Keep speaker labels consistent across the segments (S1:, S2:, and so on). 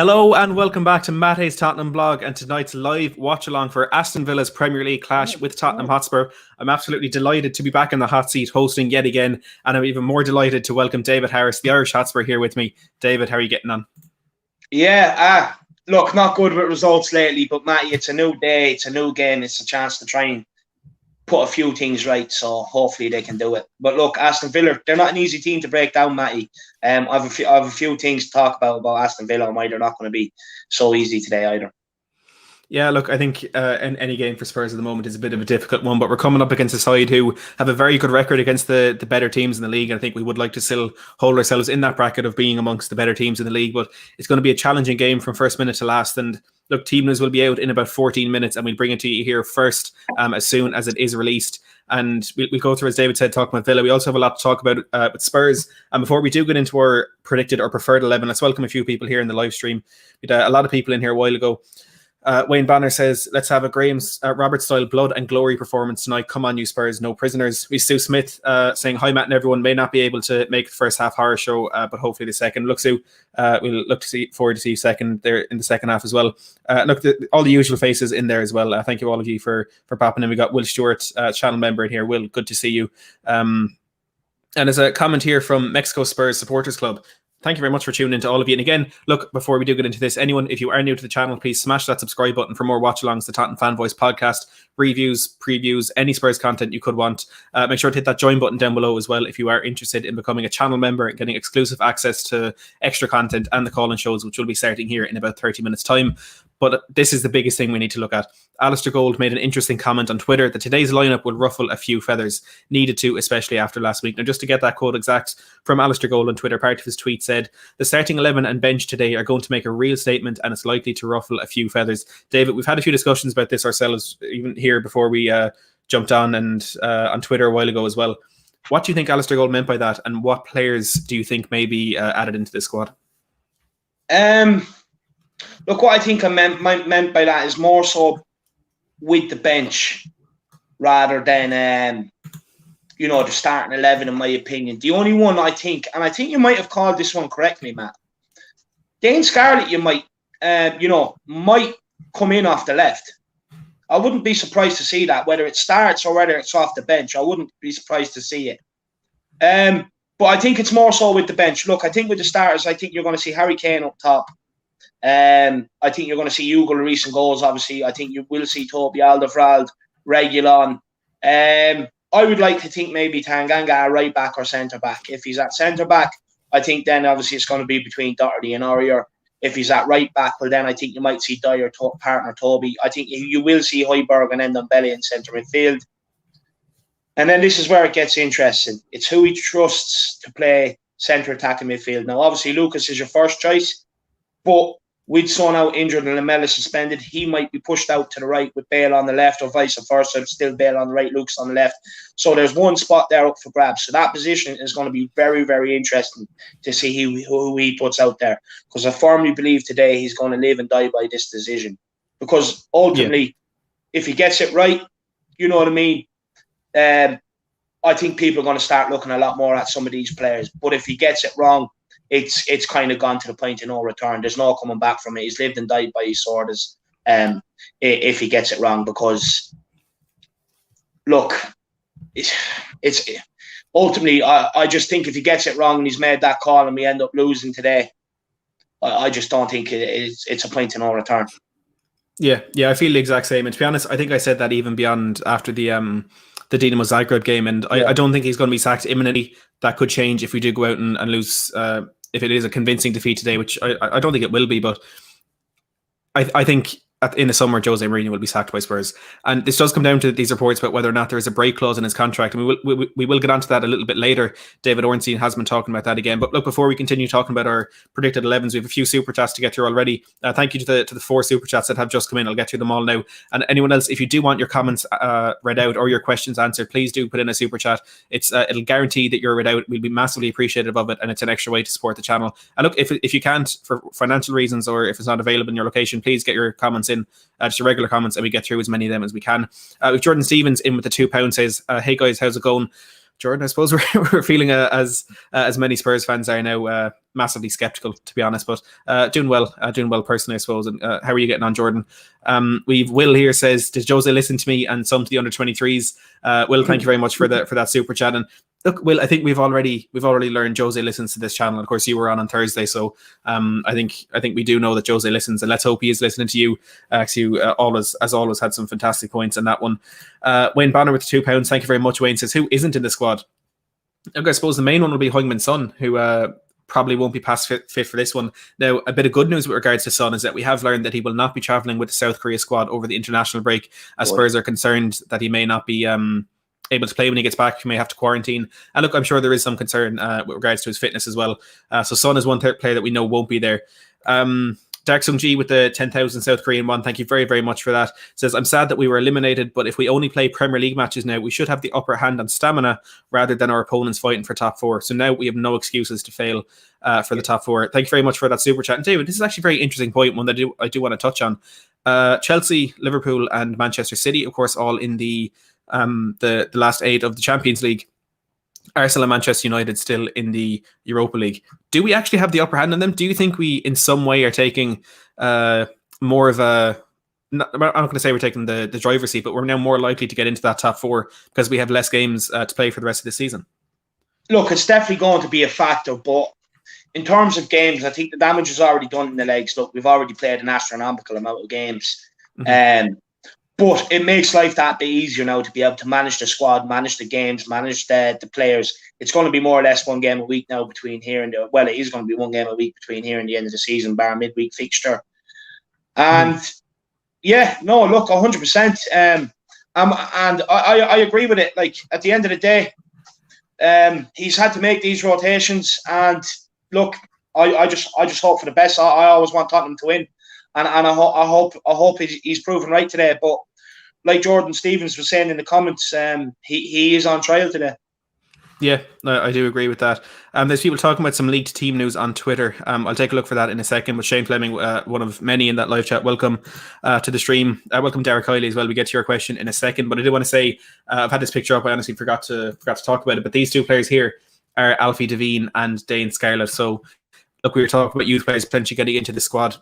S1: Hello and welcome back to Mate's Tottenham blog and tonight's live watch along for Aston Villa's Premier League clash with Tottenham Hotspur. I'm absolutely delighted to be back in the hot seat hosting yet again, and I'm even more delighted to welcome David Harris, the Irish Hotspur, here with me. David, how are you getting on?
S2: Yeah, look, not good with results lately, but Matty, it's a new day, it's a new game, it's a chance to try and put a few things right, so hopefully they can do it. But look, Aston Villa, they're not an easy team to break down, Matty. I have a few things to talk about Aston Villa and why they're not going to be so easy today either.
S1: Yeah, look, I think any game for Spurs at the moment is a bit of a difficult one, but we're coming up against a side who have a very good record against the better teams in the league, and I think we would like to still hold ourselves in that bracket of being amongst the better teams in the league, but it's going to be a challenging game from first minute to last, and look, team news will be out in about 14 minutes, and we'll bring it to you here first as soon as it is released. And we'll go through, as David said, talking about Villa. We also have a lot to talk about with Spurs. And before we do get into our predicted or preferred 11, let's welcome a few people here in the live stream. We had a lot of people in here a while ago. Wayne Banner says, let's have a Graham's Robert-style blood and glory performance tonight. Come on, you Spurs, no prisoners. We Stu Smith saying, hi, Matt and everyone. May not be able to make the first half horror show, but hopefully the second. Look, Stu, we'll look forward to see you second there in the second half as well. Look, all the usual faces in there as well. Thank you all of you for popping in. We got Will Stewart, channel member in here. Will, good to see you. And there's a comment here from Mexico Spurs Supporters Club. Thank you very much for tuning in to all of you. And again, look, before we do get into this, anyone, if you are new to the channel, please smash that subscribe button for more watch-alongs, the Tottenham Fan Voice podcast, reviews, previews, any Spurs content you could want. Make sure to hit that join button down below as well if you are interested in becoming a channel member and getting exclusive access to extra content and the call-in shows, which will be starting here in about 30 minutes' time. But this is the biggest thing we need to look at. Alistair Gold made an interesting comment on Twitter that today's lineup will ruffle a few feathers, needed to, especially after last week. Now, just to get that quote exact from Alistair Gold on Twitter, part of his tweet said, the starting 11 and bench today are going to make a real statement and it's likely to ruffle a few feathers. David, we've had a few discussions about this ourselves, even here before we jumped on and on Twitter a while ago as well. What do you think Alistair Gold meant by that, and what players do you think may be added into this squad?
S2: Look, what I think I meant by that is more so with the bench rather than, the starting 11, in my opinion. The only one I think, and I think you might have called this one correctly, Matt. Dane Scarlett, you might come in off the left. I wouldn't be surprised to see that, whether it starts or whether it's off the bench. I wouldn't be surprised to see it. But I think it's more so with the bench. Look, I think with the starters, I think you're going to see Harry Kane up top. I think you're going to see Hugo Lloris in goals, obviously. I think you will see Toby Alderweireld, Reguilon. I would like to think maybe Tanganga right back or centre back. If he's at centre back, I think then obviously it's going to be between Doherty and Aurier. If he's at right back, well then I think you might see Dyer partner Toby. I think you will see Hojbjerg and Ndombele in centre midfield. And then this is where it gets interesting. It's who he trusts to play centre attacking midfield. Now obviously Lucas is your first choice, but with Son out injured and Lamela suspended, he might be pushed out to the right with Bale on the left, or vice versa. Still Bale on the right, Lucas on the left. So there's one spot there up for grabs. So that position is going to be very, very interesting to see who he puts out there. Because I firmly believe today he's going to live and die by this decision. Because ultimately, if he gets it right, you know what I mean? I think people are going to start looking a lot more at some of these players. But if he gets it wrong, it's kind of gone to the point of no return. There's no coming back from it. He's lived and died by his orders if he gets it wrong. Because, look, it's ultimately, I just think if he gets it wrong and he's made that call and we end up losing today, I just don't think it's a point of no return.
S1: Yeah, I feel the exact same. And to be honest, I think I said that even beyond after the Dinamo Zagreb game, and I don't think he's going to be sacked imminently. That could change if we do go out and lose, if it is a convincing defeat today, which I don't think it will be, but I think in the summer, Jose Mourinho will be sacked by Spurs. And this does come down to these reports about whether or not there is a break clause in his contract. And we will get onto that a little bit later. David Ornstein has been talking about that again. But look, before we continue talking about our predicted 11s, we have a few super chats to get through already. Thank you to the 4 super chats that have just come in. I'll get through them all now. And anyone else, if you do want your comments read out or your questions answered, please do put in a super chat. It'll guarantee that you're read out. We'll be massively appreciative of it, and it's an extra way to support the channel. And look, if you can't, for financial reasons, or if it's not available in your location, please get your comments in. Just your regular comments, and we get through as many of them as we can. With Jordan Stevens in with the £2 says, hey guys, how's it going? Jordan, I suppose we're feeling as many Spurs fans are now, massively skeptical, to be honest, but doing well personally, I suppose. And how are you getting on, Jordan? We've Will here says, did Jose listen to me and some to the under 23s? Will, thank you very much for that super chat. And look, Will, I think we've already learned Jose listens to this channel. Of course, you were on Thursday, so I think we do know that Jose listens, and let's hope he is listening to you. You always had some fantastic points in that one. Wayne Banner with £2. Thank you very much. Wayne says, who isn't in the squad? Look, I suppose the main one will be Heung-min Son, who probably won't be past fit for this one. Now, a bit of good news with regards to Son is that we have learned that he will not be travelling with the South Korea squad over the international break, as Spurs are concerned that he may not be able to play when he gets back. He may have to quarantine. And look, I'm sure there is some concern with regards to his fitness as well. So Son is one player that we know won't be there. Dark Sung Ji with the 10,000 South Korean one. Thank you very, very much for that. Says, I'm sad that we were eliminated, but if we only play Premier League matches now, we should have the upper hand on stamina rather than our opponents fighting for top four. So now we have no excuses to fail for the top four. Thank you very much for that super chat. And David, this is actually a very interesting point, one that I do want to touch on. Chelsea, Liverpool and Manchester City, of course, all in the last 8 of the Champions League. Arsenal and Manchester United still in the Europa League. Do we actually have the upper hand on them? Do you think we in some way are taking more of a... I'm not going to say we're taking the driver's seat, but we're now more likely to get into that top 4 because we have less games to play for the rest of the season?
S2: Look, it's definitely going to be a factor, but in terms of games, I think the damage is already done in the legs. Look, we've already played an astronomical amount of games.
S1: Mm-hmm.
S2: But it makes life that bit easier now to be able to manage the squad, manage the games, manage the players. It's going to be more or less one game a week now between here and it is going to be one game a week between here and the end of the season, bar midweek fixture. And look, 100%. And I agree with it. Like, at the end of the day, he's had to make these rotations. And look, I just hope for the best. I always want Tottenham to win, and I hope he's proven right today. But like Jordan Stevens was saying in the comments, he is on trial today.
S1: Yeah, I do agree with that. There's people talking about some leaked team news on Twitter. I'll take a look for that in a second. But Shane Fleming, one of many in that live chat, welcome to the stream. Welcome Derek Kiley as well. We get to your question in a second. But I do want to say, I've had this picture up. I honestly forgot to talk about it. But these two players here are Alfie Devine and Dane Scarlett. So look, we were talking about youth players potentially getting into the squad.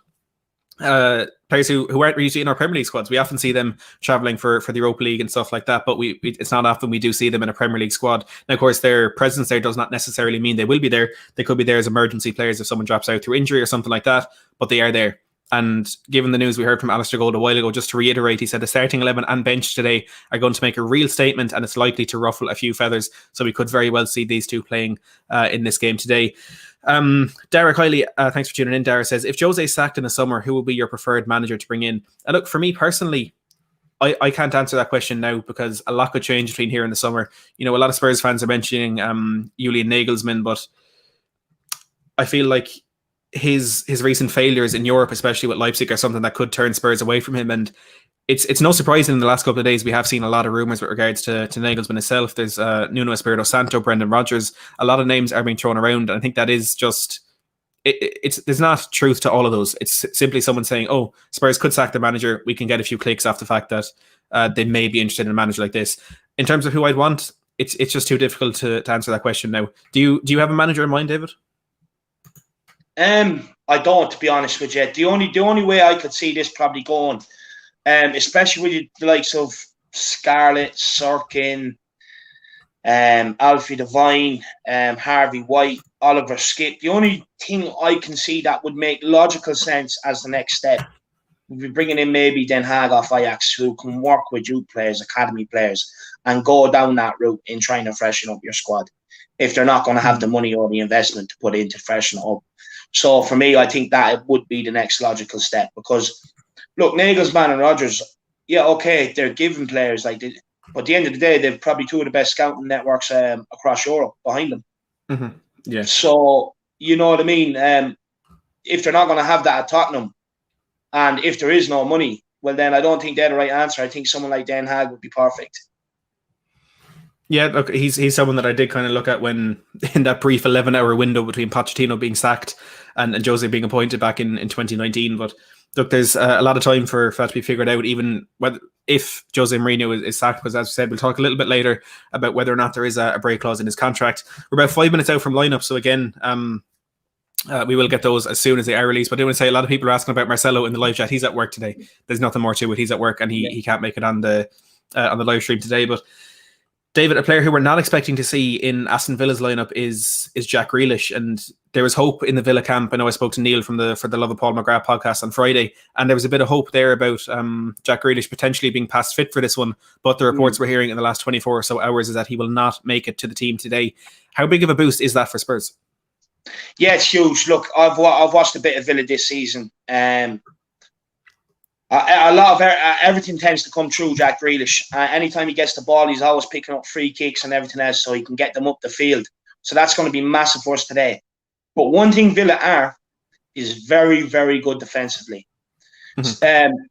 S1: Players who aren't usually in our Premier League squads. We often see them travelling for the Europa League and stuff like that, but it's not often we do see them in a Premier League squad. Now, of course, their presence there does not necessarily mean they will be there. They could be there as emergency players if someone drops out through injury or something like that, but they are there. And given the news we heard from Alistair Gold a while ago, just to reiterate, he said the starting 11 and bench today are going to make a real statement, and it's likely to ruffle a few feathers. So we could very well see these two playing in this game today. Dara Kiley, thanks for tuning in. Dara says, if Jose is sacked in the summer, who will be your preferred manager to bring in? And look, for me personally, I can't answer that question now because a lot could change between here and the summer. You know, a lot of Spurs fans are mentioning Julian Nagelsmann, but I feel like his recent failures in Europe, especially with Leipzig, are something that could turn Spurs away from him. And it's no surprise in the last couple of days we have seen a lot of rumours with regards to Nagelsmann himself. There's Nuno Espirito Santo, Brendan Rodgers. A lot of names are being thrown around, and I think that is just there's not truth to all of those. It's simply someone saying, "Oh, Spurs could sack their manager." We can get a few clicks off the fact that they may be interested in a manager like this. In terms of who I'd want, it's just too difficult to answer that question now. Do you have a manager in mind, David?
S2: I don't, to be honest with you. The only way I could see this probably going, especially with the likes of Scarlett, Sirkin, Alfie Devine, Harvey White, Oliver Skipp. The only thing I can see that would make logical sense as the next step would be bringing in maybe Den Haag off Ajax, who can work with youth players, academy players, and go down that route in trying to freshen up your squad if they're not going to have the money or the investment to put in to freshen it up. So for me, I think that it would be the next logical step because, look, Nagelsmann and Rodgers, yeah, okay, they're giving players but at the end of the day, they've probably two of the best scouting networks across Europe behind them.
S1: Mm-hmm. Yeah.
S2: So, you know what I mean? If they're not going to have that at Tottenham, and if there is no money, well, then I don't think they're the right answer. I think someone like Den Haag would be perfect.
S1: Yeah, look, he's someone that I did kind of look at when in that brief 11-hour window between Pochettino being sacked and Jose being appointed back in 2019. But look, there's a lot of time for that to be figured out, even whether if Jose Mourinho is sacked, because as we said, we'll talk a little bit later about whether or not there is a break clause in his contract. We're about 5 minutes out from lineup, so again, we will get those as soon as they are released. But I do want to say a lot of people are asking about Marcelo in the live chat. He's at work today. There's nothing more to it. He's at work and he can't make it on the live stream today. But David, a player who we're not expecting to see in Aston Villa's lineup is Jack Grealish, and there was hope in the Villa camp. I know I spoke to Neil for the Love of Paul McGrath podcast on Friday, and there was a bit of hope there about Jack Grealish potentially being past fit for this one. But the reports we're hearing in the last 24 or so hours is that he will not make it to the team today. How big of a boost is that for Spurs?
S2: Yeah, it's huge. Look, I've watched a bit of Villa this season. A lot of everything tends to come through Jack Grealish. Anytime he gets the ball, he's always picking up free kicks and everything else, so he can get them up the field. So that's going to be massive for us today. But one thing Villa are is very, very good defensively.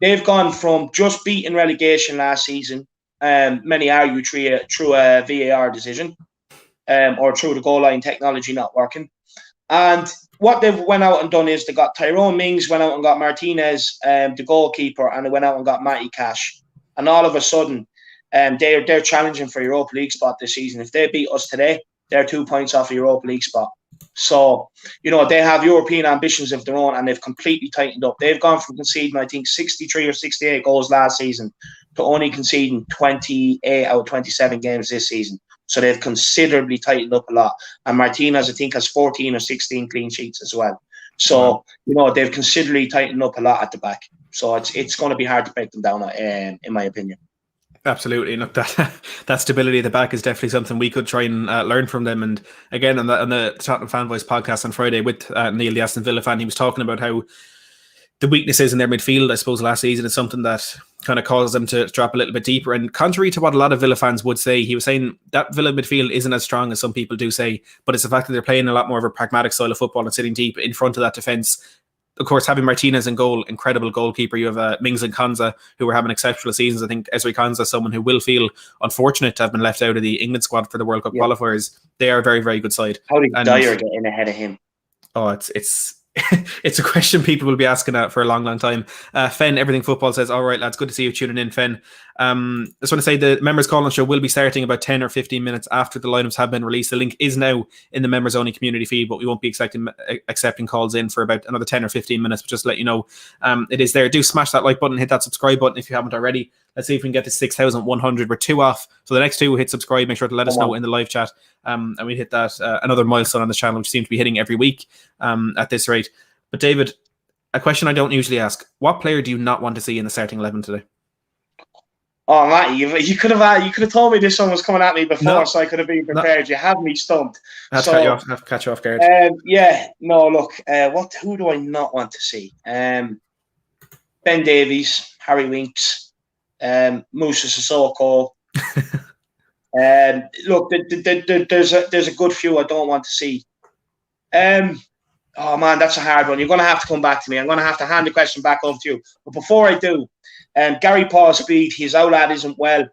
S2: They've gone from just beating relegation last season. Many argue through a VAR decision, or through the goal line technology not working. And what they've went out and done is they got Tyrone Mings, went out and got Martinez, the goalkeeper, and they went out and got Matty Cash. And all of a sudden, they're challenging for Europa League spot this season. If they beat us today, they're 2 points off a Europa League spot. So, they have European ambitions of their own, and they've completely tightened up. They've gone from conceding, I think, 63 or 68 goals last season to only conceding 28 out of 27 games this season. So they've considerably tightened up a lot. And Martinez, I think, has 14 or 16 clean sheets as well. So, they've considerably tightened up a lot at the back. So it's going to be hard to break them down, in my opinion.
S1: Absolutely. Look, that stability at the back is definitely something we could try and learn from them. And again, on the Tottenham Fan Voice podcast on Friday with Neil, the Aston Villa fan, he was talking about how the weaknesses in their midfield, I suppose, last season is something that kind of causes them to drop a little bit deeper. And contrary to what a lot of Villa fans would say, he was saying that Villa midfield isn't as strong as some people do say, but it's the fact that they're playing a lot more of a pragmatic style of football and sitting deep in front of that defence. Of course, having Martinez in goal, incredible goalkeeper. You have Mings and Konza, who are having exceptional seasons. I think Ezri Konza is someone who will feel unfortunate to have been left out of the England squad for the World Cup qualifiers. They are a very, very good side.
S2: How did Dyer get in ahead of him?
S1: Oh, it's it's a question people will be asking for a long, long time. Fen, Everything Football says, all right, lads, good to see you tuning in, Fen. I just want to say the members call-in show will be starting about 10 or 15 minutes after the lineups have been released. The link is now in the members only community feed, but we won't be accepting calls in for about another 10 or 15 minutes. But just to let you know, it is there. Do smash that like button, hit that subscribe button if you haven't already. Let's see if we can get to 6,100. We're 2 off. So the next 2 hit subscribe. Make sure to let us know in the live chat. And we hit that another milestone on the channel, which seems to be hitting every week at this rate. But David, a question I don't usually ask: what player do you not want to see in the starting 11 today?
S2: Oh, Matt, you could have told me this one was coming at me before, so I could have been prepared. You have me stumped.
S1: I have to catch you off guard.
S2: Who do I not want to see? Ben Davies, Harry Winks, Moussa Sissoko. Look, there's a good few I don't want to see. Oh man, that's a hard one. You're going to have to come back to me. I'm going to have to hand the question back over to you. But before I do, Gary Paul Speed, his outlet isn't well.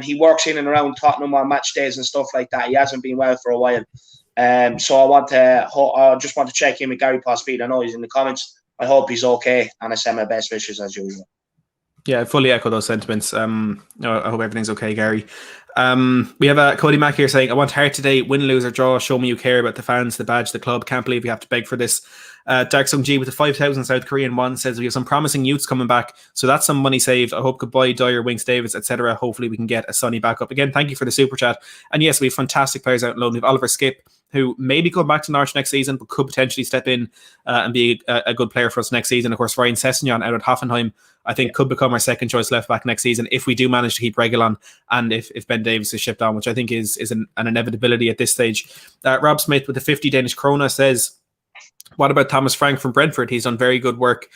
S2: He works in and around Tottenham on match days and stuff like that. He hasn't been well for a while. So I just want to check in with Gary Paul Speed. I know he's in the comments. I hope he's okay, and I send my best wishes as usual.
S1: Yeah, I fully echo those sentiments. I hope everything's okay, Gary. We have Cody Mack here saying, I want heart today, win, lose or draw, show me you care about the fans, the badge, the club. Can't believe we have to beg for this. Dark Sung G with the 5,000 South Korean one says, we have some promising youths coming back, so that's some money saved. I hope goodbye Dyer, Winks, Davis, etc. Hopefully we can get a Sonny back up. Again, thank you for the super chat. And yes, we have fantastic players out in loan. We have Oliver Skip, who maybe come back to Norwich next season, but could potentially step in and be a good player for us next season. Of course, Ryan Sessegnon out at Hoffenheim, I think could become our second choice left back next season if we do manage to keep Reguilon and if Ben Davies is shipped on, which I think is an inevitability at this stage. Rob Smith with the 50 Danish krona says, what about Thomas Frank from Brentford? He's done very good work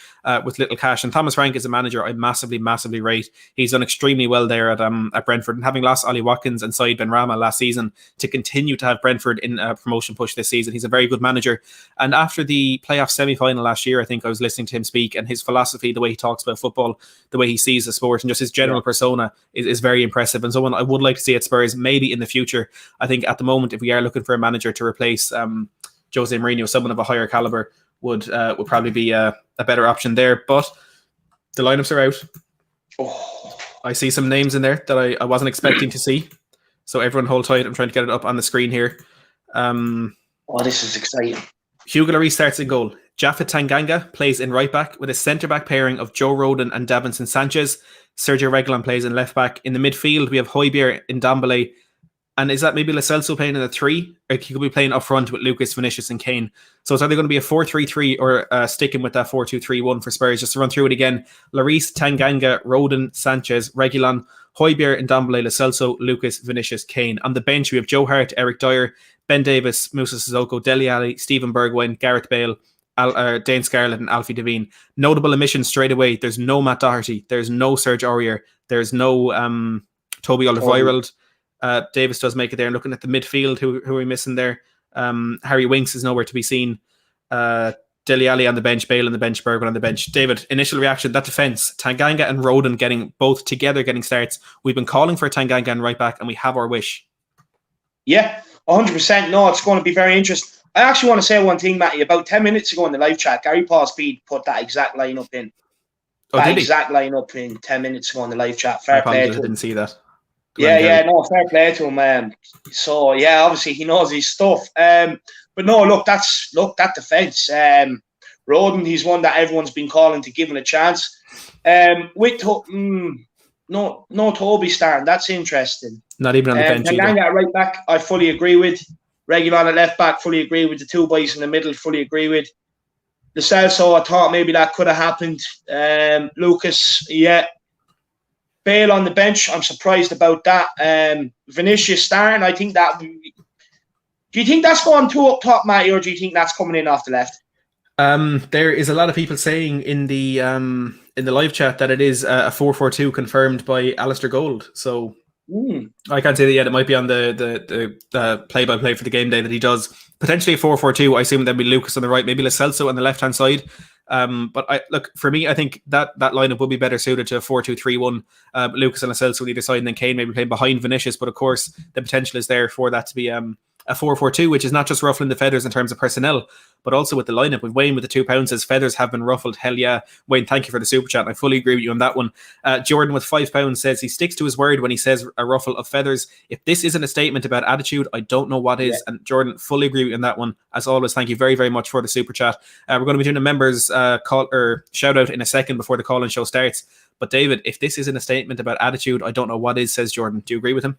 S1: with little cash. And Thomas Frank is a manager I massively, massively rate. He's done extremely well there at Brentford. And having lost Ollie Watkins and Said Benrahma last season, to continue to have Brentford in a promotion push this season, he's a very good manager. And after the playoff semi-final last year, I think I was listening to him speak, and his philosophy, the way he talks about football, the way he sees the sport, and just his general persona is very impressive. And someone I would like to see at Spurs, maybe in the future. I think at the moment, if we are looking for a manager to replace Jose Mourinho, someone of a higher caliber would probably be a better option there. But The lineups are out.
S2: Oh,
S1: I see some names in there that I wasn't expecting to see. So everyone hold tight. I'm trying to get it up on the screen here.
S2: this is exciting.
S1: Hugo Lloris starts in goal. Jaffa Tanganga plays in right back with a centre back pairing of Joe Rodon and Davinson Sanchez. Sergio Reguilon plays in left back. In the midfield, we have Hojbjerg in Ndombele. And is that maybe Lo Celso playing in the 3? Or he could be playing up front with Lucas, Vinicius and Kane. So it's either going to be a 4-3-3 or sticking with that 4-2-3-1 for Spurs. Just to run through it again. Lloris, Tanganga, Rodon, Sanchez, Reguilon, Hojbjerg, Ndombele, Lo Celso, Lucas, Vinicius, Kane. On the bench, we have Joe Hart, Eric Dyer, Ben Davis, Moussa Sissoko, Dele Alli, Stephen Bergwijn, Gareth Bale, Dane Scarlett and Alfie Devine. Notable omissions straight away. There's no Matt Doherty. There's no Serge Aurier. There's no Toby Alderweireld. Davis does make it there. And looking at the midfield, who are we missing there? Harry Winks is nowhere to be seen. Dele Alli on the bench, Bale on the bench, Bergwijn on the bench. David, initial reaction, that defence, Tanganga and Rodon getting both together getting starts. We've been calling for Tanganga and right back and we have our wish.
S2: Yeah, 100%. No, it's going to be very interesting. I actually want to say one thing, Matty. About 10 minutes ago in the live chat, Gary Paul Speed put that exact lineup in. That exact lineup in 10 minutes ago in the live chat. Fair play to him. I didn't
S1: see that.
S2: Fair play to him. So yeah, obviously he knows his stuff. But no, look, that defence. Rodon, he's one that everyone's been calling to give him a chance. No Toby starting. That's interesting.
S1: Not even on the bench either.
S2: Tanganga at right back, I fully agree with. Reguilon at left back, fully agree with. The two boys in the middle, fully agree with. Lo Celso, I thought maybe that could have happened. Lucas, yeah. Bale on the bench, I'm surprised about that. Vinicius starting, I think that. Do you think that's going two up top, Matty, or do you think that's coming in off the left?
S1: There is a lot of people saying in the live chat that it is a 4-4-2 confirmed by Alistair Gold. So I can't say that yet. It might be on the play-by-play for the game day that he does. Potentially a 4-4-2. I assume there'll be Lucas on the right, maybe Lo Celso on the left-hand side. But for me, I think that lineup will be better suited to a 4-2-3-1. Lucas and Lo Celso on either side, and then Kane maybe playing behind Vinicius. But of course, the potential is there for that to be a 4-4-2, which is not just ruffling the feathers in terms of personnel, but also with the lineup. With Wayne with the £2 says feathers have been ruffled. Hell yeah. Wayne, thank you for the super chat. I fully agree with you on that one. Jordan with £5 says he sticks to his word when he says a ruffle of feathers. If this isn't a statement about attitude, I don't know what is. And Jordan, fully agree with you on that one. As always, thank you very, very much for the super chat. We're going to be doing a members call or shout out in a second before the call-in show starts. But David, if this isn't a statement about attitude, I don't know what is, says Jordan. Do you agree with him?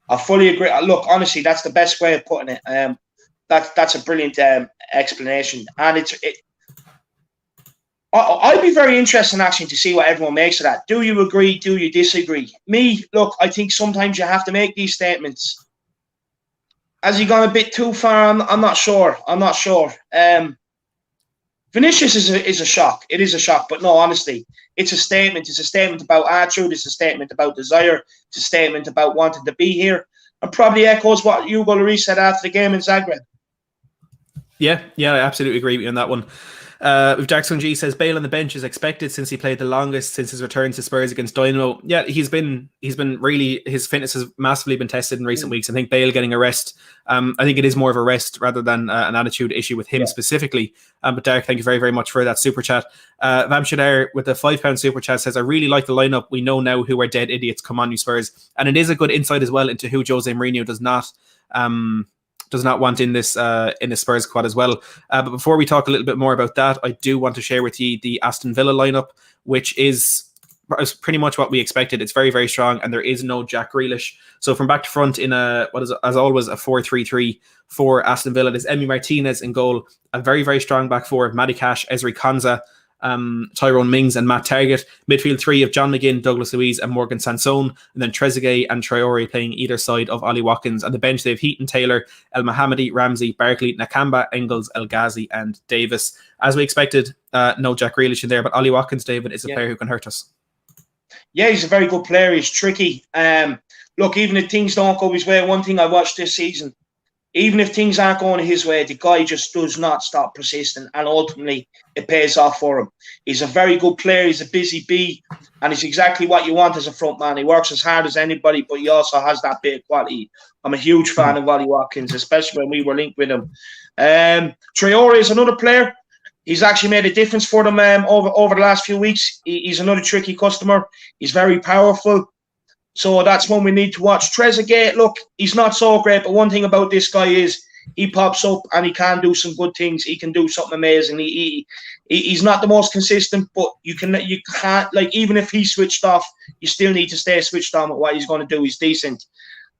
S2: I fully agree. Look, honestly, that's the best way of putting it. That's a brilliant explanation, and I'd be very interested actually to see what everyone makes of that. Do you agree? Do you disagree? Me, look, I think sometimes you have to make these statements. Has he gone a bit too far? I'm not sure. Vinicius is a shock. It is a shock, but no, honestly, it's a statement. It's a statement about attitude. It's a statement about desire. It's a statement about wanting to be here, and probably echoes what Hugo Lloris said after the game in Zagreb. Yeah,
S1: I absolutely agree with you on that one. Jackson G says Bale on the bench is expected since he played the longest since his return to Spurs against Dynamo. Yeah, he's been really, his fitness has massively been tested in recent weeks. I think Bale getting a rest, I think it is more of a rest rather than an attitude issue with him specifically. But Derek, thank you very, very much for that super chat. Vamshadar with the £5 super chat says, I really like the lineup. We know now who are dead idiots. Come on, you Spurs. And it is a good insight as well into who Jose Mourinho does not want in this Spurs squad as well. But before we talk a little bit more about that, I do want to share with you the Aston Villa lineup, which is pretty much what we expected. It's very, very strong, and there is no Jack Grealish. So from back to front in what is, as always, a 4-3-3 for Aston Villa. There's Emi Martinez in goal, a very, very strong back four of Matty Cash, Ezri Konsa, Tyrone Mings and Matt Targett. Midfield three of John McGinn, Douglas Luiz and Morgan Sanson, and then Trezeguet and Traore playing either side of Ollie Watkins. On the bench they have Heaton, Taylor, El Mohammadi, Ramsey, Barkley, Nakamba, Engels, El Ghazi and Davis. As we expected, no Jack Grealish in there, but Ollie Watkins, David, is a player who can hurt us.
S2: Yeah, he's a very good player. He's tricky. Look, even if things don't go his way, one thing I watched this season, even if things aren't going his way, the guy just does not stop persisting, and ultimately it pays off for him. He's a very good player. He's a busy bee, and he's exactly what you want as a front man. He works as hard as anybody, but he also has that bit of quality. I'm a huge fan of Ollie Watkins, especially when we were linked with him. Traore is another player. He's actually made a difference for them over the last few weeks. He's another tricky customer. He's very powerful. So that's one we need to watch. Trezeguet, look, he's not so great, but one thing about this guy is he pops up and he can do some good things. He can do something amazing. He's not the most consistent, but you can't, like, even if he's switched off, you still need to stay switched on with what he's going to do. He's decent.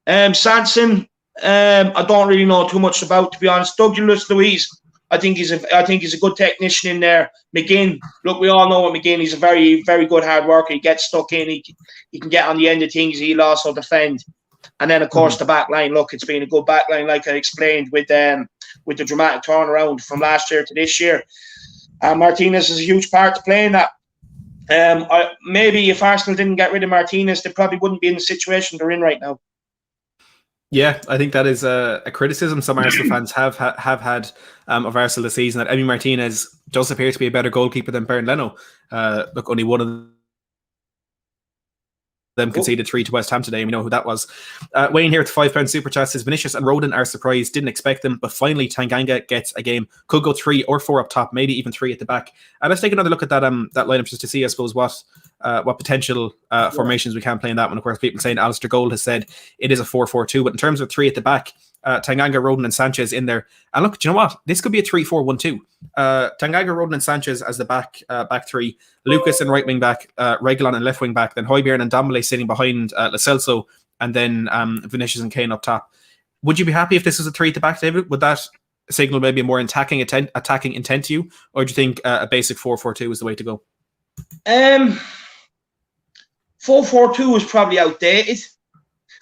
S2: Sanson, I don't really know too much about, to be honest. Douglas Luiz, I think he's a good technician in there. McGinn, look, we all know what McGinn. He's a very, very good hard worker. He gets stuck in. He can get on the end of things. He'll also defend. And then, of course, the back line. Look, it's been a good back line, like I explained, with the dramatic turnaround from last year to this year. Martinez is a huge part to play in that. Maybe if Arsenal didn't get rid of Martinez, they probably wouldn't be in the situation they're in right now.
S1: Yeah, I think that is a criticism some Arsenal fans have had of Arsenal this season, that Emi Martinez does appear to be a better goalkeeper than Bernd Leno. Look, only one of them conceded 3 to West Ham today. We know who that was. Wayne here with £5 super chat says Vinicius and Rodon are surprised. Didn't expect them, but finally Tanganga gets a game. Could go 3 or 4 up top, maybe even 3 at the back. Let's take another look at that lineup just to see, I suppose, what potential formations we can play in that one. Of course, people saying Alistair Gold has said it is a 4-4-2, but in terms of 3 at the back, Tanganga, Rodon and Sanchez in there. And look, do you know what? This could be a 3-4-1-2. Tanganga, Rodon and Sanchez as the back 3. Lucas and right wing back, Reguilon and left wing back, then Hojbjerg and Ndombele sitting behind Lo Celso, and then Vinicius and Kane up top. Would you be happy if this was a 3 at the back, David? Would that signal maybe a more attacking intent to you? Or do you think a basic 4-4-2 is the way to go?
S2: 4-4-2 is probably outdated,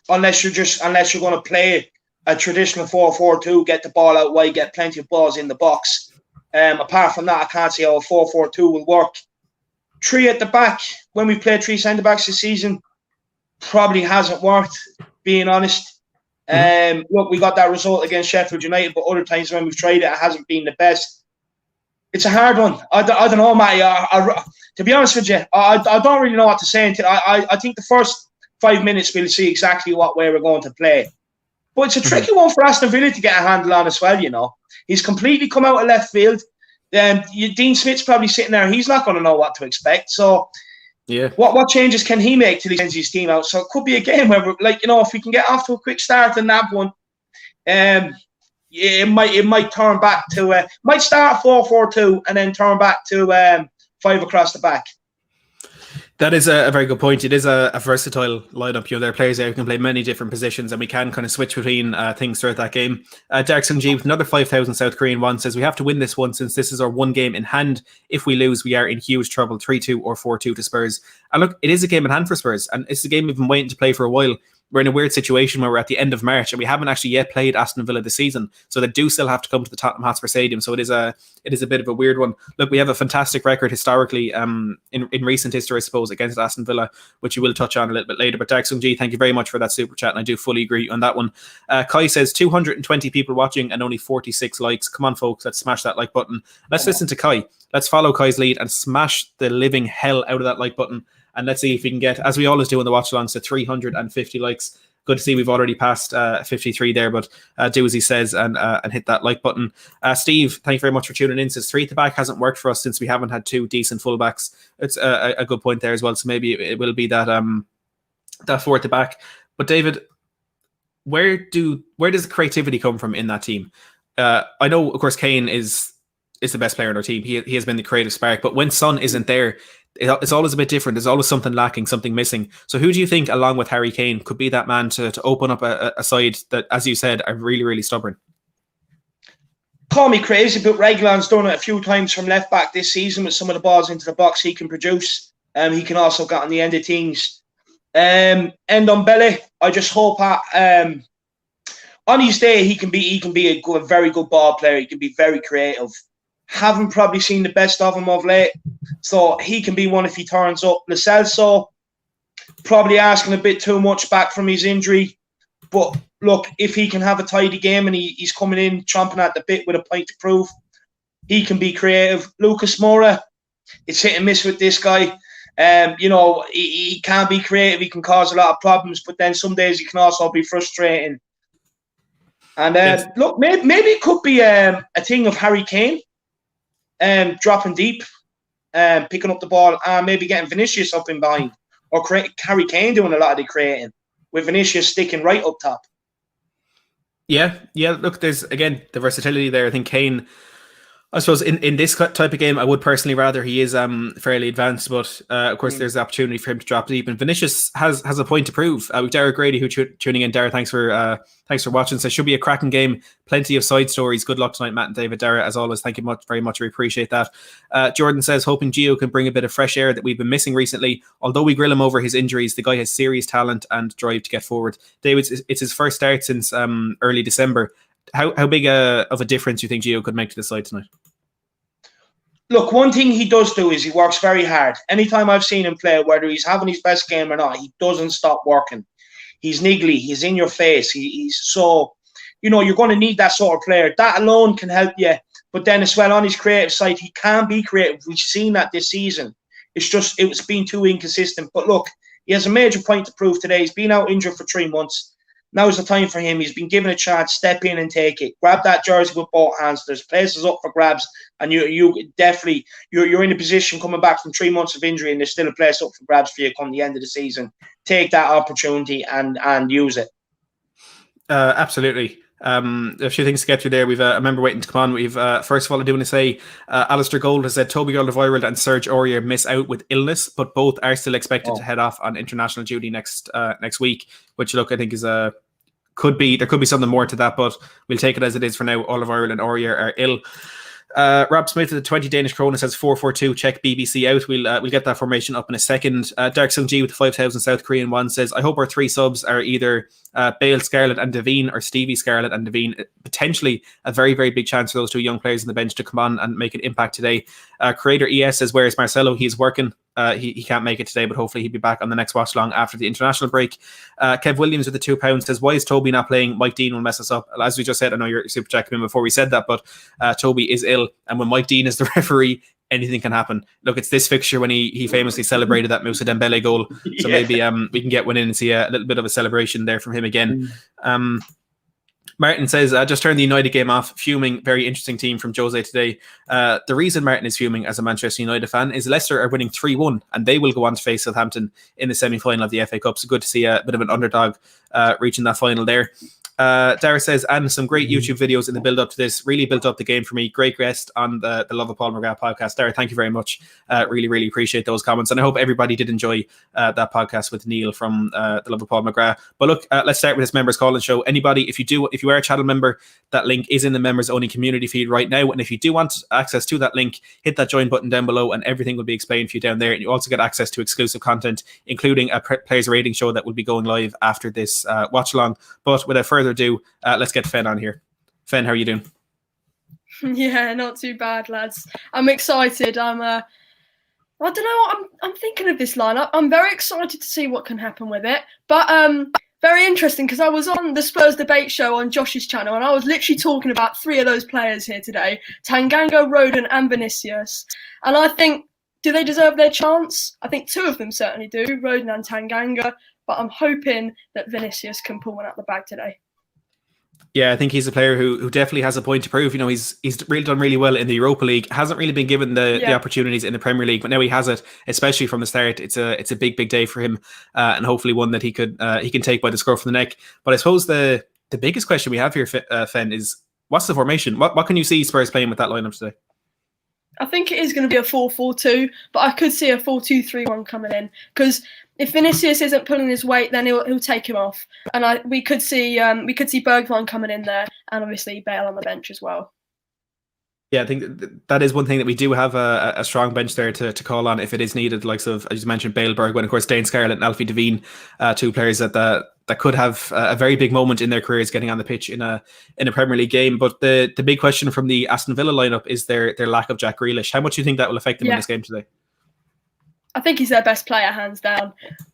S2: unless you're going to play a traditional 4-4-2, get the ball out wide, get plenty of balls in the box. Apart from that, I can't see how a 4-4-2 will work. 3 at the back, when we played 3 centre backs this season, probably hasn't worked, being honest. Look, we got that result against Sheffield United, but other times when we've tried it, it hasn't been the best. It's a hard one. I don't know, Matty. To be honest with you, I don't really know what to say. I think the first 5 minutes we'll see exactly what way we're going to play. But it's a tricky one for Aston Villa to get a handle on as well, you know. He's completely come out of left field. Dean Smith's probably sitting there. He's not going to know what to expect. So, yeah, what changes can he make till he sends his team out? So it could be a game where, if we can get off to a quick start in that one, it might turn back to might start 4-4-2 and then turn back to 5 across the back.
S1: That is a very good point. It is a versatile lineup. You know, there are players there who can play many different positions, and we can kind of switch between things throughout that game. Derek Sung-ji with another 5,000 South Korean won says we have to win this one since this is our one game in hand. If we lose, we are in huge trouble. 3-2 or 4-2 to Spurs. And look, it is a game in hand for Spurs, and it's a game we've been waiting to play for a while. We're in a weird situation where we're at the end of March and we haven't actually yet played Aston Villa this season, so they do still have to come to the Tottenham Hotspur Stadium. So it is a bit of a weird one. Look, we have a fantastic record historically in recent history, I suppose, against Aston Villa, which you will touch on a little bit later. But Dark Sung-ji, thank you very much for that super chat, and I do fully agree on that one. Kai says 220 people watching and only 46 likes. Come on, folks, let's smash that like button. Let's listen to Kai. Let's follow Kai's lead and smash the living hell out of that like button. And let's see if we can get, as we always do in the watch alongs, to 350 likes. Good to see we've already passed 53 there, but do as he says and hit that like button. Steve, thank you very much for tuning in. Says 3 at the back hasn't worked for us since we haven't had 2 decent fullbacks. It's a good point there as well. So maybe it will be that 4 at the back. But David, where does the creativity come from in that team? I know, of course, Kane is the best player on our team. He has been the creative spark. But when Son isn't there, it's always a bit different. There's always something lacking, something missing. So who do you think, along with Harry Kane, could be that man to open up a side that, as you said, are really, really stubborn?
S2: Call me crazy, but Reguilon's done it a few times from left back this season with some of the balls into the box he can produce. He can also get on the end of things. Ndombele, I just hope on his day he can be a very good ball player. He can be very creative. Haven't probably seen the best of him of late, so he can be one if he turns up. Lo Celso, probably asking a bit too much back from his injury, but look, if he can have a tidy game and he's coming in chomping at the bit with a point to prove, he can be creative. Lucas Moura, it's hit and miss with this guy. He can be creative, he can cause a lot of problems, but then some days he can also be frustrating. And look, maybe it could be a thing of Harry Kane. dropping deep, picking up the ball, and maybe getting Vinicius up in behind, or Harry Kane doing a lot of the creating, with Vinicius sticking right up top.
S1: Yeah. Look, there's again the versatility there. I think Kane, I suppose in this type of game, I would personally rather he is fairly advanced, but of course there's the opportunity for him to drop deep. And Vinicius has a point to prove. With Dara Grady who tuning in. Dara, thanks for watching. So it should be a cracking game. Plenty of side stories. Good luck tonight, Matt and David. Dara, as always, thank you very much. We appreciate that. Jordan says, hoping Gio can bring a bit of fresh air that we've been missing recently. Although we grill him over his injuries, the guy has serious talent and drive to get forward. David, it's his first start since early December. How big of a difference do you think Gio could make to the side tonight?
S2: Look, one thing he does do is he works very hard. Anytime I've seen him play, whether he's having his best game or not, he doesn't stop working. He's niggly. He's in your face. He's so, you're going to need that sort of player. That alone can help you. But then as well, on his creative side, he can be creative. We've seen that this season. It's been too inconsistent. But look, he has a major point to prove today. He's been out injured for 3 months. Now is the time for him. He's been given a chance. Step in and take it. Grab that jersey with both hands. There's places up for grabs, and you definitely you're in a position coming back from 3 months of injury, and there's still a place up for grabs for you come the end of the season. Take that opportunity and use it.
S1: Absolutely. A few things to get through there. We've a member waiting to come on. We've first of all, I do want to say Alistair Gold has said Toby Alderweireld and Serge Aurier miss out with illness, but both are still expected to head off on international duty next week, which look, I think is there could be something more to that, but we'll take it as it is for now. Alderweireld and Aurier are ill. Rob Smith with the 20 Danish krona says 4-4-2. Check BBC out. We'll get that formation up in a second. Dark Sung G with the 5,000 South Korean one says, I hope our 3 subs are either Bale, Scarlett and Devine, or Stevie, Scarlett and Devine. Potentially a very, very big chance for those 2 young players on the bench to come on and make an impact today. Creator ES says, where is Marcelo? He's working. He can't make it today, but hopefully he'll be back on the next watch long after the international break. Kev Williams with the £2 says, why is Toby not playing? Mike Dean will mess us up. As we just said, I know you're super chat came in before we said that, but Toby is ill, and when Mike Dean is the referee, anything can happen. Look, it's this fixture when he famously celebrated that Moussa Dembele goal, so maybe we can get one in and see a little bit of a celebration there from him again. Martin says, just turned the United game off, fuming. Very interesting team from Jose today. The reason Martin is fuming as a Manchester United fan is Leicester are winning 3-1 and they will go on to face Southampton in the semi-final of the FA Cup. So good to see a bit of an underdog reaching that final there. Dara says, and some great YouTube videos in the build up to this. Really built up the game for me. Great guest on the Love of Paul McGrath podcast. Dara, thank you very much. Really, really appreciate those comments. And I hope everybody did enjoy that podcast with Neil from the Love of Paul McGrath. But look, let's start with this members call and show. Anybody, if you are a channel member, that link is in the members only community feed right now. And if you do want access to that link, hit that join button down below and everything will be explained for you down there. And you also get access to exclusive content, including a players rating show that will be going live after this watch along. But without further ado, let's get Fen on here. Fen, how are you doing?
S3: Yeah, not too bad, lads. I'm excited. I don't know what I'm thinking of this lineup. I'm very excited to see what can happen with it. But very interesting because I was on the Spurs debate show on Josh's channel and I was literally talking about 3 of those players here today: Tanganga, Rodon, and Vinicius. And I think, do they deserve their chance? I think 2 of them certainly do, Rodon and Tanganga. But I'm hoping that Vinicius can pull one out the bag today.
S1: Yeah, I think he's a player who definitely has a point to prove. You know, he's really done really well in the Europa League. Hasn't really been given the opportunities in the Premier League, but now he has it, especially from the start. It's a big day for him, and hopefully one that he can take by the scruff of the neck. But I suppose the biggest question we have here, Fen, is what's the formation? What can you see Spurs playing with that lineup today?
S3: I think it is going to be a 4-4-2, but I could see a 4-2-3-1 coming in because if Vinicius isn't pulling his weight, then he'll take him off, and we could see Bergwijn coming in there, and obviously Bale on the bench as well.
S1: Yeah, I think that is one thing that we do have a strong bench there to call on if it is needed. Likes of, as you mentioned, Bale, Bergwijn, of course, Dane Scarlett and Alfie Devine, 2 players that could have a very big moment in their careers getting on the pitch in a Premier League game. But the big question from the Aston Villa lineup is their lack of Jack Grealish. How much do you think that will affect them in this game today?
S3: I think he's their best player, hands down.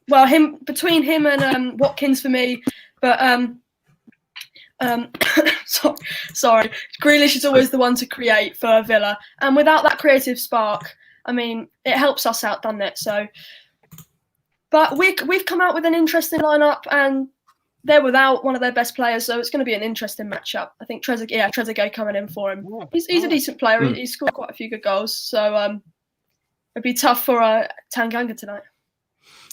S3: Well, between him and Watkins for me, but sorry, Grealish is always the one to create for Villa, and without that creative spark, I mean, it helps us out, doesn't it? So, but we've come out with an interesting lineup, and they're without one of their best players, so it's going to be an interesting matchup. I think Trezeguet coming in for him. He's a decent player. He's scored quite a few good goals, so it'd be tough for Tanganga tonight.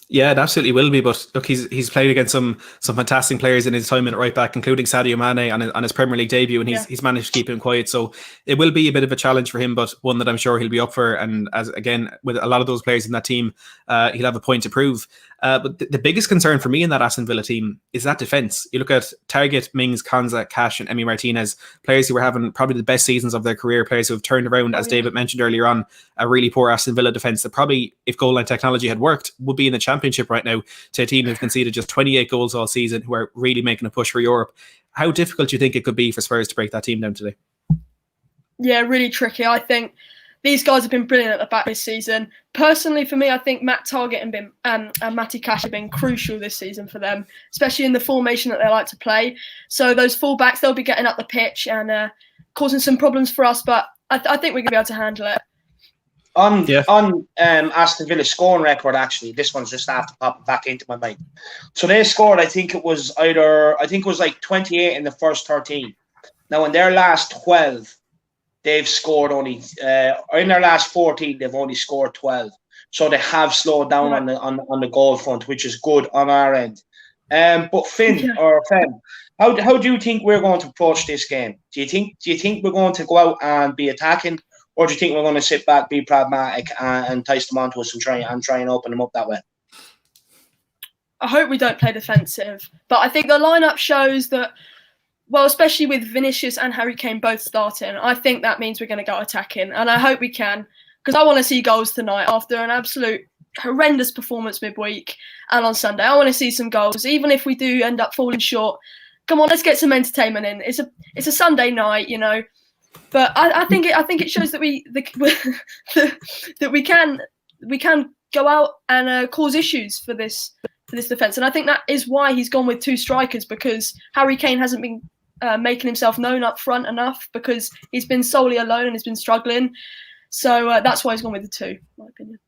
S1: Yeah, it absolutely will be. But look, he's played against some fantastic players in his time at right back, including Sadio Mane on his Premier League debut, and he's managed to keep him quiet. So it will be a bit of a challenge for him, but one that I'm sure he'll be up for. And as again, with a lot of those players in that team, he'll have a point to prove. But the biggest concern for me in that Aston Villa team is that defence. You look at Target, Mings, Konza, Cash, and Emi Martinez, players who were having probably the best seasons of their career, players who have turned around, as David mentioned earlier on, a really poor Aston Villa defence that probably, if goal line technology had worked, would be in the Championship right now, to a team who've conceded just 28 goals all season, who are really making a push for Europe. How difficult do you think it could be for Spurs to break that team down today?
S3: Yeah, really tricky. I think these guys have been brilliant at the back this season. Personally, for me, I think Matt Target and Matty Cash have been crucial this season for them, especially in the formation that they like to play. So those fullbacks, they'll be getting up the pitch and causing some problems for us, but I think we're going to be able to handle it.
S2: On Aston Villa's scoring record, actually, this one's just after popping back into my mind. So they scored, I think it was like 28 in the first 13. Now, in their last 12, they've scored only, or in their last 14, they've only scored 12. So they have slowed down on the goal front, which is good on our end. But Finn, how do you think we're going to approach this game? Do you think we're going to go out and be attacking? Or do you think we're going to sit back, be pragmatic, and entice them onto us and try and open them up that way?
S3: I hope we don't play defensive. But I think the lineup shows that, well, especially with Vinicius and Harry Kane both starting, I think that means we're going to go attacking. And I hope we can, because I want to see goals tonight after an absolute horrendous performance midweek and on Sunday. I want to see some goals, even if we do end up falling short. Come on, let's get some entertainment in. It's a Sunday night, you know. But I think it shows that we can go out and cause issues for this defense, and I think that is why he's gone with two strikers, because Harry Kane hasn't been making himself known up front enough, because he's been solely alone and has been struggling. So that's why he's gone with the two, in my opinion.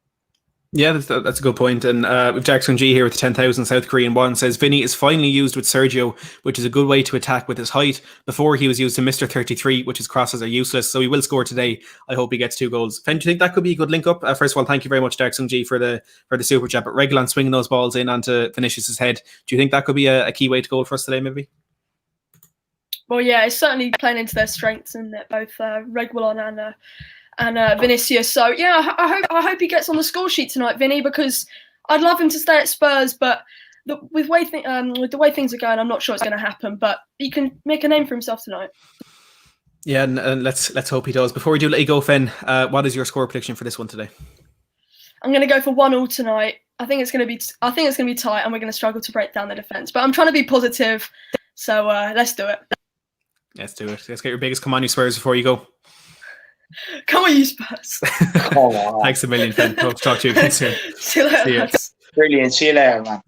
S1: Yeah, that's a good point. And with Jackson G here with the 10,000 South Korean won says, Vinny is finally used with Sergio, which is a good way to attack with his height. Before he was used to Mr. 33, which his crosses are useless. So he will score today. I hope he gets 2 goals. Fen, do you think that could be a good link up? First of all, thank you very much, Jackson G, for the super chat. But Reguilon swinging those balls in onto Vinicius' head. Do you think that could be a key way to goal for us today, maybe?
S3: Well, yeah, it's certainly playing into their strengths, and both Reguilon and Vinicius. So yeah, I hope he gets on the score sheet tonight, Vinny, because I'd love him to stay at Spurs, but with the way things are going, I'm not sure it's going to happen. But he can make a name for himself tonight.
S1: Yeah, and let's hope he does. Before we do let you go, Finn, what is your score prediction for this one today?
S3: I'm going to go for 1-1 tonight. I think it's going to be tight, and we're going to struggle to break down the defense. But I'm trying to be positive, so let's do it.
S1: Let's do it. Let's get your biggest come on, you Spurs, before you go.
S3: Come on, you Spurs.
S1: Thanks a million, Finn. Hope to talk to you again soon.
S3: See you later.
S2: Brilliant. See you later, man.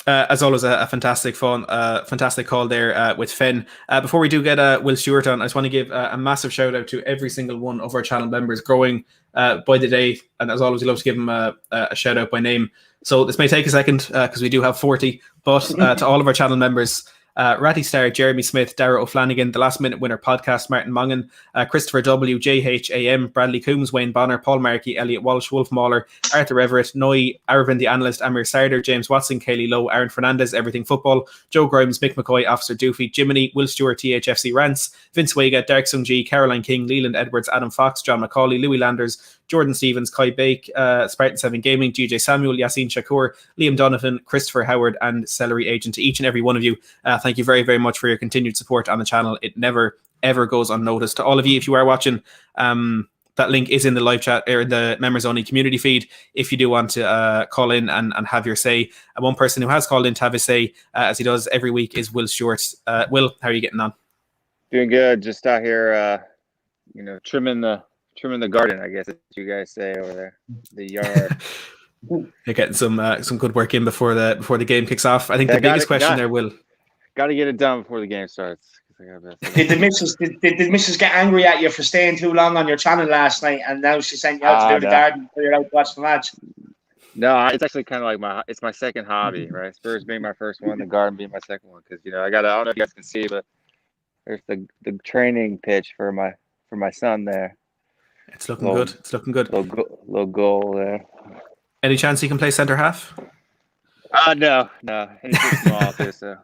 S1: As always, a fantastic call there with Finn. Before we do get Will Stewart on, I just want to give a massive shout out to every single one of our channel members growing by the day. And as always, we love to give them a shout out by name. So this may take a second because we do have 40, but to all of our channel members, Ratty Star, Jeremy Smith, Dara O'Flanagan, The Last Minute Winner Podcast, Martin Mongan, Christopher W, JHAM, Bradley Coombs, Wayne Bonner, Paul Markey, Elliot Walsh, Wolf Mauler, Arthur Everett, Noy, Arvin the Analyst, Amir Sarder, James Watson, Kaylee Lowe, Aaron Fernandez, Everything Football, Joe Grimes, Mick McCoy, Officer Doofy, Jiminy, Will Stewart, THFC Rants, Vince Wega, Dark Sung G, Caroline King, Leland Edwards, Adam Fox, John McCauley, Louis Landers, Jordan Stevens, Kai Bake, Spartan 7 Gaming, GJ Samuel, Yassine Shakur, Liam Donovan, Christopher Howard, and Celery Agent. To each and every one of you, thank you very, very much for your continued support on the channel. It never, ever goes unnoticed. To all of you, if you are watching, that link is in the live chat or the members only community feed. If you do want to call in and have your say, one person who has called in to have his say, as he does every week, is Will Stewart. Will, how are you getting on?
S4: Doing good. Just out here, trimming the garden, I guess, as you guys say over there, the yard.
S1: You're getting some good work in before the game kicks off. I think the biggest question there, Will.
S4: Got to get it done before the game starts.
S2: Did the missus get angry at you for staying too long on your channel last night, and now she sent you out to do the garden before you're out to watch the match?
S4: No, it's actually kind of like it's my second hobby, right? Spurs being my first one, the Garden being my second one, because I don't know if you guys can see, but there's the training pitch for my son there.
S1: It's looking good. It's looking good.
S4: Little goal there.
S1: Any chance he can play centre half?
S4: No, he's too small too. So.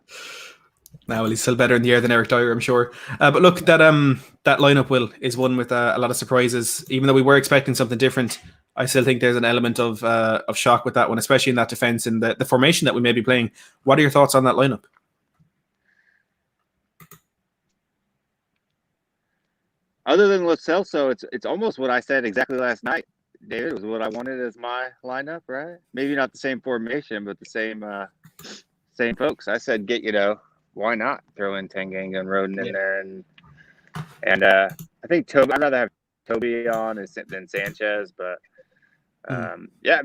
S1: No, well, he's still better in the air than Eric Dyer, I'm sure. But look, that lineup is one with a lot of surprises. Even though we were expecting something different, I still think there's an element of shock with that one, especially in that defense and the formation that we may be playing. What are your thoughts on that lineup?
S4: Other than Lo Celso, it's almost what I said exactly last night, David. It was what I wanted as my lineup, right? Maybe not the same formation, but the same folks. I said, why not throw in Tanganga and Roden in there, and I think Toby. I'd rather have Toby on than Sanchez, but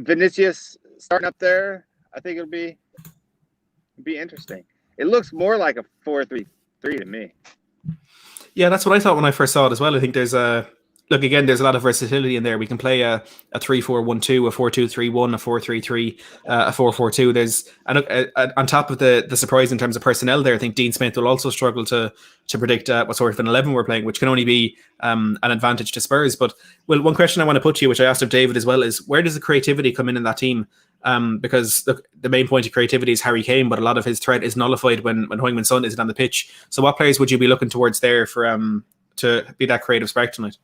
S4: Vinicius starting up there. I think it'll be interesting. It looks more like a 4-3-3 to me.
S1: Yeah, that's what I thought when I first saw it as well. I think there's a lot of versatility in there. We can play a 3-4-1-2, a 4-2-3-1, a 4-3-3, a 4-4-2. There's on top of the surprise in terms of personnel there. I think Dean Smith will also struggle to predict what sort of an 11 we're playing, which can only be an advantage to Spurs. But one question I want to put to you, which I asked of David as well, is where does the creativity come in that team? Because the main point of creativity is Harry Kane, but a lot of his threat is nullified when Heung-min Son isn't on the pitch. So what players would you be looking towards there for to be that creative spark tonight?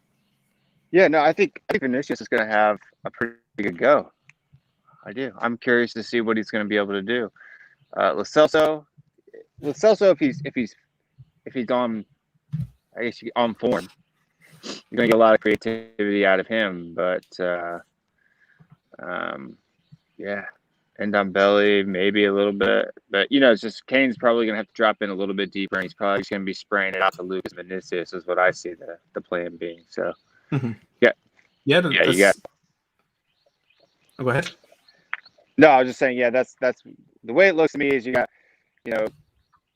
S4: Yeah, no, I think Vinicius is going to have a pretty good go. I do. I'm curious to see what he's going to be able to do. Lo Celso, if he's on, I guess on form, you're going to get a lot of creativity out of him. But and on Belly maybe a little bit, but it's just Kane's probably going to have to drop in a little bit deeper, and he's probably just going to be spraying it out to Lucas Vinicius is what I see the plan being. So.
S1: Mm-hmm.
S4: You got.
S1: Oh, go ahead.
S4: No, I was just saying. Yeah, that's the way it looks to me. Is you got,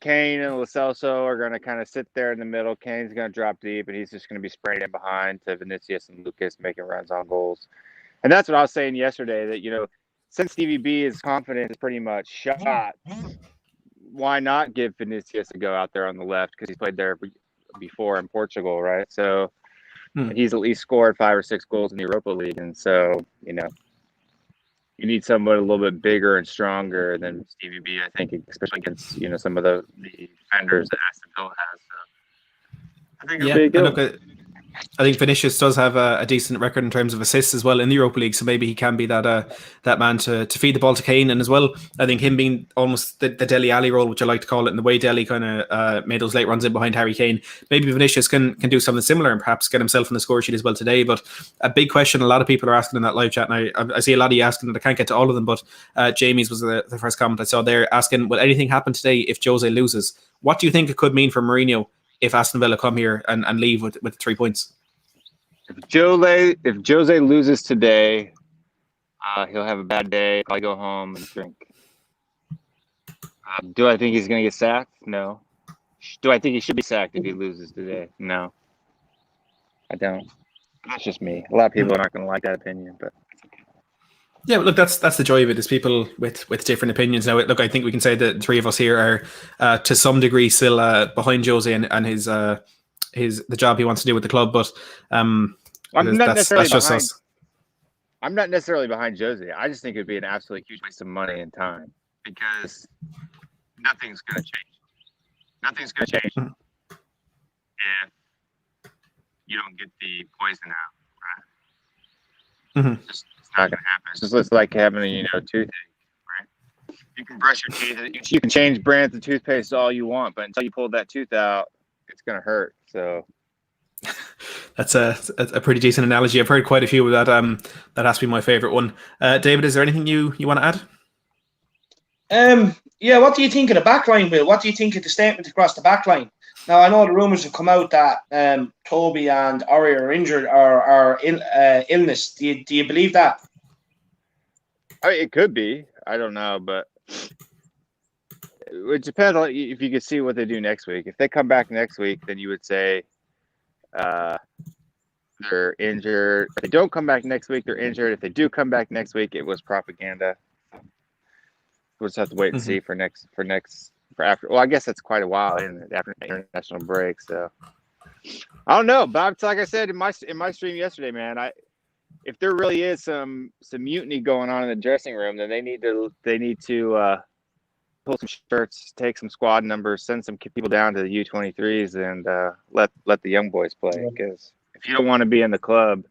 S4: Kane and Lo Celso are going to kind of sit there in the middle. Kane's going to drop deep, and he's just going to be spraying it behind to Vinicius and Lucas making runs on goals. And that's what I was saying yesterday. That since Stevie B is confident, is pretty much shot. Why not give Vinicius a go out there on the left, because he's played there before in Portugal, right? So. And he's at least scored 5 or 6 goals in the Europa League, and so you need someone a little bit bigger and stronger than Stevie B. I think, especially against some of the defenders that Aston Villa has. So I think it'll be good.
S1: I think Vinicius does have a decent record in terms of assists as well in the Europa League, so maybe he can be that man to feed the ball to Kane. And as well, I think him being almost the Dele Alli role, which I like to call it, and the way Dele kind of made those late runs in behind Harry Kane, maybe Vinicius can do something similar and perhaps get himself on the score sheet as well today. But a big question a lot of people are asking in that live chat, and I see a lot of you asking, and I can't get to all of them, but Jamie's was the first comment I saw there asking, will anything happen today if Jose loses? What do you think it could mean for Mourinho if Aston Villa come here and leave with 3 points?
S4: If Jose loses today, he'll have a bad day. Probably go home and drink. Do I think he's going to get sacked? No. Do I think he should be sacked if he loses today? No. I don't. That's just me. A lot of people are not going to like that opinion, but.
S1: Yeah, but look, that's the joy of it, is people with different opinions. Now, look, I think we can say that the three of us here are to some degree still behind Jose and his the job he wants to do with the club, but
S4: I'm not necessarily
S1: just
S4: behind.
S1: us.
S4: I'm not necessarily behind Jose. I just think it'd be an absolutely huge waste of money and time, because nothing's going to change. Nothing's going to change if you don't get the poison out, right?
S1: Mm-hmm.
S4: It's not going to happen. It's just like having a toothache, right? You can brush your teeth. You can change brands of toothpaste all you want, but until you pull that tooth out, it's going to hurt. So.
S1: That's a pretty decent analogy. I've heard quite a few of that. That has to be my favorite one. David, is there anything you want to
S2: add? Yeah, what do you think of the backline, Will? What do you think of the statement across the backline? Now, I know the rumours have come out that Toby and Ori are injured or are illness. Do you believe that?
S4: I mean, it could be. I don't know, but it depends on if you could see what they do next week. If they come back next week, then you would say they're injured. If they don't come back next week, they're injured. If they do come back next week, it was propaganda. We'll just have to wait and see for after. Well, I guess that's quite a while after the international break. So I don't know, but like I said in my stream yesterday, man, if there really is some mutiny going on in the dressing room, then they need to pull some shirts, take some squad numbers, send some people down to the U23s, and let the young boys play. Because if you don't want to be in the club,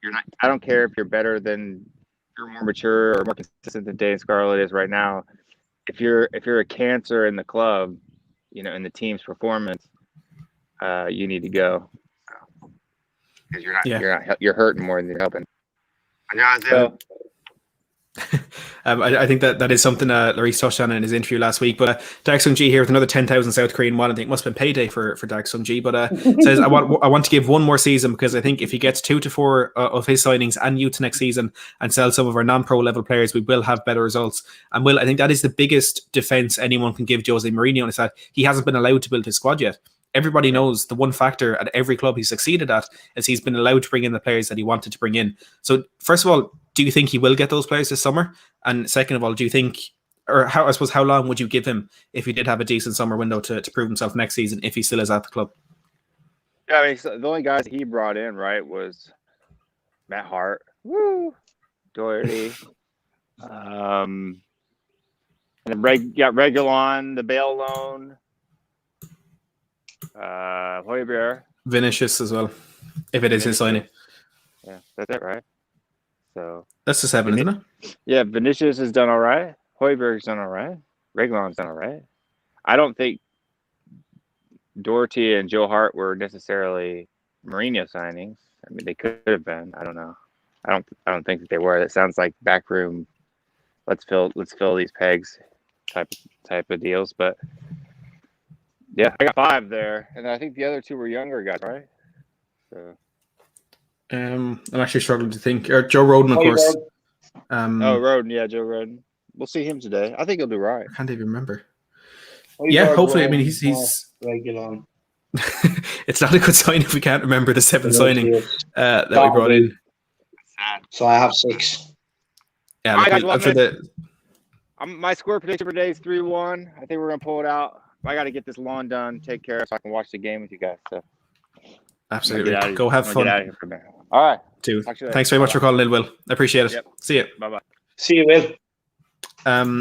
S4: you're not. I don't care if you're better than, you're more mature or more consistent than Dane Scarlett is right now. If you're a cancer in the club, in the team's performance, you need to go. Because you're hurting more than you're helping.
S1: I think that is something Larice touched on in his interview last week. But Dark Sung Ji here with another 10,000 South Korean won. I think it must have been payday for Dark Sung Ji. But says I want to give one more season, because I think if he gets 2 to 4 of his signings and youth next season and sell some of our non-pro level players, we will have better results. And I think that is the biggest defense anyone can give Jose Mourinho, is that he hasn't been allowed to build his squad yet. Everybody knows the one factor at every club he's succeeded at is he's been allowed to bring in the players that he wanted to bring in. So first of all, do you think he will get those players this summer? And second of all, do you think, or how long would you give him if he did have a decent summer window to prove himself next season, if he still is at the club?
S4: Yeah, I mean, so the only guys he brought in, right, was Matt Hart, Doherty, and then got Regulon, the bail loan, Hojbjerg,
S1: Vinicius as well, if it is his signing.
S4: Yeah, that's it, right? So
S1: that's the 7, isn't it?
S4: Yeah, Vinicius has done all right. Hojbjerg's done all right. Regulon's done all right. I don't think Doherty and Joe Hart were necessarily Mourinho signings. I mean, they could have been. I don't know. I don't think that they were. That sounds like backroom. Let's fill these pegs type of deals. But yeah, I got 5 there, and I think the other 2 were younger guys, right? So.
S1: I'm actually struggling to think. Or Joe Roden, of course.
S4: Roden, yeah, Joe Roden. We'll see him today. I think he'll do right.
S1: I can't even remember.
S2: Hojbjerg,
S1: Hopefully.
S2: Roden,
S1: I mean, he's
S2: Regulon.
S1: It's not a good sign if we can't remember the 7th signing that we brought in.
S2: So I have 6.
S1: Yeah,
S4: my score prediction for today is 3-1. I think we're gonna pull it out. I got to get this lawn done, take care of, so I can watch the game with you guys. So.
S1: Absolutely. Go have fun.
S4: Get out of here for a minute. All right.
S1: Thanks very much for calling in, Will. I appreciate it.
S4: Yep.
S1: See you.
S4: Bye-bye.
S2: See you, Will.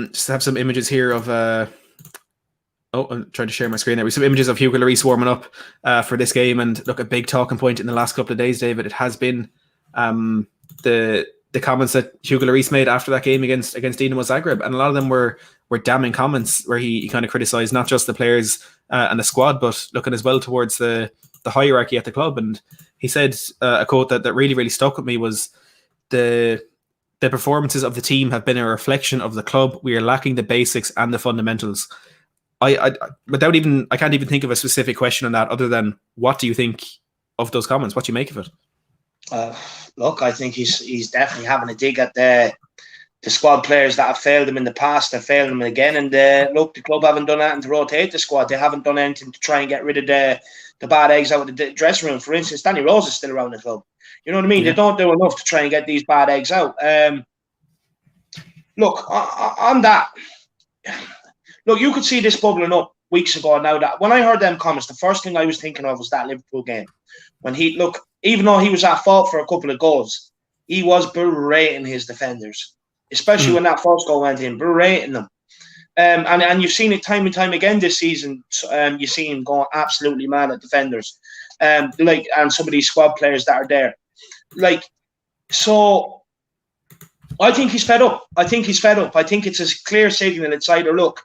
S1: Just have some images here of I'm trying to share my screen there. We have some images of Hugo Lloris warming up for this game, and look, a big talking point in the last couple of days, David. It has been the comments that Hugo Lloris made after that game against Dinamo Zagreb, and a lot of them were damning comments where he kind of criticised not just the players and the squad, but looking as well towards the hierarchy at the club. And he said a quote that really, really stuck with me was, the performances of the team have been a reflection of the club. We are lacking the basics and the fundamentals. I can't even think of a specific question on that other than, what do you think of those comments? What do you make of it?
S2: Look, I think he's definitely having a dig at the squad players that have failed him in the past and failed him again. And look, the club haven't done anything to rotate the squad. They haven't done anything to try and get rid of the bad eggs out of the dressing room. For instance, Danny Rose is still around the club. You know what I mean? Yeah. They don't do enough to try and get these bad eggs out. Look, on that, look, you could see this bubbling up weeks ago now. That when I heard them comments, the first thing I was thinking of was that Liverpool game. When even though he was at fault for a couple of goals, he was berating his defenders, especially when that first goal went in, berating them. And you've seen it time and time again this season. You see him going absolutely mad at defenders, and some of these squad players that are there. So I think he's fed up. I think it's a clear signal. It's either, look,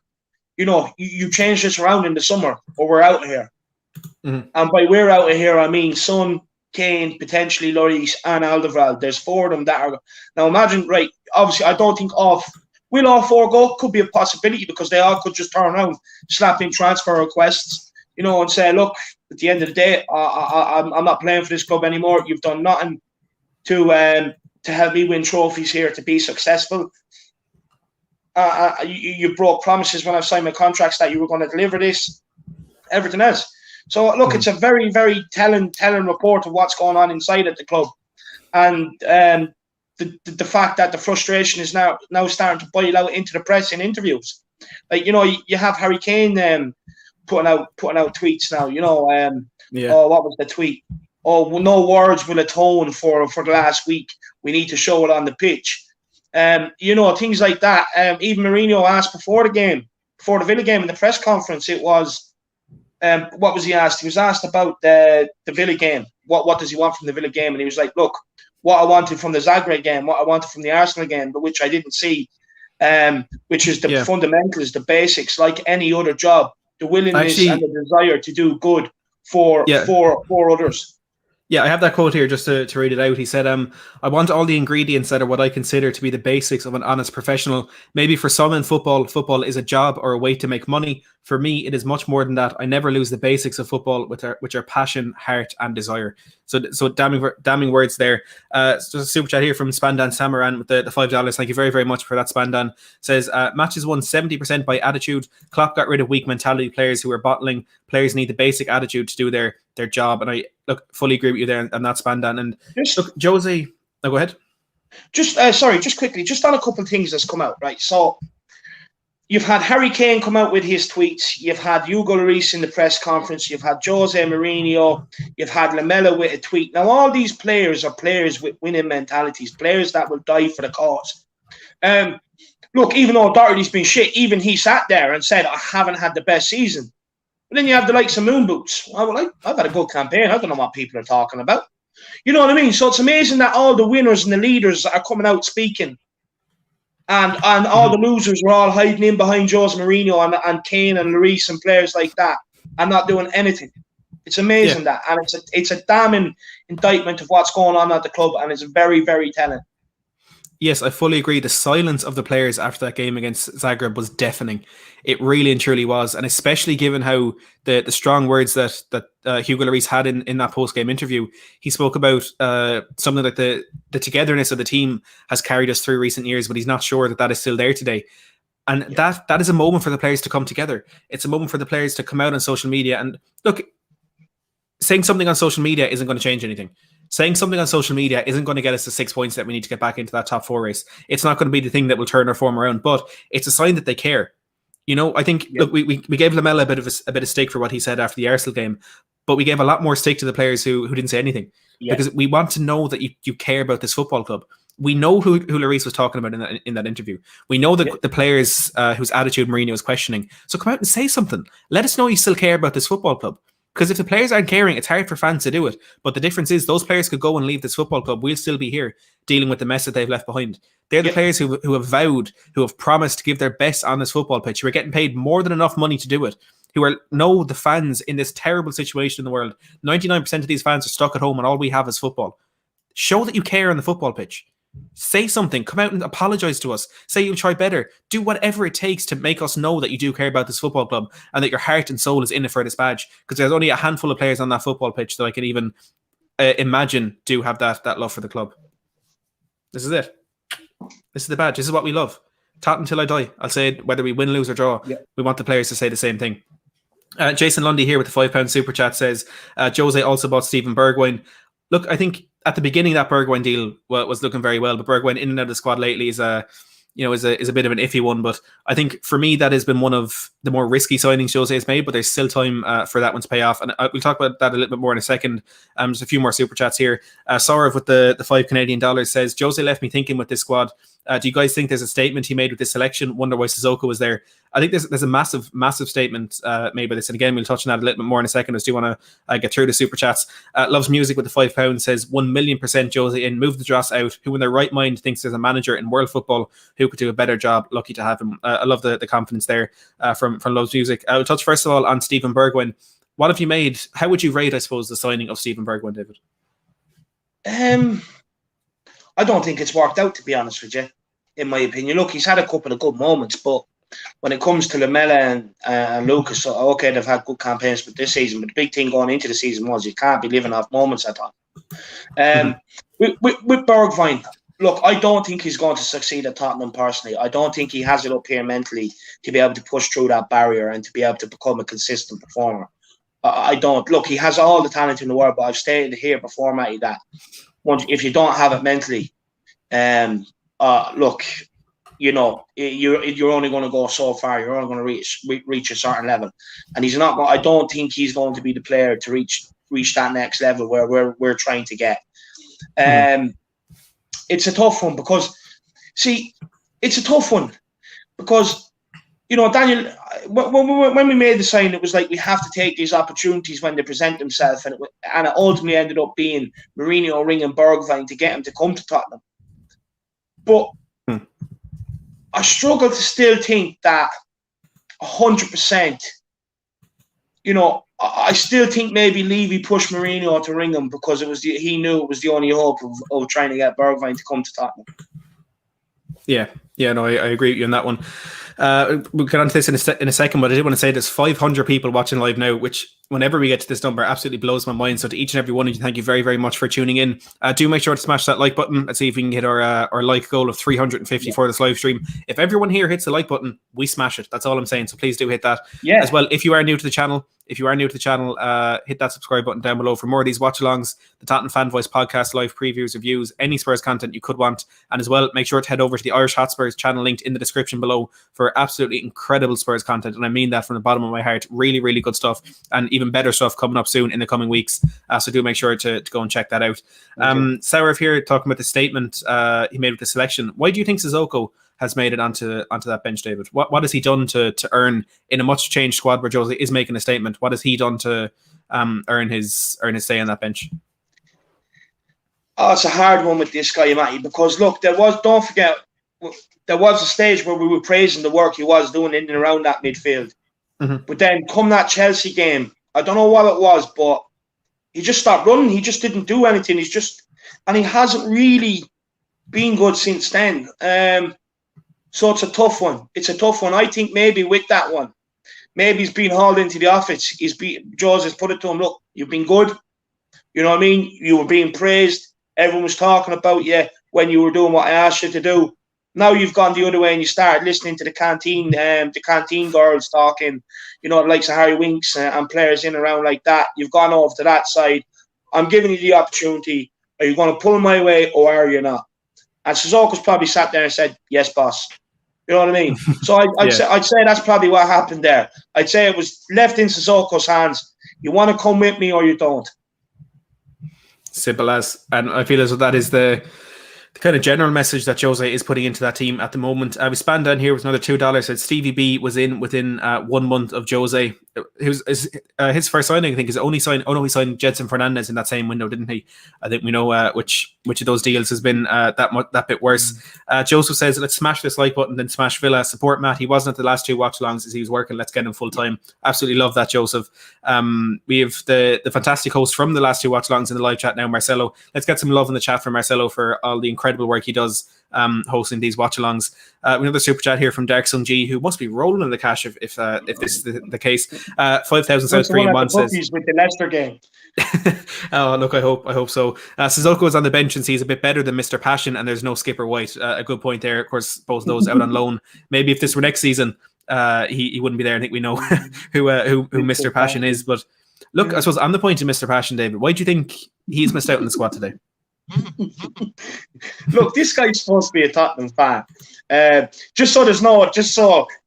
S2: you change this around in the summer, or we're out of here. Mm-hmm. And by we're out of here, I mean Son, Kane, potentially Lloris, and Alderweireld. There's 4 of them that are. Now imagine, right? Obviously, I don't think will all 4 go? Could be a possibility, because they all could just turn around, slap in transfer requests, and say, look, at the end of the day, I'm not playing for this club anymore. You've done nothing to help me win trophies here, to be successful. You broke promises when I signed my contracts that you were going to deliver this, everything else. So look, it's a very, very telling report of what's going on inside at the club, and the fact that the frustration is now starting to boil out into the press in interviews. Like, you know, you have Harry Kane putting out tweets now. You know, oh, what was the tweet? Oh, well, no words will atone for the last week. We need to show it on the pitch. You know, things like that. Even Mourinho asked before the Villa game in the press conference, it was, what was he asked? He was asked about the Villa game. What does he want from the Villa game? And he was like, look, what I wanted from the Zagreb game, what I wanted from the Arsenal game, but which I didn't see, which is the fundamentals, the basics, like any other job, the willingness and the desire to do good for others.
S1: Yeah, I have that quote here just to read it out. He said, I want all the ingredients that are what I consider to be the basics of an honest professional. Maybe for some in football is a job or a way to make money. For me, it is much more than that. I never lose the basics of football, which are passion, heart, and desire. So damning words there. Just a super chat here from Spandan Samaran with the $5. Thank you very, very much for that, Spandan. Says, matches won 70% by attitude. Klopp got rid of weak mentality players who were bottling. Players need the basic attitude to do their job. And I fully agree with you there on that, Spandan. And look, Jose, go ahead.
S2: Just quickly, just on a couple of things that's come out, right? So you've had Harry Kane come out with his tweets. You've had Hugo Lloris in the press conference. You've had Jose Mourinho. You've had Lamela with a tweet. Now, all these players are players with winning mentalities, players that will die for the cause. Look, even though Doherty's been shit, even he sat there and said, I haven't had the best season. But then you have the likes of Moon Boots. I've had a good campaign. I don't know what people are talking about. You know what I mean? So it's amazing that all the winners and the leaders are coming out speaking. And all the losers were all hiding in behind Jose Mourinho and Kane and Lloris and players like that and not doing anything. It's amazing that. And it's a damning indictment of what's going on at the club, and it's very, very telling.
S1: Yes, I fully agree. The silence of the players after that game against Zagreb was deafening. It really and truly was. And especially given how the strong words that Hugo Lloris had in that post-game interview, he spoke about something like the togetherness of the team has carried us through recent years, but he's not sure that is still there today. And that is a moment for the players to come together. It's a moment for the players to come out on social media. And look, saying something on social media isn't going to change anything. Saying something on social media isn't going to get us the 6 points that we need to get back into that top 4 race. It's not going to be the thing that will turn our form around, but it's a sign that they care. You know, I think look, we gave Lamela a bit of stick for what he said after the Arsenal game, but we gave a lot more stick to the players who didn't say anything because we want to know that you care about this football club. We know who Lloris was talking about in that interview. We know that the players whose attitude Mourinho is questioning. So come out and say something. Let us know you still care about this football club. Because if the players aren't caring, it's hard for fans to do it. But the difference is those players could go and leave this football club. We'll still be here dealing with the mess that they've left behind. They're the players who have vowed, who have promised to give their best on this football pitch, who are getting paid more than enough money to do it, who know the fans in this terrible situation in the world. 99% of these fans are stuck at home and all we have is football. Show that you care on the football pitch. Say something. Come out and apologise to us. Say you'll try better. Do whatever it takes to make us know that you do care about this football club and that your heart and soul is in it for this badge. Because there's only a handful of players on that football pitch that I can even imagine do have that love for the club. This is it. This is the badge. This is what we love. Tottenham till I die. I'll say it whether we win, lose or draw. We want the players to say the same thing. Jason Lundy here with the £5 super chat says, Jose also bought Steven Bergwijn. Look, I think at the beginning that Bergwijn deal was looking very well, but Bergwijn in and out of the squad lately is a bit of an iffy one. But I think for me that has been one of the more risky signings Jose has made. But there's still time for that one to pay off, and we'll talk about that a little bit more in a second. Just a few more super chats here. Saurav with the $5 Canadian says, Jose left me thinking with this squad. Do you guys think there's a statement he made with this selection? Wonder why Sissoko was there. I think there's a massive statement made by this. And again, we'll touch on that a little bit more in a second. I just do want to get through the super chats. Loves Music with the £5 says 1,000,000% Jose in. Move the dross out. Who in their right mind thinks there's a manager in world football who could do a better job? Lucky to have him. I love the confidence there from Loves Music. I'll touch first of all on Steven Bergwijn. What have you made? How would you rate, I suppose, the signing of Steven Bergwijn, David?
S2: I don't think it's worked out, to be honest with you, in my opinion. Look, he's had a couple of good moments, but when it comes to Lamela and Lucas, okay, they've had good campaigns with this season, but the big thing going into the season was you can't be living off moments at all. With Bergwijn, look, I don't think he's going to succeed at Tottenham personally. I don't think he has it up here mentally to be able to push through that barrier and to be able to become a consistent performer. I don't. Look, he has all the talent in the world, but I've stated here before, Matty, that if you don't have it mentally, look, you're only going to go so far. You're only going to reach a certain level, and he's not. I don't think he's going to be the player to reach that next level where we're trying to get. It's a tough one because, Daniel, when we made the sign, it was like we have to take these opportunities when they present themselves, and it ultimately ended up being Mourinho ringing Bergwijn to get him to come to Tottenham. But I struggle to still think that 100%. I still think maybe Levy pushed Mourinho to ring him because he knew it was the only hope of trying to get Bergwijn to come to Tottenham.
S1: Yeah, no, I agree with you on that one. We'll get on to this in a second, but I did want to say there's 500 people watching live now, which whenever we get to this number absolutely blows my mind. So to each and every one of you, thank you very, very much for tuning in. Do make sure to smash that like button. Let's see if we can get our like goal of 350 for this live stream. If everyone here hits the like button, we smash it. That's all I'm saying. So please do hit that. As well. If you are new to the channel, hit that subscribe button down below for more of these watch-alongs, the Tottenham Fan Voice podcast, live previews, reviews, any Spurs content you could want. And as well, make sure to head over to the Irish Hotspurs channel linked in the description below for absolutely incredible Spurs content. And I mean that from the bottom of my heart. Really, really good stuff, and even better stuff coming up soon in the coming weeks. So do make sure to go and check that out. Saurav here talking about the statement he made with the selection. Why do you think Sissoko has made it onto that bench, David? What has he done to earn in a much changed squad where Jose is making a statement? What has he done to earn his stay on that bench?
S2: Oh, it's a hard one with this guy, Matty, because look, don't forget, there was a stage where we were praising the work he was doing in and around that midfield. But then come that Chelsea game, I don't know what it was, but he just stopped running. He just didn't do anything. And he hasn't really been good since then. So it's a tough one. I think maybe with that one, maybe he's been hauled into the office. Jose's put it to him, look, you've been good. You know what I mean? You were being praised. Everyone was talking about you when you were doing what I asked you to do. Now you've gone the other way and you started listening to the canteen girls talking, the likes of Harry Winks and players in and around like that. You've gone over to that side. I'm giving you the opportunity. Are you going to pull my way or are you not? And Sissoko's probably sat there and said, yes, boss. You know what I mean? So I'd say that's probably what happened there. I'd say it was left in Sissoko's hands. You want to come with me or you don't.
S1: Simple as. And I feel as though that is the kind of general message that Jose is putting into that team at the moment. We span down here with another $2. Said Stevie B was within 1 month of Jose. His first signing, I think, is only signed. Oh no, he signed Jedson Fernandez in that same window, didn't he? I think we know which of those deals has been that bit worse. Joseph says, let's smash this like button, then smash Villa. Support Matt. He wasn't at the last 2 watch-alongs as he was working. Let's get him full time. Absolutely love that, Joseph. We have the fantastic host from the last 2 watch-alongs in the live chat now, Marcelo. Let's get some love in the chat for Marcelo for all the incredible work he does hosting these watch-alongs. Another super chat here from Dark Sun G, who must be rolling in the cash if this is the case. 5,000 South Korean one says
S2: with the Leicester game.
S1: Oh, look, I hope so. Sissoko is on the bench and sees a bit better than Mr. Passion, and there's no Skipper White. A good point there. Of course, both those out on loan. Maybe if this were next season, he wouldn't be there. I think we know who Mr. Passion is. But look, I suppose on the point of Mr. Passion, David, why do you think he's missed out in the squad today?
S2: Look, this guy's supposed to be a Tottenham fan. Just so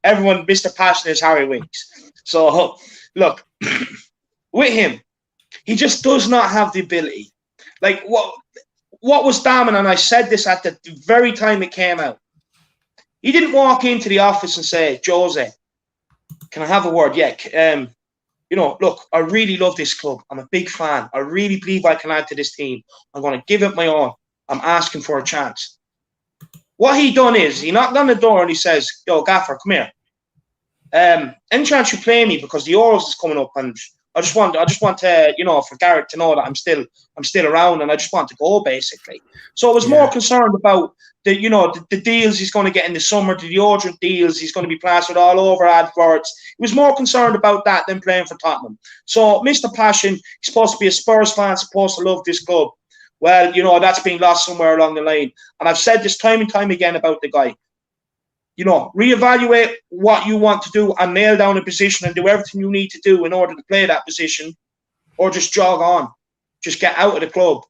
S2: everyone, Mr. Passion is Harry Winks. So look, with him, he just does not have the ability. Like what was damning, and I said this at the very time it came out. He didn't walk into the office and say, Jose, can I have a word? Yeah. Look, I really love this club. I'm a big fan. I really believe I can add to this team. I'm going to give it my all. I'm asking for a chance. What he done is he knocked on the door and he says, yo, Gaffer, come here. Any chance you play me, because the Euros is coming up, and I just want to, for Garrett to know that I'm still around, and I just want to go, basically. So I was more concerned about the deals he's going to get in the summer, the deodorant deals he's going to be plastered all over adverts. He was more concerned about that than playing for Tottenham. So Mr. Passion, he's supposed to be a Spurs fan, supposed to love this club. Well, that's been lost somewhere along the line. And I've said this time and time again about the guy. reevaluate what you want to do and nail down a position and do everything you need to do in order to play that position, or just jog on. Just get out of the club.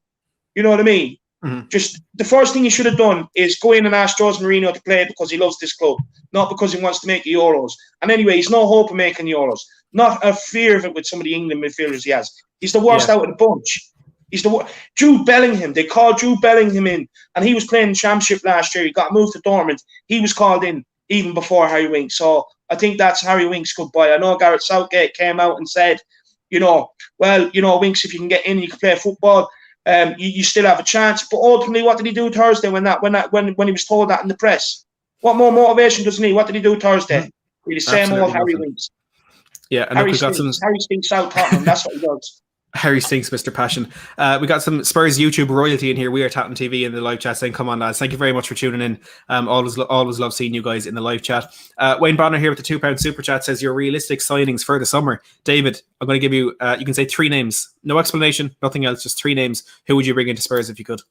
S2: You know what I mean?
S1: Mm-hmm.
S2: Just the first thing he should have done is go in and ask Jose Mourinho to play because he loves this club, not because he wants to make the Euros. And anyway, he's no hope of making the Euros. Not a fear of it with some of the England midfielders he has. He's the worst out of the bunch. He's the Jude Bellingham. They called Jude Bellingham in, and he was playing in the Championship last year. He got moved to Dortmund. He was called in even before Harry Winks. So I think that's Harry Winks' goodbye. I know Gareth Southgate came out and said, Winks, if you can get in, you can play football. You still have a chance. But ultimately, what did he do Thursday when he was told that in the press? What more motivation does he need? What did he do Thursday? Really, same old Harry Winks.
S1: Yeah, and
S2: Harry stinks out Tottenham. That's what he does.
S1: Harry stinks, Mr. Passion. We got some Spurs YouTube royalty in here. We are Tottenham TV in the live chat saying, come on, lads. Thank you very much for tuning in. Always love seeing you guys in the live chat. Wayne Bonner here with the £2 super chat says, your realistic signings for the summer. David, I'm going to give you, you can say 3 names. No explanation, nothing else, just 3 names. Who would you bring into Spurs if you could?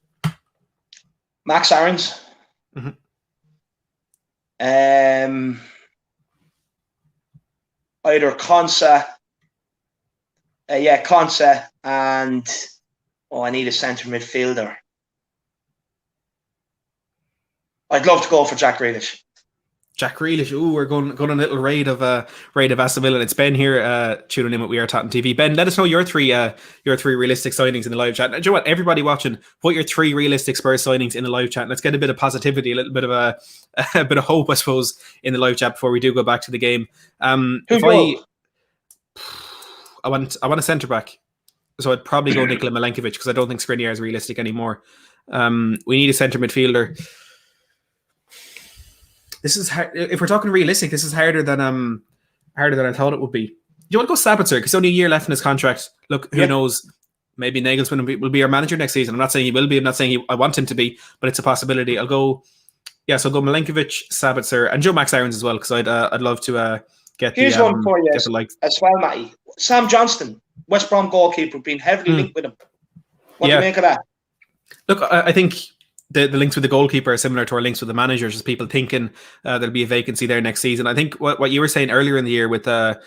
S2: Max Aarons.
S1: Mm-hmm.
S2: Either Konsa. Konsa, and I need a centre midfielder. I'd love to go for Jack Grealish.
S1: Jack Grealish. Ooh, we're going on a little raid of Aston Villa. It's Ben here, tuning in with We Are Tottenham TV. Ben, let us know your three realistic signings in the live chat. And do you know what? Everybody watching, put your 3 realistic Spurs signings in the live chat. Let's get a bit of positivity, a little bit of a bit of hope, I suppose, in the live chat before we do go back to the game. I want a centre back, so I'd probably go Nikola Milenkovic because I don't think Skriniar is realistic anymore. We need a centre midfielder. This is hard. If we're talking realistic, this is harder than I thought it would be. Do you want to go Sabitzer? Because only a year left in his contract. Look, who knows? Maybe Nagelsmann will be our manager next season. I'm not saying he will be. I'm not saying I want him to be, but it's a possibility. I'll go Milenkovic, Sabitzer, and Joe Max Aarons as well because I'd love to get.
S2: Here's one for you as well, Matty. Sam Johnston, West Brom goalkeeper, being heavily linked with him. What do you make of that?
S1: Look, I think the links with the goalkeeper are similar to our links with the managers. Just people thinking there'll be a vacancy there next season. I think what you were saying earlier in the year with Paulo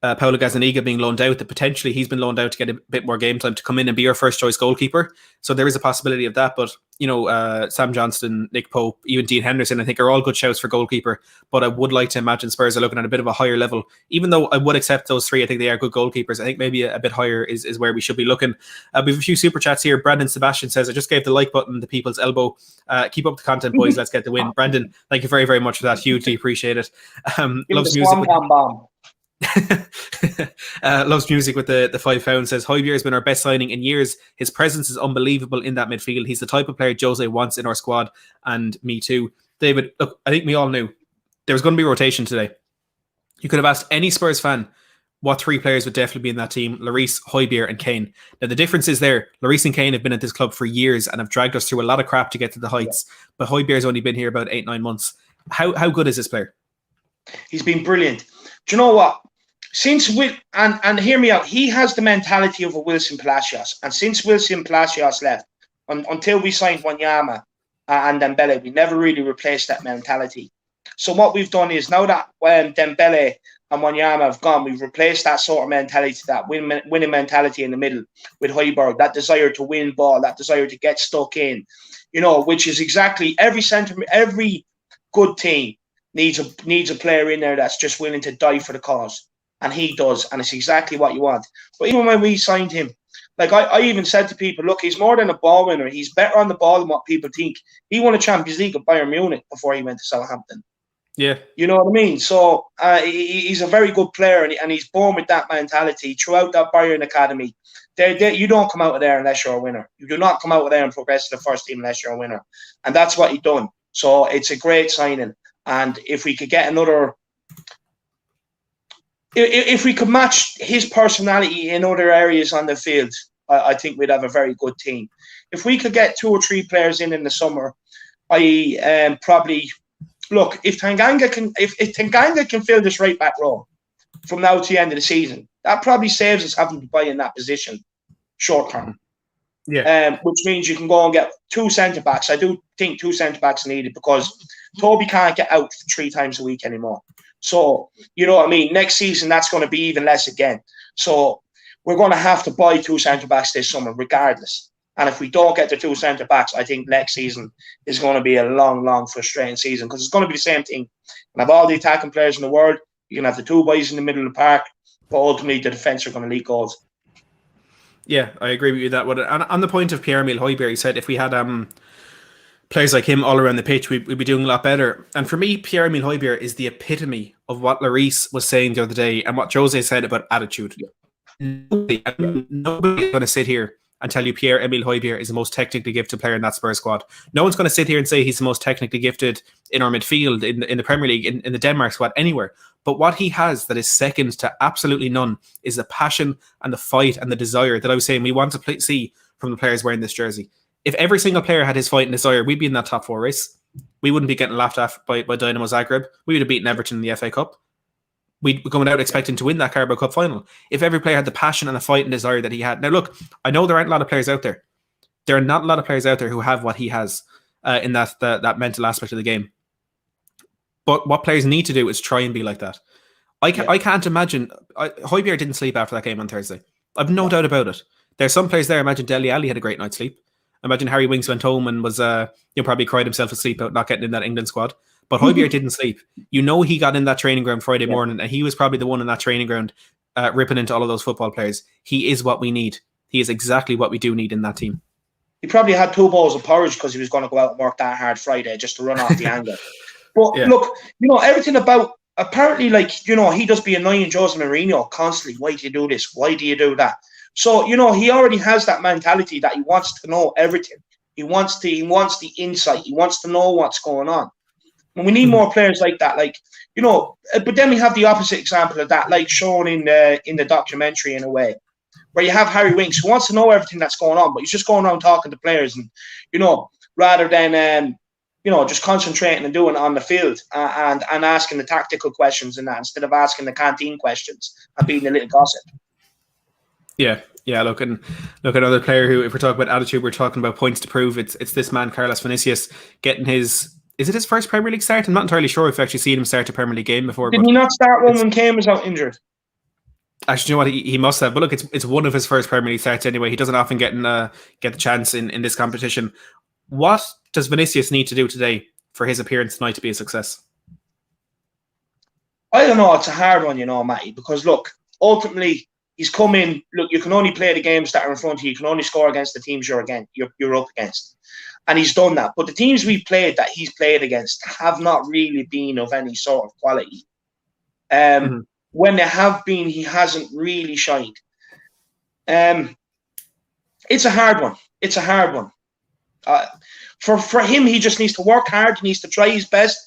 S1: Gazzaniga being loaned out, that potentially he's been loaned out to get a bit more game time to come in and be our first choice goalkeeper. So there is a possibility of that. But Sam Johnston, Nick Pope, even Dean Henderson, I think are all good shouts for goalkeeper. But I would like to imagine Spurs are looking at a bit of a higher level. Even though I would accept those 3, I think they are good goalkeepers. I think maybe a bit higher is where we should be looking. We have a few super chats here. Brandon Sebastian says, I just gave the like button the people's elbow. Keep up the content, boys. Let's get the win. Brandon, thank you very, very much for that. Hugely appreciate it. Loves music. Loves music with the £5. Says Hojbjerg has been our best signing in years. His presence is unbelievable in that midfield. He's the type of player Jose wants in our squad, and me too. David, look, I think we all knew there was going to be rotation today. You could have asked any Spurs fan what 3 players would definitely be in that team: Lloris, Hojbjerg, and Kane. Now the difference is there. Lloris and Kane have been at this club for years and have dragged us through a lot of crap to get to the heights. But Hojbjerg's only been here about 8-9 months. How good is this player?
S2: He's been brilliant. Do you know what? And hear me out, he has the mentality of a Wilson Palacios. And since Wilson Palacios left, until we signed Wanyama and Dembele, we never really replaced that mentality. So what we've done is, now that Dembele and Wanyama have gone, we've replaced that sort of mentality, that winning mentality in the middle with Hojbjerg, that desire to win ball, that desire to get stuck in, which is exactly every good team needs a player in there that's just willing to die for the cause. And he does, and it's exactly what you want. But even when we signed him, like I even said to people, look, he's more than a ball winner. He's better on the ball than what people think. He won a Champions League at Bayern Munich before he went to Southampton.
S1: Yeah.
S2: You know what I mean? So he's a very good player, and he's born with that mentality throughout that Bayern Academy. You don't come out of there unless you're a winner. You do not come out of there and progress to the first team unless you're a winner. And that's what he's done. So it's a great signing. And if we could get another... If we could match his personality in other areas on the field, I think we'd have a very good team. If we could get 2 or 3 players in the summer, probably look, if Tanganga can fill this right back role from now to the end of the season, that probably saves us having to buy in that position short term. which means you can go and get 2 centre-backs. I do think 2 centre-backs are needed because Toby can't get out 3 times a week anymore. So, you know what I mean? Next season, that's going to be even less again. So we're going to have to buy 2 centre-backs this summer regardless. And if we don't get the 2 centre-backs, I think next season is going to be a long, long, frustrating season because it's going to be the same thing. You can have all the attacking players in the world. You can have the 2 boys in the middle of the park. But ultimately, the defence are going to leak goals.
S1: Yeah, I agree with you that. And on the point of Pierre-Emile Hojbjerg, he said if we had players like him all around the pitch, we'd be doing a lot better. And for me, Pierre-Emile Hojbjerg is the epitome of what Lloris was saying the other day and what Jose said about attitude. Nobody is going to sit here and tell you Pierre-Emile Hojbjerg is the most technically gifted player in that Spurs squad. No one's going to sit here and say he's the most technically gifted in our midfield, in the Premier League, in the Denmark squad, anywhere. But what he has that is second to absolutely none is the passion and the fight and the desire that I was saying we want to see from the players wearing this jersey. If every single player had his fight and desire, we'd be in that top 4 race. We wouldn't be getting laughed at by Dynamo Zagreb. We would have beaten Everton in the FA Cup. We'd be coming out expecting to win that Carabao Cup final. If every player had the passion and the fight and desire that he had. Now, look, I know there aren't a lot of players out there. There are not a lot of players out there who have what he has in that mental aspect of the game. But what players need to do is try and be like that. I can't imagine. Hojbjerg didn't sleep after that game on Thursday. I've no doubt about it. There's some players there. Imagine Dele Alli had a great night's sleep. Imagine Harry Winks went home and was probably cried himself asleep out not getting in that England squad. But Hojbjerg didn't sleep. You know he got in that training ground Friday morning and he was probably the one in that training ground ripping into all of those football players. He is what we need. He is exactly what we do need in that team.
S2: He probably had 2 bowls of porridge because he was going to go out and work that hard Friday just to run off the anger. But look, everything about, apparently, he does be annoying Jose Mourinho constantly. Why do you do this? Why do you do that? So, he already has that mentality that he wants to know everything. He wants the insight. He wants to know what's going on. And we need more players like that. But then we have the opposite example of that, like shown in the documentary in a way, where you have Harry Winks who wants to know everything that's going on, but he's just going around talking to players and, rather than, just concentrating and doing it on the field and asking the tactical questions and that instead of asking the canteen questions and being a little gossip.
S1: Yeah. Look, another player who, if we're talking about attitude, we're talking about points to prove. It's this man, Carlos Vinicius, getting his. Is it his first Premier League start? I'm not entirely sure if I've actually seen him start a Premier League game before.
S2: Did he not start one when Kane was out injured?
S1: Actually, you know what? He must have. But look, it's one of his first Premier League starts anyway. He doesn't often get the chance in this competition. What does Vinicius need to do today for his appearance tonight to be a success?
S2: I don't know. It's a hard one, Matty, because look, ultimately he's come in. Look, you can only play the games that are in front of you. You can only score against the teams you're up against. And he's done that. But the teams we've played that he's played against have not really been of any sort of quality. When they have been, he hasn't really shined. It's a hard one. For him, he just needs to work hard. He needs to try his best.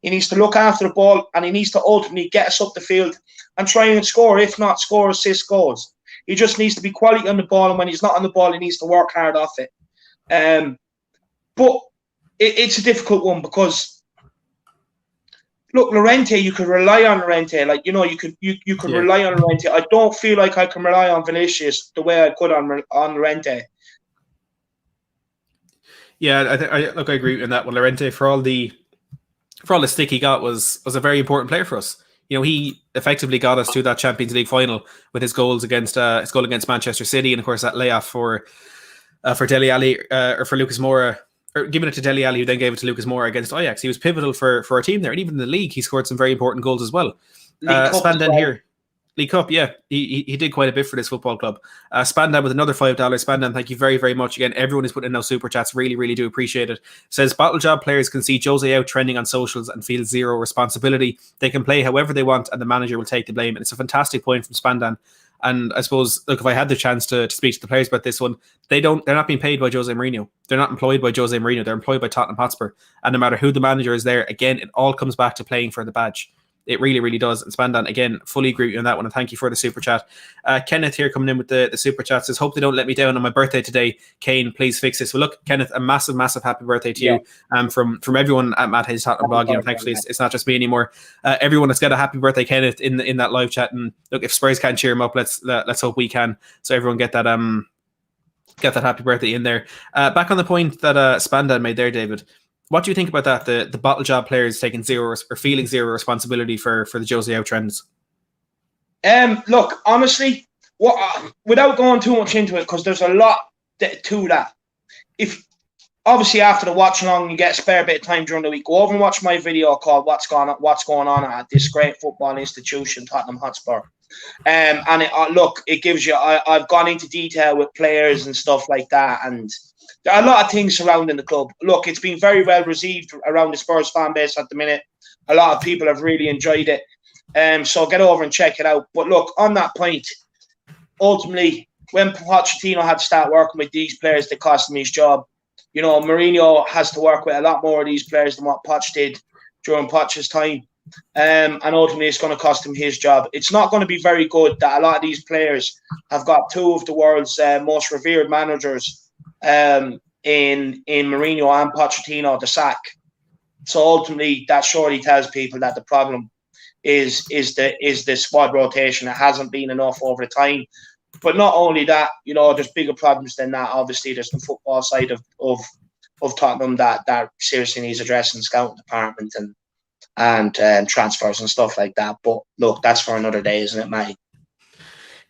S2: He needs to look after the ball. And he needs to ultimately get us up the field and try and score. If not, score assist goals. He just needs to be quality on the ball. And when he's not on the ball, he needs to work hard off it. But it's a difficult one because, look, Llorente, you could rely on Llorente. You could rely on Llorente. I don't feel like I can rely on Vinicius the way I could on Llorente.
S1: Yeah, I agree with that. Well, Llorente, for all the stick he got, was a very important player for us. He effectively got us to that Champions League final with his goal against Manchester City, and of course that layoff for Dele Alli or for Lucas Moura, or giving it to Dele Alli, who then gave it to Lucas Moura against Ajax. He was pivotal for our team there, and even in the league, he scored some very important goals as well. Spandan here, League Cup, yeah, he did quite a bit for this football club. Spandan with another $5. Spandan, thank you very, very much again. Everyone is putting in those super chats. Really, really do appreciate it. Says bottle job players can see Jose out trending on socials and feel zero responsibility. They can play however they want, and the manager will take the blame. And it's a fantastic point from Spandan. And I suppose, look, if I had the chance to speak to the players about this one, they're not being paid by Jose Mourinho. They're not employed by Jose Mourinho. They're employed by Tottenham Hotspur. And no matter who the manager is there, again, it all comes back to playing for the badge. It really, really does. And Spandan, again, fully agree with you on that one. And thank you for the super chat. Kenneth here coming in with the super chat says, hope they don't let me down on my birthday today. Kane, please fix this. Well, look, Kenneth, a massive, massive happy birthday to you. From everyone at Matt Hayes Tottenham blog. Thankfully, it's not just me anymore. Everyone has got a happy birthday, Kenneth, in that live chat. And look, if Spurs can't cheer him up, let's hope we can. So everyone get that Get that happy birthday in there. Back on the point that Spandan made there, David. What do you think about that? The bottle job players taking zero or feeling zero responsibility for the Jose out trends?
S2: Look, honestly, without going too much into it, because there's a lot to that. If obviously after the watch along, you get a spare bit of time during the week, go over and watch my video called "What's Going On" at this great football institution, Tottenham Hotspur. And look, it gives you. I've gone into detail with players and stuff like that, and there are a lot of things surrounding the club. Look, it's been very well received around the Spurs fan base at the minute. A lot of people have really enjoyed it. So get over and check it out. But look, on that point, ultimately, when Pochettino had to start working with these players that cost him his job, you know, Mourinho has to work with a lot more of these players than what Poch did during Poch's time. And ultimately, it's going to cost him his job. It's not going to be very good that a lot of these players have got two of the world's most revered managers in Mourinho and Pochettino the sack. So ultimately, that surely tells people that the problem is the squad rotation. It hasn't been enough over the time. But not only that, you know, there's bigger problems than that. Obviously, there's the football side of Tottenham that seriously needs addressing, scouting department and transfers and stuff like that. But look, that's for another day, isn't it, Matty?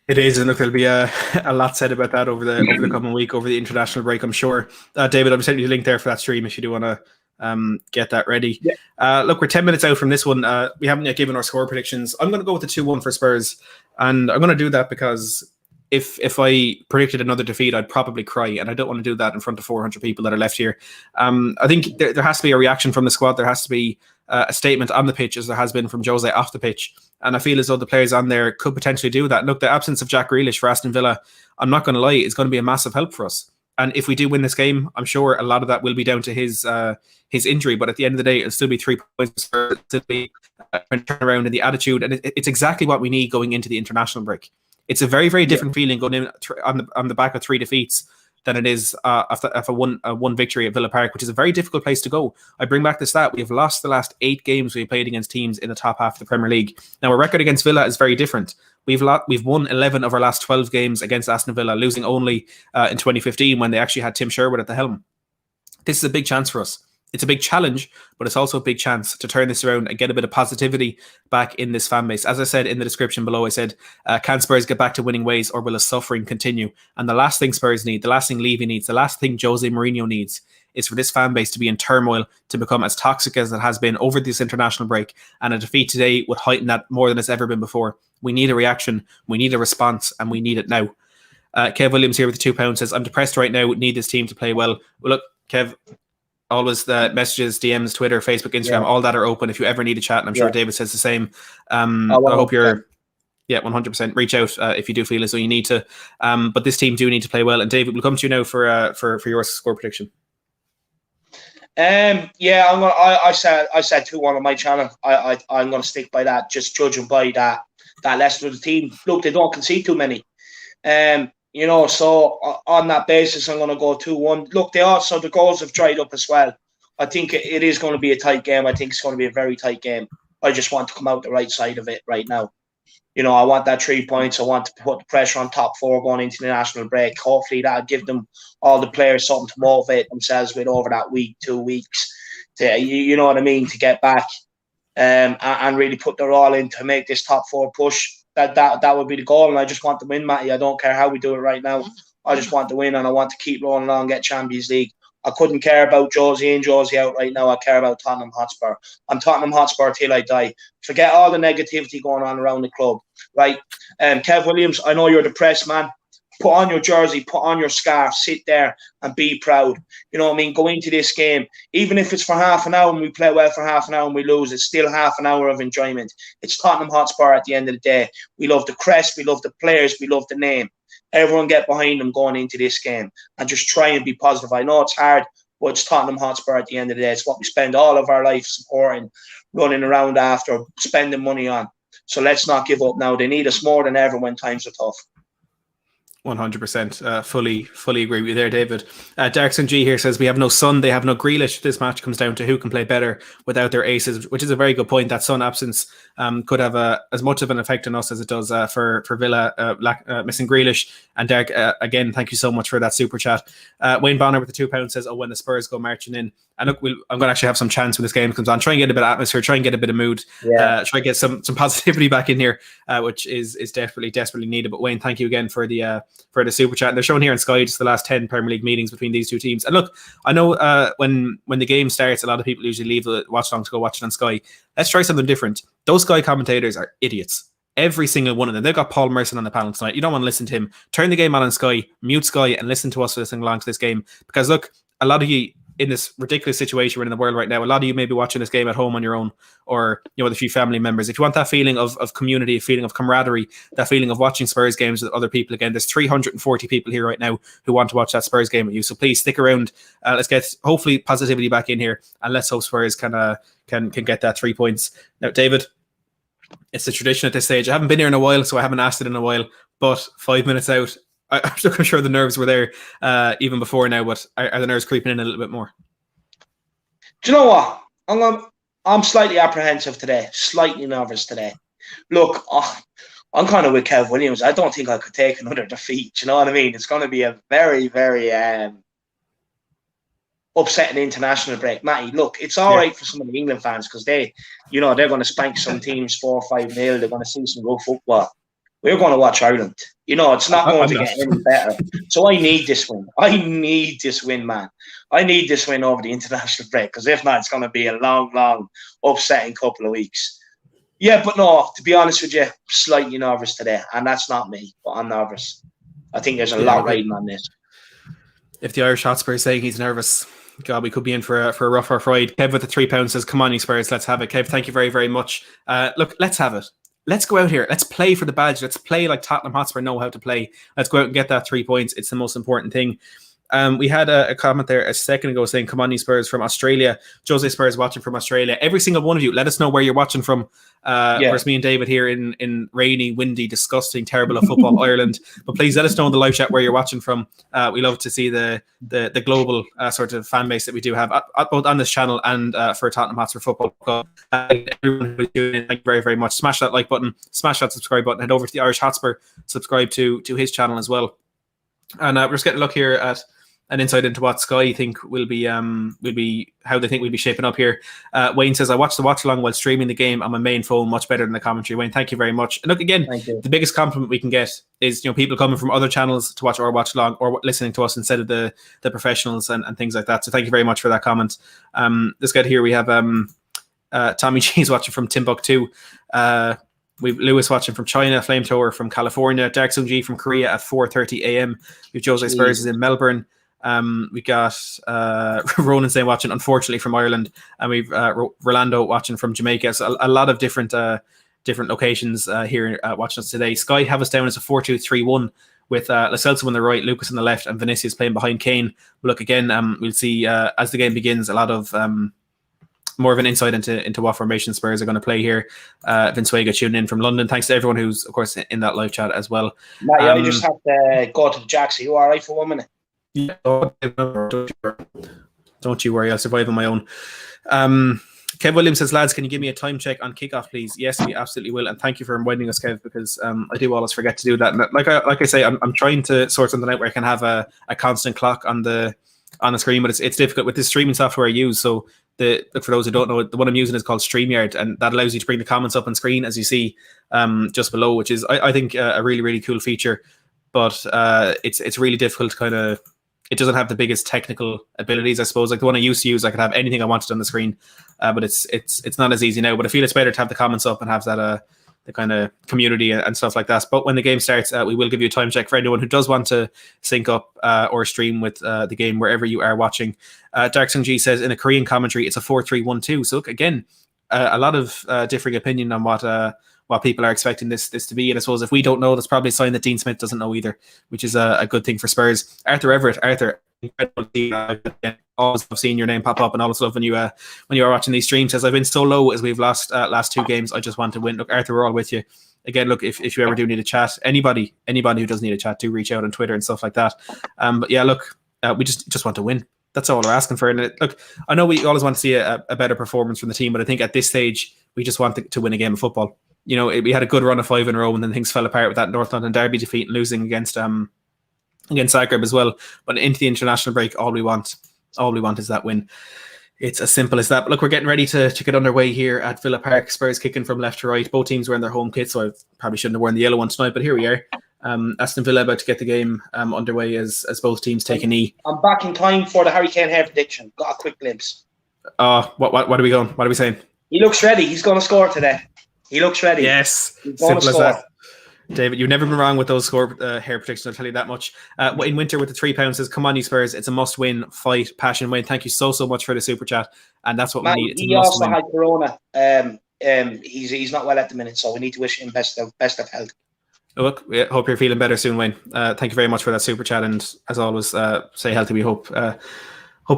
S1: It is, and look, there'll be a lot said about that over the coming week, over the international break, I'm sure. David, I'm sending you the link there for that stream if you do want to get that ready. Yeah. Look, we're 10 minutes out from this one. We haven't yet given our score predictions. I'm going to go with the 2-1 for Spurs, and I'm going to do that because if I predicted another defeat, I'd probably cry, and I don't want to do that in front of 400 people that are left here. I think there has to be a reaction from the squad. There has to be a statement on the pitch, as there has been from Jose off the pitch, and I feel as though the players on there could potentially do that. Look, the absence of Jack Grealish for Aston Villa, I'm not going to lie, is going to be a massive help for us. And if we do win this game, I'm sure a lot of that will be down to his injury. But at the end of the day, it'll still be 3 points. It'll still be a turnaround in the attitude, and it's exactly what we need going into the international break. It's a very, very different feeling going in on the back of 3 defeats than it is of a one victory at Villa Park, which is a very difficult place to go. I bring back the stat: we have lost the last 8 games we played against teams in the top half of the Premier League. Now, our record against Villa is very different. We've won 11 of our last 12 games against Aston Villa, losing only in 2015 when they actually had Tim Sherwood at the helm. This is a big chance for us. It's a big challenge, but it's also a big chance to turn this around and get a bit of positivity back in this fan base. As I said in the description below, I said, can Spurs get back to winning ways, or will the suffering continue? And the last thing Spurs need, the last thing Levy needs, the last thing Jose Mourinho needs is for this fan base to be in turmoil, to become as toxic as it has been over this international break. And a defeat today would heighten that more than it's ever been before. We need a reaction, we need a response, and we need it now. Kev Williams here with the £2 says, I'm depressed right now, need this team to play well. Well, look, Kev, always the messages, DMs, Twitter, Facebook, Instagram, all that are open if you ever need a chat, and I'm sure David says the same. I hope you're 100% reach out if you do feel as though you need to. But this team do need to play well, and David, we'll come to you now for your score prediction.
S2: I said 2-1 on my channel. I'm going to stick by that, just judging by that Leicester team. Look, they don't concede too many. So on that basis, I'm going to go 2-1. Look, the goals have dried up as well. I think it is going to be a tight game. I think it's going to be a very tight game. I just want to come out the right side of it right now. You know, I want that 3 points. I want to put the pressure on top 4 going into the national break. Hopefully that'll give them, all the players, something to motivate themselves with over that week, 2 weeks. You know what I mean? To get back and really put their all in to make this top 4 push. That would be the goal, and I just want to win, Matty. I don't care how we do it right now. I just want to win, and I want to keep rolling along, get Champions League. I couldn't care about Josie in, Josie out right now. I care about Tottenham Hotspur. I'm Tottenham Hotspur till I die. Forget all the negativity going on around the club, right? Kev Williams, I know you're depressed, man. Put on your jersey, put on your scarf, sit there and be proud. You know what I mean? Go into this game. Even if it's for half an hour and we play well for half an hour and we lose, it's still half an hour of enjoyment. It's Tottenham Hotspur at the end of the day. We love the crest, we love the players, we love the name. Everyone get behind them going into this game and just try and be positive. I know it's hard, but it's Tottenham Hotspur at the end of the day. It's what we spend all of our life supporting, running around after, spending money on. So let's not give up now. They need us more than ever when times are tough.
S1: 100%. Fully agree with you there, David. Derrickson G here says we have no Son, they have no Grealish. This match comes down to who can play better without their aces, which is a very good point. That Son absence could have as much of an effect on us as it does for Villa missing Grealish. And Derek, again, thank you so much for that super chat. Wayne Bonner with the £2 says, "Oh, when the Spurs go marching in." And look, I'm going to actually have some chance when this game comes on. Try and get a bit of atmosphere, try and get a bit of mood, try and get some positivity back in here, which is desperately needed. But Wayne, thank you again for the super chat. And they're showing here on Sky just the last 10 Premier League meetings between these two teams. And look, I know when the game starts, a lot of people usually leave the watch along to go watch it on Sky. Let's try something different. Those Sky commentators are idiots. Every single one of them. They've got Paul Merson on the panel tonight. You don't want to listen to him. Turn the game on Sky, mute Sky, and listen to us listening along to this game. Because look, a lot of you in this ridiculous situation we're in the world right now, a lot of you may be watching this game at home on your own, or with a few family members. If you want that feeling of community, a feeling of camaraderie, that feeling of watching Spurs games with other people again, there's 340 people here right now who want to watch that Spurs game with you. So please stick around. Let's get hopefully positivity back in here, and let's hope Spurs can get that 3 points. Now, David, it's a tradition at this stage. I haven't been here in a while, so I haven't asked it in a while. But 5 minutes out, I'm sure the nerves were there even before now. But are the nerves creeping in a little bit more?
S2: Do you know what? I'm slightly apprehensive today. Slightly nervous today. Look, I'm kind of with Kev Williams. I don't think I could take another defeat. Do you know what I mean? It's going to be a very, very upsetting international break. Matty, look, it's all right for some of the England fans because they're going to spank some teams 4 or 5-0. They're going to see some good football. We're going to watch Ireland. It's not going to get any better. So I need this win. I need this win, man. I need this win over the international break because if not, it's going to be a long, long, upsetting couple of weeks. Yeah, but no, to be honest with you, slightly nervous today. And that's not me, but I'm nervous. I think there's a lot riding on this.
S1: If the Irish Hotspur is saying he's nervous, God, we could be in for a rougher ride. Kev with the £3 says, "Come on, you Spurs, let's have it." Kev, thank you very, very much. Look, let's have it. Let's go out here. Let's play for the badge. Let's play like Tottenham Hotspur know how to play. Let's go out and get that 3 points. It's the most important thing. We had a comment there a second ago saying, "Come on, you Spurs from Australia." Jose Spurs watching from Australia. Every single one of you, let us know where you're watching from. Whereas me and David here in rainy, windy, disgusting, terrible of football Ireland. But please let us know in the live chat where you're watching from. We love to see the global sort of fan base that we do have both on this channel and for Tottenham Hotspur Football Club. Everyone who's doing it, thank you very, very much. Smash that like button, smash that subscribe button, head over to the Irish Hotspur, subscribe to his channel as well. And we're just getting a look here at an insight into what Sky think will be how they think we'll be shaping up here. Wayne says, "I watched the watch along while streaming the game on my main phone, much better than the commentary." Wayne, thank you very much. And look, again, the biggest compliment we can get is people coming from other channels to watch our watch along or listening to us instead of the professionals and things like that. So thank you very much for that comment. Let's get here. We have Tommy G's watching from Timbuktu. We've Lewis watching from China, Flamethrower from California, Dark Sun G from Korea at 4:30 a.m. We've Jose Spurs is in Melbourne. We got Ronan saying watching, unfortunately, from Ireland, and we've Rolando watching from Jamaica. So a lot of different locations here watching us today. Sky have us down as a 4-2-3-1 with Lo Celso on the right, Lucas on the left, and Vinicius playing behind Kane. But look, again, we'll see as the game begins a lot of more of an insight into what formation Spurs are going to play here. Vince Vega tuning in from London. Thanks to everyone who's, of course, in that live chat as well.
S2: Matt, I just have to go to the Jacks. Are you all right for 1 minute?
S1: Yeah, don't you worry, I'll survive on my own. Kev Williams says, "Lads, can you give me a time check on kickoff, please?" Yes, we absolutely will, and thank you for reminding us, Kev, because I do always forget to do that. And like I say, I'm trying to sort something out where I can have a constant clock on the screen, but it's difficult with this streaming software I use. So for those who don't know, the one I'm using is called StreamYard, and that allows you to bring the comments up on screen as you see just below, which is I think a really, really cool feature. But it's really difficult to kind of. It doesn't have the biggest technical abilities, I suppose. Like the one I used to use, I could have anything I wanted on the screen, but it's not as easy now. But I feel it's better to have the comments up and have that the kind of community and stuff like that. But when the game starts, we will give you a time check for anyone who does want to sync up or stream with the game wherever you are watching. Dark Sun G says, in a Korean commentary, it's a 4-3-1-2. So look, again, a lot of differing opinion on what people are expecting this to be. And I suppose if we don't know, that's probably a sign that Dean Smith doesn't know either, which is a good thing for Spurs. Arthur Everett, incredible. Always love seeing your name pop up, and always love when you are watching these streams. Says, "I've been so low as we've lost last 2 games. I just want to win." Look, Arthur, we're all with you. again, look, if you ever do need a chat, anybody who does need a chat, do reach out on Twitter and stuff like that. But yeah, look, we just want to win. That's all we're asking for. And look, I know we always want to see a better performance from the team, but I think at this stage, we just want to win a game of football. You know, we had a good run of 5 in a row, and then things fell apart with that North London derby defeat and losing against Zagreb as well. But into the international break, all we want is that win. It's as simple as that. But look, we're getting ready to get underway here at Villa Park. Spurs kicking from left to right. Both teams were in their home kit, so I probably shouldn't have worn the yellow one tonight, but here we are. Aston Villa about to get the game underway as both teams take a knee.
S2: I'm back in time for the Harry Kane hair prediction. Got a quick glimpse.
S1: What are we going? What are we saying?
S2: He looks ready. He's going to score today. He looks ready.
S1: Yes, simple as that. David, you've never been wrong with those score hair predictions, I'll tell you that much. In winter with the £3 says, come on, you Spurs. It's a must win, fight, passion, win. Thank you so much for the super chat. And that's what we need. It's
S2: he also had corona. He's not well at the minute, so we need to wish him best of health.
S1: Look, we hope you're feeling better soon, Wayne. Thank you very much for that super chat. And as always, stay healthy. We hope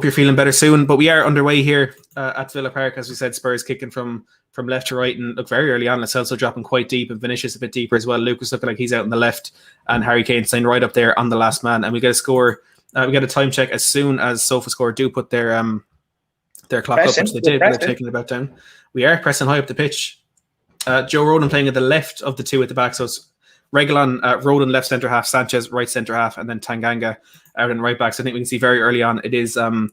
S1: you're feeling better soon. But we are underway here at Villa Park. As we said, Spurs kicking from left to right, and look, very early on, Lo dropping quite deep, and Vinicius a bit deeper as well. Lucas looking like he's out on the left, and Harry Kane staying right up there on the last man. And we get a score. We get a time check as soon as SofaScore do put their clock up, which they did. They're taking it back down. We are pressing high up the pitch. Joe Rodon playing at the left of the two at the back, so it's Reguilon, Rodon left centre half, Sanchez right centre half, and then Tanganga out in right back. So I think we can see very early on it is a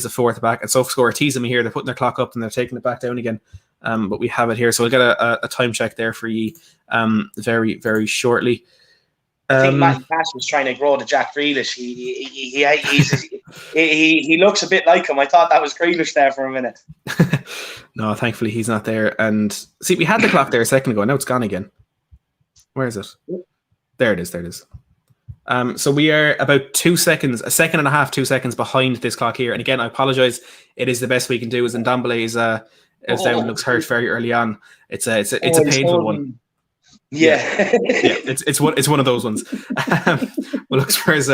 S1: four at the back. And SofaScore are teasing me here. They're putting their clock up and they're taking it back down again. But we have it here, so we'll get a time check there for you very, very shortly.
S2: I think Matty Cash was trying to grow to Jack Grealish. He looks a bit like him. I thought that was Grealish there for a minute.
S1: No, thankfully he's not there. And see, we had the clock there a second ago. Now it's gone again. Where is it? There it is. So we are about 2 seconds, a second and a half, 2 seconds behind this clock here. And again, I apologise. It is the best we can do. As Ndombele is down, looks hurt very early on. It's a painful one.
S2: Yeah.
S1: It's one of those ones. Well, look, Spurs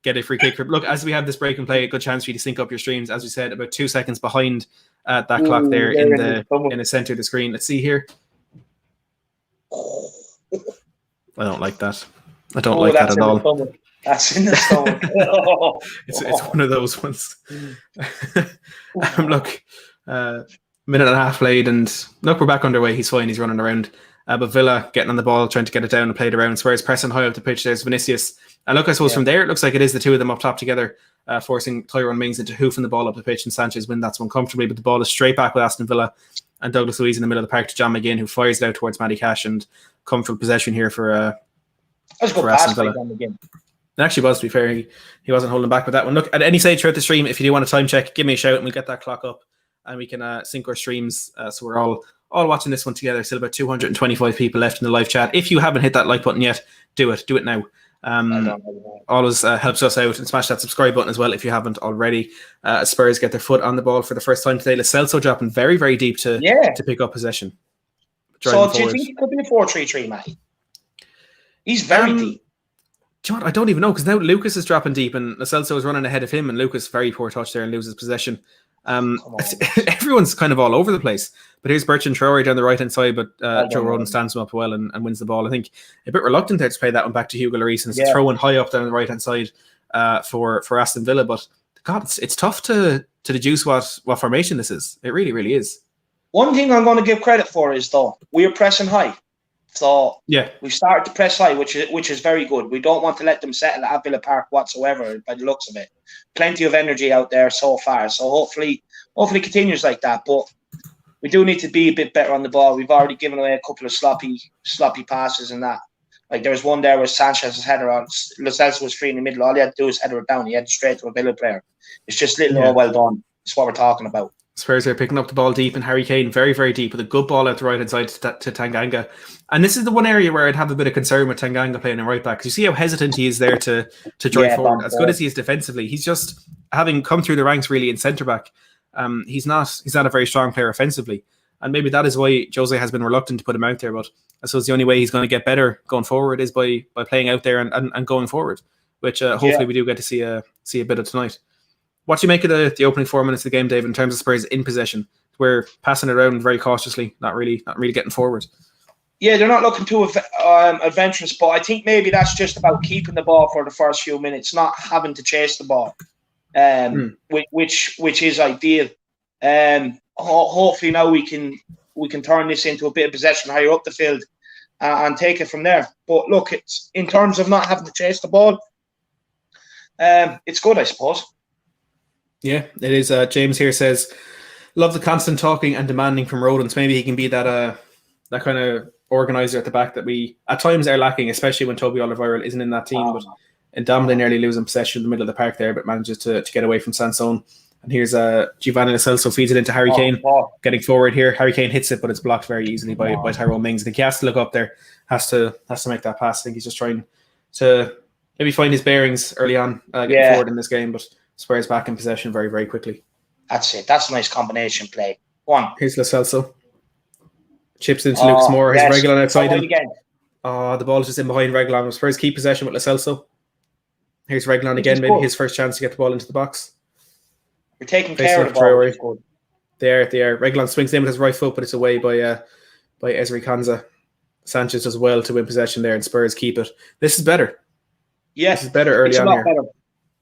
S1: get a free kick. Look, as we have this break and play, a good chance for you to sync up your streams. As we said, about 2 seconds behind that clock there in the centre of the screen. Let's see here. I don't like that. I don't like that at all.
S2: That's in the stomach.
S1: It's one of those ones. Look, minute and a half played, and look, we're back underway. He's fine. He's running around. But Villa getting on the ball, trying to get it down and play it around. Spurs pressing high up the pitch. There's Vinicius. And look, I suppose from there, it looks like it is the two of them up top together, forcing Tyrone Mings into hoofing the ball up the pitch, and Sanchez win that one comfortably. But the ball is straight back with Aston Villa, and Douglas Luiz in the middle of the park to John McGinn, who fires it out towards Matty Cash, and comfortable possession here for Aston Villa. It actually was, to be fair. He wasn't holding back with that one. Look, at any stage throughout the stream, if you do want a time check, give me a shout and we'll get that clock up and we can sync our streams. So we're all watching this one together. Still about 225 people left in the live chat. If you haven't hit that like button yet, do it now. Always helps us out, and smash that subscribe button as well if you haven't already. Spurs get their foot on the ball for the first time today. Lo Celso dropping very, very deep to pick up possession.
S2: So do you think it could be a 4-3-3, Matty? He's very deep.
S1: Do you know what? I don't even know, because now Lucas is dropping deep and Lo Celso is running ahead of him, and Lucas very poor touch there and loses possession. Everyone's kind of all over the place. But here's Bertrand Traore down the right hand side, but Joe Rodon stands him up well and wins the ball. I think a bit reluctant there to play that one back to Hugo Lloris, and it's throwing high up down the right hand side for Aston Villa. But God, it's tough to deduce what formation this is. It really, really is.
S2: One thing I'm going to give credit for is, though, we are pressing high. So we started to press high, which is very good. We don't want to let them settle at Villa Park whatsoever, by the looks of it. Plenty of energy out there so far. So hopefully it continues like that. But we do need to be a bit better on the ball. We've already given away a couple of sloppy passes and that. Like there was one there where Sanchez's header on. Lo Celso was free in the middle. All he had to do was header it down. He had straight to a Villa player. It's just all well done. It's what we're talking about.
S1: Spurs are picking up the ball deep, and Harry Kane very, very deep with a good ball out the right hand side to Tanganga. And this is the one area where I'd have a bit of concern with Tanganga playing in right back, because you see how hesitant he is there to drive forward. As good as he is defensively, he's just, having come through the ranks really in centre back, he's not a very strong player offensively. And maybe that is why Jose has been reluctant to put him out there. But I suppose the only way he's going to get better going forward is by playing out there and going forward, which hopefully we do get to see a bit of tonight. What do you make of the opening 4 minutes of the game, Dave, in terms of Spurs in possession? We're passing it around very cautiously, not really getting forward.
S2: Yeah, they're not looking too adventurous, but I think maybe that's just about keeping the ball for the first few minutes, not having to chase the ball, which is ideal. Hopefully now we can turn this into a bit of possession higher up the field and take it from there. But look, it's in terms of not having to chase the ball, it's good, I suppose.
S1: Yeah, it is. James here says, love the constant talking and demanding from rodents. Maybe he can be that kind of organizer at the back that we at times are lacking, especially when Toby Alderweireld isn't in that team. But Indomitian nearly losing possession in the middle of the park there, but manages to get away from Sansone. And here's Giovanni Lo Celso feeds it into Harry Kane, getting forward here. Harry Kane hits it, but it's blocked very easily by Tyrone Mings. I think he has to look up there, has to make that pass. I think he's just trying to maybe find his bearings early on, getting forward in this game, but Spurs back in possession very, very quickly.
S2: That's it. That's a nice combination play. One.
S1: Here's Lo Celso. Chips into Lucas Moore. Here's Reguilon outside him.
S2: Again.
S1: The ball is just in behind Reguilon. Spurs keep possession with Lo Celso. Here's Reguilon again. Maybe his first chance to get the ball into the box.
S2: We're taking care of the ball.
S1: They are. Reguilon swings in with his right foot, but it's away by Ezri Konsa. Sanchez does well to win possession there, and Spurs keep it. This is better.
S2: Yes,
S1: this is better early on here.
S2: Better.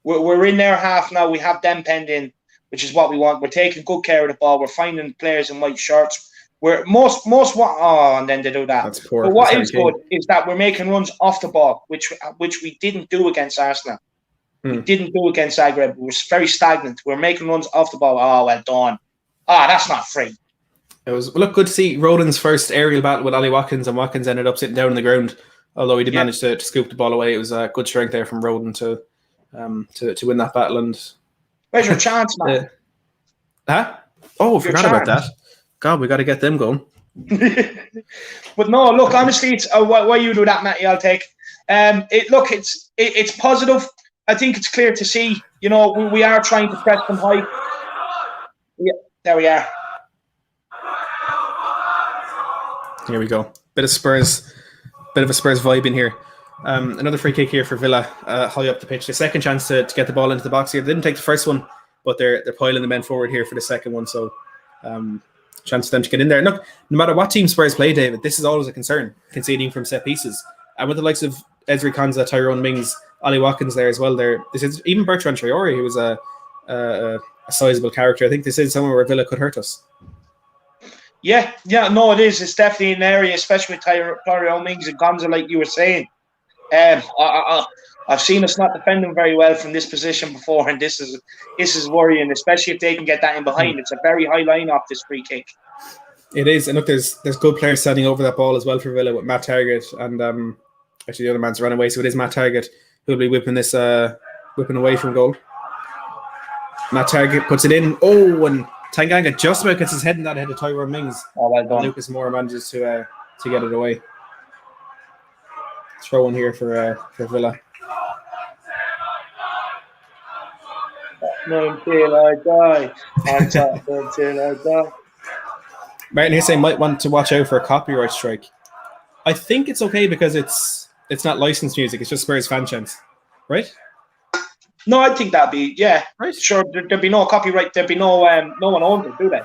S2: We're in their half now. We have them penned in, which is what we want. We're taking good care of the ball. We're finding players in white shirts. We're and then they do that.
S1: That's poor.
S2: But what is good is that we're making runs off the ball, which we didn't do against Arsenal. We didn't do against Zagreb. We were very stagnant. We're making runs off the ball. Oh, well done. That's not free.
S1: It was good to see Rodon's first aerial battle with Ollie Watkins, and Watkins ended up sitting down on the ground. Although he did manage to scoop the ball away, it was good strength there from Rodon to win that battle. And
S2: where's your chance, man?
S1: Oh, forgot about that. God, we got to get them going.
S2: But no, look, honestly, it's why you do that, Matty. I'll take. It's positive. I think it's clear to see. We are trying to press them high. Yeah, there we are.
S1: Here we go. Bit of a Spurs vibe in here. Another free kick here for Villa, high up the pitch. The second chance to get the ball into the box here. They didn't take the first one, but they're piling the men forward here for the second one. So chance for them to get in there. Look, no matter what team Spurs play, David, this is always a concern, conceding from set pieces. And with the likes of Ezri Konsa, Tyrone Mings, Ollie Watkins there as well. This is even Bertrand Traore, who was a sizable character. I think this is somewhere where Villa could hurt us.
S2: Yeah, no, it is. It's definitely an area, especially with Tyrone Mings and Konsa, like you were saying. I've seen us not defending very well from this position before, and this is worrying, especially if they can get that in behind. It's a very high line off this free kick.
S1: It is, and look, there's good players standing over that ball as well for Villa with Matt Targett, and actually the other man's run away, so it is Matt Targett who'll be whipping away from goal. Matt Targett puts it in. Oh, and Tanganga just about gets his head in that ahead of Tyrone Mings.
S2: Oh, well done.
S1: Lucas Moore manages to get it away. Throw in here for Villa.
S2: Until I die. Until I die.
S1: Martin here saying might want to watch out for a copyright strike. I think it's okay because it's not licensed music. It's just Spurs fan chants, right?
S2: No, I think that'd be
S1: right.
S2: Sure, there'd be no copyright. There'd be no one owns it, do they?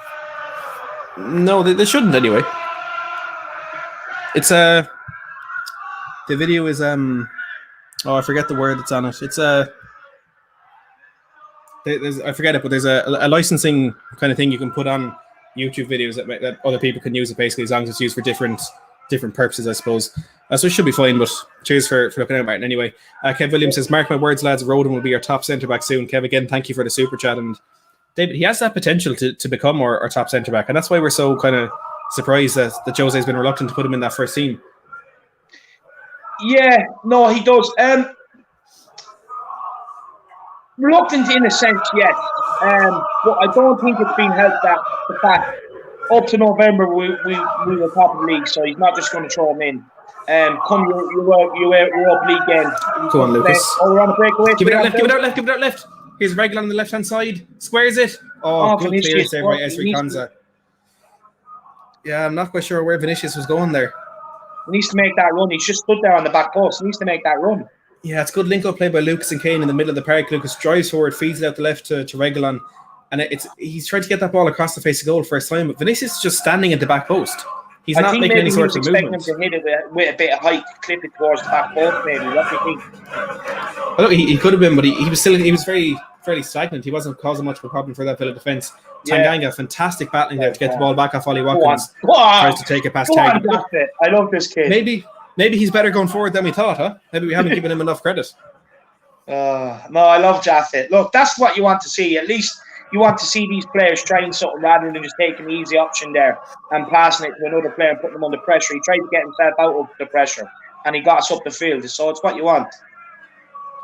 S1: No, they shouldn't anyway. It's the video is I forget the word that's on it. It's I forget it, but there's a licensing kind of thing you can put on YouTube videos that other people can use it basically, as long as it's used for different purposes, I suppose. So it should be fine, but cheers for looking out, Martin. Anyway, Kev Williams says, mark my words, lads, Rodon will be our top centre-back soon. Kev, again, thank you for the super chat. And David, he has that potential to become our top centre-back, and that's why we're so kind of surprised that Jose has been reluctant to put him in that first team.
S2: Yeah, no, he does. Reluctant in a sense, yes. But I don't think it's been helped that the fact up to November we were top of the league, so he's not just going to throw him in. Come you're up league again.
S1: Go on, Lucas.
S2: We're on a breakaway.
S1: Give it out left. Here's Reguilon on the left hand side. Squares it. Good clearance there by Ezri Konsa. Yeah, I'm not quite sure where Vinicius was going there.
S2: He needs to make that run. He's just stood there on the back post. He needs to make that run.
S1: Yeah, it's good link-up play by Lucas and Kane in the middle of the park. Lucas drives forward, feeds it out the left to Reguilon, and he's trying to get that ball across the face of goal first time, but Vinicius is just standing at the back post. He's
S2: I
S1: not
S2: think
S1: making
S2: maybe
S1: any
S2: he
S1: sort
S2: was
S1: of
S2: expecting him
S1: movement.
S2: to hit it with a bit of height, clip it towards the back post, maybe. What do you think?
S1: Well, he could have been, but he was fairly stagnant. He wasn't causing much of a problem for that Villa defence.
S2: Yeah.
S1: Tanganga, fantastic battling there to get the ball back off Ollie
S2: Go on.
S1: Watkins.
S2: Go on.
S1: Tries to take it past
S2: Go on,
S1: Target. Look,
S2: that's it. I love this kid.
S1: maybe he's better going forward than we thought, huh? Maybe we haven't given him enough credit.
S2: No, I love Jaffet. Look, that's what you want to see. At least you want to see these players trying something rather than just taking the easy option there and passing it to another player and putting them under pressure. He tried to get himself out of the pressure and he got us up the field. So it's what you want.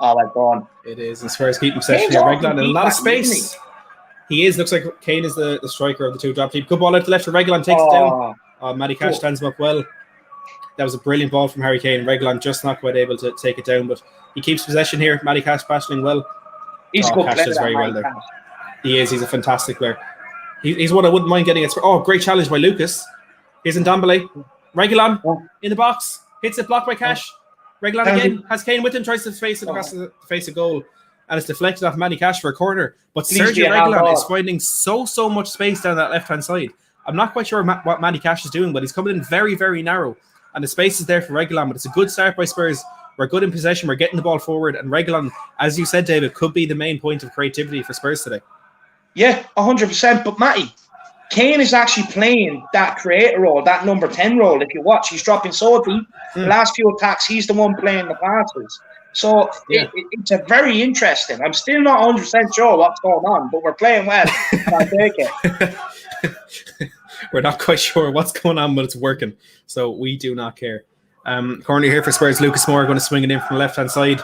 S2: Oh, well done.
S1: It is. And Spurs keep possession
S2: Kane's
S1: here.
S2: awfully
S1: Reguilon, a
S2: deep
S1: lot of
S2: back, isn't
S1: space. He is. Looks like Kane is the striker of the two drop deep. Good ball out to the left for Reguilon. Takes it down. Matty Cash stands him up well. That was a brilliant ball from Harry Kane. Reguilon just not quite able to take it down, but he keeps possession here. Matty Cash battling well.
S2: He's a good
S1: Cash
S2: player.
S1: does very well there. He is. He's a fantastic player. He's one I wouldn't mind getting. Great challenge by Lucas. Here's Ndombele. Reguilon in the box. Hits it, blocked by Cash. Reguilon again. Has Kane with him. Tries to face it across the face of goal. And it's deflected off Matty Cash for a corner. But Sergio Reguilon is finding so much space down that left-hand side. I'm not quite sure what Matty Cash is doing, but he's coming in very, very narrow. And the space is there for Reguilon, but it's a good start by Spurs. We're good in possession. We're getting the ball forward. And Reguilon, as you said, David, could be the main point of creativity for Spurs today.
S2: Yeah, 100%. But Matty, Kane is actually playing that creator role, that number 10 role. If you watch, he's dropping so deep. The last few attacks, he's the one playing the passes. So it's a very interesting. I'm still not 100% sure what's going on, but we're playing well. I'll take it.
S1: We're not quite sure what's going on, but it's working. So we do not care. Corner here for Spurs. Lucas Moore going to swing it in from the left-hand side.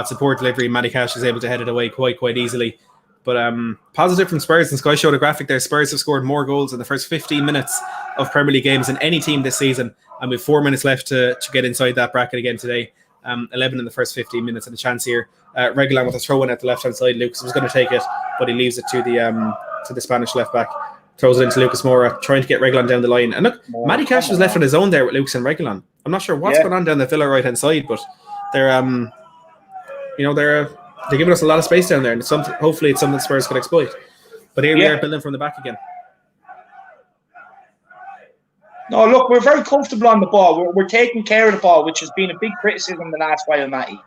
S1: Support delivery. Matty Cash is able to head it away quite easily. But positive from Spurs, and Sky showed a graphic there. Spurs have scored more goals in the first 15 minutes of Premier League games than any team this season. And we have 4 minutes left to get inside that bracket again today. 11 in the first 15 minutes, and a chance here. Reguilon with a throw in at the left-hand side. Lucas was going to take it, but he leaves it to the Spanish left-back. Throws it into Lucas Moura, trying to get Reguilon down the line. And look, Matty Cash was left on his own there with Lucas and Reguilon. I'm not sure what's going on down the Villa right-hand side, but they're giving us a lot of space down there, and hopefully it's something Spurs could exploit. But here we are building from the back again.
S2: No, look, we're very comfortable on the ball. We're taking care of the ball, which has been a big criticism the last while, Matty.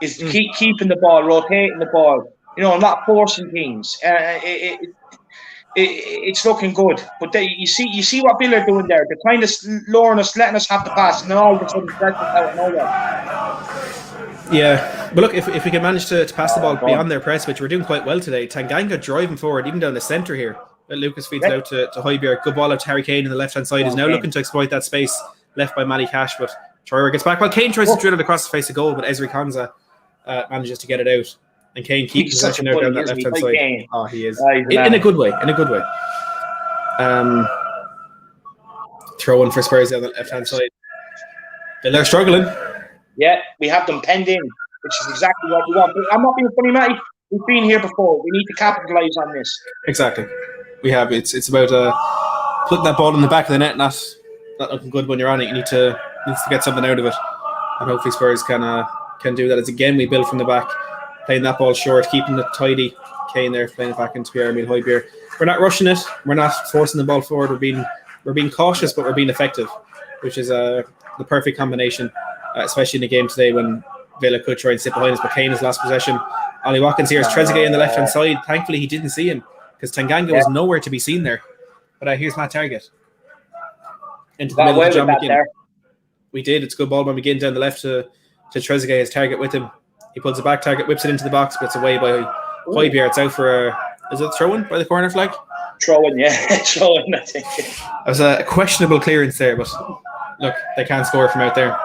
S2: Is keeping the ball, rotating the ball, not forcing things. It's looking good. But you see what Villa are doing there. They're kind of luring us, letting us have the pass, and then all of a sudden that's out of nowhere.
S1: Yeah, but look, if we can manage to pass the ball beyond their press, which we're doing quite well today, Tanganga driving forward, even down the centre here. Lucas feeds it out to Hojbjerg. Good ball out to Harry Kane in the left-hand side. Is now looking to exploit that space left by Matty Cash, but Troyer gets back. Well, Kane tries to drill it across the face of goal, but Ezri Konsa manages to get it out. And Kane keeps possession out down that left-hand side. Kane. Oh, he is. In a good way. Throw in for Spurs on the left-hand side. They're struggling.
S2: Yeah, we have them penned in, which is exactly what we want. But I'm not being funny, Matty. We've been here before. We need to capitalise on this.
S1: Exactly. We have. It's about putting that ball in the back of the net, not looking good when you're on it. You need to get something out of it. And hopefully Spurs can do that. It's again we build from the back, playing that ball short, keeping it tidy. Kane there playing it back into Pierre-Emile Hojbjerg. We're not rushing it. We're not forcing the ball forward. We're being cautious, but we're being effective, which is the perfect combination, especially in a game today when Villa could try and sit behind us. But Kane has lost possession. Ollie Watkins here is Trezeguet on the left-hand side. Thankfully, he didn't see him because Tanganga was nowhere to be seen there. But here's Matt Target. Into the middle of John McGinn. We did. It's a good ball by McGinn down the left to Trezeguet. His Target with him. He pulls it back. Target whips it into the box, but it's away by Hojbjerg. It's out for is it throw-in by the corner flag?
S2: Throw-in, yeah. Throw-in, I think.
S1: It was a questionable clearance there, but look, they can't score from out there.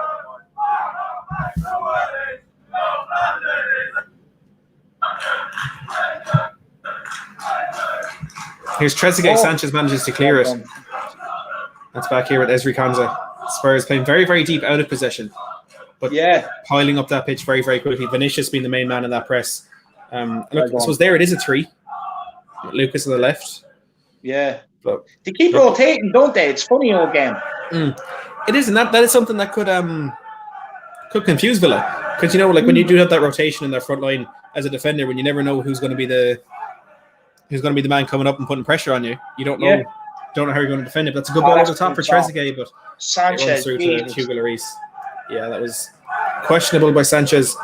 S1: Here's Trezeguet. Sanchez manages to clear it. That's back here with Ezri Konsa. Spurs playing very, very deep out of possession, but piling up that pitch very, very quickly. Vinicius being the main man in that press. Look, I suppose there it is a 3. Lucas on the left.
S2: Yeah, but they keep rotating, don't they? It's funny all game.
S1: It is, and that is something that could confuse Villa, because when you do have that rotation in their front line as a defender, when you never know who's going to be the man coming up and putting pressure on you. You don't know Don't know how you're going to defend it. But that's a good ball over the top for Trezeguet, but it runs
S2: Sanchez,
S1: through to Hugo Lloris. Yeah, that was questionable by Sanchez.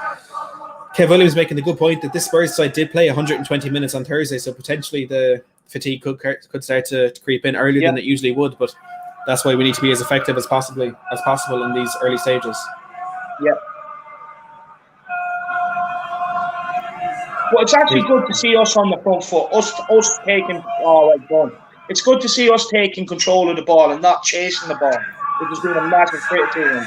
S1: Kev Williams making the good point that this Spurs side did play 120 minutes on Thursday, so potentially the fatigue could start to creep in earlier than it usually would. But that's why we need to be as effective as possible in these early stages.
S2: Yeah. Well, it's actually good to see us on the front foot. Us taking. Oh, right, done. It's good to see us taking control of the ball and not chasing the ball, which has been a massive criticism.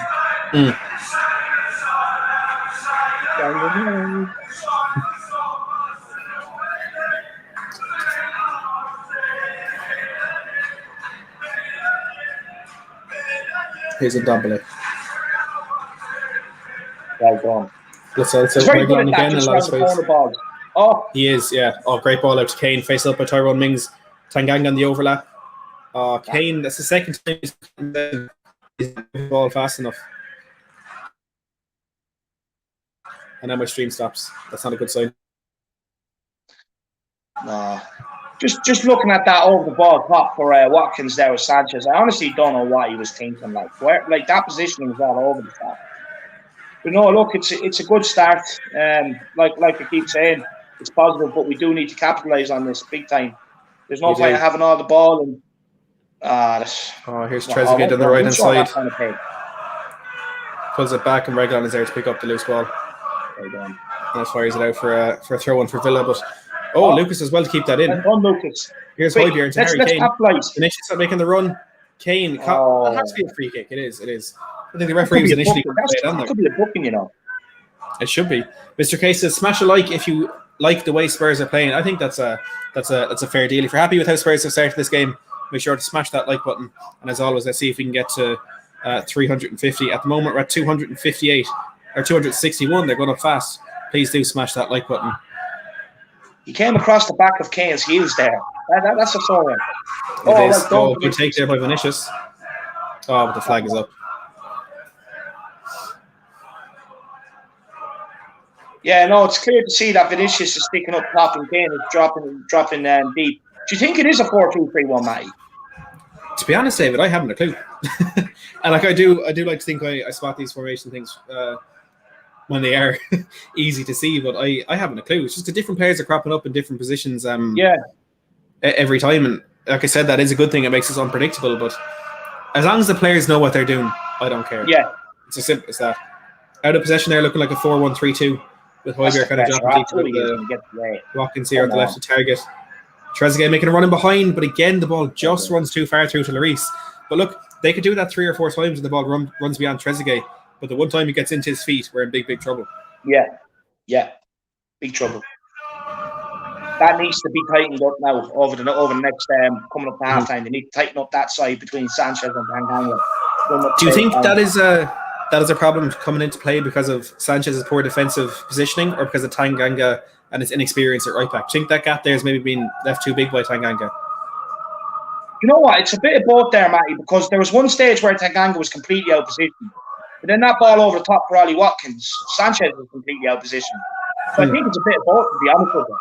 S1: Here's a double.
S2: Well done.
S1: It's very good at that, just around the corner ball. Oh, he is, yeah. Oh, great ball out to Kane. Face up by Tyrone Mings. Tanganga on the overlap. Oh, Kane, that's the second time he's the ball fast enough. And now my stream stops. That's not a good sign.
S2: No. Just looking at that over the ball pop for Watkins there with Sanchez, I honestly don't know what he was thinking. Like that positioning was all over the top. But no, look, it's a good start. Like I keep saying, it's positive, but we do need to capitalise on this big time. There's no point having all the ball and.
S1: Here's Trezeguet on the right hand side. Pulls it back, and Reguilon is there to pick up the loose ball. And that fires it out for a throw in for Villa. But Lucas as well to keep that in.
S2: Lucas.
S1: Here's Hojbjerg to Harry Kane.
S2: Vinicius
S1: making the run. Kane. That has to be a free kick. It is. I think the referee was initially going to play it on there.
S2: It could be a booking, you know.
S1: It should be. Mr. K says, smash a like if you like the way Spurs are playing. I think that's a fair deal. If you're happy with how Spurs have started this game, make sure to smash that like button. And as always, let's see if we can get to 350. At the moment, we're at 258 or 261. They're going up fast. Please do smash that like button.
S2: He came across the back of Kane's heels there. That's a throw-in.
S1: Good take there by Vinicius. Oh, but the flag is up.
S2: Yeah, no, it's clear to see that Vinicius is sticking up top and Kane is dropping deep. Do you think it is a 4-2-3-1, Matty?
S1: To be honest, David, I haven't a clue. And I do like to think I spot these formation things when they are easy to see, but I haven't a clue. It's just the different players are cropping up in different positions every time. And like I said, that is a good thing. It makes us unpredictable, but as long as the players know what they're doing, I don't care.
S2: Yeah.
S1: It's as simple as that. Out of possession there, looking like a 4-1-3-2 with Hojbjerg kind of dropping deep. Watkins here at the left of target. Trezeguet making a run in behind, but again, the ball just runs too far through to Lloris. But look, they could do that 3 or 4 times and the ball runs beyond Trezeguet. But the one time he gets into his feet, we're in big trouble.
S2: Yeah. Big trouble. That needs to be tightened up now over the next coming up to halftime. They need to tighten up that side between Sanchez and Tanganga.
S1: Do you think that is a problem coming into play because of Sanchez's poor defensive positioning, or because of Tanganga and his inexperience at right back? Do you think that gap there has maybe been left too big by Tanganga?
S2: You know what? It's a bit of both there, Matty, because there was one stage where Tanganga was completely out of position. But then that ball over the top for Ollie Watkins, Sanchez was completely out of position. So I think it's a bit of both, to be honest with you.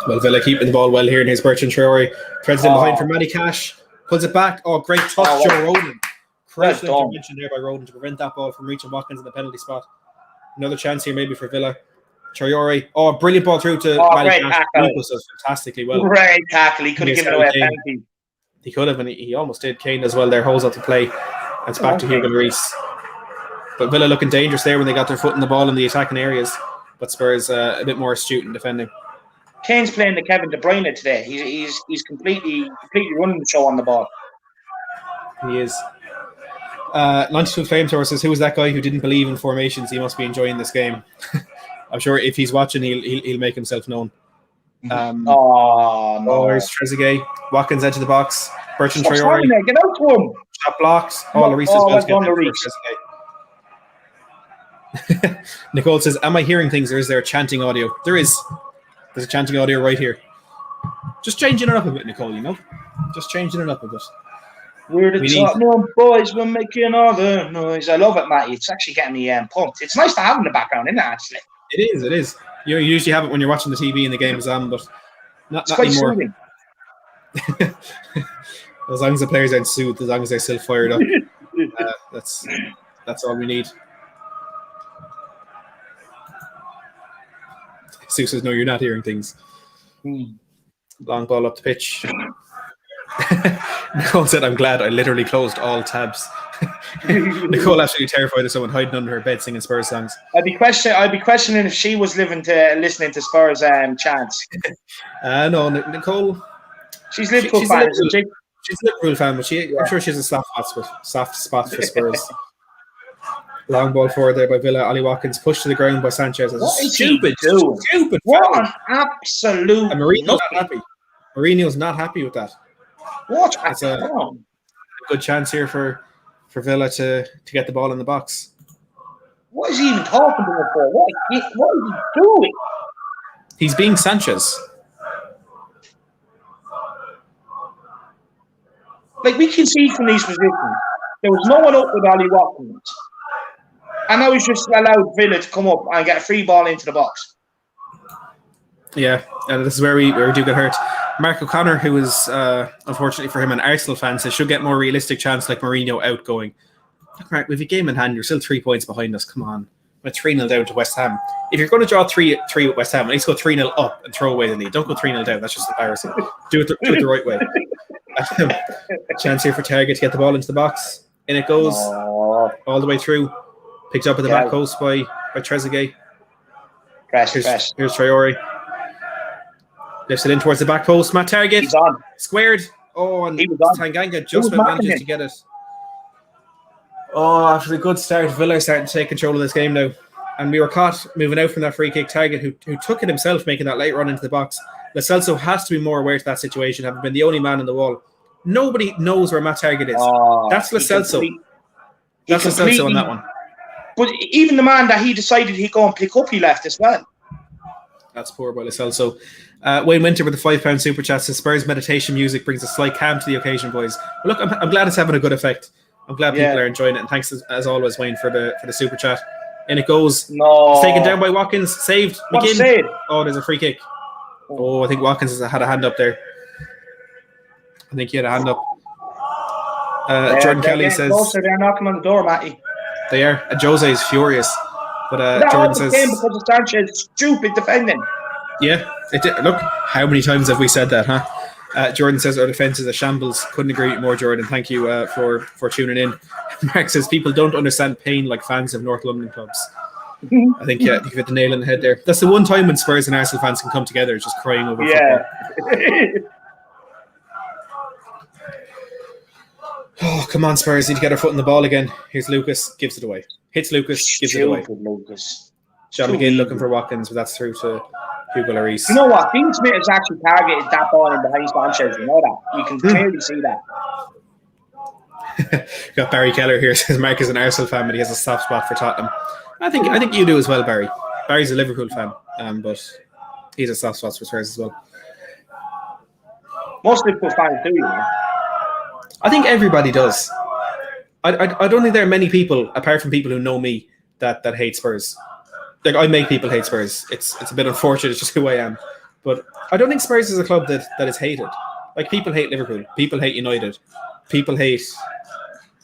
S1: Well, Villa keeping the ball well here, and here's Bertrand Traore. Threads in behind for Matty Cash. Pulls it back. Oh, great touch, Joe Roden. Crucial intervention there by Roden to prevent that ball from reaching Watkins in the penalty spot. Another chance here maybe for Villa. Traore. Oh, brilliant ball through to Matty Cash. Lucas does fantastically well.
S2: Great tackle. He could have given away a penalty.
S1: He could have, and he almost did. Kane as well there, holds up the play. And it's back to Hugo Lloris. But Villa looking dangerous there when they got their foot in the ball in the attacking areas. But Spurs a bit more astute in defending.
S2: Kane's playing the Kevin De Bruyne today. He's completely running the show on the ball.
S1: He is. 92 Flamethrower says, who was that guy who didn't believe in formations? He must be enjoying this game. I'm sure if he's watching, he'll make himself known.
S2: No.
S1: There's Trezeguet. Watkins edge of the box. Bertrand
S2: Traore. Get out to him.
S1: Shot blocked. Lloris as well. Nicole says, am I hearing things, or is there chanting audio? There is. There's a chanting audio right here. Just changing it up a bit, Nicole, you know? Just changing it up a bit.
S2: We're the Tottenham boys, we're making all the noise. I love it, Matty. It's actually getting me pumped. It's nice to have in the background, isn't it, actually?
S1: It is. You usually have it when you're watching the TV and the game is on, but not anymore. Soothing. As long as the players aren't soothed, as long as they're still fired up, that's all we need. Sue says, "No, you're not hearing things." Long ball up the pitch. Nicole said, "I'm glad I literally closed all tabs." Nicole absolutely terrified of someone hiding under her bed singing Spurs songs.
S2: I'd be questioning if she was listening to Spurs chants.
S1: No, Nicole.
S2: She's Liverpool fan, isn't she?
S1: She's a Liverpool fan, but I'm sure she has a soft spot for Spurs. Long ball forward there by Villa. Ollie Watkins pushed to the ground by Sanchez.
S2: What is
S1: stupid
S2: What
S1: foul.
S2: an absolute.
S1: And Mourinho's not happy. Mourinho's not happy with that.
S2: What?
S1: It's a good chance here for Villa to get the ball in the box.
S2: What is he even talking to her for? What is he doing?
S1: He's being Sanchez.
S2: Like, we can see from these positions, there was no one up with Ollie Watkins. And now he's just allowed Villa to come up and get a free ball into the box.
S1: Yeah, and this is where we do get hurt. Mark O'Connor, who is, unfortunately for him, an Arsenal fan, says should get more realistic chance like Mourinho outgoing. Look, Mark, we have a game in hand. You're still 3 points behind us. Come on. We're 3-0 down to West Ham. If you're going to draw 3 with West Ham, at least go 3-0 up and throw away the lead. Don't go 3-0 down. That's just embarrassing. Do it the right way. Chance here for Target to get the ball into the box. In it goes. All the way through. Picked up at the back post by Trezeguet. Here's Traore. Lifts it in towards the back post. Matt Target.
S2: He's on.
S1: Squared. Oh, and Tanganga just manages to get it. Oh, after a good start, Villa starting to take control of this game now. And we were caught moving out from that free kick. Target, who took it himself, making that late run into the box. Lo Celso has to be more aware to that situation, having been the only man on the wall. Nobody knows where Matt Target is. That's Lo Celso. That's Lo Celso on that one.
S2: But even the man that he decided he'd go and pick up, he left as well.
S1: That's poor by Lo Celso. Wayne Winter with the £5 super chat says Spurs meditation music brings a slight calm to the occasion, boys. But look, I'm glad it's having a good effect. I'm glad people are enjoying it, and thanks as always, Wayne, for the super chat. In it goes.
S2: No.
S1: It's taken down by Watkins. Saved.
S2: What's
S1: McGinn.
S2: saved?
S1: Oh, there's a free kick. Oh, I think Watkins had a hand up there. I think he had a hand up. Jordan Kelly says
S2: closer, they're knocking on the door, Matty.
S1: They are. Jose is furious. But Jordan says
S2: because of Sanchez stupid defending.
S1: Yeah, look, how many times have we said that, huh? Jordan says our defence is a shambles. Couldn't agree more, Jordan. Thank you for tuning in. Mark says people don't understand pain like fans of North London clubs. I think you hit the nail on the head there. That's the one time when Spurs and Arsenal fans can come together, just crying over football. Oh, come on, Spurs need to get our foot in the ball again. Here's Lucas, gives it away. Hits Lucas, gives it away.
S2: Lucas.
S1: John McGinn looking for Watkins, but that's through to Hugo Lloris.
S2: You know what? Dean Smith has actually targeted that ball in behind Sanchez. You know that. You can clearly see that.
S1: Got Barry Keller here. Says Mark is an Arsenal fan, but he has a soft spot for Tottenham. I think you do as well, Barry. Barry's a Liverpool fan, but he's a soft spot for Spurs as well.
S2: Most Liverpool fans do, you know.
S1: I think everybody does. I don't think there are many people, apart from people who know me, that hate Spurs. Like, I make people hate Spurs. It's a bit unfortunate. It's just who I am. But I don't think Spurs is a club that is hated. Like, people hate Liverpool. People hate United. People hate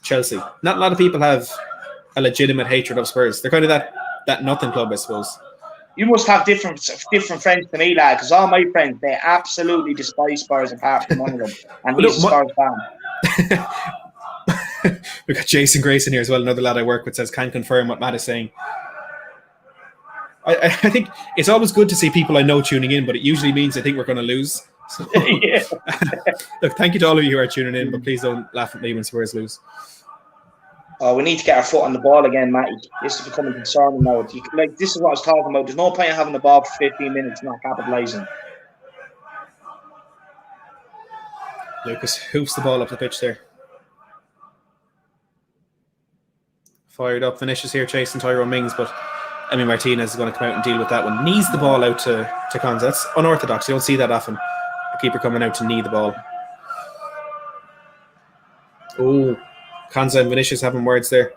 S1: Chelsea. Not a lot of people have a legitimate hatred of Spurs. They're kind of that nothing club, I suppose.
S2: You must have different friends to me, lad, because all my friends, they absolutely despise Spurs apart from one of them. And he's a Spurs fan.
S1: We got Jason Grayson here as well, another lad I work with, says can confirm what Matt is saying. I think it's always good to see people I know tuning in, but it usually means I think we're going to lose. So, look, thank you to all of you who are tuning in, but please don't laugh at me when Spurs lose.
S2: Oh, we need to get our foot on the ball again, Matty. This is becoming concerning now. This is what I was talking about. There's no point in having the ball for 15 minutes not capitalising.
S1: Lucas hoofs the ball up the pitch there. Fired up. Vinicius here chasing Tyrone Mings, but Emi Martinez is going to come out and deal with that one. Knees the ball out to Konza. That's unorthodox. You don't see that often. A keeper coming out to knee the ball. Oh, Konza and Vinicius having words there.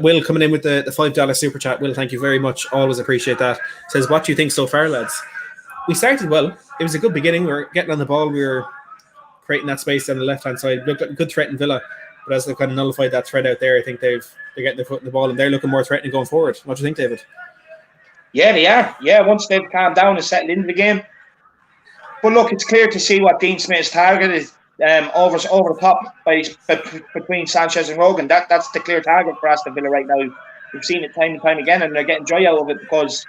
S1: Will coming in with the $5 super chat. Will, thank you very much. Always appreciate that. Says, what do you think so far, lads? We started well. It was a good beginning. We were getting on the ball. We were creating that space on the left-hand side. Looked like a good threat in Villa, but as they've kind of nullified that threat out there, I think they're getting their foot in the ball and they're looking more threatening going forward. What do you think, David?
S2: Yeah, they are. Yeah, once they've calmed down and settled into the game. But look, it's clear to see what Dean Smith's target is over the top between Sanchez and Rogan. That's the clear target for Aston Villa right now. We've seen it time and time again, and they're getting joy out of it because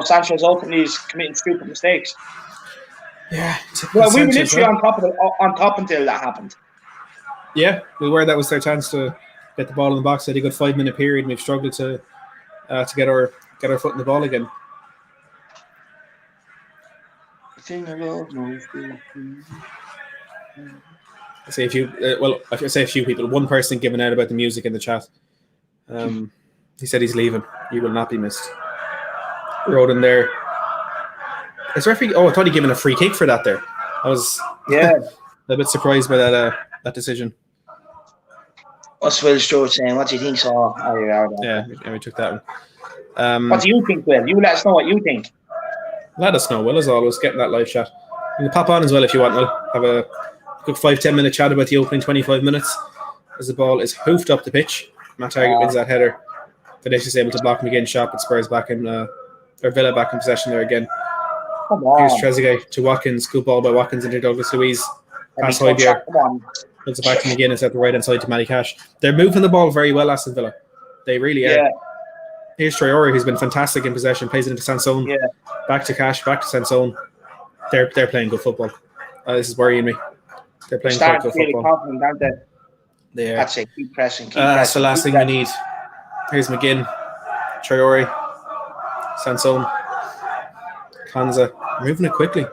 S2: Sanchez ultimately is committing stupid mistakes.
S1: Yeah,
S2: well, we were literally on top until that happened.
S1: Yeah, we were. That was their chance to get the ball in the box. They had a good 5-minute period, and we've struggled to get our foot in the ball again. I say a few. I say a few people. One person giving out about the music in the chat. He said he's leaving. He will not be missed. Wrote in there. Is referee? Oh, I thought he'd given a free kick for that. There, I was a bit surprised by that decision.
S2: What's Will Stewart saying? What do you think? So,
S1: yeah, we took that one.
S2: What do you think, Will? You let us know what you think.
S1: Let us know, Will, as always, getting that live chat. You can pop on as well if you want, Will. Have a quick 5-10 minute chat about the opening 25 minutes as the ball is hoofed up the pitch. Matt Target wins that header. Vinicius able to block him again, shot, but Spurs back in, or Villa back in possession there again.
S2: Come on.
S1: Here's Trezeguet to Watkins. Good ball by Watkins into Douglas Luiz. Pass Hojbjerg. Puts it back to McGinn. It's at the right hand side to Matty Cash. They're moving the ball very well, Aston Villa. They really are. Here's Traore, who's been fantastic in possession. Plays it into Sansone. Yeah. Back to Cash. Back to Sansone. They're playing good football. This is worrying me. They're playing quite good football.
S2: Confident, aren't they?
S1: They are.
S2: That's it. Keep pressing.
S1: That's the last thing we need. Here's McGinn. Traore. Sansone. Kanza. Moving it quickly.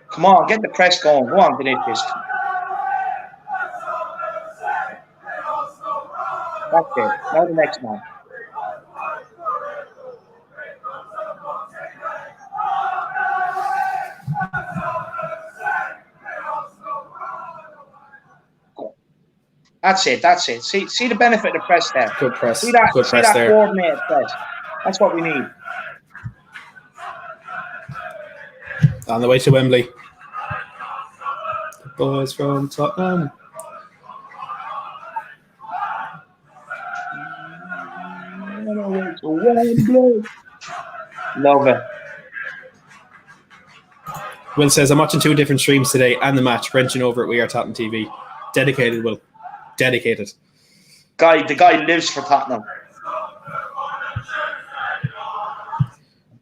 S2: Come on, get the press going. Go on, Vinicius. That's it. Now the next man. That's it. That's it. See the benefit of the press there.
S1: Good press.
S2: See that
S1: there.
S2: Coordinated press. That's what we need.
S1: On the way to Wembley. The boys from Tottenham.
S2: Love it.
S1: Will says, I'm watching 2 different streams today and the match, wrenching over at We Are Tottenham TV. Dedicated, Will. Dedicated.
S2: The guy lives for Tottenham.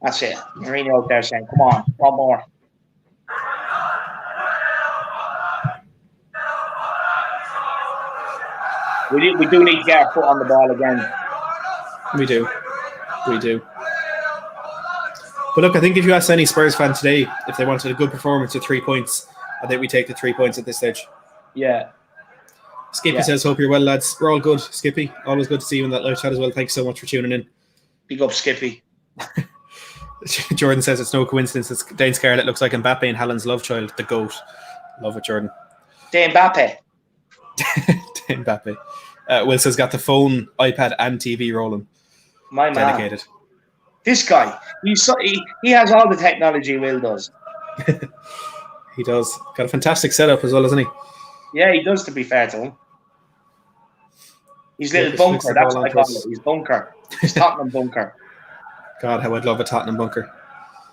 S2: That's it. Mourinho out there saying, come on, one more. We do need to get our foot on the ball again.
S1: We do. But look, I think if you ask any Spurs fan today if they wanted a good performance with 3 points, I think we take the 3 points at this stage.
S2: Yeah.
S1: Skippy says, hope you're well, lads. We're all good, Skippy. Always good to see you in that live chat as well. Thanks so much for tuning in.
S2: Big up, Skippy.
S1: Jordan says it's no coincidence that Dane Scarlett looks like Mbappe and Helen's love child, the GOAT. Love it, Jordan.
S2: Dane Mbappe.
S1: Dane Mbappe. Will says got the phone, iPad and TV rolling.
S2: My man.
S1: Dedicated.
S2: This guy, he has all the technology Will does.
S1: He does. Got a fantastic setup as well, isn't he?
S2: Yeah, he does, to be fair to him. His little bunker, that's what I call it. His bunker. His Tottenham bunker.
S1: God, how I'd love a Tottenham bunker.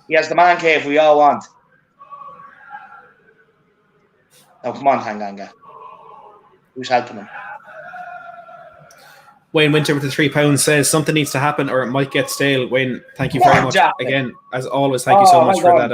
S2: He has the man cave we all want. Now, come on, Tanganga. Who's helping him?
S1: Wayne Winter with the £3 says something needs to happen or it might get stale. Wayne, thank you very much. Again, as always, thank you so much for that.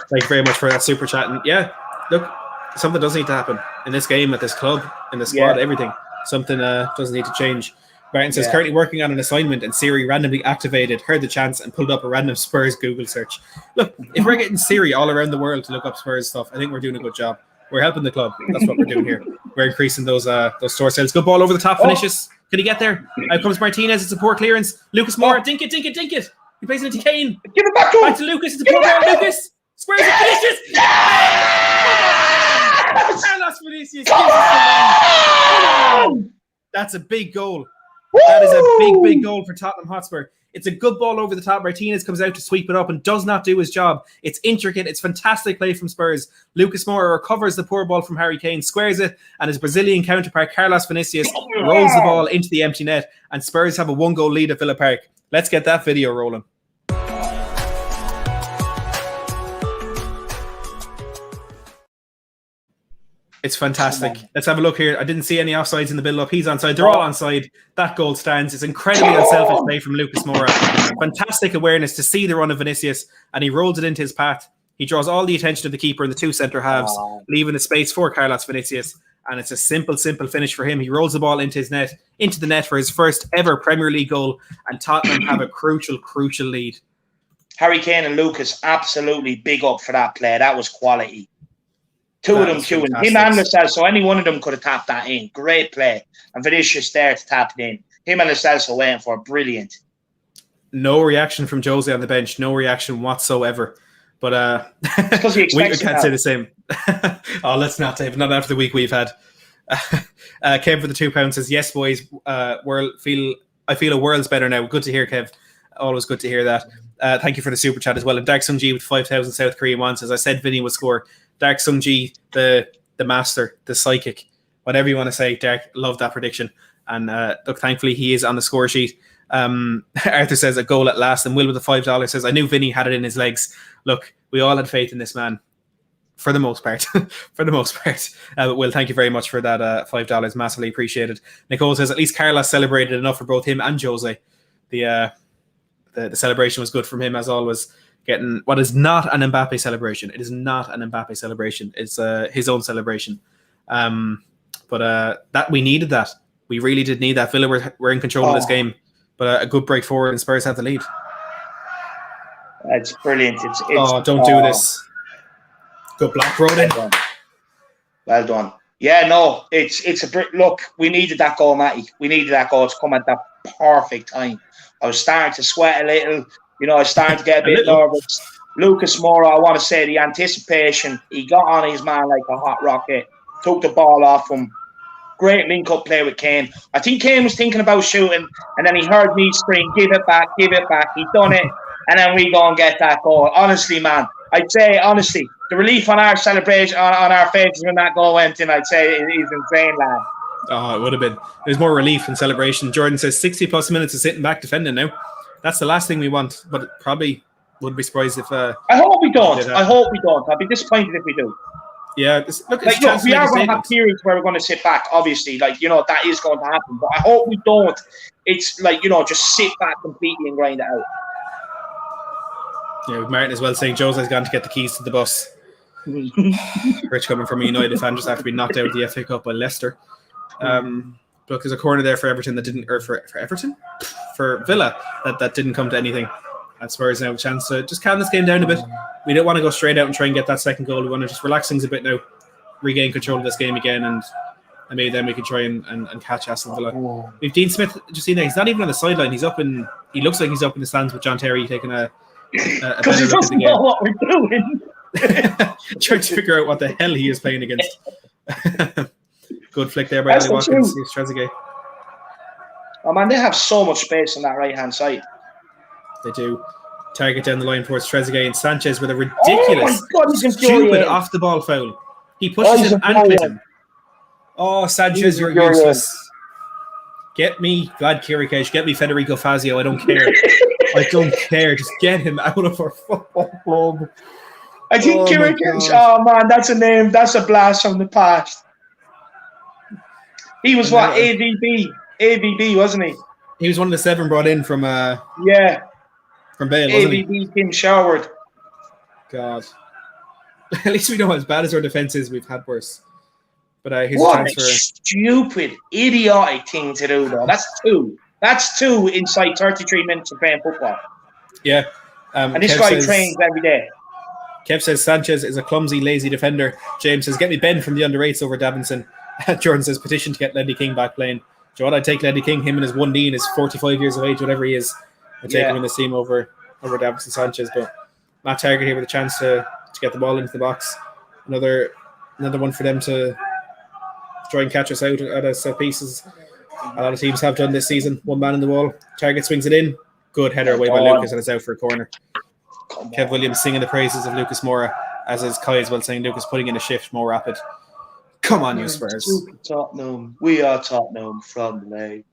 S1: Thank you very much for that super chat. And yeah, look, something does need to happen in this game, at this club, in the squad, everything. Something does need to change. Martin says, currently working on an assignment and Siri randomly activated, heard the chance and pulled up a random Spurs Google search. Look, if we're getting Siri all around the world to look up Spurs stuff, I think we're doing a good job. We're helping the club. That's what we're doing here. We're increasing those store sales. Good ball over the top, Vinicius. Can he get there? Out comes Martinez. It's a poor clearance. Lucas Moore, dink it. He plays it into Kane.
S2: Give it back to him.
S1: Back to Lucas. It's a poor ball. Lucas. Spurs it. Vinicius. Carlos Vinicius. That's a big goal. That is a big, big goal for Tottenham Hotspur. It's a good ball over the top. Martinez comes out to sweep it up and does not do his job. It's intricate. It's fantastic play from Spurs. Lucas Moura recovers the poor ball from Harry Kane, squares it, and his Brazilian counterpart, Carlos Vinicius, rolls the ball into the empty net, and Spurs have a 1-goal lead at Villa Park. Let's get that video rolling. It's fantastic. Let's have a look here. I didn't see any offsides in the build-up. He's onside. They're all onside. That goal stands. It's incredibly unselfish play from Lucas Moura. Fantastic awareness to see the run of Vinicius, and he rolls it into his path. He draws all the attention of the keeper in the two centre halves, leaving the space for Carlos Vinicius. And it's a simple, simple finish for him. He rolls the ball into the net for his first ever Premier League goal, and Tottenham have a crucial, crucial lead.
S2: Harry Kane and Lucas, absolutely big up for that play. That was quality. Two of them queuing. Him and Lo Celso, any one of them could have tapped that in. Great play. And Vinicius there to tap it in. Him and Lo Celso waiting for it. Brilliant.
S1: No reaction from Jose on the bench. No reaction whatsoever. But
S2: because he expects
S1: we can't say the same. Oh, let's not, Dave. Not after the week we've had. Kev for the £2 says, yes, boys. I feel a world's better now. Good to hear, Kev. Always good to hear that. Thank you for the super chat as well. And Dark Sung Ji with 5,000 South Korean won says, I said Vinny would score. Dark Sung Ji, the master, the psychic, whatever you want to say. Dark, love that prediction. And look, thankfully he is on the score sheet. Arthur says a goal at last, and Will with the $5 says, I knew Vinny had it in his legs. Look, we all had faith in this man. For the most part. For the most part. But Will, thank you very much for that $5. Massively appreciated. Nicole says, at least Carlos celebrated enough for both him and Jose. The celebration was good from him, as always. Getting what is not an Mbappe celebration. It is not an Mbappe celebration. It's his own celebration. But that we needed that. We really did need that. Villa were in control of this game. But a good break forward, and Spurs have the lead.
S2: It's brilliant. It's
S1: don't do this. Good block, Rodin.
S2: Well done. Yeah, no, it's a look. We needed that goal, Matty. We needed that goal to come at that perfect time. I was starting to sweat a little. You know, I was starting to get a bit nervous. Lucas Moura, I want to say the anticipation. He got on his man like a hot rocket. Took the ball off him. Great link-up play with Kane. I think Kane was thinking about shooting, and then he heard me scream, give it back, give it back. He done it, and then we go and get that goal. Honestly, man, I'd say, honestly, the relief on our celebration, on our faces when that goal went in, I'd say is insane, lad.
S1: Oh, it would have been. There's more relief and celebration. Jordan says 60-plus minutes of sitting back defending now. That's the last thing we want, but probably wouldn't be surprised if...
S2: I hope we don't. I hope we don't. I'd be disappointed if we do.
S1: Yeah, look,
S2: we are going to have periods where we're going to sit back, obviously. Like, you know, that is going to happen. But I hope we don't. It's like, you know, just sit back completely and grind it out.
S1: Yeah, with Martin as well saying Jose's gone to get the keys to the bus. Rich coming from a United fan just after being knocked out of the FA Cup by Leicester. Look, there's a corner there for Everton that didn't, or for Everton? For Villa that didn't come to anything. And Spurs now have a chance to just calm this game down a bit. We don't want to go straight out and try and get that second goal. We want to just relax things a bit now, regain control of this game again, and maybe then we can try and catch Aston Villa. We've Dean Smith, just seen that he's not even on the sideline. He looks like he's up in the stands with John Terry taking a
S2: because he doesn't know what we're doing.
S1: Trying to figure out what the hell he is playing against. Good flick there by Ali Watkins. Trezeguet.
S2: Oh man, they have so much space on that right hand side.
S1: They do. Target down the line towards Trezeguet, and Sanchez with a ridiculous, stupid off the ball foul. He pushes him and hits him. Oh, Sanchez, you're useless. Get me Vlad Kirikesh, get me Federico Fazio. I don't care. I don't care. Just get him out of our football club.
S2: I think Kirikesh. Oh man, that's a name. That's a blast from the past. He was what, AVB, wasn't he?
S1: He was one of the 7 brought in from from Bale, wasn't he?
S2: AVB Tim Sherwood.
S1: God. At least we know as bad as our defence is, we've had worse. But here's
S2: what
S1: a transfer.
S2: A stupid, idiotic thing to do, though. That's two. That's 2 inside 33 minutes of playing football.
S1: Yeah.
S2: And this guy trains every day.
S1: Kev says Sanchez is a clumsy, lazy defender. James says, get me Ben from the under-8s over Davinson. Jordan says, petition to get Ledley King back playing. Do you know what? I'd take Ledley King, him and his 1D and his 45 years of age, whatever he is. I'd take him in this team over Davinson Sanchez. But Matt Target here with a chance to get the ball into the box. Another one for them to try and catch us out at us set pieces. A lot of teams have done this season. One man in the wall. Target swings it in. Good header away by Lucas, and it's out for a corner. Kev Williams singing the praises of Lucas Moura, as is Kai as well, saying Lucas putting in a shift more rapid. Come on, you Spurs.
S2: Tottenham. We are Tottenham from the lake.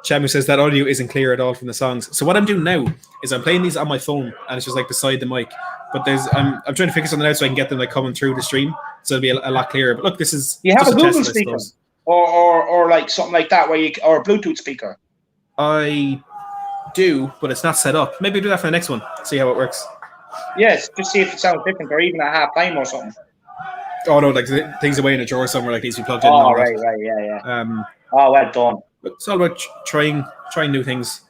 S1: Chamu says that audio isn't clear at all from the songs. So what I'm doing now is I'm playing these on my phone, and it's just like beside the mic. But I'm trying to figure something out so I can get them like coming through the stream, so it'll be a lot clearer. But look, this is
S2: you have a Google
S1: test,
S2: speaker, or like something like that, or a Bluetooth speaker.
S1: I do, but it's not set up. Maybe do that for the next one. See how it works.
S2: Yes, just see if it sounds different, or even at half time or something.
S1: Oh no, like things away in a drawer somewhere like these we plugged in.
S2: Oh right, yeah. Oh, well done.
S1: But it's all about trying new things,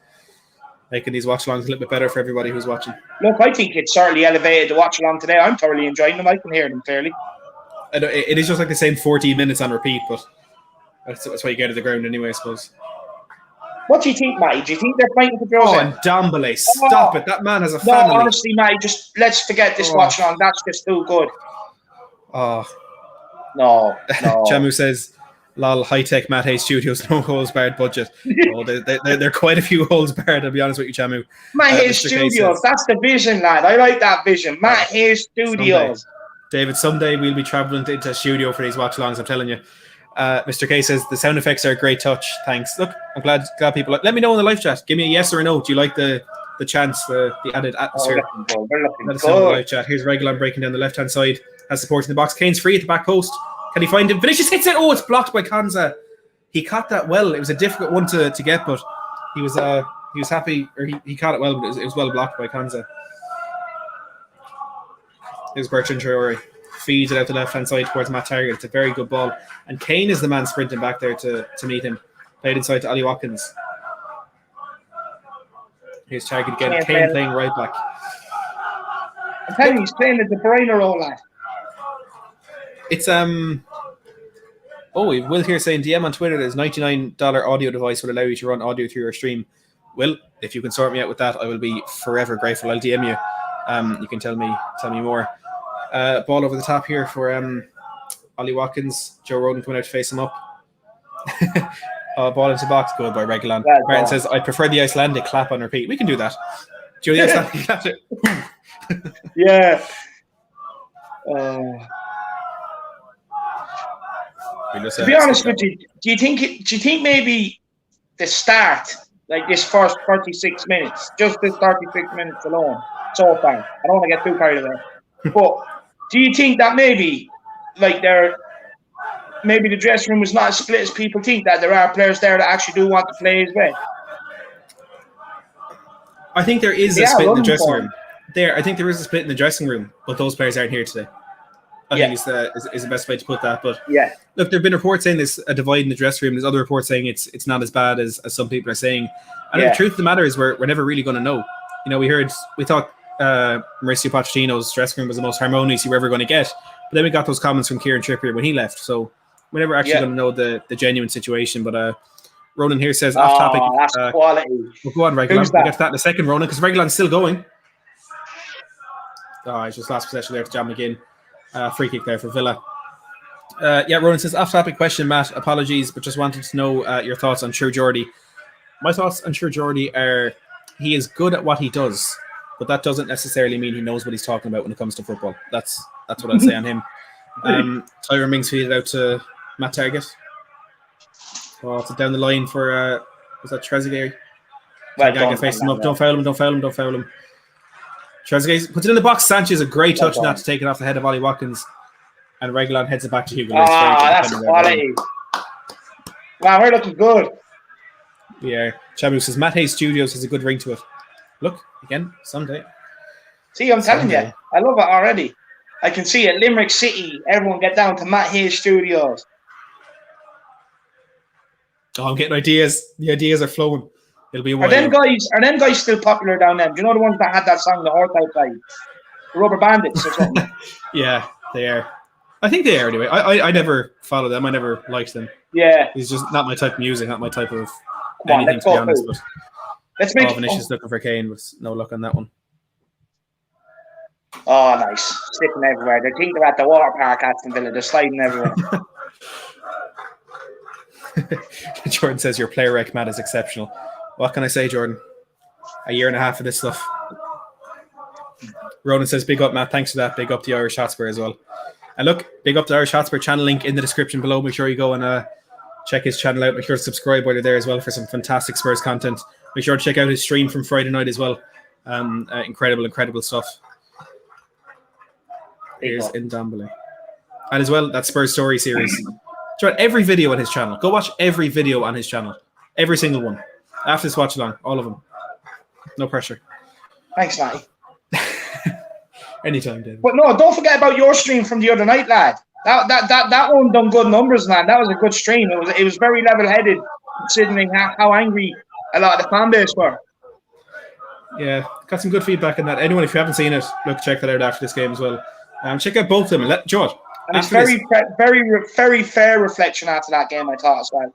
S1: making these watch-alongs a little bit better for everybody who's watching.
S2: Look, I think it's certainly elevated the watch-along today. I'm thoroughly enjoying them. I can hear them clearly.
S1: It is just like the same 14 minutes on repeat, but that's why you get to the ground anyway, I suppose.
S2: What do you think, Matty? Do you think they're fighting for Jose?
S1: Oh, and Dombele, stop it. That man has a family.
S2: No, honestly, Matty, just let's forget this watch-along. That's just too good.
S1: Oh.
S2: No.
S1: Chamu says, lol, high-tech Matt Hayes Studios, no holes barred budget. Oh, they're quite a few holes barred, I'll be honest with you, Chamu.
S2: Matt Hayes Studios, that's the vision, lad. I like that vision. Matt Hayes Studios.
S1: David, someday we'll be traveling into a studio for these watch-alongs, I'm telling you. Mr. K says, the sound effects are a great touch. Thanks. Look, I'm glad people... Let me know in the live chat. Give me a yes or a no. Do you like the chants, the added atmosphere?
S2: We're looking
S1: Let us know in the live chat. Here's Reguilon breaking down the left-hand side. Has support in the box. Kane's free at the back post. Can he find him? Vinicius hits it. Oh, it's blocked by Konza. He caught that well. It was a difficult one to get, but he was happy, or he caught it well, but it was well blocked by Konza. Here's Bertrand Traore. Feeds it out the left-hand side towards Matt Target. It's a very good ball. And Kane is the man sprinting back there to meet him. Played inside to Ollie Watkins. Here's Target again. Kane playing right back.
S2: I'm telling you, he's playing the De Bruyne role, lad.
S1: It's we Will here saying DM on Twitter, there's $99 audio device will allow you to run audio through your stream. Will, if you can sort me out with that, I will be forever grateful. I'll DM you. You can tell me more. Ball over the top here for Ollie Watkins. Joe Rodon coming out to face him up. Ball into the box. Good by Reguilon. Martin says, I prefer the Icelandic clap on repeat. We can do that. Do you know the Icelandic clap?
S2: Yeah. To be honest with you, do you think maybe the start, like this first 36 minutes, just this 36 minutes alone, so far, I don't want to get too carried away, but do you think that maybe, like maybe the dressing room was not as split as people think, that there are players there that actually do want to play his way?
S1: I think there is a split in the dressing room. I think there is a split in the dressing room, but those players aren't here today. I think is the best way to put that. But
S2: yeah, look,
S1: there have been reports saying there's a divide in the dressing room. There's other reports saying it's not as bad as some people are saying. And the truth of the matter is we're never really going to know. You know, we thought Mauricio Pochettino's dressing room was the most harmonious you were ever going to get. But then we got those comments from Kieran Trippier when he left. So we're never actually going to know the genuine situation. But Ronan here says, off topic.
S2: That's quality.
S1: We'll go on, Reguilon. We'll get to that in a second, Ronan, because Reguilon's still going. Oh, it's just last possession there to John McGinn. Free kick there for Villa. Ronan says, off topic question, Matt. Apologies, but just wanted to know your thoughts on True Geordie. My thoughts on True Geordie are he is good at what he does, but that doesn't necessarily mean he knows what he's talking about when it comes to football. That's what I'd say on him. Tyron Mings feeded out to Matt Target. Oh, it's down the line for was that Trezeguet? Face him up. Don't foul him. Trezeguet puts it in the box. Sanchez a great touch not to take it off the head of Ollie Watkins. And Reguilon heads it back to Hugo.
S2: That's quality. Wow, we're looking good.
S1: Yeah. Chabu says Matt Hayes Studios has a good ring to it. Look, again, someday.
S2: See, I'm telling you, I love it already. I can see it. Limerick City, everyone get down to Matt Hayes Studios.
S1: Oh, I'm getting ideas. The ideas are flowing. It'll be a while.
S2: Are them guys still popular down there? Do you know the ones that had that song, The Horse Outside? The Rubber Bandits or something?
S1: Yeah, they are. I think they are anyway. I never followed them. I never liked them.
S2: Yeah.
S1: It's just not my type of music, not my type of anything, to be honest. But
S2: let's make
S1: Vinicius looking for Kane with no luck on that one.
S2: Oh, nice. Slipping everywhere. They think they're at the water park, Aston Villa. They're sliding everywhere.
S1: Jordan says your player rec, Matt, is exceptional. What can I say, Jordan? A year and a half of this stuff. Ronan says, big up, Matt. Thanks for that. Big up the Irish Hotspur as well. And look, big up the Irish Hotspur channel link in the description below. Make sure you go and check his channel out. Make sure to subscribe while you're there as well for some fantastic Spurs content. Make sure to check out his stream from Friday night as well. Incredible stuff. Here's Ndombele. And as well, that Spurs Story series. Try every video on his channel. Go watch every video on his channel. Every single one. After this watch along. All of them. No pressure.
S2: Thanks, Matty.
S1: Anytime, David.
S2: But no, don't forget about your stream from the other night, lad. That one done good numbers, man. That was a good stream. It was very level-headed, considering how angry a lot of the fan base were.
S1: Yeah, got some good feedback on that. Anyone, if you haven't seen it, look, check that out after this game as well. Check out both of them. Let George.
S2: And it's very fair reflection after that game, I thought as well.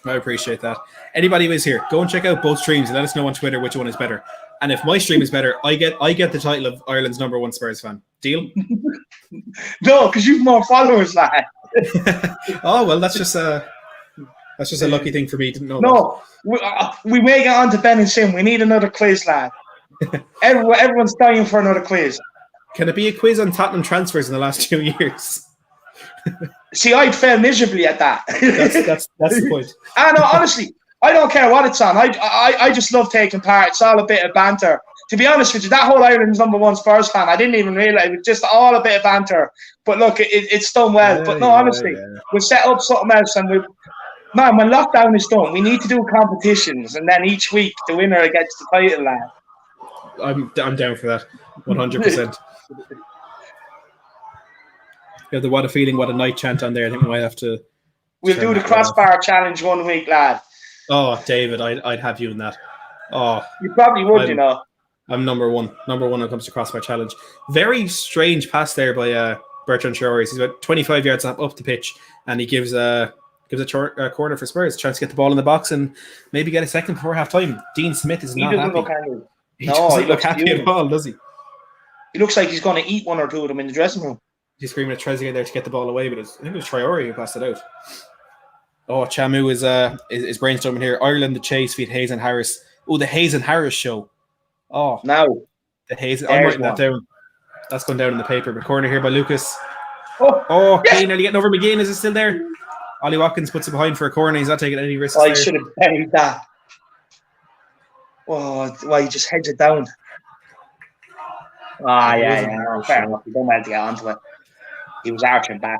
S1: I appreciate that. Anybody who is here, go and check out both streams and let us know on Twitter which one is better. And if my stream is better, I get the title of Ireland's #1 Spurs fan. Deal?
S2: No, because you've more followers, lad.
S1: Oh well, that's just a lucky thing for me to know.
S2: No, we may get on to Ben and Sim. We need another quiz, lad. Everyone's dying for another quiz.
S1: Can it be a quiz on Tottenham transfers in the last 2 years?
S2: See, I'd fail miserably at that.
S1: That's the point.
S2: I know, honestly, I don't care what it's on. I just love taking part. It's all a bit of banter. To be honest with you, that whole Ireland's #1 Spurs fan, I didn't even realise it was just all a bit of banter. But look, it's done well. But no, honestly, we'll set up something else, and when lockdown is done, we need to do competitions, and then each week the winner gets the title, lad.
S1: I'm down for that, 100%. You have the "What a Feeling, What a Night" chant on there. I think we might have to.
S2: We'll do the crossbar challenge one week, lad.
S1: Oh, David, I'd have you in that. Oh,
S2: you probably would, you know.
S1: I'm number one when it comes to crossbar challenge. Very strange pass there by Bertrand Traore. He's about 25 yards up the pitch, and he gives a corner for Spurs, chance to get the ball in the box and maybe get a second before half time. Dean Smith is not happy. He doesn't look happy at all, does he?
S2: He looks like he's going to eat one or two of them in the dressing room.
S1: He's screaming at Trezeguet there to get the ball away, but I think it was Traore who passed it out. Oh, Chamu is brainstorming here. Ireland, the chase, feed Hayes and Harris. Oh, the Hayes and Harris show. Oh,
S2: no.
S1: The Hayes. I'm writing that down. That's going down in the paper. But corner here by Lucas.
S2: Oh,
S1: yes! Nearly getting over McGinn. Is it still there? Ollie Watkins puts it behind for a corner. He's not taking any risks.
S2: I should have buried that. Oh, why he just heads it down. Yeah. No, fair enough. He don't want to get onto it. He was arching back.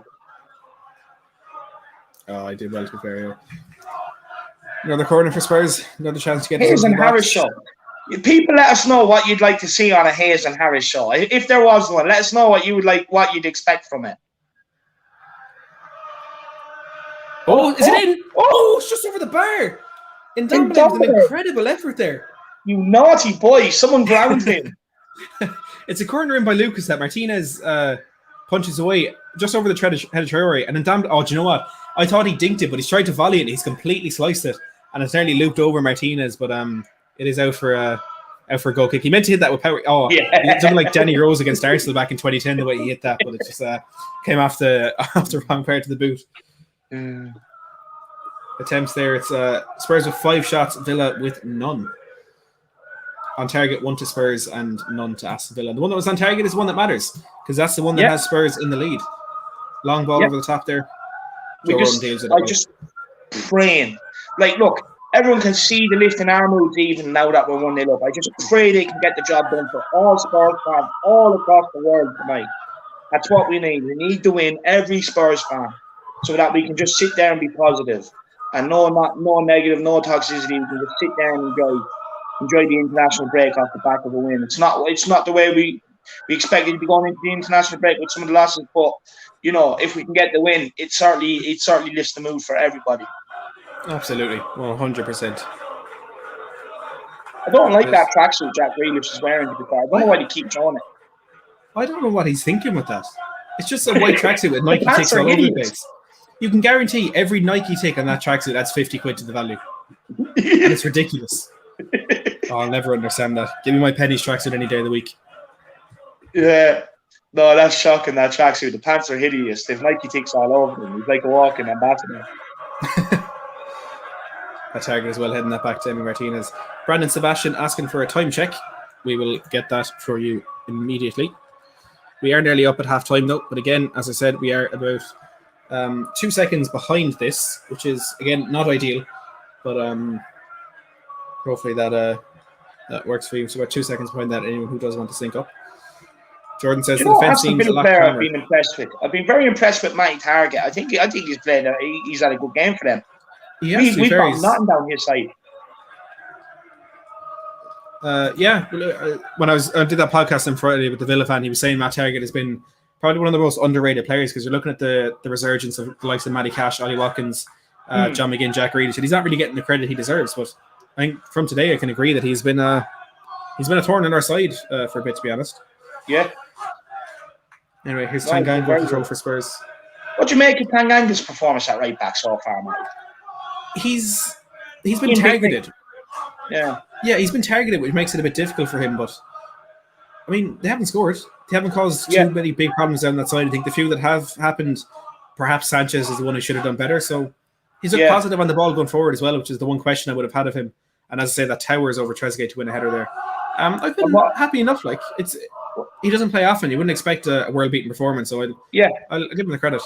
S1: Oh, I did well to be fair. Another corner for Spurs. Another chance to get
S2: Hayes and Harris show. People, let us know what you'd like to see on a Hayes and Harris show. If there was one, let us know what you'd expect from it.
S1: Oh, is it in? Oh, it's just over the bar. Ndombele with an incredible effort there.
S2: You naughty boy! Someone ground him.
S1: It's a corner in by Lucas that Martinez punches away just over the head of Traore, and Ndombele. Oh, do you know what? I thought he dinked it, but he's tried to volley it. And he's completely sliced it, and it's nearly looped over Martinez. But it is out for a goal kick. He meant to hit that with power. Oh, yeah. Something like Danny Rose against Arsenal back in 2010. The way he hit that, but it just came off the wrong part of the boot. Attempts there. It's Spurs with 5 shots, Villa with none. On target, 1 to Spurs and none to Aston Villa. The one that was on target is the one that matters, because that's the one that has Spurs in the lead. Long ball over the top there.
S2: I'm just praying. Like, look, everyone can see the lift in our moods even now that we're 1-0 up. I just pray they can get the job done for all Spurs fans all across the world tonight. That's what we need. We need to win, every Spurs fan, so that we can just sit there and be positive. And no negative, no toxicity. We can just sit there and enjoy the international break off the back of a win. It's not the way we expected to be going into the international break with some of the losses, but you know, if we can get the win, it certainly lifts the mood for everybody.
S1: Absolutely, 100%.
S2: I don't like that tracksuit Jack Grealish is wearing. To be fair, I don't know why he keeps showing it.
S1: I don't know what he's thinking with that. It's just a white tracksuit with Nike ticks all over the place. You can guarantee every Nike tick on that tracksuit adds 50 quid to the value, and it's ridiculous. Oh, I'll never understand that. Give me my pennies tracksuit any day of the week.
S2: Yeah. No, that's shocking, that tracksuit. The pants are hideous. They've Nike ticks all over them. He's like a walking ambassador.
S1: A target as well, heading that back to Emi Martinez. Brandon Sebastian asking for a time check. We will get that for you immediately. We are nearly up at half time though, but again, as I said, we are about 2 seconds behind this, which is again not ideal, but hopefully that works for you. So about 2 seconds behind that. Anyone who does want to sync up. Jordan says the defense
S2: Aston
S1: seems a
S2: Villa
S1: lot
S2: player I've
S1: calmer.
S2: been impressed with. I've been very impressed with Matty Target. I think he's played. He's had a good game for them. We've got nothing down his side.
S1: When I did that podcast on Friday with the Villa fan, he was saying Matt Target has been probably one of the most underrated players because you're looking at the resurgence of the likes of Matty Cash, Ollie Watkins, John McGinn, Jack Reed. He's not really getting the credit he deserves. But I think from today, I can agree that he's been a thorn in our side for a bit, to be honest.
S2: Yeah.
S1: Anyway, here's Tanganga in control for Spurs.
S2: What do you make of Tanganga's performance at right back so far, Mike?
S1: He's been targeted.
S2: Yeah,
S1: he's been targeted, which makes it a bit difficult for him. But I mean, they haven't scored. They haven't caused too many big problems down that side. I think the few that have happened, perhaps Sanchez is the one who should have done better. So he's looked positive on the ball going forward as well, which is the one question I would have had of him. And as I say, that towers over Trezeguet to win a header there. I've been happy enough. Like he doesn't play often. You wouldn't expect a world-beating performance. So I'll give him the credit.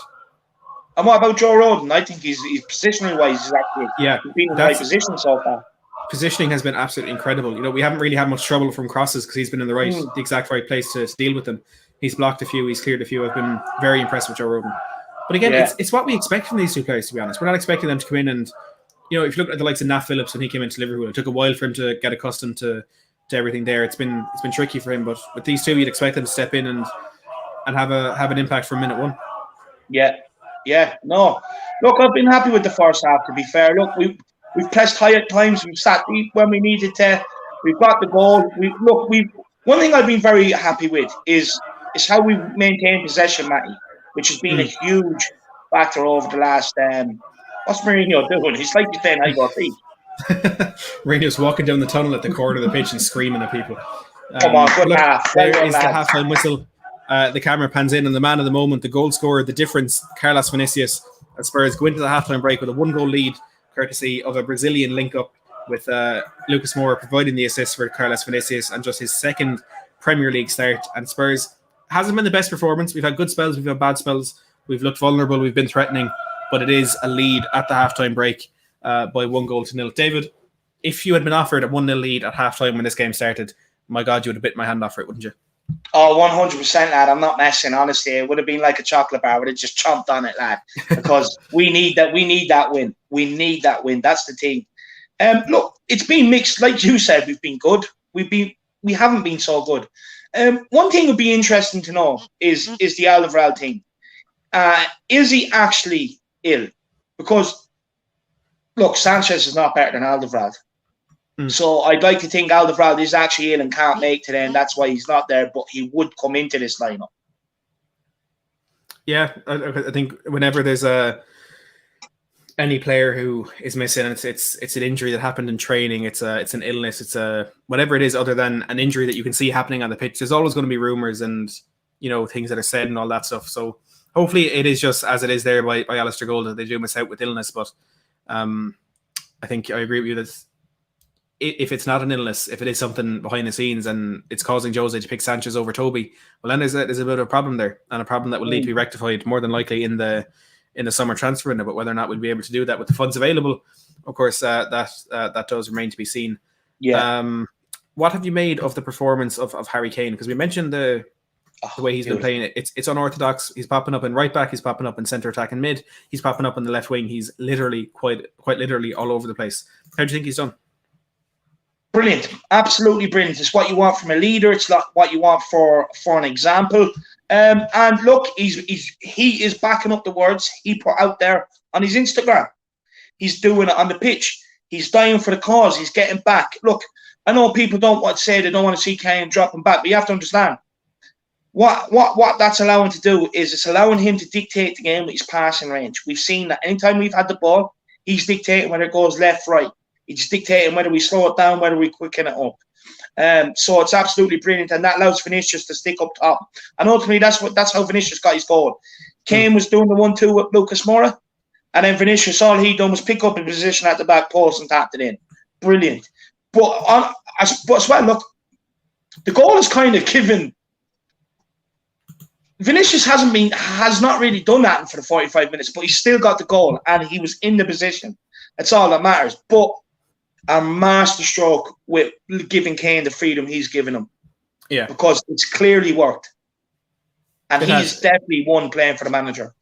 S2: And what about Joe Rodon? I think he's positionally wise. He's actually been in the right position so far.
S1: Positioning has been absolutely incredible. You know, we haven't really had much trouble from crosses because he's been in the exact right place to deal with them. He's blocked a few. He's cleared a few. I've been very impressed with Joe Rodon. But again, it's what we expect from these two players. To be honest, we're not expecting them to come in and, you know, if you look at the likes of Nat Phillips when he came into Liverpool, it took a while for him to get accustomed to everything there. It's been tricky for him, but with these two, you'd expect them to step in and have an impact from minute one.
S2: Yeah. No, look, I've been happy with the first half. To be fair, look, we've pressed high at times. We've sat deep when we needed to. We've got the goal. One thing I've been very happy with is how we maintain possession, Matty, which has been a huge factor over the last. What's Mourinho doing? He's like he's saying, "I got beat."
S1: Mourinho's walking down the tunnel at the corner of the pitch and screaming at people.
S2: Come on, good half.
S1: There is the halftime whistle. The camera pans in, and the man of the moment, the goal scorer, the difference, Carlos Vinicius, at Spurs go into the halftime break with a 1-goal lead, courtesy of a Brazilian link-up with Lucas Moura providing the assist for Carlos Vinicius and just his second Premier League start. And Spurs hasn't been the best performance. We've had good spells, we've had bad spells, we've looked vulnerable, we've been threatening, but it is a lead at the halftime break by 1-0. David, if you had been offered a 1-0 lead at halftime when this game started, my God, you would have bit my hand off for it, wouldn't you?
S2: Oh, 100%, lad. I'm not messing, honestly. It would have been like a chocolate bar. I would have just chomped on it, lad. Because we need that win. We need that win. That's the thing. Look, it's been mixed. Like you said, we've been good. We haven't been so good. One thing would be interesting to know is the Alderweireld thing. Is he actually ill? Because, look, Sanchez is not better than Alderweireld. So I'd like to think Alderweireld is actually ill and can't make today, and that's why he's not there, but he would come into this lineup. Yeah,
S1: I think whenever there's any player who is missing, it's an injury that happened in training, it's an illness, it's whatever it is other than an injury that you can see happening on the pitch, there's always going to be rumors and, you know, things that are said and all that stuff. So hopefully it is just as it is there by Alistair Gold that they do miss out with illness, but I think I agree with you that if it's not an illness, if it is something behind the scenes and it's causing Jose to pick Sanchez over Toby, well, then there's a bit of a problem there, and a problem that will need to be rectified more than likely in the summer transfer window. But whether or not we'll be able to do that with the funds available, of course, that does remain to be seen.
S2: Yeah.
S1: What have you made of the performance of Harry Kane? Because we mentioned the way he's been playing it. It's unorthodox. He's popping up in right back. He's popping up in centre attack and mid. He's popping up in the left wing. He's literally quite literally all over the place. How do you think he's done?
S2: Brilliant, absolutely brilliant. It's what you want from a leader. It's not what you want for an example. And look, he is backing up the words he put out there on his Instagram. He's doing it on the pitch. He's dying for the cause. He's getting back. Look, I know people don't want to say they don't want to see Kane dropping back, but you have to understand what that's allowing to do is it's allowing him to dictate the game with his passing range. We've seen that anytime we've had the ball, he's dictating whether it goes left, right. He's dictating whether we slow it down, whether we quicken it up. So it's absolutely brilliant, and that allows Vinicius to stick up top. And ultimately, that's how Vinicius got his goal. Kane was doing the 1-2 with Lucas Moura, and then Vinicius, all he done was pick up a position at the back post and tapped it in. Brilliant. But as well, look, the goal is kind of given. Vinicius has not really done that for the 45 minutes, but he's still got the goal, and he was in the position. That's all that matters. But a masterstroke with giving Kane the freedom he's given him. Yeah. Because it's clearly worked. And he's definitely one playing for the manager.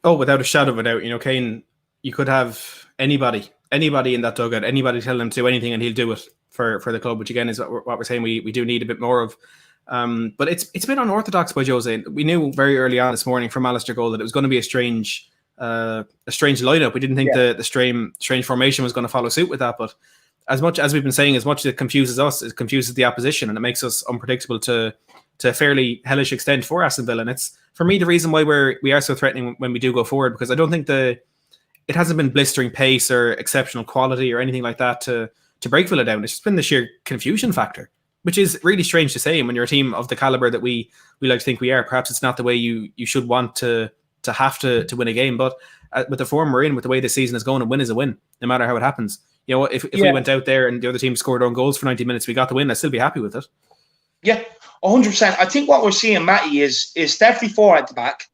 S1: Oh, without a shadow of a doubt. Kane, you could have anybody in that dugout, anybody tell him to do anything and he'll do it for the club, which again is what we're saying we do need a bit more of. But it's been unorthodox by Jose. We knew very early on this morning from Alistair Gold that it was going to be a strange lineup. We didn't think the strange formation was going to follow suit with that. But as much as we've been saying, as much as it confuses us, it confuses the opposition, and it makes us unpredictable to a fairly hellish extent for Aston Villa. And it's, for me, the reason why we are so threatening when we do go forward, because I don't think it hasn't been blistering pace or exceptional quality or anything like that to break Villa down. It's just been the sheer confusion factor, which is really strange to say. And when you're a team of the caliber that we like to think we are, perhaps it's not the way you should want to have to win a game. But with the form we're in, with the way the season is going, a win is a win, no matter how it happens. If we went out there and the other team scored own goals for 90 minutes, we got the win, I'd still be happy with it.
S2: Yeah, 100%. I think what we're seeing, Matty, is definitely 4 at the back.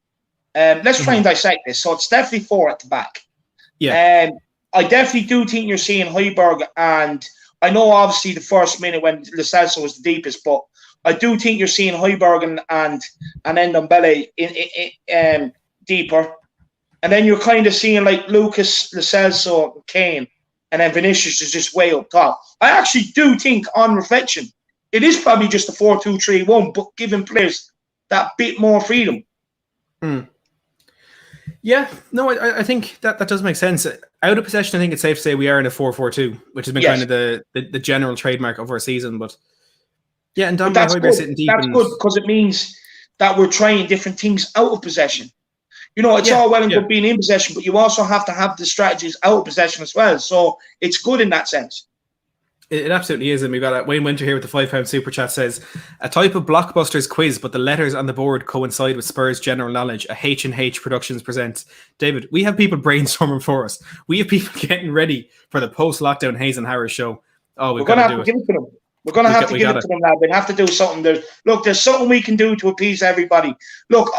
S2: Let's try and dissect this. So it's definitely 4 at the back. Yeah. I definitely do think you're seeing Hojbjerg, and I know obviously the first minute when Lo Celso was the deepest, but I do think you're seeing Hojbjerg and Ndombele in deeper. And then you're kind of seeing like Lucas, Lo Celso, Kane, and then Vinicius is just way up top. I actually do think, on reflection, it is probably just a 4-2-3-1, but giving players that bit more freedom.
S1: Yeah, no, I think that does make sense. Out of possession, I think it's safe to say we are in a 4-4-2, which has been kind of the general trademark of our season. But yeah, and Hojbjerg sitting deep.
S2: That's good, because it means that we're trying different things out of possession. It's all well and good being in possession, but you also have to have the strategies out of possession as well. So it's good in that sense.
S1: It absolutely is. And we've got Wayne Winter here with the £5 super chat says, a type of blockbusters quiz, but the letters on the board coincide with Spurs general knowledge. A H&H Productions presents. David, we have people brainstorming for us. We have people getting ready for the post-lockdown Hayes and Harris show. Oh, we're going to have to give it to them. We're going to have to give it to them now. They have to do something. There's something we can do to appease everybody. Look,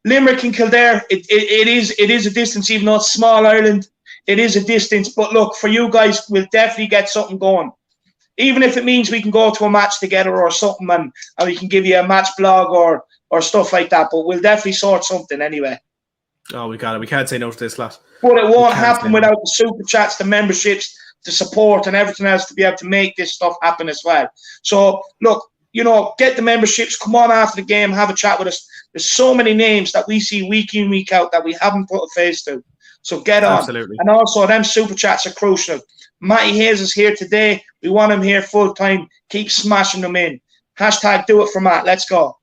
S1: Limerick and Kildare, it is a distance, even though it's small Ireland. It is a distance. But look, for you guys, we'll definitely get something going. Even if it means we can go to a match together or something, and we can give you a match blog or stuff like that. But we'll definitely sort something anyway. Oh, we got it. We can't say no to this, lad. But it won't happen without the super chats, the memberships, the support, and everything else to be able to make this stuff happen as well. So, look, get the memberships. Come on after the game, have a chat with us. There's so many names that we see week in, week out that we haven't put a face to. So get on. Absolutely. And also, them super chats are crucial. Matty Hayes is here today. We want him here full time. Keep smashing them in. # do it for Matt. Let's go.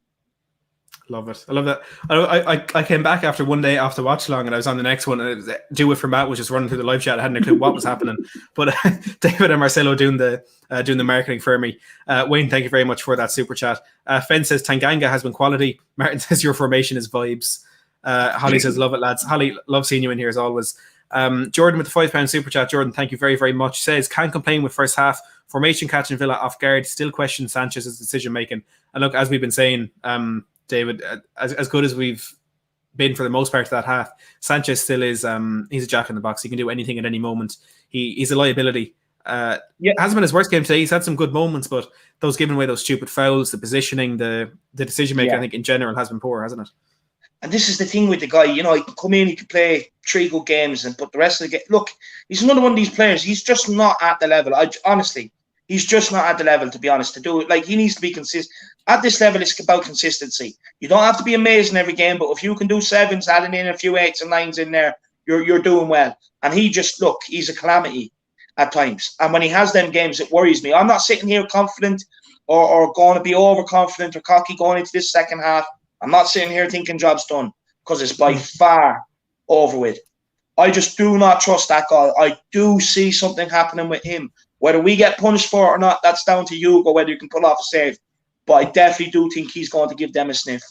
S1: Love it. I love that. I came back after one day off the watch long, and I was on the next one, and it was, do it for Matt was just running through the live chat. I hadn't a clue what was happening, but David and Marcelo doing the marketing for me. Wayne, thank you very much for that super chat. Fen says Tanganga has been quality. Martin says your formation is vibes. Holly says love it, lads. Holly, love seeing you in here as always. Jordan with the £5 super chat. Jordan, thank you very, very much. Says can't complain with first half formation catching Villa off guard. Still question Sanchez's decision making. And look, as we've been saying, David, as good as we've been for the most part of that half, Sanchez still is he's a jack in the box. He can do anything at any moment. He's a liability. Hasn't been his worst game today. He's had some good moments, but those giving away those stupid fouls, the positioning, the decision making, I think in general has been poor, hasn't it? And this is the thing with the guy, he can come in, he can play 3 good games, but the rest of the game, look, he's another one of these players. He's just not at the level. Honestly, he's just not at the level, to be honest, to do it. Like, he needs to be consistent. At this level, it's about consistency. You don't have to be amazing every game, but if you can do 7s, adding in a few 8s and 9s in there, you're doing well. And he's a calamity at times. And when he has them games, it worries me. I'm not sitting here confident or going to be overconfident or cocky going into this second half. I'm not sitting here thinking job's done, because it's by far over with.
S2: I just do not trust that guy. I do see something happening with him. Whether we get punished for it or not, that's down to you, or whether you can pull off a save. But I definitely do think he's going to give them a sniff.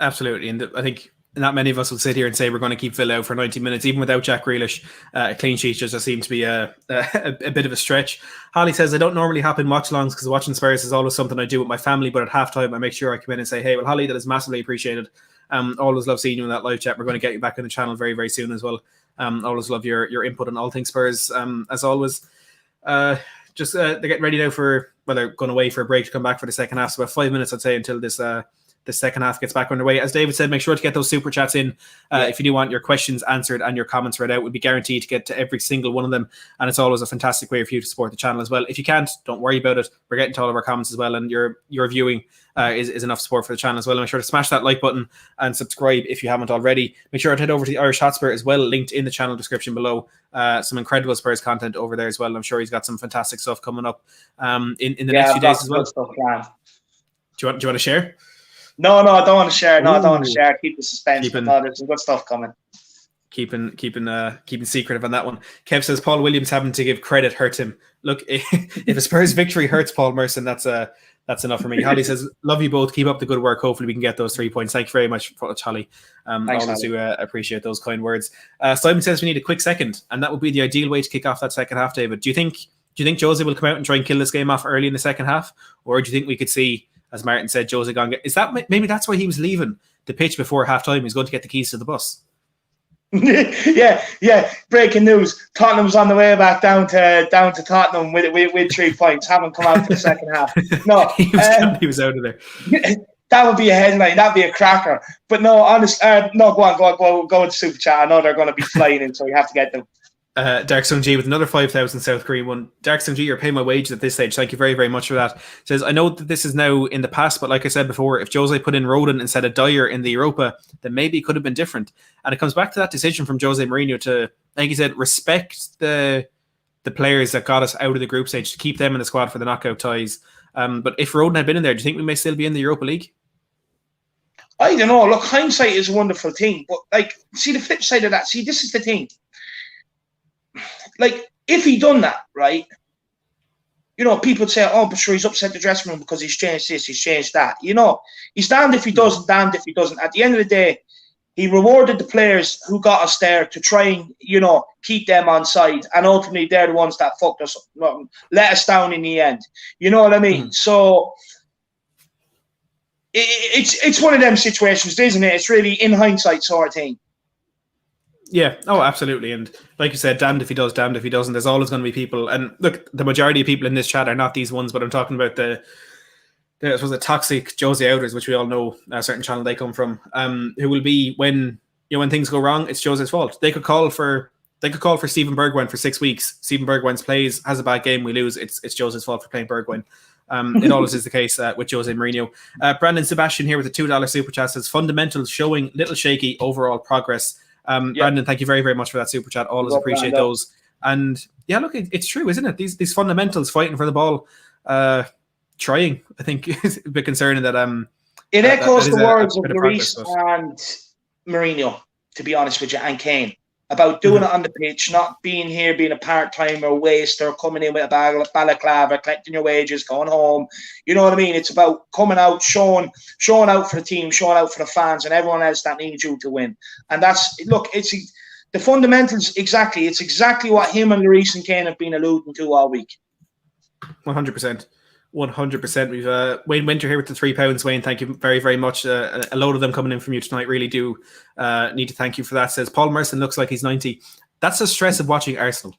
S1: Absolutely. And I think not many of us will sit here and say we're going to keep Villa out for 90 minutes, even without Jack Grealish. A clean sheet just seems to be a bit of a stretch. Holly says, I don't normally hop in watch-alongs because watching Spurs is always something I do with my family, but at halftime I make sure I come in and say, hey, well, Holly, that is massively appreciated. Always love seeing you in that live chat. We're going to get you back on the channel very, very soon as well. Always love your input on all things Spurs, as always. They're getting ready now they're going away for a break to come back for the second half. So about 5 minutes, I'd say, until this the second half gets back underway. As David said, make sure to get those super chats in if you do want your questions answered and your comments read out. We'll be guaranteed to get to every single one of them, and it's always a fantastic way for you to support the channel as well. If you can't, don't worry about it. We're getting to all of our comments as well, and your viewing is enough support for the channel as well. And make sure to smash that like button and subscribe if you haven't already. Make sure to head over to the Irish Hotspur as well, linked in the channel description below. Some incredible Spurs content over there as well. I'm sure he's got some fantastic stuff coming up in the next few days as well.
S2: Stuff,
S1: do you want to share?
S2: No, I don't want to share. No, I don't want to share. Keep the suspense. There's some good stuff coming.
S1: Keeping secretive on that one. Kev says Paul Williams having to give credit hurts him. Look, if a Spurs victory hurts Paul Merson, that's enough for me. Holly says, love you both. Keep up the good work. Hopefully we can get those 3 points. Thank you very much, Holly.
S2: Thanks,
S1: always do appreciate those kind words. Simon says we need a quick second, and that would be the ideal way to kick off that second half, David. Do you think Jose will come out and try and kill this game off early in the second half? Or do you think we could see, as Martin said, Jose gone? Is that maybe that's why he was leaving the pitch before half time? He's going to get the keys to the bus.
S2: yeah. Breaking news: Tottenham's on the way back down to Tottenham with 3 points. Haven't come out for the second half. No,
S1: he was out of there.
S2: That would be a headline. That'd be a cracker. But no, honest. No, go on. Go into super chat. I know they're going to be flying in, so you have to get them.
S1: Dark Sun G with another 5,000 South Korean one. Dark Sun G, you're paying my wages at this stage. Thank you very, very much for that. Says, I know that this is now in the past, but like I said before, if Jose put in Rodon instead of Dyer in the Europa, then maybe it could have been different. And it comes back to that decision from Jose Mourinho to, like he said, respect the players that got us out of the group stage, to keep them in the squad for the knockout ties. But if Rodon had been in there, do you think we may still be in the Europa League?
S2: I don't know. Look, hindsight is a wonderful thing, but see the flip side of that. See, this is the thing. If he done that, right, people would say, oh, but sure, he's upset the dressing room because he's changed this, he's changed that. He's damned if he does and damned if he doesn't. At the end of the day, he rewarded the players who got us there to try and, keep them on side. And ultimately, they're the ones that fucked us up, let us down in the end. You know what I mean? Mm. So it's one of them situations, isn't it? It's really in hindsight sort of thing.
S1: Yeah, oh, absolutely. And like you said, damned if he does, damned if he doesn't. There's always going to be people. And look, the majority of people in this chat are not these ones, but I'm talking about the toxic Jose outers, which we all know a certain channel they come from, who will be when things go wrong, it's Jose's fault. They could call for Steven Bergwijn for 6 weeks. Steven Bergwijn's plays, has a bad game, we lose. It's Jose's fault for playing Bergwijn. It always is the case with Jose Mourinho. Brandon Sebastian here with a $2 super chat says fundamentals showing little shaky, overall progress. Brandon, thank you very, very much for that super chat. Always appreciate those. And yeah, look, it's true, isn't it? These fundamentals, fighting for the ball, trying, I think, is a bit concerning that
S2: it echoes the words of Lloris and Mourinho, to be honest with you, and Kane, about doing it on the pitch, not being here, being a part-timer, waster, coming in with a balaclava, collecting your wages, going home. You know what I mean? It's about coming out, showing out for the team, showing out for the fans and everyone else that needs you to win. And it's the fundamentals, exactly. It's exactly what him and Lloris and Kane have been alluding to all week.
S1: 100%. 100%. We've Wayne Winter here with the £3. Wayne, thank you very, very much. A load of them coming in from you tonight. Really do need to thank you for that. Says Paul Merson looks like he's 90. That's the stress of watching Arsenal.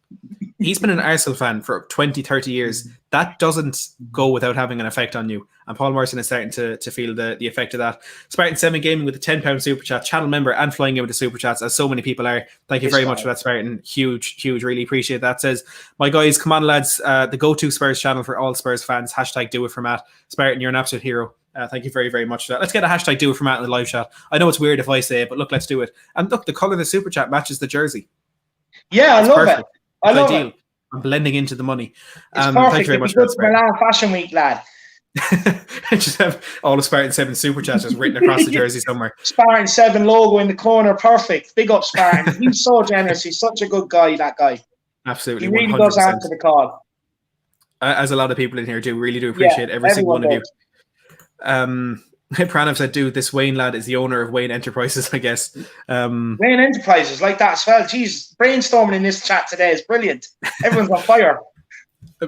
S1: He's been an Arsenal fan for 20, 30 years. That doesn't go without having an effect on you. And Paul Merson is starting to feel the effect of that. Spartan 7 Gaming with a £10 super chat, channel member and flying in with the super chats, as so many people are. Thank you very much for that, Spartan. Huge, really appreciate that. Says, my guys, come on, lads. The go-to Spurs channel for all Spurs fans. # do it for Matt. Spartan, you're an absolute hero. Thank you very, very much for that. Let's get a # do it for Matt in the live chat. I know it's weird if I say it, but look, let's do it. And look, the colour of the super chat matches the jersey.
S2: Yeah, I love it. I love it.
S1: I'm blending into the money.
S2: It's
S1: Thank
S2: perfect.
S1: you very much.
S2: It's good for Milan Fashion Week, lad.
S1: Just have all the Spartan 7 super chats just written across the jersey somewhere.
S2: Spartan 7 logo in the corner, perfect. Big up Spartan. He's so generous. He's such a good guy, that guy.
S1: Absolutely,
S2: He really
S1: 100%.
S2: does answer the call.
S1: As a lot of people in here do, really do appreciate every single one of you. Pranav said, dude, this Wayne lad is the owner of Wayne Enterprises, I guess.
S2: Wayne Enterprises, like that as well. Jeez, brainstorming in this chat today is brilliant. Everyone's on fire.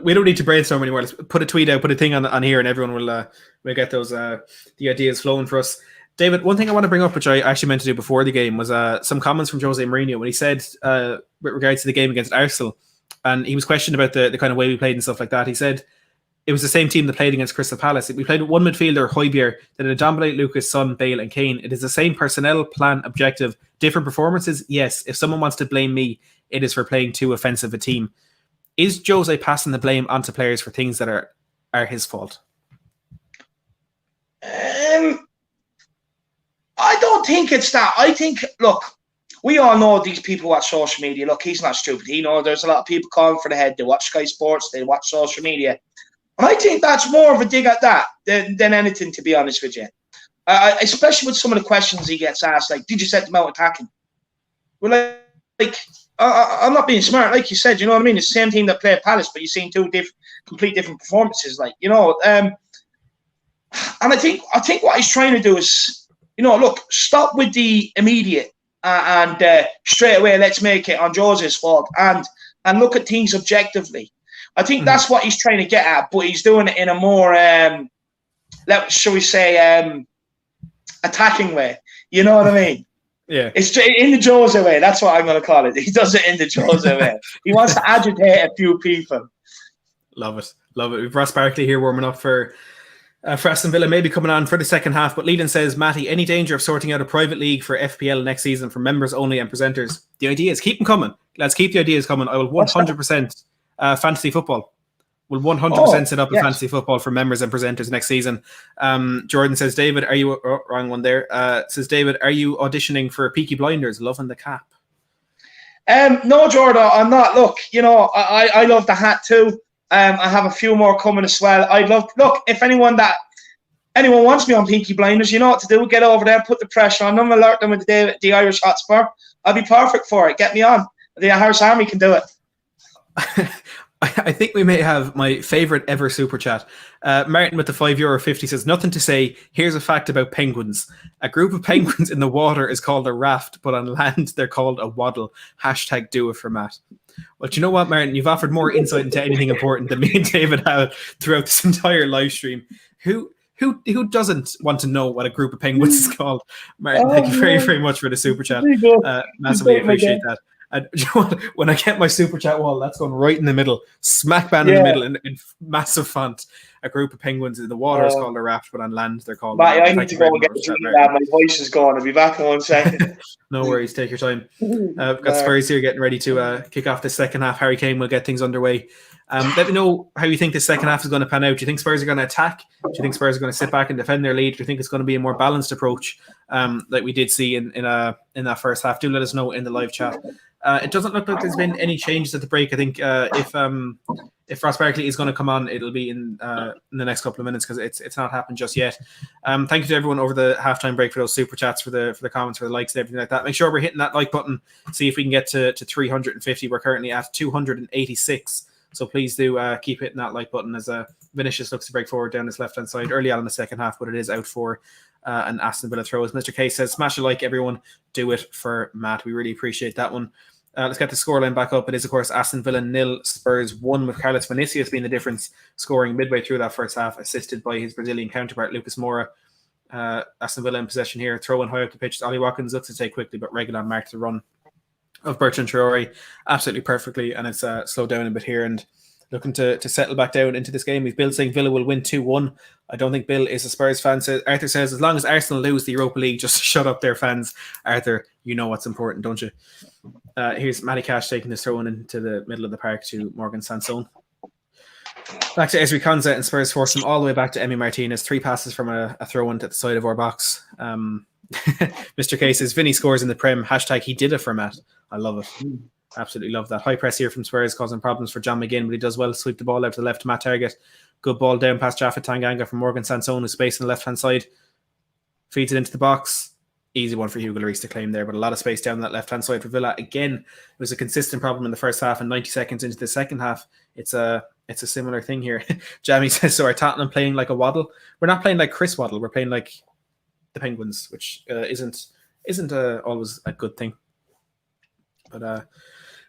S1: We don't need to brainstorm anymore. Let's put a tweet out, put a thing on here, and everyone will get those the ideas flowing for us. David, one thing I want to bring up, which I actually meant to do before the game, was some comments from Jose Mourinho when he said, with regards to the game against Arsenal, and he was questioned about the kind of way we played and stuff like that. He said it was the same team that played against Crystal Palace. We played with one midfielder, Hojbjerg, that had dominated Lucas, Son, Bale, and Kane. It is the same personnel, plan, objective, different performances. Yes, if someone wants to blame me, it is for playing too offensive a team. Is Jose passing the blame onto players for things that are his fault?
S2: I don't think it's that. I think, look, we all know these people watch social media. Look, he's not stupid. He knows there's a lot of people calling for the head. They watch Sky Sports. They watch social media. And I think that's more of a dig at that than anything, to be honest with you. Especially with some of the questions he gets asked, like, did you set them out attacking? Well, I'm not being smart, like you said, you know what I mean? It's the same team that played Palace, but you've seen two complete different performances, like, you know. And I think what he's trying to do is, you know, look, stop with the immediate and straight away let's make it on Jose's fault and look at things objectively. I think that's what he's trying to get at, but he's doing it in a more, shall we say, attacking way. You know what I mean?
S1: Yeah.
S2: It's in the Jose way. That's what I'm going to call it. He does it in the Jose way. He wants to agitate a few people.
S1: Love it. Love it. We've Ross Barkley here warming up for Aston Villa, maybe coming on for the second half. But Leland says, Matty, any danger of sorting out a private league for FPL next season for members only and presenters? The ideas, keep them coming. Let's keep the ideas coming. I will 100% fantasy football. We'll 100% set up a fantasy football for members and presenters next season. Jordan says, David, are you... Oh, wrong one there. Says, David, are you auditioning for Peaky Blinders? Loving the cap.
S2: No, Jordan, I'm not. Look, you know, I love the hat too. I have a few more coming as well. I'd love... Look, if anyone wants me on Peaky Blinders, you know what to do. Get over there, put the pressure on them, alert them with the Irish Hotspur. I'll be perfect for it. Get me on. The Irish Army can do it.
S1: I think we may have my favourite ever super chat. Martin with the €5.50 says, nothing to say. Here's a fact about penguins. A group of penguins in the water is called a raft, but on land they're called a waddle. # do it for Matt. Well, do you know what, Martin? You've offered more insight into anything important than me and David have throughout this entire live stream. Who doesn't want to know what a group of penguins is called? Martin, thank you very, very much for the super chat. Massively appreciate that. And you know what? When I get my super chat wall, that's going right in the middle, smack bang in the middle, in massive font. A group of penguins in the water is called a raft, but on land they're called.
S2: Matt, I need to go and get the drink. My voice is gone. I'll be back in 1 second.
S1: No worries, take your time. We've got Spurs here getting ready to kick off the second half. Harry Kane will get things underway. Let me know how you think the second half is going to pan out. Do you think Spurs are going to attack? Do you think Spurs are going to sit back and defend their lead? Do you think it's going to be a more balanced approach, like we did see in that first half? Do let us know in the live chat. It doesn't look like there's been any changes at the break. I think if Ross Barkley is going to come on, it'll be in the next couple of minutes because it's not happened just yet. Thank you to everyone over the halftime break for those super chats, for the comments, for the likes and everything like that. Make sure we're hitting that like button. See if we can get to 350. We're currently at 286. So please do keep hitting that like button as Vinicius looks to break forward down his left-hand side early on in the second half, but it is out for an Aston Villa throw. As Mr. K says, smash a like, everyone. Do it for Matt. We really appreciate that one. Let's get the scoreline back up. It is, of course, Aston Villa 0, Spurs 1, with Carlos Vinicius being the difference, scoring midway through that first half, assisted by his Brazilian counterpart, Lucas Moura. Aston Villa in possession here, throwing high up the pitch. Ollie Watkins looks to take quickly, but Reguilon marks the run of Bertrand Traore absolutely perfectly, and it's slowed down a bit here and looking to settle back down into this game. We've Bill saying Villa will win 2-1. I don't think Bill is a Spurs fan. Arthur says, as long as Arsenal lose the Europa League, just shut up their fans. Arthur, you know what's important, don't you? Here's Matty Cash taking this throw in into the middle of the park to Morgan Sansone. Back to Ezri Konsa, and Spurs force him all the way back to Emi Martinez. 3 passes from a throw-in at the side of our box. Mr. K says, Vinny scores in the Prem. # he did it for Matt. I love it. Absolutely love that. High press here from Spurs, causing problems for John McGinn, but he does well to sweep the ball out to the left to Matt Target. Good ball down past Jaffa Tanganga from Morgan Sanson, who's space on the left-hand side. Feeds it into the box. Easy one for Hugo Lloris to claim there, but a lot of space down that left-hand side for Villa. Again, it was a consistent problem in the first half, and 90 seconds into the second half, it's a similar thing here. Jamie says, so are Tottenham playing like a Waddle? We're not playing like Chris Waddle. We're playing like the Penguins, which isn't always a good thing. But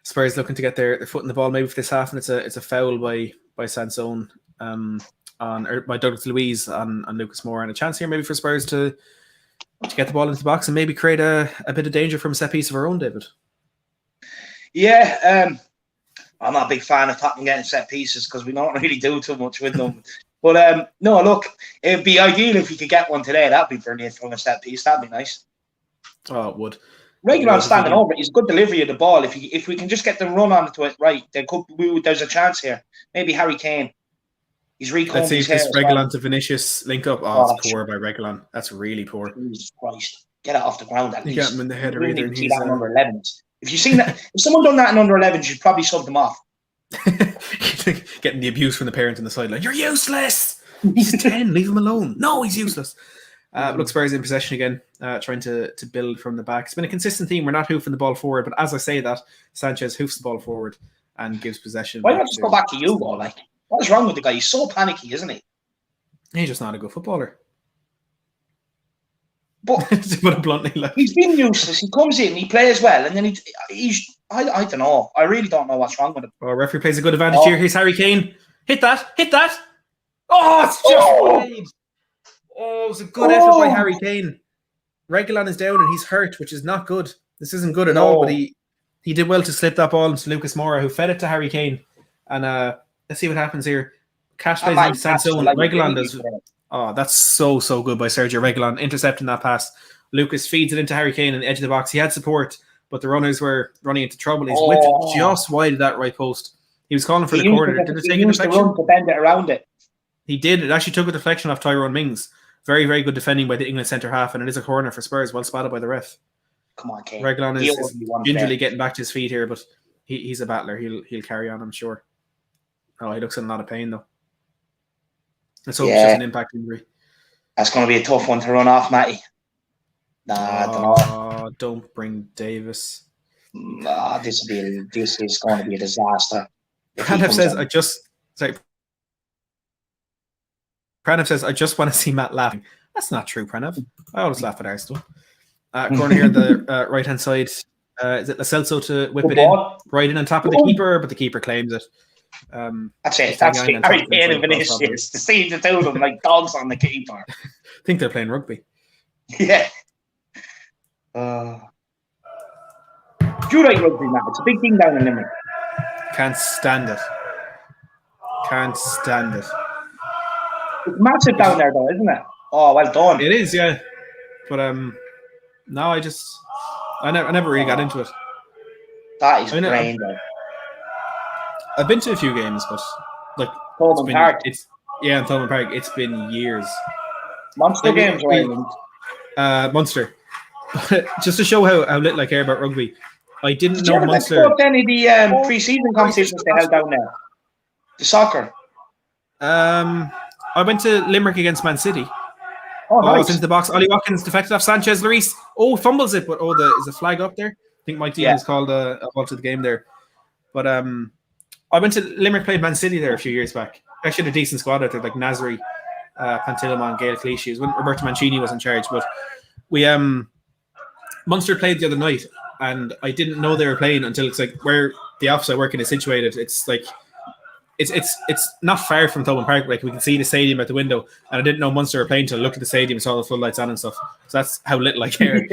S1: Spurs looking to get their foot in the ball maybe for this half, and it's a foul by Sanson by Douglas Luiz on Lucas Moura, and a chance here maybe for Spurs to get the ball into the box and maybe create a bit of danger from a set piece of our own, David.
S2: Yeah, I'm not a big fan of Tottenham getting set pieces because we don't really do too much with them. But no, look, it'd be ideal if we could get one today. That'd be brilliant from a set piece. That'd be nice.
S1: Oh, it would.
S2: Regular standing over, he's good delivery of the ball. If we can just get them run onto it right, there's a chance here. Maybe Harry Kane. He's recombed.
S1: Let's see if this Reguilon to Vinicius link up. Oh, it's poor by Reguilon. That's really poor.
S2: Jesus Christ. Get it off the ground at least.
S1: You got him in the header either.
S2: See that in under 11s. If you've seen that, if someone done that in under 11s, you'd probably sub them off.
S1: Getting the abuse from the parent on the sideline. You're useless. He's 10. Leave him alone. No, he's useless. Look, Spurs in possession again, trying to build from the back. It's been a consistent theme. We're not hoofing the ball forward, but as I say that, Sanchez hoofs the ball forward and gives possession.
S2: Why not just go back to you, ball? Like, what is wrong with the guy? He's so panicky, isn't he?
S1: He's just not a good footballer.
S2: But
S1: to put it bluntly, like,
S2: he's been useless. He comes in, he plays well, and then he's I don't know. I really don't know what's wrong with him.
S1: Oh, referee plays a good advantage here. Here's Harry Kane. Hit that. Oh, it's just wide. Oh, it was a good effort by Harry Kane. Reguilon is down and he's hurt, which is not good. This isn't good at all, but he did well to slip that ball into Lucas Moura, who fed it to Harry Kane. And let's see what happens here. Cash plays into Sanson. Reguilon does. Oh, that's so good by Sergio Reguilon, intercepting that pass. Lucas feeds it into Harry Kane on the edge of the box. He had support, but the runners were running into trouble. He's whipped it just wide of that right post. He was calling for the corner. Did it take a deflection?
S2: To bend it around it.
S1: He did. It actually took a deflection off Tyrone Mings. Very, very good defending by the England centre-half, and it is a corner for Spurs, well spotted by the ref.
S2: Come on, Kane.
S1: Reguilon is gingerly getting back to his feet here, but he's a battler. He'll carry on, I'm sure. Oh, he looks in a lot of pain, though. Let's hope it's just an impact injury.
S2: That's going to be a tough one to run off, Matty. I don't know.
S1: Don't bring Davis.
S2: This is going to be a disaster.
S1: Pranav says, Pranav says, I just want to see Matt laughing. That's not true, Pranav. I always laugh at Arsenal. Corner here on the right-hand side. Is it Lo Celso to whip it in? Right in on top of the keeper, but the keeper claims it.
S2: That's it. That's Harry Kane and Vinicius. To see the two of them like dogs on the keeper.
S1: I think they're playing rugby.
S2: Yeah. Do you like rugby, Matt? It's a big thing down in Limerick.
S1: Can't stand it.
S2: It's massive down there, though, isn't it? Oh, well done.
S1: It is, yeah. But no, I never really got into it.
S2: That is brain, though.
S1: I've been to a few games, but like
S2: Tottenham Park.
S1: In Tottenham Park. It's been years.
S2: Munster games, Ireland.
S1: Munster. Just to show how little I care about rugby, I didn't know Munster.
S2: Did you ever any of the pre-season competitions they held down there? The soccer.
S1: I went to Limerick against Man City.
S2: Oh, nice.
S1: I was into the box. Ollie Watkins defected off Sanchez. Lloris. Oh, fumbles it, but is a flag up there? I think Mike Dean has called a ball to the game there. But I went to Limerick, played Man City there a few years back. Actually, had a decent squad out there, like Nasri, Pantilimon, Gael Clichy. It was when Roberto Mancini was in charge. But we Munster played the other night, and I didn't know they were playing until it's like where the office I work in is situated. It's like it's not far from Tottenham Park. Like we can see the stadium out the window, and I didn't know Munster were playing until I looked at the stadium and saw the floodlights on and stuff. So that's how little I care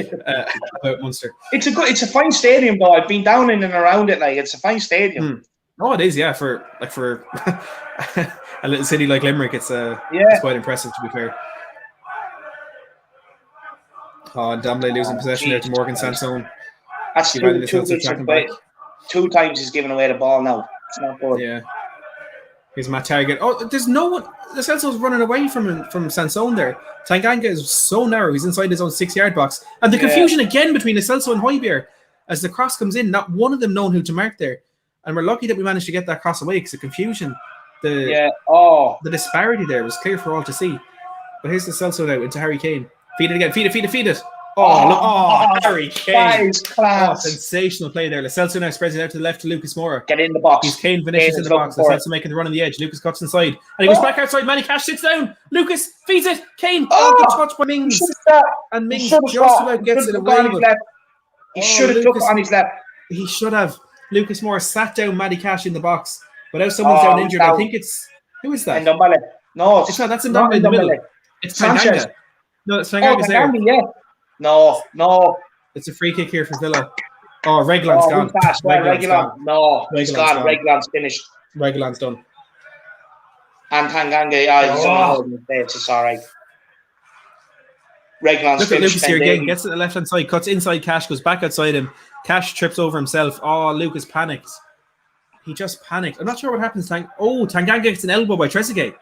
S1: about Munster.
S2: It's a fine stadium though. I've been down in and around it. Like it's a fine stadium.
S1: Oh, it is. Yeah, for a little city like Limerick, it's quite impressive to be fair. Oh, and Dombley losing possession there to Morgan Sanson.
S2: That's two times he's given away the ball now. It's not good.
S1: Yeah. Here's Matt Target. Oh, there's no one. Lo Celso's running away from Sanson there. Tanganga is so narrow. He's inside his own 6-yard box. And the confusion again between Lo Celso and Hojbjerg. As the cross comes in, not one of them known who to mark there. And we're lucky that we managed to get that cross away because the confusion, the disparity there was clear for all to see. But here's the Celso now into Harry Kane. Feed it again. Feed it. Harry Kane.
S2: That is class.
S1: Sensational play there. Lo Celso now spreads it out to the left to Lucas Moura.
S2: Get in the box.
S1: He's Kane, Vinicius in the box. Lo Celso making the run on the edge. Lucas cuts inside. And he goes back outside. Manny Cash sits down. Lucas feeds it. Kane. Good touch by Mings. And Mings just about gets it away.
S2: He should have took it on his left.
S1: He should have. Lucas Moura sat down Manny Cash in the box. But now someone's down injured. I think it's... Who is that?
S2: No,
S1: it's not. That's Ndombele in the middle. It's
S2: Sanchez.
S1: Tanganga. No, it's Tanganga's there.
S2: Yeah. No.
S1: It's a free kick here for Villa. Oh, Reguilon's gone.
S2: Reguilon. No, he's gone. Reguilon's finished.
S1: Reguilon's done.
S2: And Tanganga, he's on the face. It's all right. Reguilon's
S1: Look
S2: finished.
S1: at Lucas here again. Gets to the left-hand side. Cuts inside Cash. Goes back outside him. Cash trips over himself. Oh, Lucas panics. He just panicked. I'm not sure what happens. Tanganga gets an elbow by Trezeguet.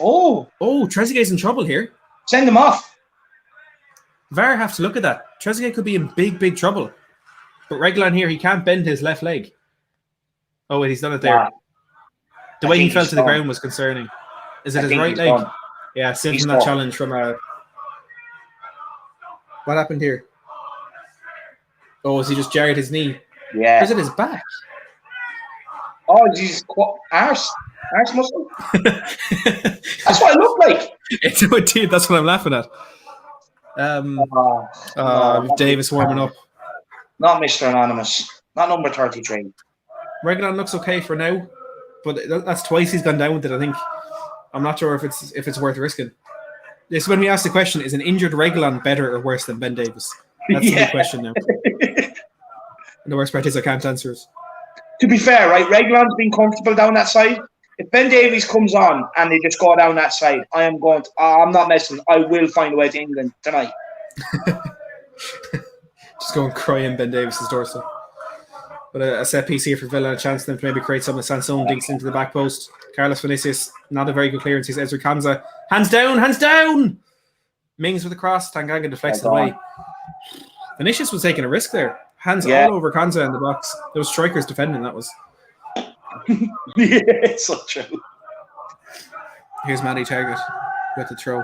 S1: Oh, Trezeguet's in trouble here.
S2: Send him off.
S1: VAR have to look at that. Trezeguet could be in big trouble. But Reguilon here, he can't bend his left leg. Oh, wait, he's done it there. Yeah. The way he fell to the ground was concerning. Is it his right leg? Done. Yeah, still from that challenge from What happened here? Oh, has he just jarred his knee?
S2: Yeah.
S1: Or is it his back?
S2: Oh, Jesus. Arse muscle? That's what it looked like.
S1: Indeed, that's what I'm laughing at. Davis warming up.
S2: Not Mr. Anonymous. Not number 33.
S1: Reguilon looks okay for now, but that's twice he's gone down with it, I think. I'm not sure if it's worth risking. This is when we ask the question, is an injured Reguilon better or worse than Ben Davis? That's the big question now. And the worst part is I can't answer it.
S2: To be fair, right, Reguilon's been comfortable down that side. If Ben Davies comes on and they just go down that side, I'm not messing. I will find a way to England tonight.
S1: Just go and cry in Ben Davies' doorstep. But a set piece here for Villa, a chance for them to maybe create some of Sansone dinks into the back post. Carlos Vinicius, not a very good clearance. He's Ezri Konsa. Hands down! Mings with a cross. Tanganga deflects it away. Vinicius was taking a risk there. Hands all over Konsa in the box. Those strikers defending, that was.
S2: Yeah, it's so true.
S1: Here's Matty Target with the throw.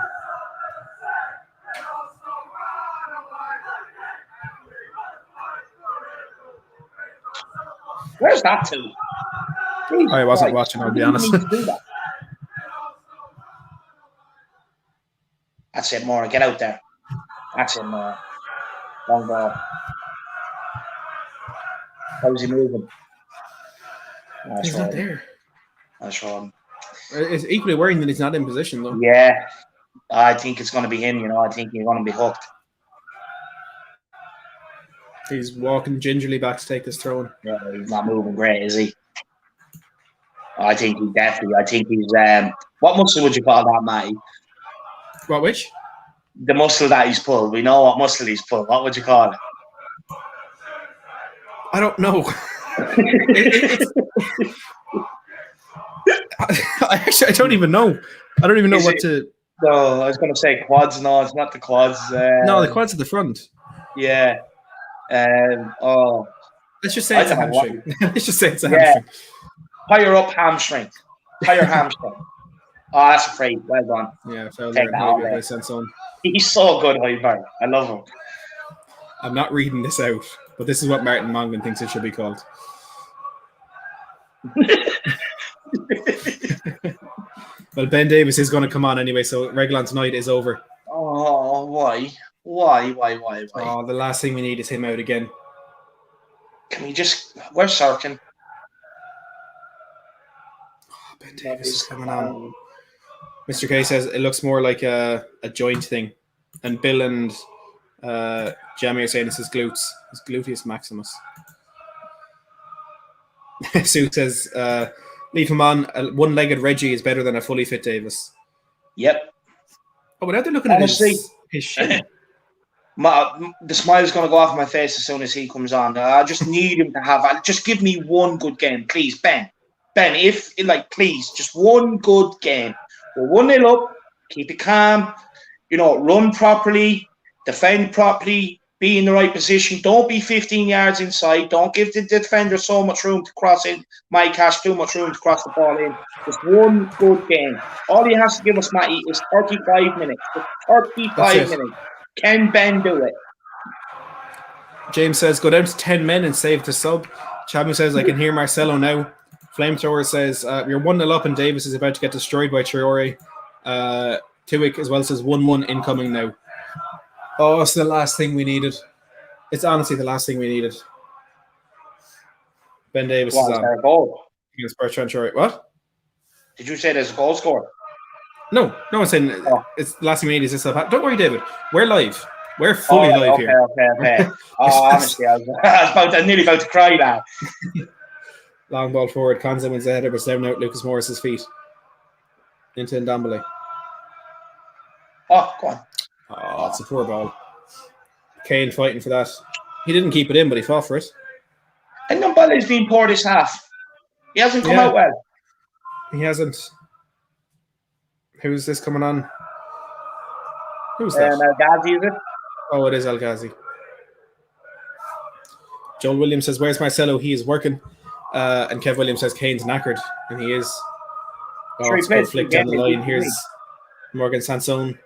S2: Where's that to?
S1: I wasn't watching, I'll be honest.
S2: That's it, Maura. Get out there. That's it, Maura. Long ball. How's he moving?
S1: He's not there.
S2: That's wrong.
S1: It's equally worrying that he's not in position, though.
S2: Yeah. I think it's going to be him, I think he's going to be hooked.
S1: He's walking gingerly back to take this throw in.
S2: Yeah, he's not moving great, is he? I think he's what muscle would you call that, Matty?
S1: What, which?
S2: The muscle that he's pulled. We know what muscle he's pulled. What would you call it?
S1: I don't know. I don't even know. I don't even know what to...
S2: No, I was going to say quads. No, it's not the quads.
S1: No, the quads at the front.
S2: Yeah.
S1: Let's just say it's a hamstring. Let's just say it's a hamstring.
S2: Higher up hamstring. Higher hamstring. Oh, that's a free. Well done.
S1: Yeah, foul there. Hojbjerg by Sansone.
S2: He's so good, Hojbjerg. I love him.
S1: I'm not reading this out, but this is what Martin Mongan thinks it should be called. Well, Ben Davis is going to come on anyway, so Reguilon tonight is over.
S2: Oh, why? Why?
S1: Oh, the last thing we need is him out again.
S2: Can we just... Where's Sarkin?
S1: Oh, Ben Davis is coming on. Mr. K says it looks more like a joint thing. And Bill and Jamie are saying it's his glutes. His gluteus maximus. Sue says, leave him on. A one-legged Reggie is better than a fully fit Davis.
S2: Yep.
S1: Oh, but now they're looking at his shin.
S2: The smile's going to go off my face as soon as he comes on. I just need him to have... Just give me one good game, please, Ben. Ben, please, just one good game. We're 1-0 up. Keep it calm. Run properly. Defend properly. be in the right position. Don't be 15 yards inside. Don't give the defender so much room to cross in. Mike has too much room to cross the ball in. Just one good game. All he has to give us, Matty, is 35 minutes. Just 35 minutes. Can Ben do it?
S1: James says, go down to 10 men and save the sub. Chamu says, I can hear Marcelo now. Flamethrower says, you're 1-0 up and Davis is about to get destroyed by Traore. Tuick as well says 1-1 incoming now. Oh, it's the last thing we needed. It's honestly the last thing we needed. Ben Davis is on.
S2: There a goal?
S1: Against Bertrand Traore. What?
S2: Did you say there's a goal scored?
S1: No, I'm saying it's the last thing we need is this. Don't worry, David. We're live. We're fully live here.
S2: Okay. Honestly, I was nearly about to cry now.
S1: Long ball forward. Konza wins the header, but down out Lucas Morris's feet. Into Ndombele.
S2: Oh, go on.
S1: Oh, it's a poor ball. Kane fighting for that. He didn't keep it in, but he fought for it.
S2: And Ndombele's been poor this half. He hasn't come out well.
S1: He hasn't. Who's this coming on? Who's that?
S2: El Ghazi, is it?
S1: Oh, it is El Ghazi. Joel Williams says, where's Marcelo? He is working. And Kev Williams says, Kane's knackered. And he is. Oh, it's good flick down the line. Here's Morgan Sanson.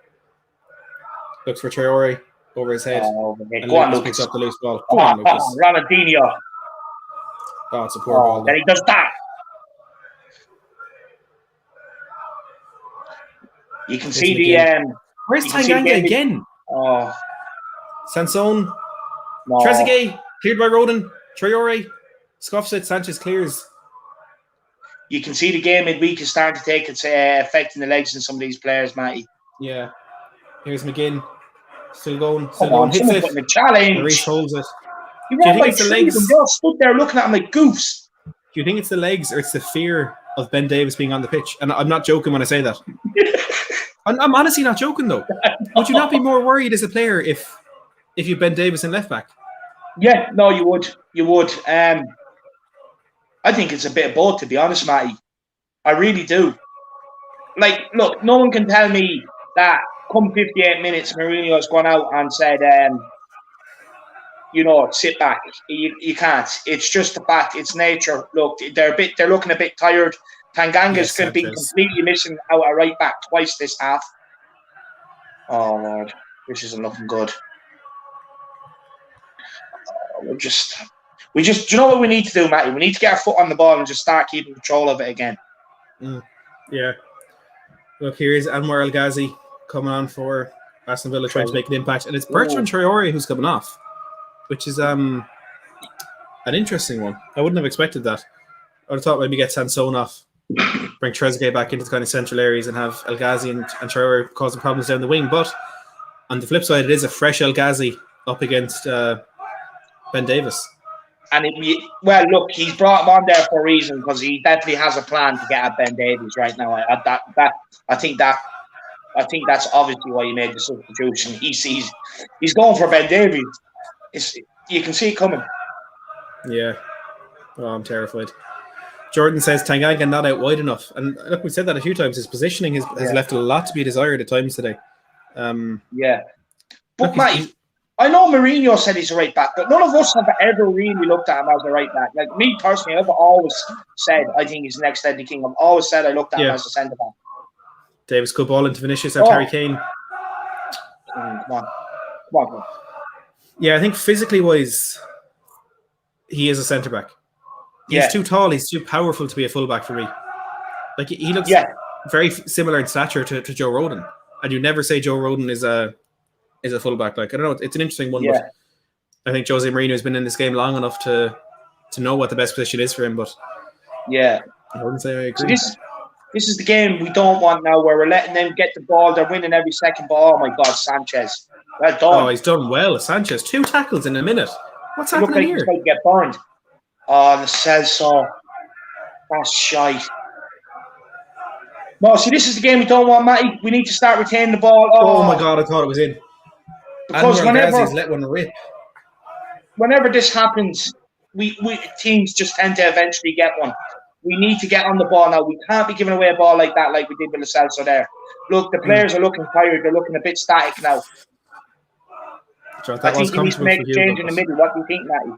S1: Looks for Traore over his head. And
S2: go on,
S1: Lucas
S2: Lucas.
S1: picks up the loose ball. Come on, Lucas.
S2: Ronaldinho.
S1: Oh, it's a poor ball.
S2: Then he does that. You can see the...
S1: Where's Tanganga again?
S2: Oh.
S1: Sanson.
S2: No.
S1: Trezeguet. Cleared by Rodin. Traore. Scuffs it. Sanchez clears.
S2: You can see the game midweek is starting to take its effect in the legs in some of these players, Matty.
S1: Yeah. Here's McGinn. Still going.
S2: Come on,
S1: Hits it.
S2: The challenge.
S1: Reece holds it.
S2: You think it's the legs? They all stood there looking at him like goofs.
S1: Do you think it's the legs or it's the fear of Ben Davis being on the pitch? And I'm not joking when I say that. I'm honestly not joking though. Would you not be more worried as a player if you Ben Davis in left back?
S2: Yeah, no, you would. You would. I think it's a bit of both, to be honest, Matty. I really do. Like, look, no one can tell me that come 58 minutes, Mourinho has gone out and said, sit back. You can't. It's just a fact. It's nature. Look, they're looking a bit tired. Tanganga's going to be completely missing out a right back twice this half. Oh Lord, this isn't looking good. We just. Do you know what we need to do, Matty? We need to get our foot on the ball and just start keeping control of it again.
S1: Yeah. Look, here is Anwar El Ghazi coming on for Aston Villa, trying to make an impact, and it's Bertrand Traore who's coming off, which is an interesting one. I wouldn't have expected that. I would have thought maybe get Sanson off, bring Trezeguet back into the kind of central areas, and have El Ghazi and Traore causing problems down the wing. But on the flip side, it is a fresh El Ghazi up against Ben Davis.
S2: And look, he's brought him on there for a reason, because he definitely has a plan to get at Ben Davies right now. I think that's obviously why he made the substitution. He's going for Ben Davies. You can see it coming.
S1: Yeah. Oh, I'm terrified. Jordan says Tanganga not out wide enough, and look, we said that a few times. His positioning has left a lot to be desired at times today.
S2: But Mate, I know Mourinho said he's a right back, but none of us have ever really looked at him as a right back. Like me personally, I've always said I think he's the next Eddie King. I've always said I looked at him as a centre back.
S1: Davis good ball into Vinicius and Harry Kane.
S2: Come on.
S1: Yeah, I think physically wise, he is a centre back. He's too tall. He's too powerful to be a fullback for me. Like he looks very similar in stature to Joe Rodon, and you never say Joe Rodon is a fullback. Like I don't know, it's an interesting one. But I think Jose Mourinho has been in this game long enough to know what the best position is for him. But I wouldn't say I agree.
S2: So this is the game we don't want now, where we're letting them get the ball. They're winning every second ball. Oh my God, Sanchez! Well done.
S1: Oh, he's done well, Sanchez. 2 tackles in a minute. What's happening here?
S2: He's going to get burned. Oh, the Celso. That's shite. No, see, this is the game we don't want, Matty. We need to start retaining the ball.
S1: Oh my God, I thought it was in.
S2: Because
S1: whenever let one rip.
S2: Whenever this happens, we teams just tend to eventually get one. We need to get on the ball now. We can't be giving away a ball like that, like we did with the Celso there. Look, the players are looking tired. They're looking a bit static now.
S1: So
S2: I think he needs to make a change in the middle. What do you think, Matty?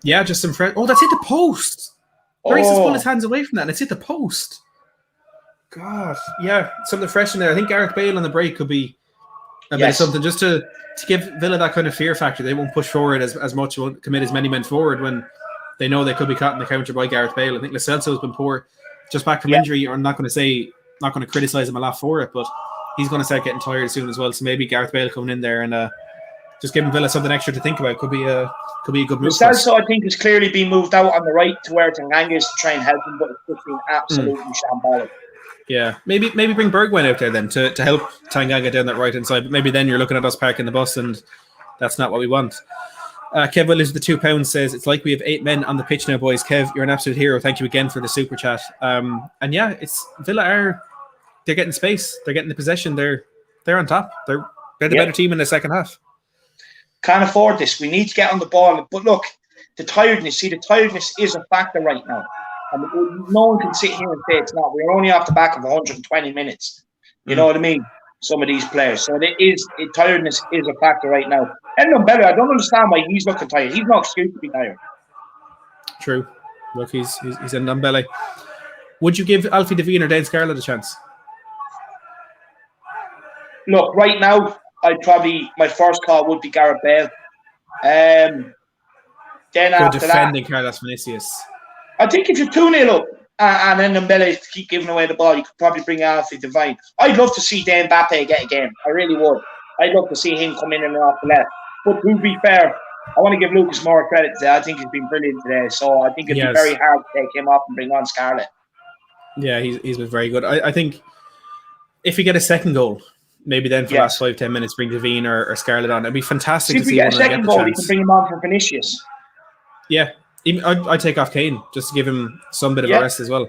S1: Yeah, just some fresh. Oh, that's hit the post. Lloris has pulled his
S2: Oh,
S1: hands away from that, and it's hit the post. God, yeah, something fresh in there. I think Gareth Bale on the break could be a bit of something just to give Villa that kind of fear factor. They won't push forward as much, won't commit as many men forward when they know they could be caught in the counter by Gareth Bale. I think Lo Celso's been poor, just back from injury. I'm not going to criticize him a lot for it, but he's going to start getting tired soon as well. So maybe Gareth Bale coming in there and just giving Villa something extra to think about could be a good move.
S2: Lo Celso, I think, has clearly been moved out on the right to where Tanganga is to try and help him, but it's just been absolutely shambolic.
S1: Yeah, maybe bring Bergwijn out there then to help Tanganga down that right hand side. But maybe then you're looking at us parking the bus, and that's not what we want. Kev Willis with the £2 says, it's like we have 8 men on the pitch now, boys. Kev, you're an absolute hero. Thank you again for the super chat. And yeah, it's Villa they're getting space. They're getting the possession. They're on top. They're the better team in the second half.
S2: Can't afford this. We need to get on the ball. But look, the tiredness is a factor right now. And no one can sit here and say it's not. We're only off the back of 120 minutes. You know what I mean? Some of these players. So tiredness is a factor right now. And Bellew, I don't understand why he's looking tired. He's not excuse to be tired.
S1: True. Look, he's in Dembele. Would you give Alfie Devine or Dane Scarlett a chance?
S2: Look, right now, my first call would be Gareth Bale. Then after
S1: defending Carlos Vinicius.
S2: I think if you're 2-0 up and then Dembele keep giving away the ball, you could probably bring Alfie Devine. I'd love to see Dan Mbappe get a game. I really would. I'd love to see him come in and off the left. But to be fair, I want to give Lucas more credit today. I think he's been brilliant today. So I think it'd be very hard to take him off and bring on Scarlett.
S1: Yeah, he's been very good. I think if you get a second goal, maybe then for the last 5-10 minutes, bring Devine or Scarlett on. It'd be fantastic to see
S2: if we get a second goal, we can bring him on for Vinicius.
S1: Yeah. I'd take off Kane just to give him some bit of a rest as well.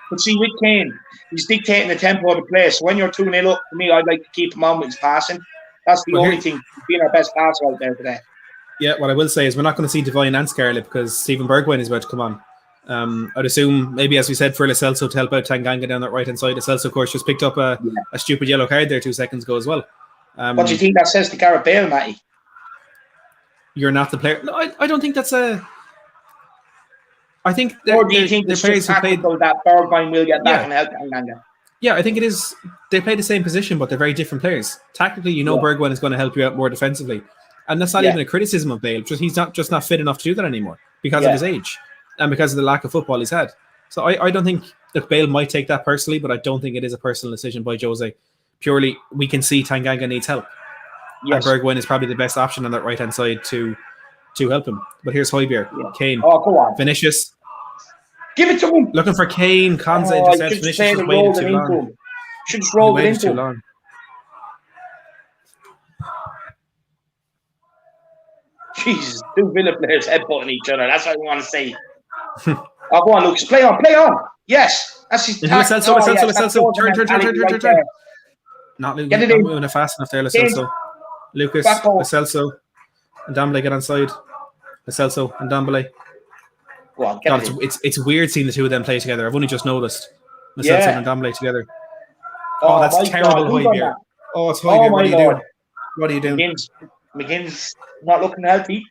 S2: But see, with Kane, he's dictating the tempo of the play. So when you're 2-0 up, for me, I'd like to keep him on with his passing. That's the only thing. He's been our best passer out there today. Yeah, what I will say is we're not going to see Devine and Scarlett because Stephen Bergwijn is about to come on. I'd assume, maybe as we said, for Lo Celso to help out Tanganga down that right-hand side. Lo Celso, of course, just picked up a stupid yellow card there 2 seconds ago as well. What do you think that says to Gareth Bale, Matty?
S1: You're not the player. No, I don't think that's a... I think
S2: or do you think the players who played that Bergwijn will get back and help Tanganga?
S1: Yeah, I think it is. They play the same position, but they're very different players. Tactically, Bergwijn is going to help you out more defensively, and that's not even a criticism of Bale. Just he's not fit enough to do that anymore because of his age and because of the lack of football he's had. So I don't think that Bale might take that personally, but I don't think it is a personal decision by Jose. Purely, we can see Tanganga needs help, and Bergwijn is probably the best option on that right hand side to help him. But here's Hojbjerg, Kane,
S2: go on.
S1: Vinicius.
S2: Give it to him.
S1: Looking for Kane. Konsa intercepts. Vinicius just waited too long.
S2: Should just roll it into him.
S1: Long.
S2: Jesus, 2 Villa players headbutting each other. That's what I want to say. Go on, Lucas. Play on. Yes. That's his tactic.
S1: Lo Celso. Turn. Not moving it fast enough there, Lo Celso. Lucas, Lo Celso, and Dembele get on side. Lo Celso and Dembele.
S2: On,
S1: it's weird seeing the two of them play together. I've only just noticed Lo Celso and Dembele together. Oh, that's terrible, Hojbjerg. Oh, it's Hojbjerg. What are you doing?
S2: McGinn's not looking healthy.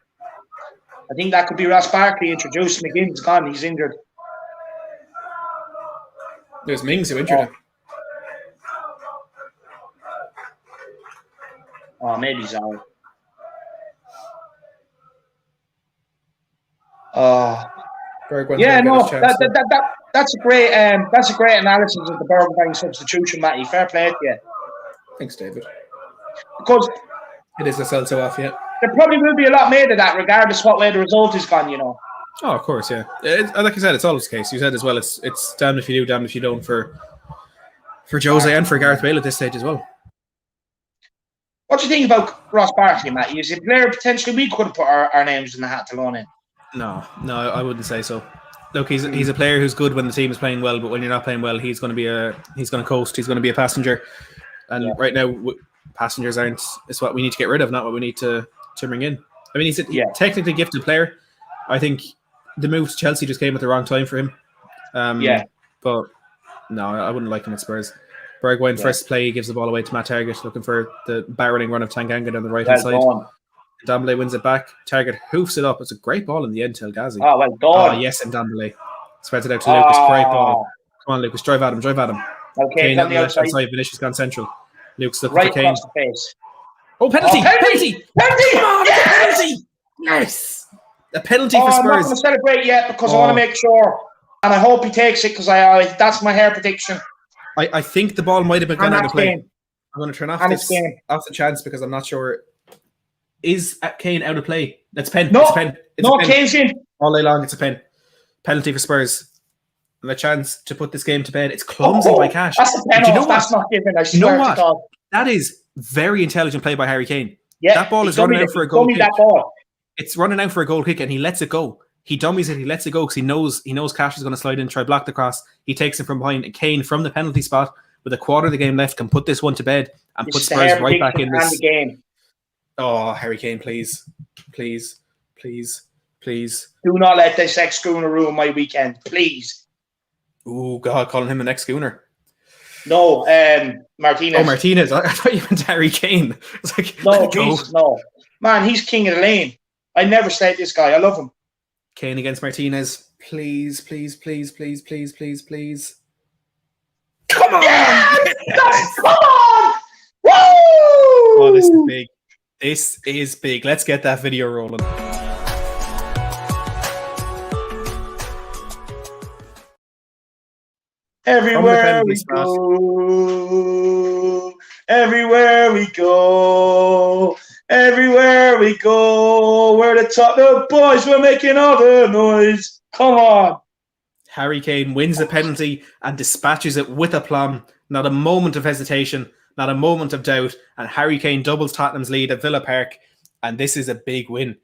S2: I think that could be Ross Barkley introduced. McGinn's gone. He's injured.
S1: There's Mings who injured him.
S2: Oh, maybe he's out. That's a great analysis of the Bergwijn substitution, Matty. Fair play to you.
S1: Thanks, David.
S2: Because
S1: it is Lo Celso off, yeah.
S2: There probably will be a lot made of that, regardless what way the result is gone. Oh,
S1: of course, yeah. Like I said, it's always the case. You said as well, it's damned if you do, damned if you don't for Jose and for Gareth Bale at this stage as well.
S2: What do you think about Ross Barkley, Matty? Is it a player potentially we could have put our names in the hat to loan in?
S1: No, I wouldn't say so. Look, he's a player who's good when the team is playing well, but when you're not playing well, he's going to coast. He's going to be a passenger, and right now, passengers it's what we need to get rid of, not what we need to bring in. I mean, he's a technically gifted player. I think the move to Chelsea just came at the wrong time for him. But no, I wouldn't like him at Spurs. Bergwijn first play, he gives the ball away to Matt Target, looking for the barreling run of Tanganga down the right hand side. Ndombele wins it back. Target hoofs it up. It's a great ball in the end to El Ghazi.
S2: Oh, well done.
S1: Oh, yes, Ndombele. Spreads it out to Lucas. Great ball. Come on, Lucas. Drive at him.
S2: Okay,
S1: Kane on the left hand side. Vinicius gone central. Lucas looking
S2: right
S1: for Kane.
S2: across the face.
S1: Oh, penalty!
S2: Penalty!
S1: Come on,
S2: Yes!
S1: penalty! Yes! A penalty for
S2: I'm not
S1: Spurs.
S2: going to celebrate yet because I want to make sure. And I hope he takes it because that's my hair prediction.
S1: I think the ball might have been gone out of play.
S2: Game.
S1: I'm going to turn off
S2: and
S1: this off the chance because I'm not sure. Is Kane out of play? That's pen.
S2: No,
S1: it's a pen. It's
S2: no,
S1: a pen.
S2: Kane's in.
S1: All day long, it's a pen. Penalty for Spurs. And a chance to put this game to bed. It's clumsy by Cash.
S2: That's a pen off. That's not given. I swear to God.
S1: That is very intelligent play by Harry Kane.
S2: Yeah,
S1: that ball is running out for a goal kick. It's running out for a goal kick and he lets it go. He dummies it. He lets it go because he knows Cash is going to slide in, try block the cross. He takes it from behind. And Kane from the penalty spot with a quarter of the game left can put this one to bed and put Spurs right back in this
S2: game.
S1: Oh, Harry Kane, please.
S2: Do not let this ex-schooner ruin my weekend, please.
S1: Oh God, calling him the next schooner.
S2: No, Martinez.
S1: Oh, Martinez. I thought you meant Harry Kane. It's like,
S2: no. Man, he's king of the lane. I never slate this guy. I love him.
S1: Kane against Martinez. Please. Come on!
S2: Yes! Come on! Woo!
S1: Oh, this is big. This is big. Let's get that video rolling.
S2: Everywhere we go, we're the Tottenham boys, we're making all the noise. Come on.
S1: Harry Kane wins the penalty and dispatches it with aplomb. Not a moment of hesitation, not a moment of doubt. And Harry Kane doubles Tottenham's lead at Villa Park. And this is a big win.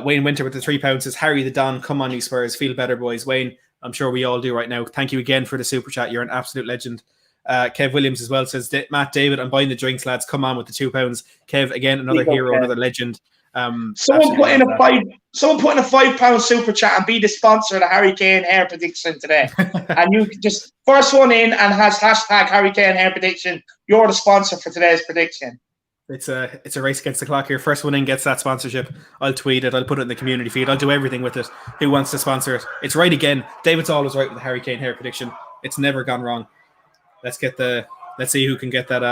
S1: Wayne Winter with the £3 says, Harry the Don, come on you Spurs, feel better boys. Wayne, I'm sure we all do right now. Thank you again for the super chat. You're an absolute legend. Kev Williams as well says, Matt David, I'm buying the drinks, lads. Come on with the £2. Kev, again, another hero, another legend.
S2: Someone put in a £5 super chat and be the sponsor of the Harry Kane hair prediction today. And you just first one in and has hashtag Harry Kane hair prediction. You're the sponsor for today's prediction.
S1: It's a race against the clock here. First one in gets that sponsorship. I'll tweet it. I'll put it in the community feed. I'll do everything with it. Who wants to sponsor it? It's right again. David's always right with the Harry Kane hair prediction. It's never gone wrong. Let's see who can get that.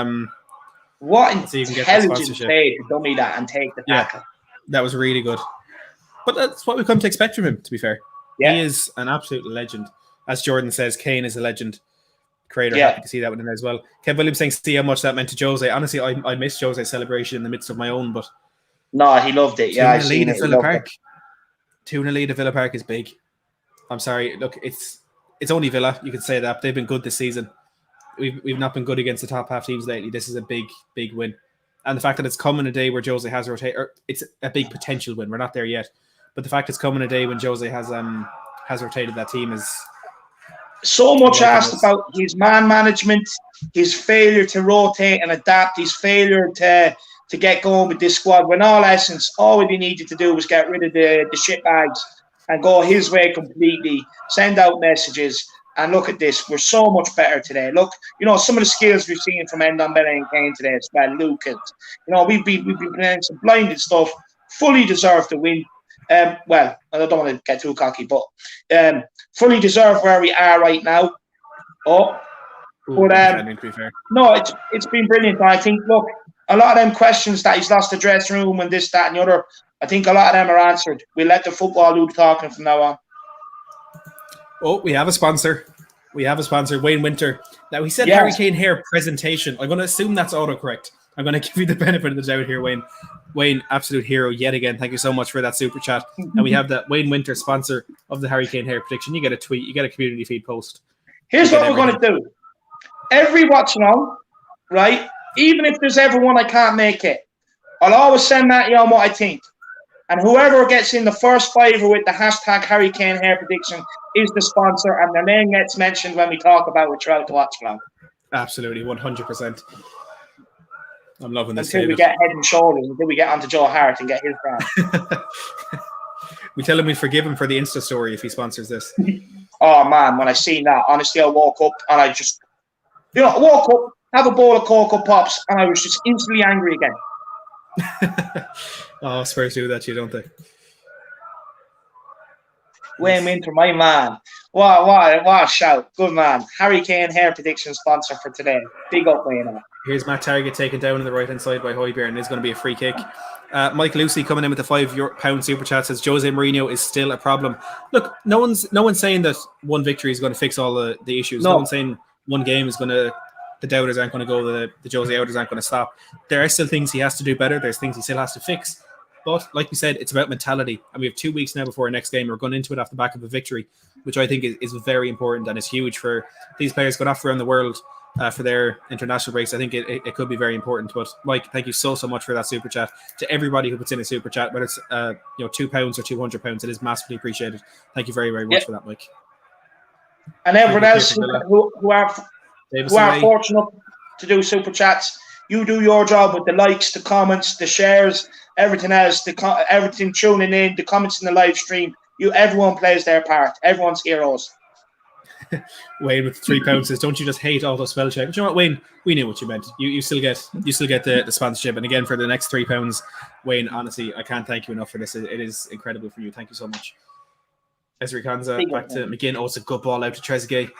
S2: What intelligent play to dummy that and take the tackle.
S1: That was really good. But that's what we've come to expect from him, to be fair. Yeah. He is an absolute legend. As Jordan says, Kane is a legend. Creator, happy to see that with him as well. Kev Williams saying, see how much that meant to Jose. Honestly, I missed Jose's celebration in the midst of my own, but
S2: no, he loved it. Yeah, I seen it.
S1: 2-0 lead at Villa Park is big. I'm sorry. Look, it's only Villa. You could say that. They've been good this season. We've not been good against the top half teams lately. This is a big win. And the fact that it's coming a day where Jose has rotated, it's a big potential win. We're not there yet. But the fact it's coming a day when Jose has rotated that team is
S2: so much asked about his man management, his failure to rotate and adapt, his failure to get going with this squad. When all essence, all he needed to do was get rid of the shitbags and go his way completely, send out messages. And look at this. We're so much better today. Look, some of the skills we've seen from Ndombele and Kane today as well. Lucas. We've been playing some blinded stuff. Fully deserved to win. Well, I don't want to get too cocky, but fully deserve where we are right now. No, it's been brilliant. I think, look, a lot of them questions that he's lost the dressing room and this, that, and the other, I think a lot of them are answered. We'll let the football do the talking from now on.
S1: Oh, we have a sponsor. Wayne Winter. Now, he said Harry Kane hair presentation. I'm going to assume that's autocorrect. I'm going to give you the benefit of the doubt here, Wayne. Wayne, absolute hero yet again. Thank you so much for that super chat. And we have that Wayne Winter, sponsor of the Harry Kane hair prediction. You get a tweet. You get a community feed post.
S2: Here's what we're going to do. Every watch along, right? Even if there's ever one I can't make it, I'll always send Matty on what I think. And whoever gets in the first fiver with the hashtag Harry Kane hair prediction is the sponsor, and their name gets mentioned when we talk about it throughout the watch along.
S1: Absolutely, 100%. I'm loving this.
S2: Until we get head and shoulders, until we get onto Joe Hart and get his brand.
S1: We tell him we forgive him for the Insta story if he sponsors this.
S2: Oh man, when I seen that, honestly, I woke up and I just, have a bowl of Cocoa Pops, and I was just instantly angry again.
S1: Oh, Spurs do that to you, don't they?
S2: Wayne Winter, my man. What a shout. Good man. Harry Kane hair prediction sponsor for today. Big up, Wayne.
S1: Here's Matt Target taken down on the right-hand side by Hojbjerg, and it's going to be a free kick. Mike Lucy coming in with the £5 super chat says Jose Mourinho is still a problem. Look, no one's saying that one victory is going to fix all the issues. No one's saying one game is going to, the doubters aren't going to go, the Jose outers aren't going to stop. There are still things he has to do better. There's things he still has to fix. But like we said, it's about mentality. And we have 2 weeks now before our next game. We're going into it off the back of a victory, which I think is very important and is huge for these players going off around the world for their international breaks. I think it could be very important. But Mike, thank you so much for that super chat. To everybody who puts in a super chat, whether it's £2 or £200, it is massively appreciated. Thank you very, very much for that, Mike.
S2: And everyone else who are fortunate to do super chats, you do your job with the likes, the comments, the shares, everything else, everything tuning in, the comments in the live stream. Everyone plays their part. Everyone's heroes.
S1: Wayne with £3 says, "Don't you just hate auto spell check?" But you know what, Wayne? We knew what you meant. You still get the sponsorship. And again, for the next £3, Wayne, honestly, I can't thank you enough for this. It is incredible for you. Thank you so much. Ezri Konza back to McGinn. Oh, it's a good ball out to Trezeguet.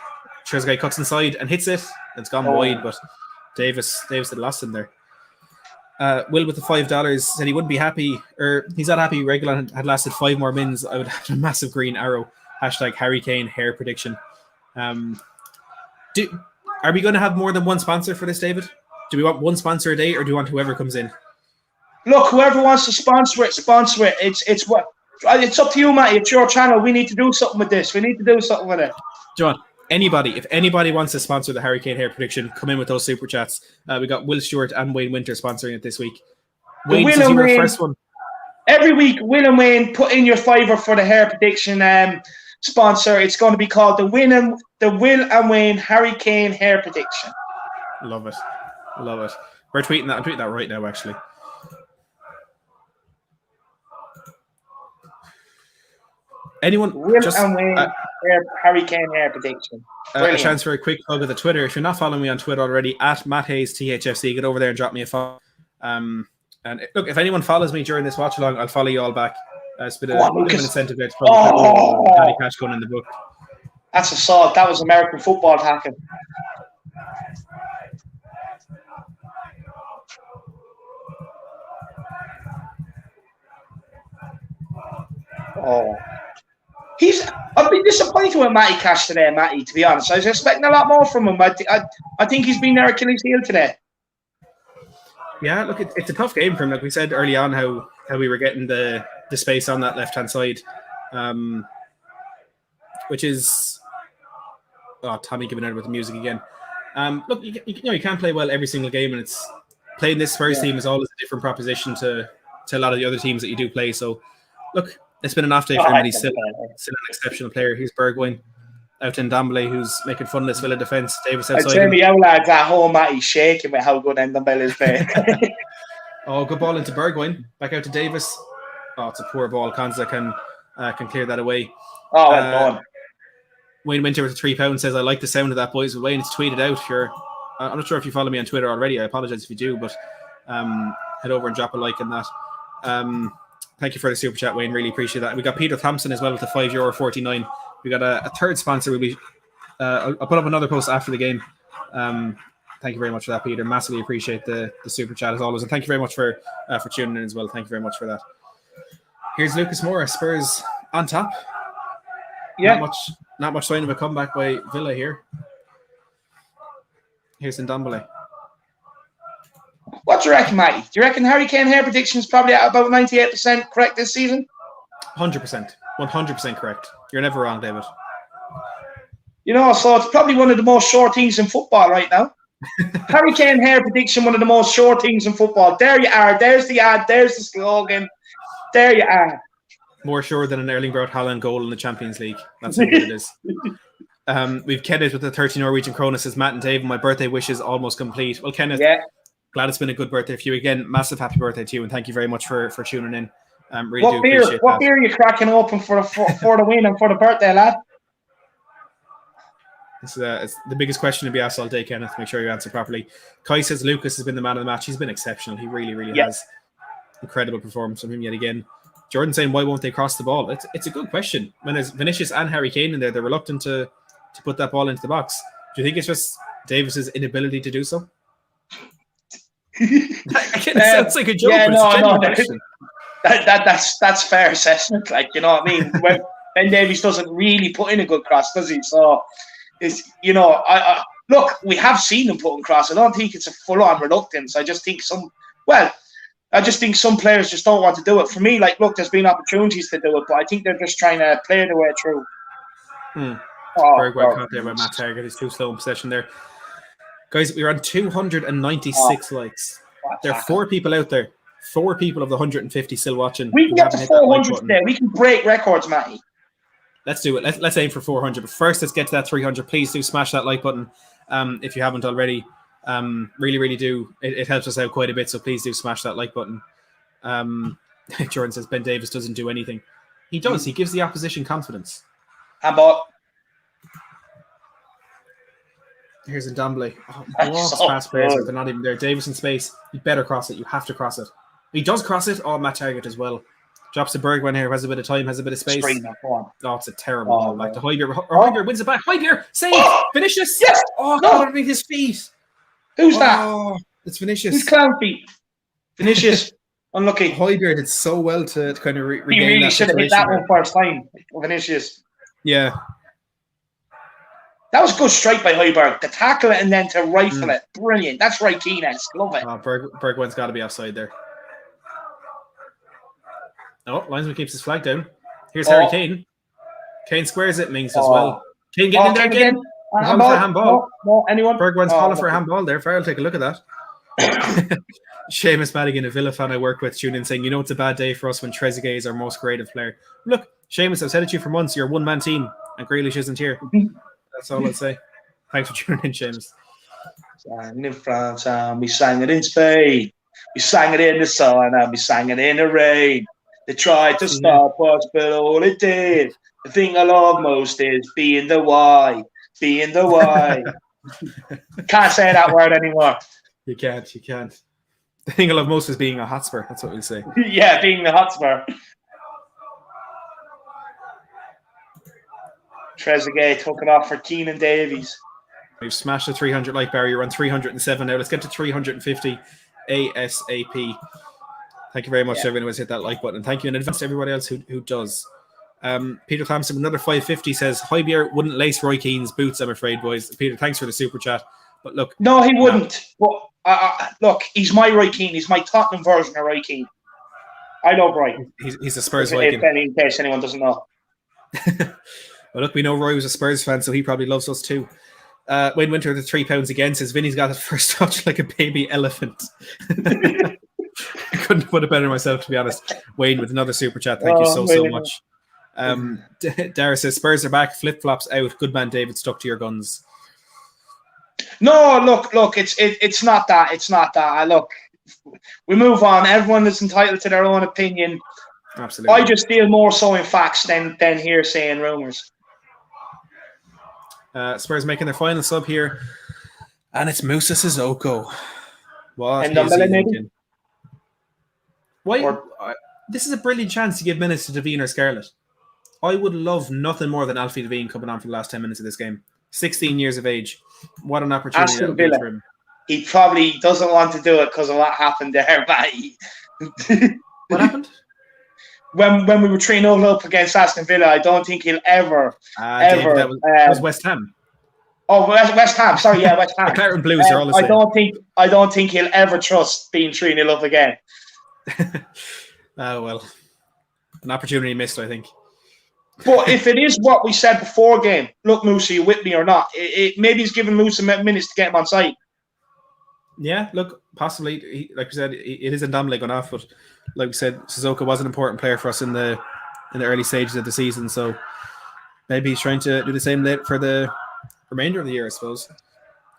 S1: Trezeguet cuts inside and hits it. It's gone wide, but Davis had lost him there. Will with the $5 said he wouldn't be happy, or he's not happy. Regulon had lasted 5 more mins. I would have a massive green arrow. # Harry Kane hair prediction. Are we going to have more than one sponsor for this, David? Do we want one sponsor a day, or do we want whoever comes in?
S2: Look, whoever wants to sponsor it. It's up to you, Matty. It's your channel. We need to do something with this. We need to do something with it.
S1: John, if anybody wants to sponsor the Harry Kane hair prediction, come in with those super chats. We got Will Stewart and Wayne Winter sponsoring it this week. Wayne, since you were the first one.
S2: Every week, Will and Wayne put in your fiver for the hair prediction sponsor. It's going to be called the Will and Wayne Harry Kane hair prediction.
S1: Love it. We're tweeting that. I'm tweeting that right now, actually. Anyone?
S2: Will and Wayne Harry Kane hair prediction.
S1: A chance for a quick plug of the Twitter. If you're not following me on Twitter already, at Matt Hayes THFC, get over there and drop me a follow. And look, if anyone follows me during this watch along, I'll follow you all back. It's been a bit of an incentive there to Danny Cash going in the book.
S2: That's assault. That was American football hacking. I've been disappointed with Matty Cash today, Matty, to be honest. I was expecting a lot more from him. I think he's been their Achilles heel today.
S1: Yeah, look, it's a tough game for him. Like we said early on, how we were getting the space on that left-hand side, which is... Oh, Tommy giving out with the music again. Look, you can't play well every single game, and it's playing this Spurs team is always a different proposition to a lot of the other teams that you do play. So, look, it's been an off day for him, and he's still an exceptional player. Here's Bergwijn out in Ndombele, who's making fun of this Villa defence. Davis outside.
S2: I tell me, lads, at home, Matty's shaking with how good Ndombele is playing.
S1: Oh, good ball into Bergwijn. Back out to Davis. Oh, it's a poor ball. Konza can clear that away.
S2: Oh, well done.
S1: Wayne Winter with £3 says, "I like the sound of that, boys." Wayne, it's tweeted out here. I'm not sure if you follow me on Twitter already. I apologize if you do, but head over and drop a like on that. Thank you for the super chat, Wayne. Really appreciate that. We got Peter Thompson as well with the €5.49. We got a third sponsor. I'll put up another post after the game. Thank you very much for that, Peter. Massively appreciate the super chat as always, and thank you very much for tuning in as well. Thank you very much for that. Here's Lucas Moura, Spurs on top.
S2: Yeah.
S1: Not much sign of a comeback by Villa here. Here's Ndombele.
S2: What do you reckon, Matty? Do you reckon Harry Kane hair prediction is probably at about 98% correct this season?
S1: 100%. 100% correct. You're never wrong, David.
S2: So it's probably one of the most sure things in football right now. Harry Kane hair prediction, one of the most sure things in football. There you are. There's the ad. There's the slogan. There you are.
S1: More sure than an Erling Braut Haaland goal in the Champions League. That's how good it is. We've Kenneth with the 30 Norwegian krona says, "Matt and Dave, my birthday wish is almost complete." Well, Kenneth, glad it's been a good birthday for you again. Massive happy birthday to you, and thank you very much for tuning in. Really appreciate that.
S2: What beer are you cracking open for the win and for the birthday, lad?
S1: It's the biggest question to be asked all day, Kenneth. Make sure you answer properly. Kai says Lucas has been the man of the match. He's been exceptional. He really, really has. Incredible performance from him yet again. Jordan saying, why won't they cross the ball? It's a good question. When there's Vinicius and Harry Kane in there, they're reluctant to put that ball into the box. Do you think it's just Davis's inability to do so? It sounds like a joke, but it's a genuine question.
S2: That's fair assessment. Like, you know what I mean? When Ben Davies doesn't really put in a good cross, does he? So, I look, we have seen him putting cross. I don't think it's a full-on reluctance. I just think some players just don't want to do it. For me, like, look, there's been opportunities to do it, but I think they're just trying to play their way through.
S1: Very well caught there by Matt Target. He's too slow in possession there. Guys, we're on 296 likes. There are 4 people out there. 4 people of the 150 still watching.
S2: We can get to 400 today. We can break records, Matty.
S1: Let's do it. Let's aim for 400. But first, let's get to that 300. Please do smash that like button if you haven't already. Really, really do. It helps us out quite a bit, so please do smash that like button. Jordan says Ben Davies doesn't do anything. He does. He gives the opposition confidence.
S2: Handball.
S1: Here's Ndombele. Pass players, but they're not even there. Davis in space. You better cross it. You have to cross it. He does cross it. Matt Target as well. Drops to Bergwijn here. Has a bit of time. Has a bit of space. It's a terrible ball. Back to Hojbjerg. Hojbjerg wins it back. Hojbjerg save. Vinicius.
S2: Yes.
S1: Underneath his feet.
S2: Who's that?
S1: It's Vinicius.
S2: Who's clown feet? Vinicius. Unlucky.
S1: Hojbjerg did so well to kind of regain
S2: he really
S1: that
S2: should have hit that one first time. Vinicius.
S1: Yeah.
S2: That was a good strike by Hojbjerg. To tackle it and then to rifle it. Brilliant. That's right, Keenan. Love it.
S1: Bergwijn's got to be offside there. Linesman keeps his flag down. Here's Harry Kane. Kane squares it. Mings as well. Kane getting in there again. Calling for a handball.
S2: No, anyone?
S1: Bergwijn's calling for a handball there. Farrell, take a look at that. Seamus Madigan, a Villa fan I work with, tuned in saying, it's a bad day for us when Trezeguet is our most creative player. Look, Seamus, I've said it to you for months. You're a one-man team, and Grealish isn't here. That's all I'd say. Thanks for tuning in, Seamus.
S2: Sang in France, and we sang it in Spain. We sang it in the sun, and we sang it in the rain. They tried to stop us, but all it did. The thing I love most is being the why. Being the why. Can't say that word anymore.
S1: You can't. The thing I love most is being a Hotspur. That's what we say.
S2: Yeah, being the Hotspur. Trezeguet took it off for Keenan Davies.
S1: We've smashed the 300 like barrier. We're on 307 now. Let's get to 350 ASAP. Thank you very much to everyone who has hit that like button. And thank you in advance to everybody else who does. Peter Thompson, another 550, says Hojbjerg wouldn't lace Roy Keane's boots, I'm afraid, boys. Peter, thanks for the super chat. But look,
S2: no, he wouldn't. But look, he's my Roy Keane. He's my Tottenham version of Roy Keane. I love Roy.
S1: He's a Spurs Viking.
S2: In case anyone doesn't know.
S1: Well, look, we know Roy was a Spurs fan, so he probably loves us too. Wayne Winter, the £3 again, says Vinny's got his first touch like a baby elephant. I couldn't put it better myself, to be honest. Wayne with another super chat. Thank you so much. Dara says Spurs are back, flip flops out. Good man, David, stuck to your guns.
S2: No, look, it's not that. It's not that. Look, we move on. Everyone is entitled to their own opinion.
S1: Absolutely.
S2: I just deal more so in facts than hearsay and rumours.
S1: Spurs making their final sub here, and it's Moussa Sissoko. What
S2: and
S1: is he thinking? Why? This is a brilliant chance to give minutes to Devine or Scarlett. I would love nothing more than Alfie Devine coming on for the last 10 minutes of this game. 16 years of age. What an opportunity
S2: Aston
S1: that would be
S2: Villa.
S1: for him.
S2: He probably doesn't want to do it because of what happened there, mate.
S1: What happened?
S2: When we were 3-0 up against Aston Villa, I don't think he'll ever.
S1: David, that was West Ham.
S2: Oh, West Ham. Sorry, yeah, West Ham.
S1: The Claret and Blues are all the same.
S2: I don't think he'll ever trust being 3-0 up again.
S1: Oh, well. An opportunity missed, I think.
S2: But if it is what we said before game, look, Moose, are you with me or not? Maybe he's giving Moose minutes to get him on site.
S1: Yeah, look, possibly. Like we said, it is Ndombele going off, but like we said, Sissoko was an important player for us in the early stages of the season, so maybe he's trying to do the same for the remainder of the year, I suppose.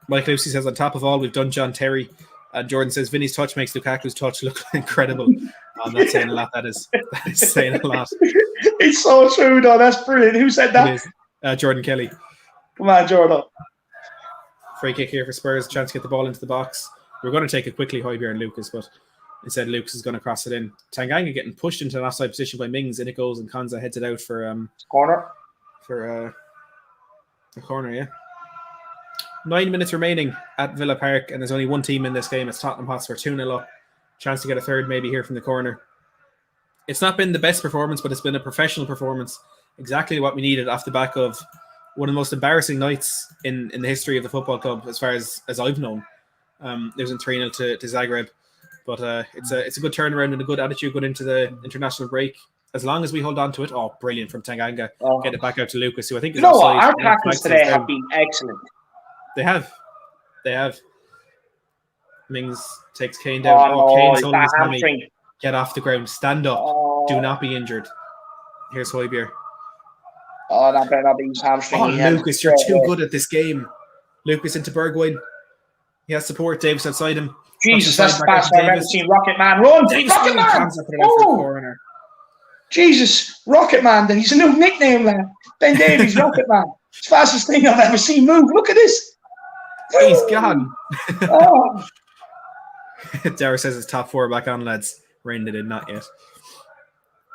S1: Mike Lucy says, on top of all, we've done John Terry. And Jordan says, Vinny's touch makes Lukaku's touch look incredible. I'm not saying a lot. That is saying a lot.
S2: It's so true, though. That's brilliant. Who said that?
S1: It is. Jordan Kelly.
S2: Come on, Jordan.
S1: Free kick here for Spurs. Chance to get the ball into the box. We're going to take it quickly, Hojbjerg and Lucas, but instead Lucas is going to cross it in. Tanganga getting pushed into an offside position by Mings. In it goes, and Konza heads it out for
S2: corner.
S1: For a corner, yeah. 9 minutes remaining at Villa Park, and there's only one team in this game. It's Tottenham Hotspur, 2-0 up. Chance to get a third maybe here from the corner. It's not been the best performance, but it's been a professional performance. Exactly what we needed off the back of one of the most embarrassing nights in the history of the football club, as far as I've known. Losing 3-0 to Zagreb. But it's a good turnaround and a good attitude going into the international break. As long as we hold on to it. Oh, brilliant from Tanganga. Get it back out to Lucas, who I think is
S2: offside. Our tackles today have been excellent.
S1: They have. Mings takes Kane down. Kane's holding his hammy. Get off the ground. Stand up. Do not be injured. Here's Hojbjerg.
S2: Oh, that better not be his hamstring.
S1: Oh, Lucas, you're too good at this game. Lucas into Bergwijn. He has support. Davis outside him.
S2: Jesus, that's the fastest I've ever seen Rocket Man run. Rocket Man! Oh! Jesus, Rocket Man. He's a new nickname, lad. Ben Davies, Rocket Man. It's the fastest thing I've ever seen move. Look at this.
S1: He's gone.
S2: Oh.
S1: Dara says it's top four back on, lads. Reined it in, not yet.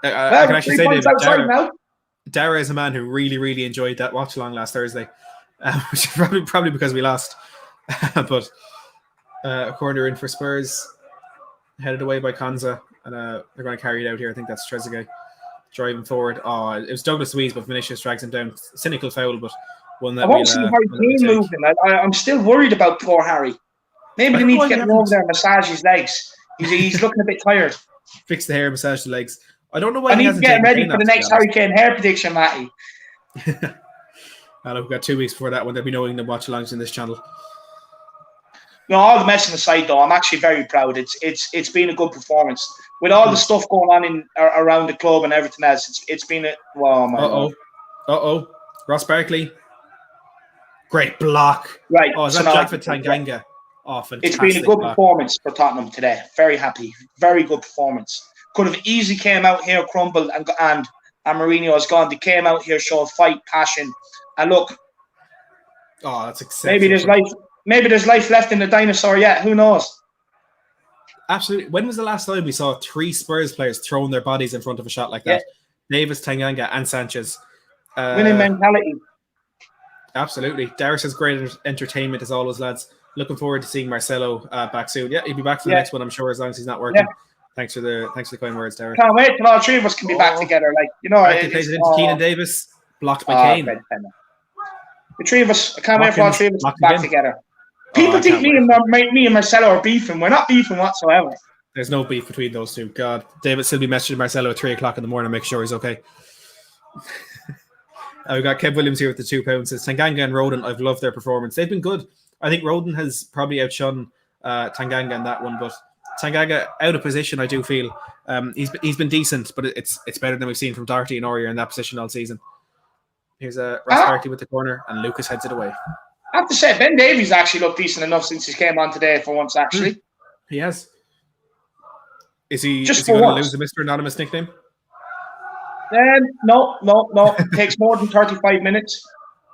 S1: I can actually say that Dara is a man who really, really enjoyed that watch along last Thursday, which is probably because we lost. But a corner in for Spurs, headed away by Konza, and they're going to carry it out here. I think that's Trezeguet driving forward. Oh, it was Douglas Luiz, but Vinicius drags him down. Cynical foul, but one that
S2: I won't see Harry Kane moving. I'm still worried about poor Harry. Maybe they need to get him over there and massage his legs. He's looking a bit tired.
S1: Fix the hair, massage the legs. I don't know why
S2: I need to get ready for the next Harry Kane hair prediction, Matty.
S1: We've got 2 weeks before that when there'll be no England watch-alongs in this channel.
S2: No, all the messing aside, though, I'm actually very proud. It's been a good performance with all the stuff going on around the club and everything else. It's been a
S1: Ross Barkley, great block.
S2: Right,
S1: is that Jack for Tanganga? Oh, fantastic!
S2: It's been a good performance for Tottenham today. Very happy, very good performance. Could have easily came out here crumbled and Mourinho has gone. They came out here showing fight, passion, and look.
S1: Oh, that's exceptional.
S2: Maybe there's life left in the dinosaur yet. Who knows?
S1: Absolutely. When was the last time we saw 3 Spurs players throwing their bodies in front of a shot like that? Yeah. Davis, Tanganga, and Sanchez.
S2: Winning mentality.
S1: Absolutely. Darius has great entertainment as always, lads. Looking forward to seeing Marcelo back soon. Yeah, he'll be back for the next one, I'm sure, as long as he's not working. Yeah. Thanks for the kind words, Darius.
S2: Can't wait till all 3 of us can be back together.
S1: He plays it into Keenan Davis, blocked by Kane.
S2: The 3 of us. I can't wait for all 3 of us to be back together. People think me and Marcelo are beefing. We're not beefing whatsoever.
S1: There's no beef between those two. God, David still be messaging Marcelo at 3 o'clock in the morning, make sure he's okay. We've got Kev Williams here with the £2. Says Tanganga and Rodon, I've loved their performance. They've been good. I think Rodon has probably outshone Tanganga in that one, but Tanganga out of position, I do feel. He's been decent, but it's better than we've seen from Doherty and Aurier in that position all season. Here's Ross Barkley with the corner, and Lucas heads it away.
S2: I have to say, Ben Davies actually looked decent enough since he came on today for once, actually.
S1: He has. Is he going to lose the Mr. Anonymous nickname?
S2: No. It takes more than 35 minutes.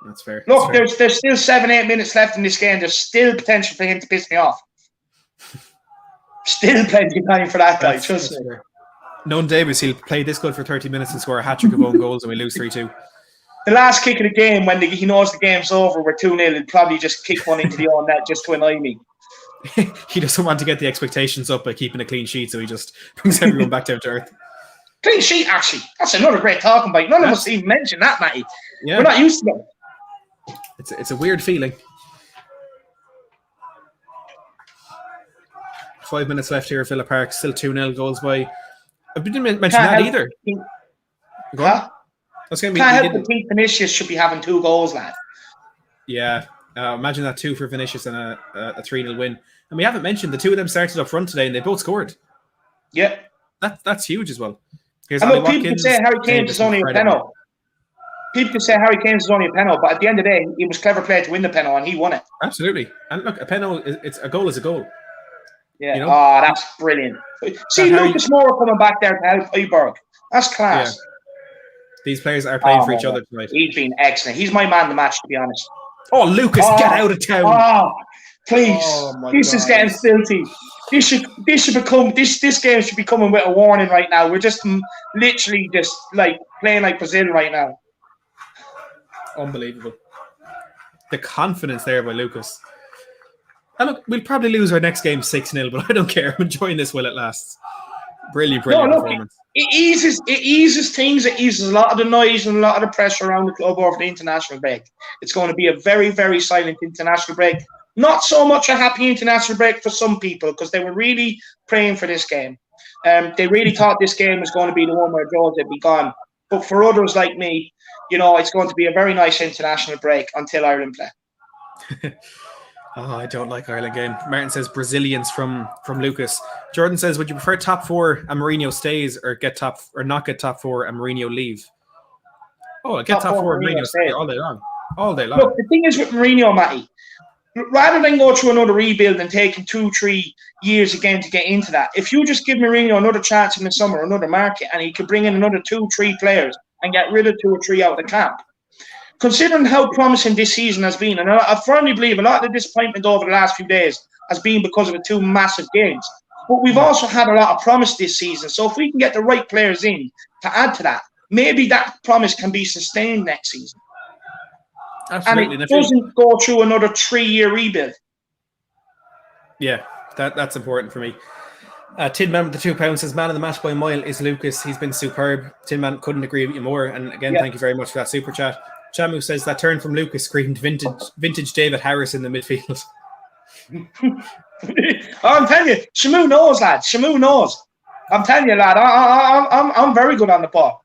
S1: That's fair.
S2: Look, there's still 7-8 minutes left in this game. There's still potential for him to piss me off. Still plenty of time for that guy, trust me.
S1: Known Davis, he'll play this good for 30 minutes and score a hat-trick of own goals and we lose 3-2.
S2: The last kick of the game, when he knows the game's over, we're 2-0, he'll probably just kick one into the own net just to annoy me.
S1: He doesn't want to get the expectations up by keeping a clean sheet, so he just brings everyone back down to earth.
S2: Clean sheet, actually. That's another great talking point. None of us even mentioned that, Matty. Yeah. We're not used to it.
S1: It's a weird feeling. 5 minutes left here at Villa Park. Still 2-0 goals by. I didn't mention that either. Go on.
S2: Can't help but think Vinicius should be having 2 goals, lad.
S1: Yeah. Imagine that 2 for Vinicius and a 3-0 win. And we haven't mentioned the 2 of them started up front today and they both scored.
S2: Yeah.
S1: That's huge as well.
S2: People can say Harry Kane is only a penalty. People can say Harry Kane is only a penalty, but at the end of the day, he was clever play to win the penalty and he won it.
S1: Absolutely. And look, a penalty, a goal is a goal.
S2: Yeah. You know? Oh, that's brilliant. See Lucas Moura coming back there to help Hojbjerg. That's class.
S1: Yeah. These players are playing for each other tonight.
S2: He's been excellent. He's my man of the match, to be honest.
S1: Oh, Lucas, get out of town.
S2: Oh, please.
S1: Oh, my
S2: This
S1: God.
S2: is getting filthy. This game should be coming with a warning right now. We're just literally just like playing like Brazil right now.
S1: Unbelievable. The confidence there by Lucas. And look, we'll probably lose our next game 6-0, but I don't care. I'm enjoying this while it lasts. Brilliant performance.
S2: It eases things. It eases a lot of the noise and a lot of the pressure around the club over the international break. It's going to be a very, very silent international break. Not so much a happy international break for some people because they were really praying for this game. They really thought this game was going to be the one where George would be gone. But for others like me, it's going to be a very nice international break until Ireland play.
S1: Oh, I don't like Ireland game. Martin says Brazilians from Lucas. Jordan says, would you prefer top 4 and Mourinho stays or not get top 4 and Mourinho leave? Oh, I'll get top 4 and Mourinho stay all day long. All day long.
S2: Look, the thing is with Mourinho, Matty, rather than go through another rebuild and taking 2-3 years again to get into that, if you just give Mourinho another chance in the summer, another market, and he could bring in another 2-3 players and get rid of 2 or 3 out of the camp. Considering how promising this season has been, and I firmly believe a lot of the disappointment over the last few days has been because of the 2 massive games. But we've also had a lot of promise this season. So if we can get the right players in to add to that, maybe that promise can be sustained next season.
S1: Absolutely.
S2: And it doesn't go through another 3-year rebuild.
S1: Yeah, that's important for me. Tin Man with the £2 says, man of the match by a mile is Lucas. He's been superb. Tin Man couldn't agree with you more. And again, Thank you very much for that super chat. Chamu says that turn from Lucas screamed vintage David Harris in the midfield.
S2: I'm telling you, Shamu knows, lad. Shamu knows. I'm telling you, lad. I'm very good on the ball.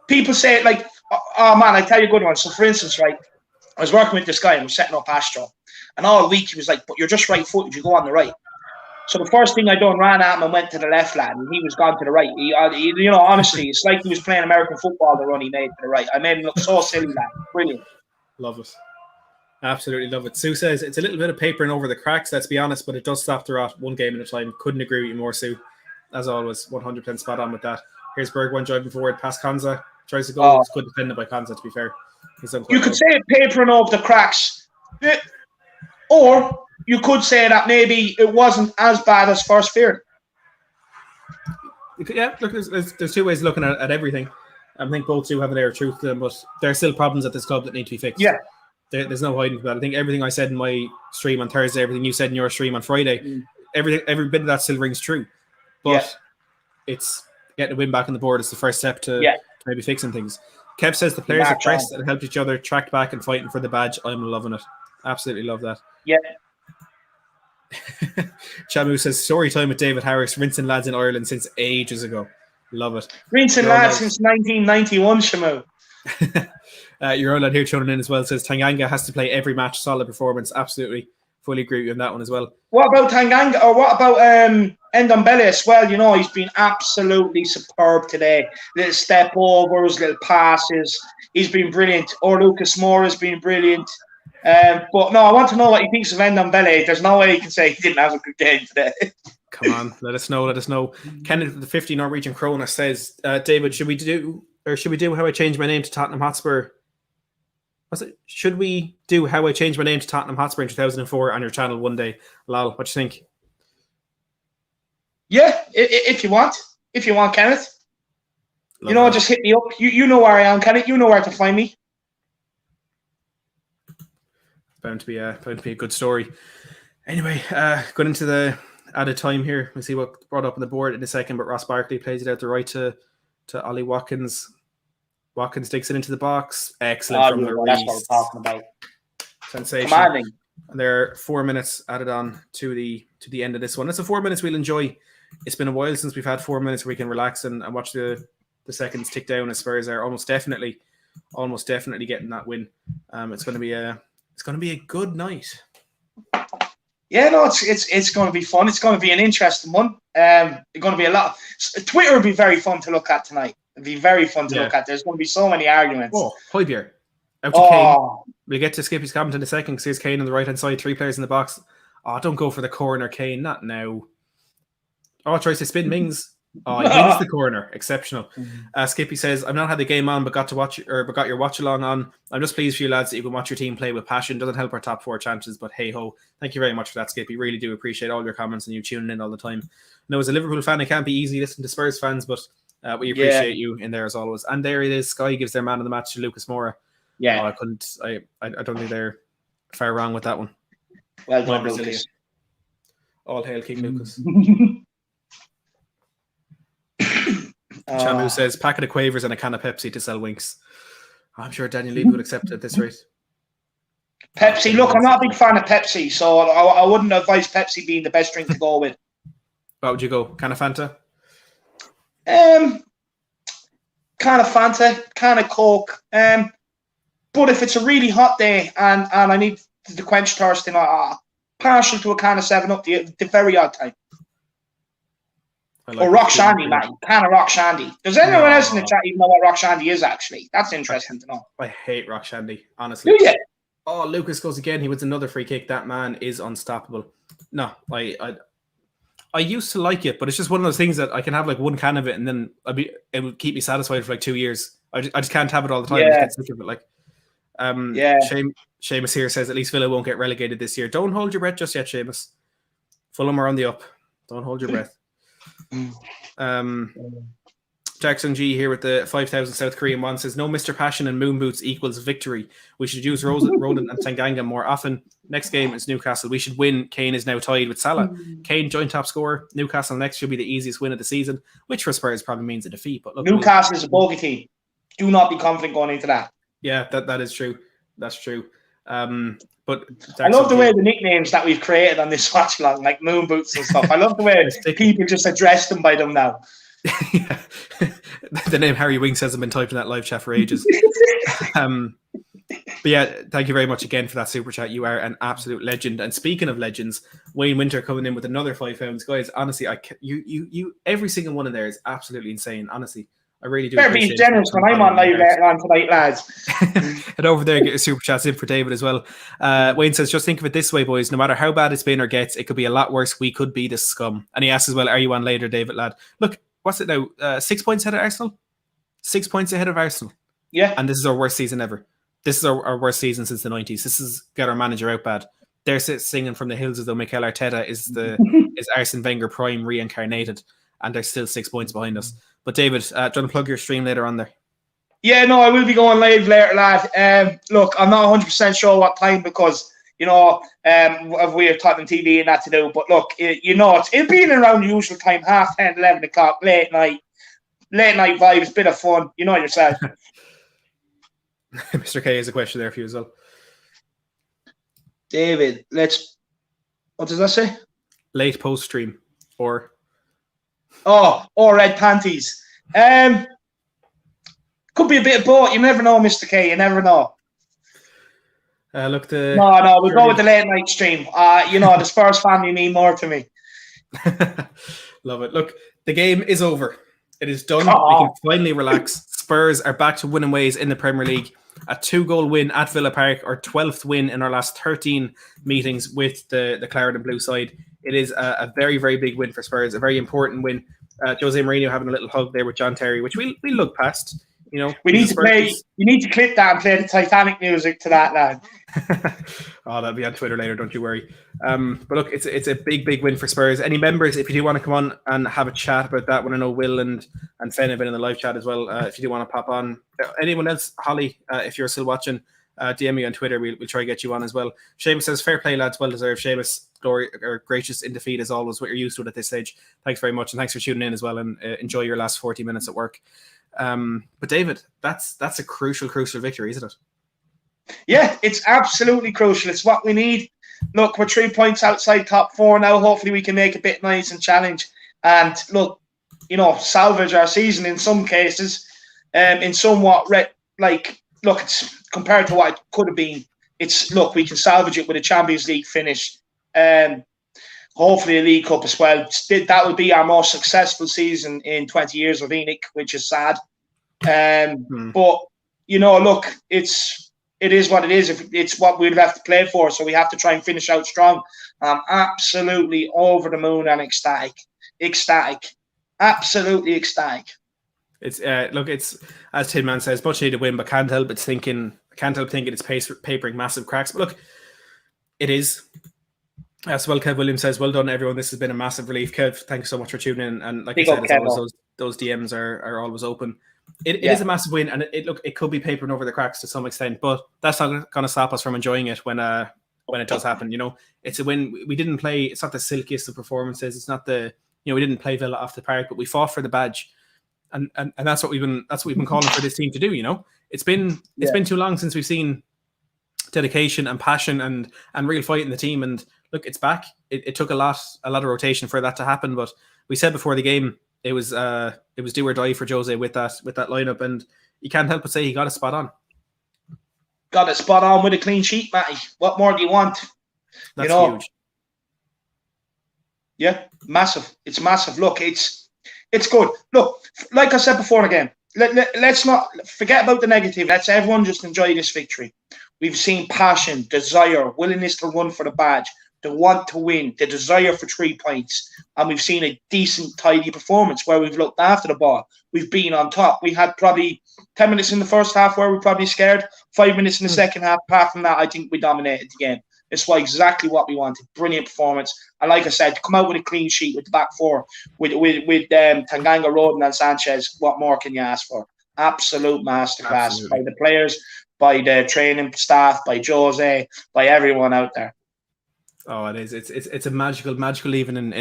S2: People say it like, oh man, I tell you a good one. So for instance, right, I was working with this guy and we're setting up Astro, and all week he was like, but you're just right-footed, you go on the right. So the first thing I done, ran at him and went to the left, lad, and he was gone to the right. Honestly, it's like he was playing American football, the run he made to the right. I made him look so silly, lad. Brilliant.
S1: Love it. Absolutely love it. Sue says, it's a little bit of papering over the cracks, let's be honest, but it does stop the rot 1 game at a time. Couldn't agree with you more, Sue. As always, 100% spot on with that. Here's Bergwijn driving forward, past Konza. Tries to go. It's good defended by Konza, to be fair.
S2: You could say it papering over the cracks. Or you could say that maybe it wasn't as bad as first feared.
S1: Yeah, look, there's 2 ways of looking at everything. I think both do have an air of truth to them, but there are still problems at this club that need to be fixed. Yeah. There's no hiding from that. I think everything I said in my stream on Thursday, everything you said in your stream on Friday, every bit of that still rings true. But it's getting a win back on the board is the first step to maybe fixing things. Kev says the players have pressed and helped each other, tracked back and fighting for the badge. I'm loving it. Absolutely love that.
S2: Yeah.
S1: Chamu says, story time with David Harris, rinsing lads in Ireland since ages ago. Love it.
S2: Rinsing lads since 1991, Shamu.
S1: Your own lad here tuning in as well says Tanganga has to play every match, solid performance. Absolutely. Fully agree with you on that one as well.
S2: What about Tanganga, or what about Ndombele as well? He's been absolutely superb today. Little step overs, little passes. He's been brilliant. Or Lucas Moura has been brilliant. But no, I want to know what he thinks of Ndombele. There's no way he can say he didn't have a good game today.
S1: Come on, let us know. Kenneth, the 50 Norwegian Krona says, David, should we do how I changed my name to Tottenham Hotspur? Should we do how I changed my name to Tottenham Hotspur in 2004 on your channel one day? Lal, what do you think?
S2: Yeah, if you want, Kenneth. Just hit me up. You know where I am, Kenneth. You know where to find me.
S1: Bound to be a good story. Anyway, going into the added time here. We'll see what brought up on the board in a second, but Ross Barkley plays it out the right to Ollie Watkins. Watkins takes it into the box. Excellent from Lloris.
S2: That's what we're talking about.
S1: Sensational.
S2: Commanding.
S1: And there are 4 minutes added on to the end of this one. It's a 4 minutes we'll enjoy. It's been a while since we've had 4 minutes where we can relax and watch the seconds tick down as Spurs are almost definitely getting that win. It's going to be a good night.
S2: Yeah, no, it's going to be fun. It's going to be an interesting one. It's going to be a lot. Twitter will be very fun to look at tonight. It'll be very fun to look at. There's going to be so many arguments.
S1: Oh, Hojbjerg. Out to Kane. We'll get to Skippy's comment in a second because here's Kane on the right-hand side, 3 players in the box. Oh, don't go for the corner, Kane. Not now. Oh, tries to spin Mings. Oh, he wins the corner. Exceptional. Skippy says, "I've not had the game on, but got your watch along on. I'm just pleased for you lads that you can watch your team play with passion. Doesn't help our top 4 chances, but hey ho. Thank you very much for that, Skippy. Really do appreciate all your comments and you tuning in all the time. No, as a Liverpool fan, it can't be easy listening to Spurs fans, but we appreciate you in there as always. And there it is. Sky gives their man of the match to Lucas Moura.
S2: Yeah,
S1: I don't think they're far wrong with that one.
S2: Well done, Lucas.
S1: All hail King Lucas." Shamu says, "Packet of Quavers and a can of Pepsi to sell Winks." I'm sure Daniel Levy would accept it at this rate.
S2: Pepsi. Look, I'm not a big fan of Pepsi, so I wouldn't advise Pepsi being the best drink to go with.
S1: What would you go? Can of Fanta?
S2: Can of Fanta, can of Coke. But if it's a really hot day and I need to quench thirst, partial to a can of 7-Up the very odd time. Or Rock Shandy, man. Can of Rock Shandy. Does anyone else in the chat even know what Rock Shandy is, actually? That's interesting to know.
S1: I hate Rock Shandy, honestly.
S2: Do you?
S1: Oh, Lucas goes again. He wins another free kick. That man is unstoppable. No, I used to like it, but it's just one of those things that I can have like one can of it and then it would keep me satisfied for like 2 years. I just can't have it all the time. I get sick of it. Like, Seamus here says at least Villa won't get relegated this year. Don't hold your breath just yet, Seamus. Fulham are on the up. Don't hold your breath. Jackson G here with the 5,000 South Korean won says, "No Mr. Passion and Moon Boots equals victory. We should use Roden and Tanganga more often. Next game is Newcastle. We should win. Kane is now tied with Salah. Kane joint top scorer. Newcastle next should be the easiest win of the season, which for Spurs probably means a defeat. But look,
S2: Newcastle is a bogey team. Do not be confident going into that."
S1: Yeah, that is true. That's true. But
S2: I love the way the nicknames that we've created on this watch along, like Moon Boots and stuff. I love the way people just address them by them now.
S1: Yeah. The name Harry Winks hasn't been typed in that live chat for ages. But yeah, thank you very much again for that super chat. You are an absolute legend. And speaking of legends, Wayne Winter coming in with another £5, guys. Honestly, you every single one in there is absolutely insane. Honestly, I really do.
S2: Better be generous when I'm on live later on tonight, lads.
S1: And over there, get your super chats in for David as well. Wayne says, "Just think of it this way, boys. No matter how bad it's been or gets, it could be a lot worse. We could be the scum." And he asks as well, "Are you on later, David, lad?" Look, what's it now? 6 points ahead of Arsenal? 6 points ahead of Arsenal.
S2: Yeah.
S1: And this is our worst season ever. This is our worst season since the 90s. This is get our manager out bad. They're singing from the hills as though Mikel Arteta is Arsene Wenger prime reincarnated, and they're still 6 points behind us. But David, do you want to plug your stream later on there?
S2: Yeah, no, I will be going live later, lad. Look, I'm not 100% sure what time because, we have Tottenham TV and that to do. But look, it'll be in around the usual time, 10:30, 11 o'clock, late night vibes, bit of fun. You know yourself.
S1: Mr. K has a question there for you as well.
S2: David, what does that say?
S1: Late post stream or
S2: red panties. Could be a bit of both. You never know, Mr. K. You never know.
S1: No,
S2: we'll go with the late night stream. The Spurs family mean more to me.
S1: Love it. Look, the game is over. It is done. We can finally relax. Spurs are back to winning ways in the Premier League. A 2-goal win at Villa Park, our 12th win in our last 13 meetings with the Claret and Blue side. It is a very, very big win for Spurs, a very important win. Jose Mourinho having a little hug there with John Terry, which we look past. We need to play. You need to clip that and play the Titanic music to that, lad. That'll be on Twitter later. Don't you worry. But look, it's a big, big win for Spurs. Any members, if you do want to come on and have a chat about that, want to know Will and Fen have been in the live chat as well. If you do want to pop on, anyone else, Holly, if you're still watching, DM me on Twitter. We'll try to get you on as well. Seamus says, "Fair play, lads. Well deserved." Seamus, gracious in defeat as always. What you're used to at this stage. Thanks very much, and thanks for tuning in as well. And enjoy your last 40 minutes at work. But David, that's a crucial victory, isn't it?
S2: Yeah, it's absolutely crucial. It's what we need. Look, we're 3 points outside top 4 now. Hopefully we can make a bit nice and challenge. And look, salvage our season in some cases. In somewhat, it's compared to what it could have been. We can salvage it with a Champions League finish. Hopefully a League Cup as well. That would be our most successful season in 20 years of ENIC, which is sad. But, look, it is what it is. It's what we'd have to play for, so we have to try and finish out strong. I'm absolutely over the moon and ecstatic. Absolutely ecstatic.
S1: It's look, it's as Tin Man says, much needed win, but can't help thinking it's papering massive cracks. But look, it is. As well, Kev Williams says, well done, everyone. This has been a massive relief. Kev, thanks so much for tuning in. And like I said, as always, those DMs are always open. It is a massive win, and it could be papering over the cracks to some extent, but that's not going to stop us from enjoying it when it does happen. It's a win. We didn't play. It's not the silkiest of performances. It's not the we didn't play Villa off the park, but we fought for the badge. And that's what we've been calling for this team to do. It's been too long since we've seen dedication and passion and real fight in the team. And look, it's back. It took a lot of rotation for that to happen. But we said before the game it was do or die for Jose with that lineup, and you can't help but say he got it spot on.
S2: Got it spot on with a clean sheet, Matty. What more do you want?
S1: That's huge.
S2: Yeah, massive. It's massive. Look, it's good. Look, like I said before again, let's not forget about the negative. Let's everyone just enjoy this victory. We've seen passion, desire, willingness to run for the badge, the want to win, the desire for 3 points. And we've seen a decent, tidy performance where we've looked after the ball. We've been on top. We had probably 10 minutes in the first half where we were probably scared. 5 minutes in the second half. Apart from that, I think we dominated the game. It's exactly what we wanted. Brilliant performance. And like I said, to come out with a clean sheet with the back four, with Tanganga, Rodon and Sanchez, what more can you ask for? Absolute masterclass by the players, by the training staff, by Jose, by everyone out there.
S1: Oh, it is. It's a magical even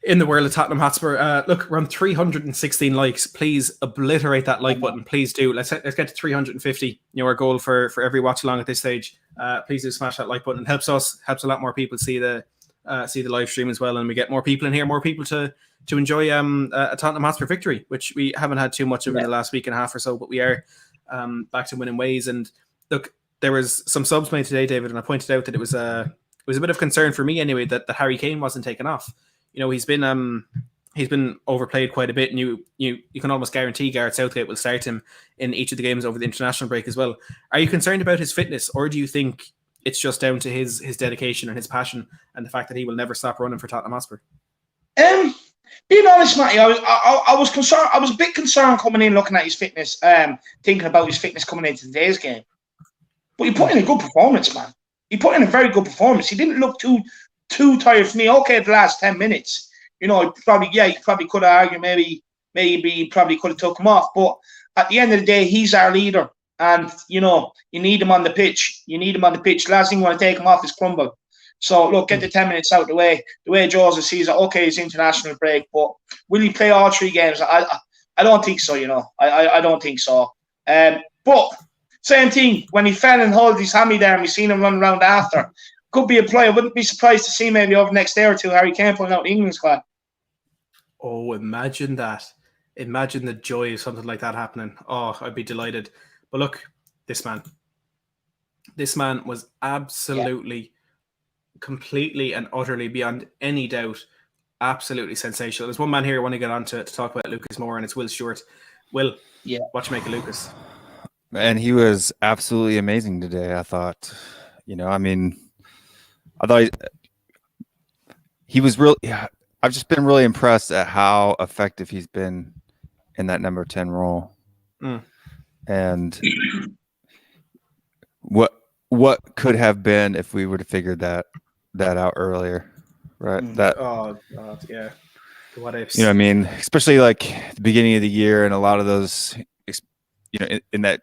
S1: in the world of Tottenham Hotspur. Look, we're on 316 likes. Please obliterate that like button. Please do. Let's get to 350. Our goal for every watch along at this stage. Please do smash that like button. It helps a lot more people see the live stream as well, and we get more people in here, more people to enjoy a Tottenham Hotspur victory, which we haven't had too much of in the last week and a half or so, but we are back to winning ways. And look, there was some subs made today, David, and I pointed out that it was a bit of concern for me anyway that Harry Kane wasn't taken off. He's been overplayed quite a bit, and you can almost guarantee Gareth Southgate will start him in each of the games over the international break as well. Are you concerned about his fitness, or do you think it's just down to his dedication and his passion and the fact that he will never stop running for Tottenham Hotspur?
S2: Being honest, Matty, I was concerned. I was a bit concerned coming in, looking at his fitness, thinking about his fitness coming into today's game. But he put in a good performance, man. He put in a very good performance. He didn't look too tired for me. Okay, the last 10 minutes, you probably could have argued maybe probably could have took him off. But at the end of the day, he's our leader, and you need him on the pitch. You need him on the pitch. The last thing you want to take him off is crumble. So look, get the 10 minutes out the way. The way Jose sees it, okay, it's international break, but will he play all 3 games? I don't think so. I don't think so. But same thing when he fell and held his hammy there, and we seen him run around after. Could be a play. I wouldn't be surprised to see maybe over the next day or two Harry Kane pulling out the England squad.
S1: Oh, imagine that. Imagine the joy of something like that happening. Oh, I'd be delighted. But look, this man was absolutely, completely and utterly beyond any doubt, absolutely sensational. There's one man here I want to get on to talk about Lucas Moore, and it's Will Stewart. Will, what you make of Lucas?
S5: And he was absolutely amazing today, I thought. I thought he was really. I've just been really impressed at how effective he's been in that number 10 role, and what could have been if we would have figured that out earlier, right?
S1: Oh God, yeah. What ifs?
S5: Especially like the beginning of the year and a lot of those, in that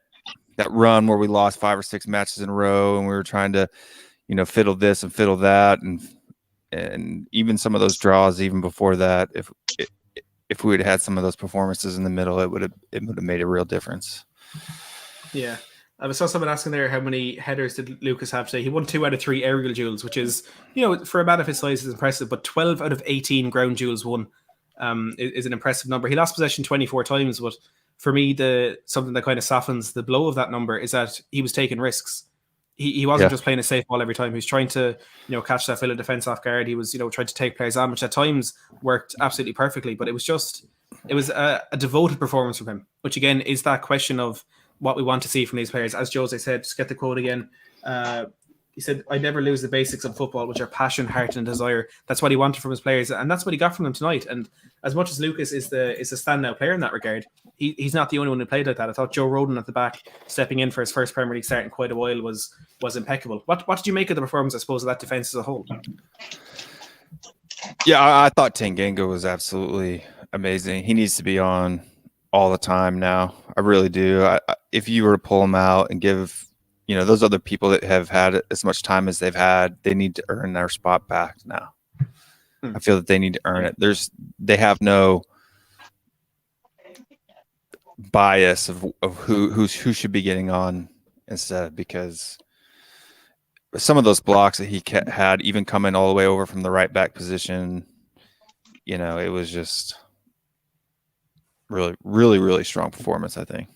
S5: run where we lost 5 or 6 matches in a row, and we were trying to, fiddle this and fiddle that, and even some of those draws even before that. If we had had some of those performances in the middle, it would have made a real difference.
S1: Yeah, I saw someone asking there how many headers did Lucas have today. He won 2 out of 3 aerial duels, which is for a man of his size is impressive. But 12 out of 18 ground duels won is an impressive number. He lost possession 24 times, but for me, something that kind of softens the blow of that number is that he was taking risks. He wasn't just playing a safe ball every time. He was trying to, catch that Villa defense off guard. He was, trying to take players on, which at times worked absolutely perfectly. But it was a devoted performance from him, which again is that question of what we want to see from these players. As Jose said, just get the quote again. He said, "I never lose the basics of football, which are passion, heart, and desire." That's what he wanted from his players, and that's what he got from them tonight. And as much as Lucas is the standout player in that regard, he's not the only one who played like that. I thought Joe Rodon at the back, stepping in for his first Premier League start in quite a while, was impeccable. What did you make of the performance, I suppose, of that defence as a whole?
S5: Yeah, I thought Tanganga was absolutely amazing. He needs to be on all the time now. I really do. If you were to pull him out and give, those other people that have had as much time as they've had, they need to earn their spot back now. I feel that they need to earn it. They have no bias of who should be getting on instead, because some of those blocks that he had, even coming all the way over from the right back position, it was just really, really, really strong performance, I think.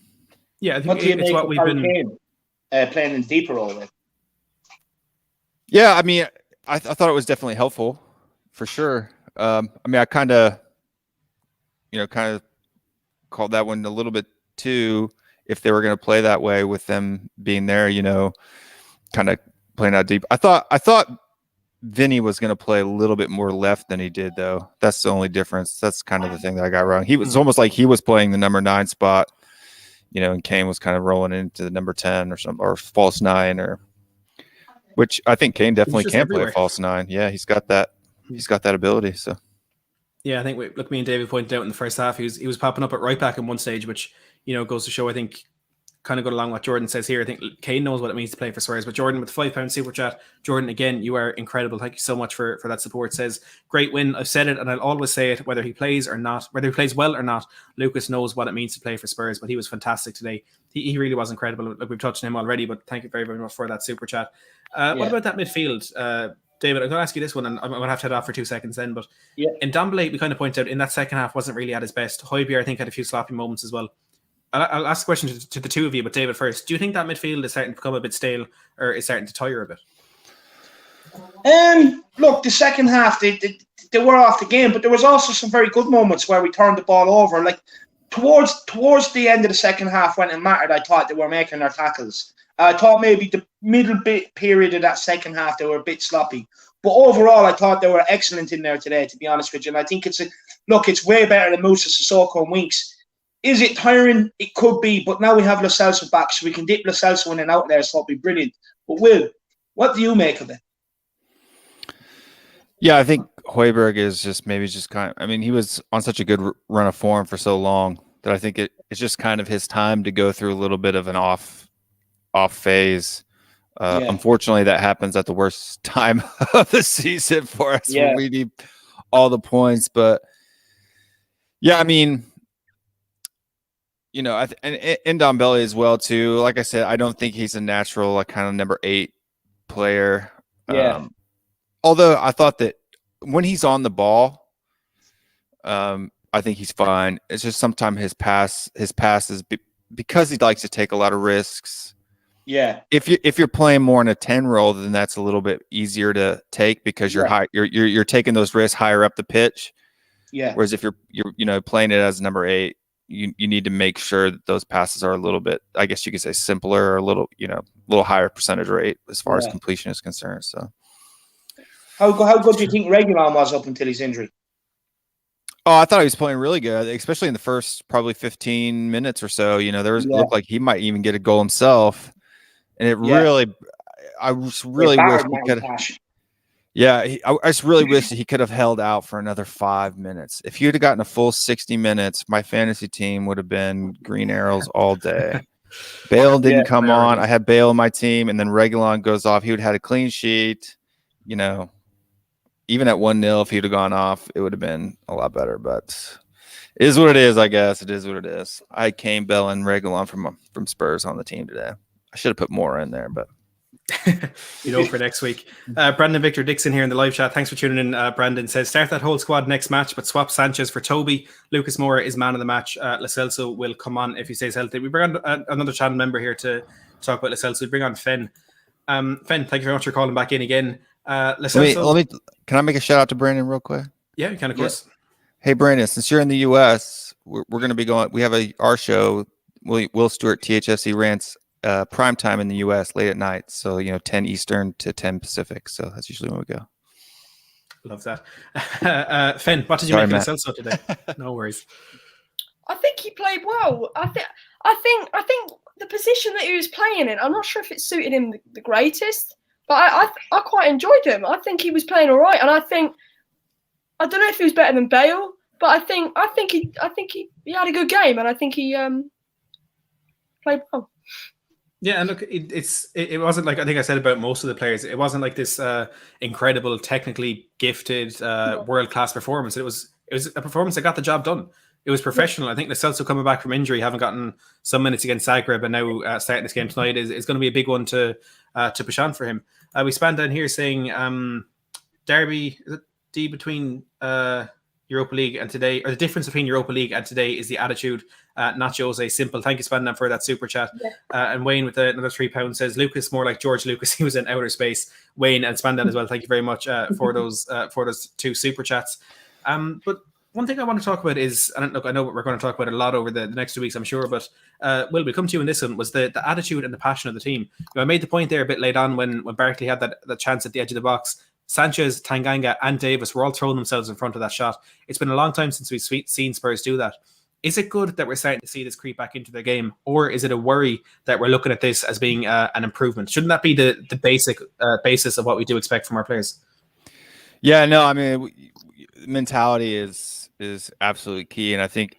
S1: Yeah, I think it's what we've been
S2: playing in deeper role with.
S5: Yeah, I mean, I thought it was definitely helpful, for sure. I kind of called that one a little bit too, if they were going to play that way with them being there, kind of playing out deep. I thought Vinny was going to play a little bit more left than he did, though. That's the only difference. That's kind of the thing that I got wrong. He was almost like he was playing the number 9 spot, and Kane was kind of rolling into the number 10 or false 9, which I think Kane definitely can play false 9. Yeah, he's got that ability. So
S1: yeah, I think me and David pointed out in the first half, he was popping up at right back in one stage, which goes to show, I think, kind of go along what Jordan says here. I think Kane knows what it means to play for Spurs. But Jordan, with the £5 super chat, Jordan, again, you are incredible. Thank you so much for that support. Says, great win. I've said it and I'll always say it, whether he plays well or not, Lucas knows what it means to play for Spurs, but he was fantastic today. He really was incredible. Like, we've touched on him already, but thank you very, very much for that super chat. What about that midfield? David, I'm going to ask you this one, and I'm going to have to head off for 2 seconds then. But in Ndombele, we kind of pointed out in that second half wasn't really at his best. Hojbjerg, I think, had a few sloppy moments as well. I'll ask a question to the two of you, but David first. Do you think that midfield is starting to become a bit stale, or is starting to tire a bit?
S2: Look, the second half, they were off the game, but there was also some very good moments where we turned the ball over. Like towards the end of the second half, when it mattered, I thought they were making their tackles. I thought maybe the middle bit period of that second half, they were a bit sloppy. But overall, I thought they were excellent in there today, to be honest with you. And I think it's way better than Moussa Sissoko and Winks. Is it tiring? It could be, but now we have Lo Celso back, so we can dip Lo Celso in and out there, so it'll be brilliant. But Will, what do you make of it?
S5: Yeah, I think Hojbjerg is just he was on such a good run of form for so long that I think it's just kind of his time to go through a little bit of an off phase. Unfortunately, that happens at the worst time of the season for us when we need all the points. But yeah, I mean, and Ndombele as well too. Like I said, I don't think he's a natural kind of number 8 player.
S2: Yeah.
S5: Although I thought that when he's on the ball, I think he's fine. It's just sometimes his passes because he likes to take a lot of risks.
S2: Yeah.
S5: If you're playing more in a 10 role, then that's a little bit easier to take because you're taking those risks higher up the pitch.
S2: Yeah.
S5: Whereas if you're playing it as number 8, you need to make sure that those passes are a little bit, I guess you could say, simpler or a little higher percentage rate as far as completion is concerned. So
S2: how good do you think Reguilon was up until his injury?
S5: Oh, I thought he was playing really good, especially in the first probably 15 minutes or so. It looked like he might even get a goal himself. And I just really wish he could. Yeah, I just really wish that he could have held out for another 5 minutes. If he would have gotten a full 60 minutes, my fantasy team would have been green arrows all day. Bale didn't come on. I had Bale on my team, and then Reguilon goes off. He would have had a clean sheet. Even at 1-0, if he'd have gone off, it would have been a lot better. But it is what it is, I guess. It is what it is. I had Kane, Bale, and Reguilon from Spurs on the team today. I should have put more in there, but
S1: for next week. Brandon Victor Dixon here in the live chat. Thanks for tuning in. Brandon says, start that whole squad next match, but swap Sanchez for Toby. Lucas Moura is man of the match. Lo Celso will come on if he stays healthy. We bring on another channel member here to talk about Lo Celso. We bring on Fenn. Fenn, thank you very much for calling back in again. Lo Celso,
S5: can I make a shout out to Brandon real quick?
S1: Yeah, you can, of course.
S5: Hey, Brandon, since you're in the U.S., we're going to be going. We have our show, Will Stewart THFC Rants, prime time in the US, late at night. So, 10 Eastern to 10 Pacific. So that's usually when we go.
S1: Love that. Finn, what did you
S5: Sorry,
S1: make
S5: Matt.
S1: of Celso today? No worries.
S3: I think he played well. I think the position that he was playing in, I'm not sure if it suited him the greatest, but I quite enjoyed him. I think he was playing all right, and I don't know if he was better than Bale, but I think he had a good game, and I think he played well.
S1: Yeah, and look, it wasn't like I think I said about most of the players. It wasn't like this incredible, technically gifted, world-class performance. It was a performance that got the job done. It was professional. I think the Celso coming back from injury, having gotten some minutes against Zagreb, and now starting this game tonight is going to be a big one to push on for him. We span down here saying Derby is it D between Europa League and today, or the difference between Europa League and today is the attitude. Not Jose. Simple. Thank you, Spandan, for that super chat.
S3: Yeah.
S1: And Wayne with another £3 says Lucas more like George Lucas. He was in outer space. Wayne and Spandan as well. Thank you very much for those two super chats. But one thing I want to talk about is, and look, I know we're going to talk about it a lot over the next 2 weeks, I'm sure, but Will, we'll come to you in this one, was the attitude and the passion of the team. I made the point there a bit late on when Barkley had that chance at the edge of the box. Sanchez, Tanganga and Davis were all throwing themselves in front of that shot. It's been a long time since we've seen Spurs do that. Is it good that we're starting to see this creep back into their game, or is it a worry that we're looking at this as being an improvement? Shouldn't that be the basic basis of what we do expect from our players?
S5: Yeah, no, I mean, mentality is absolutely key, and I think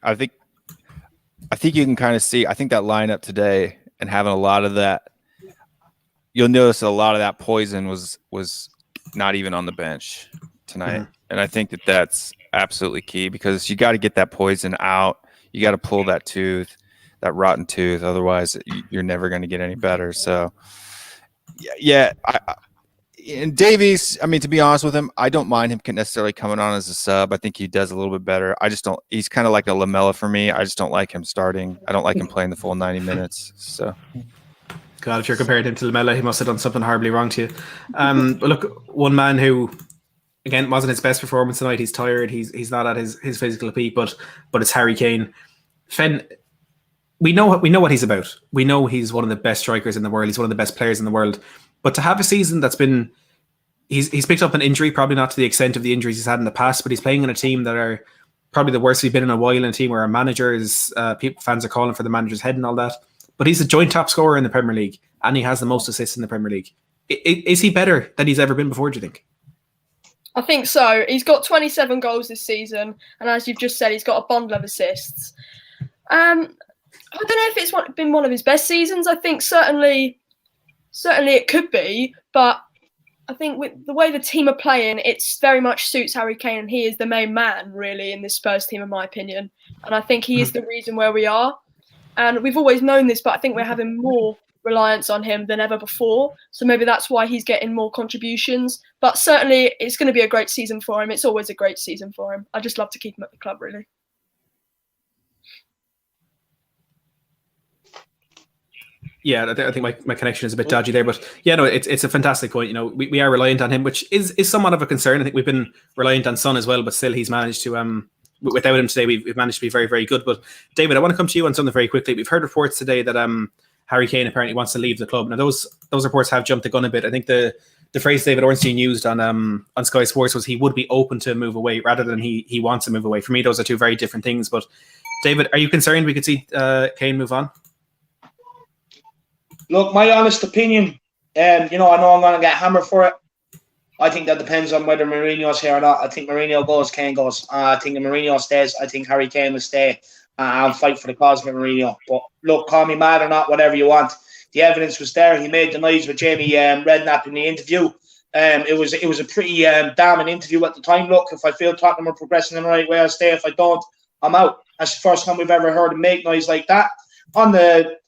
S5: you can kind of see. I think that lineup today and having a lot of that, you'll notice a lot of that poison was not even on the bench tonight, and I think that's absolutely key because you got to get that poison out. You got to pull that tooth, that rotten tooth. Otherwise, you're never going to get any better. So, yeah. And Davies, I mean, to be honest with him, I don't mind him necessarily coming on as a sub. I think he does a little bit better. I just don't. He's kind of like a Lamella for me. I just don't like him starting. I don't like him playing the full 90 minutes. So,
S1: God, if you're comparing him to Lamella, he must have done something horribly wrong to you. But look, one man who, again, wasn't his best performance tonight. He's tired. He's not at his physical peak. But it's Harry Kane. Finn, we know what he's about. We know he's one of the best strikers in the world. He's one of the best players in the world. But to have a season that's been, he's picked up an injury, probably not to the extent of the injuries he's had in the past, but he's playing in a team that are probably the worst we've been in a while, in a team where our managers, fans are calling for the manager's head and all that. But he's a joint top scorer in the Premier League, and he has the most assists in the Premier League. Is he better than he's ever been before, do you think?
S3: I think so. He's got 27 goals this season, and as you've just said, he's got a bundle of assists. I don't know if it's been one of his best seasons. I think certainly it could be, but I think with the way the team are playing, it's very much suits Harry Kane, and he is the main man, really, in this Spurs team, in my opinion. And I think he is the reason where we are. And we've always known this, but I think we're having more reliance on him than ever before. So maybe that's why he's getting more contributions. But certainly it's going to be a great season for him. It's always a great season for him. I just love to keep him at the club, really.
S1: Yeah, I think my connection is a bit dodgy there, but yeah, no, it's a fantastic point. You know, we are reliant on him, which is somewhat of a concern. I think we've been reliant on Son as well, but still he's managed to without him today, we've managed to be very, very good. But David, I want to come to you on something very quickly. We've heard reports today that Harry Kane apparently wants to leave the club. Now those reports have jumped the gun a bit. I think the phrase David Ornstein used on Sky Sports was he would be open to move away rather than he wants to move away. For me, those are two very different things. But David, are you concerned we could see Kane move on?
S2: Look, my honest opinion, I know I'm going to get hammered for it. I think that depends on whether Mourinho's here or not. I think Mourinho goes, Kane goes. I think if Mourinho stays, I think Harry Kane will stay. I'll fight for the cause of Mourinho. But look, call me mad or not, whatever you want. The evidence was there. He made the noise with Jamie Redknapp in the interview. It was a pretty damning interview at the time. Look, if I feel Tottenham are progressing in the right way, I'll stay. If I don't, I'm out. That's the first time we've ever heard him make noise like that. On the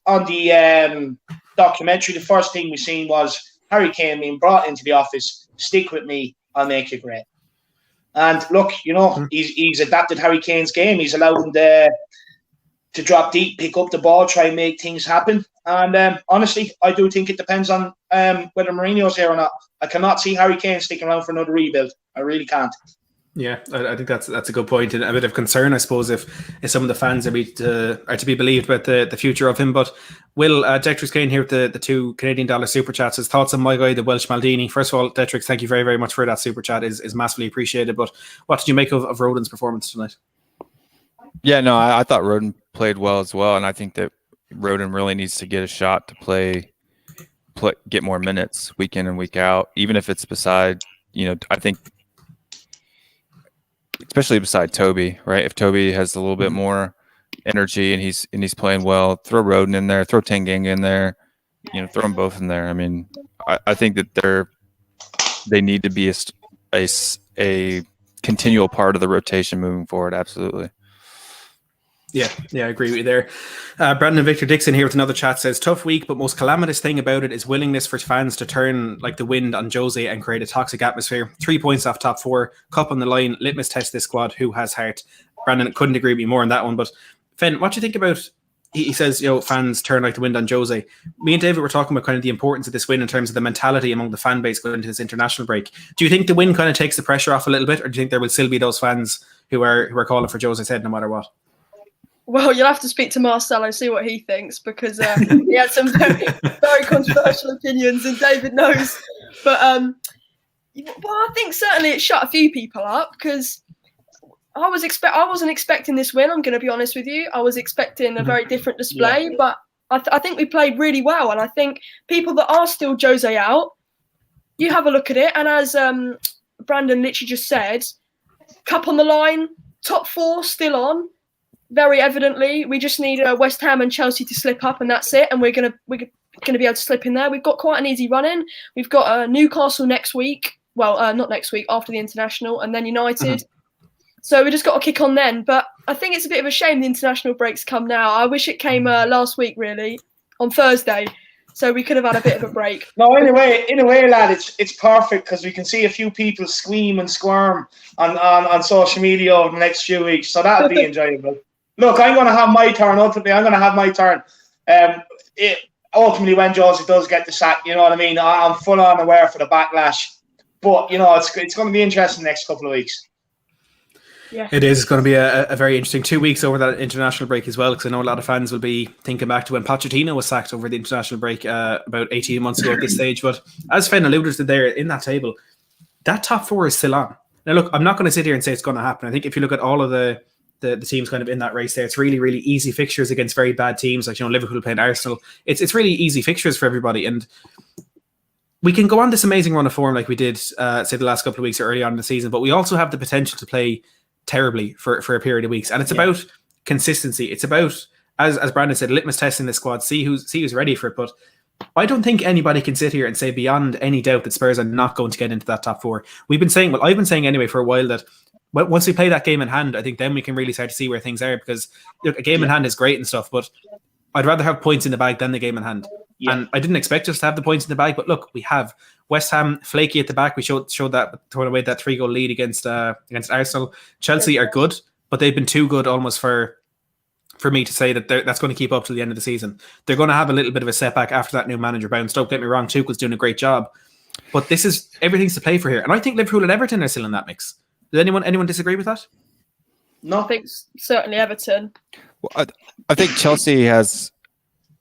S2: documentary, the first thing we seen was Harry Kane being brought into the office. Stick with me, I'll make you great. And look, he's adapted Harry Kane's game. He's allowed him to drop deep, pick up the ball, try and make things happen. And honestly, I do think it depends on whether Mourinho's here or not. I cannot see Harry Kane sticking around for another rebuild. I really can't.
S1: Yeah, I think that's a good point, and a bit of concern, I suppose, if some of the fans are to be believed about the future of him. But Will, Detrix Kane here with the $2 Canadian super chats. His thoughts on my guy, the Welsh Maldini. First of all, Detrix, thank you very, very much for that super chat. Is massively appreciated. But what did you make of Rodon's performance tonight?
S5: Yeah, no, I thought Rodon played well as well, and I think that Rodon really needs to get a shot to get more minutes week in and week out, even if it's beside, I think, especially beside Toby, right? If Toby has a little bit more energy and he's playing well, throw Rodon in there, throw Tanganga in there, throw them both in there. I mean, I think that they need to be a continual part of the rotation moving forward. Absolutely.
S1: Yeah, I agree with you there. Brandon Victor Dixon here with another chat says, tough week, but most calamitous thing about it is willingness for fans to turn like the wind on Jose and create a toxic atmosphere. 3 points off top 4, cup on the line, litmus test this squad, who has heart. Brandon couldn't agree with me more on that one, but Fenn, what do you think about, he says, fans turn like the wind on Jose. Me and David were talking about kind of the importance of this win in terms of the mentality among the fan base going into this international break. Do you think the win kind of takes the pressure off a little bit, or do you think there will still be those fans who are calling for Jose's head no matter what?
S3: Well, you'll have to speak to Marcelo, see what he thinks, because he had some very, very controversial opinions, and David knows. But I think certainly it shut a few people up, because I wasn't expecting this win. I'm going to be honest with you. I was expecting a very different display, but I think we played really well, and I think people that are still Jose out, you have a look at it, and as Brandon literally just said, cup on the line, top 4 still on. Very evidently, we just need West Ham and Chelsea to slip up, and that's it. And we're gonna be able to slip in there. We've got quite an easy run in. We've got Newcastle next week. Well, not next week, after the international, and then United. So we just got to kick on then. But I think it's a bit of a shame the international breaks come now. I wish it came last week, really, on Thursday, so we could have had a bit of a break.
S2: No, in a way, lad, it's perfect because we can see a few people scream and squirm on social media over the next few weeks. So that'll be enjoyable. Look, I'm going to have my turn. Ultimately, I'm going to have my turn. Ultimately, when Jose does get the sack, you know what I mean? I'm full on aware for the backlash. But, it's going to be interesting the next couple of weeks.
S3: Yeah.
S1: It is. It's going to be a very interesting 2 weeks over that international break as well, because I know a lot of fans will be thinking back to when Pochettino was sacked over the international break about 18 months ago at this stage. But as Fenn alluded to there in that table, that top 4 is still on. Now, look, I'm not going to sit here and say it's going to happen. I think if you look at all of the teams kind of in that race there, it's really, really easy fixtures against very bad teams, like Liverpool playing Arsenal. It's really easy fixtures for everybody, and we can go on this amazing run of form like we did say the last couple of weeks or early on in the season, but we also have the potential to play terribly for a period of weeks, and it's about consistency. It's about, as Brandon said, litmus testing the squad, see who's ready for it. But I don't think anybody can sit here and say beyond any doubt that Spurs are not going to get into that top 4. I've been saying anyway for a while that once we play that game in hand, I think then we can really start to see where things are, because look, a game in hand is great and stuff, but I'd rather have points in the bag than the game in hand. Yeah. And I didn't expect us to have the points in the bag, but look, we have West Ham flaky at the back. We showed that throwing away that 3-goal lead against Arsenal. Chelsea are good, but they've been too good almost for me to say that that's going to keep up till the end of the season. They're going to have a little bit of a setback after that new manager bounce. Don't get me wrong, Tuchel's doing a great job, but this is everything's to play for here. And I think Liverpool and Everton are still in that mix. Does anyone disagree with that?
S3: No, I think certainly Everton.
S5: Well, I think Chelsea has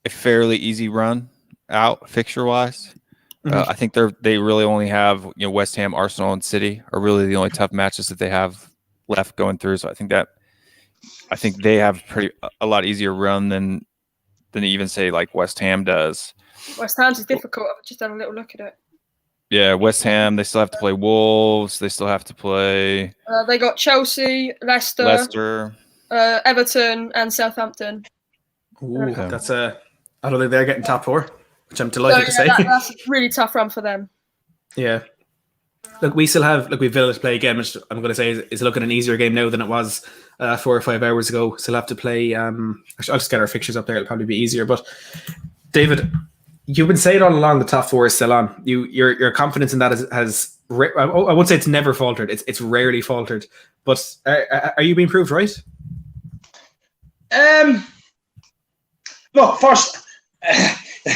S5: a fairly easy run out fixture-wise. I think they really only have West Ham, Arsenal, and City are really the only tough matches that they have left going through. So I think they have a lot easier run than even say like West Ham does.
S3: West Ham's is difficult. I've just had a little look at it.
S5: Yeah, West Ham, they still have to play Wolves. They still have to play...
S3: they got Chelsea, Leicester, Everton, and Southampton.
S1: Ooh, that's I don't think they're getting top 4, which I'm delighted to say.
S3: That's a really tough run for them.
S1: Yeah. Look, we have Villa to play again, which I'm going to say is looking an easier game now than it was 4 or 5 hours ago. Still have to play... I'll just get our fixtures up there. It'll probably be easier. But, David... You've been saying all along the top 4 is still on. Your confidence in that has I won't say it's never faltered. It's rarely faltered. But are you being proved right?
S2: Look, first,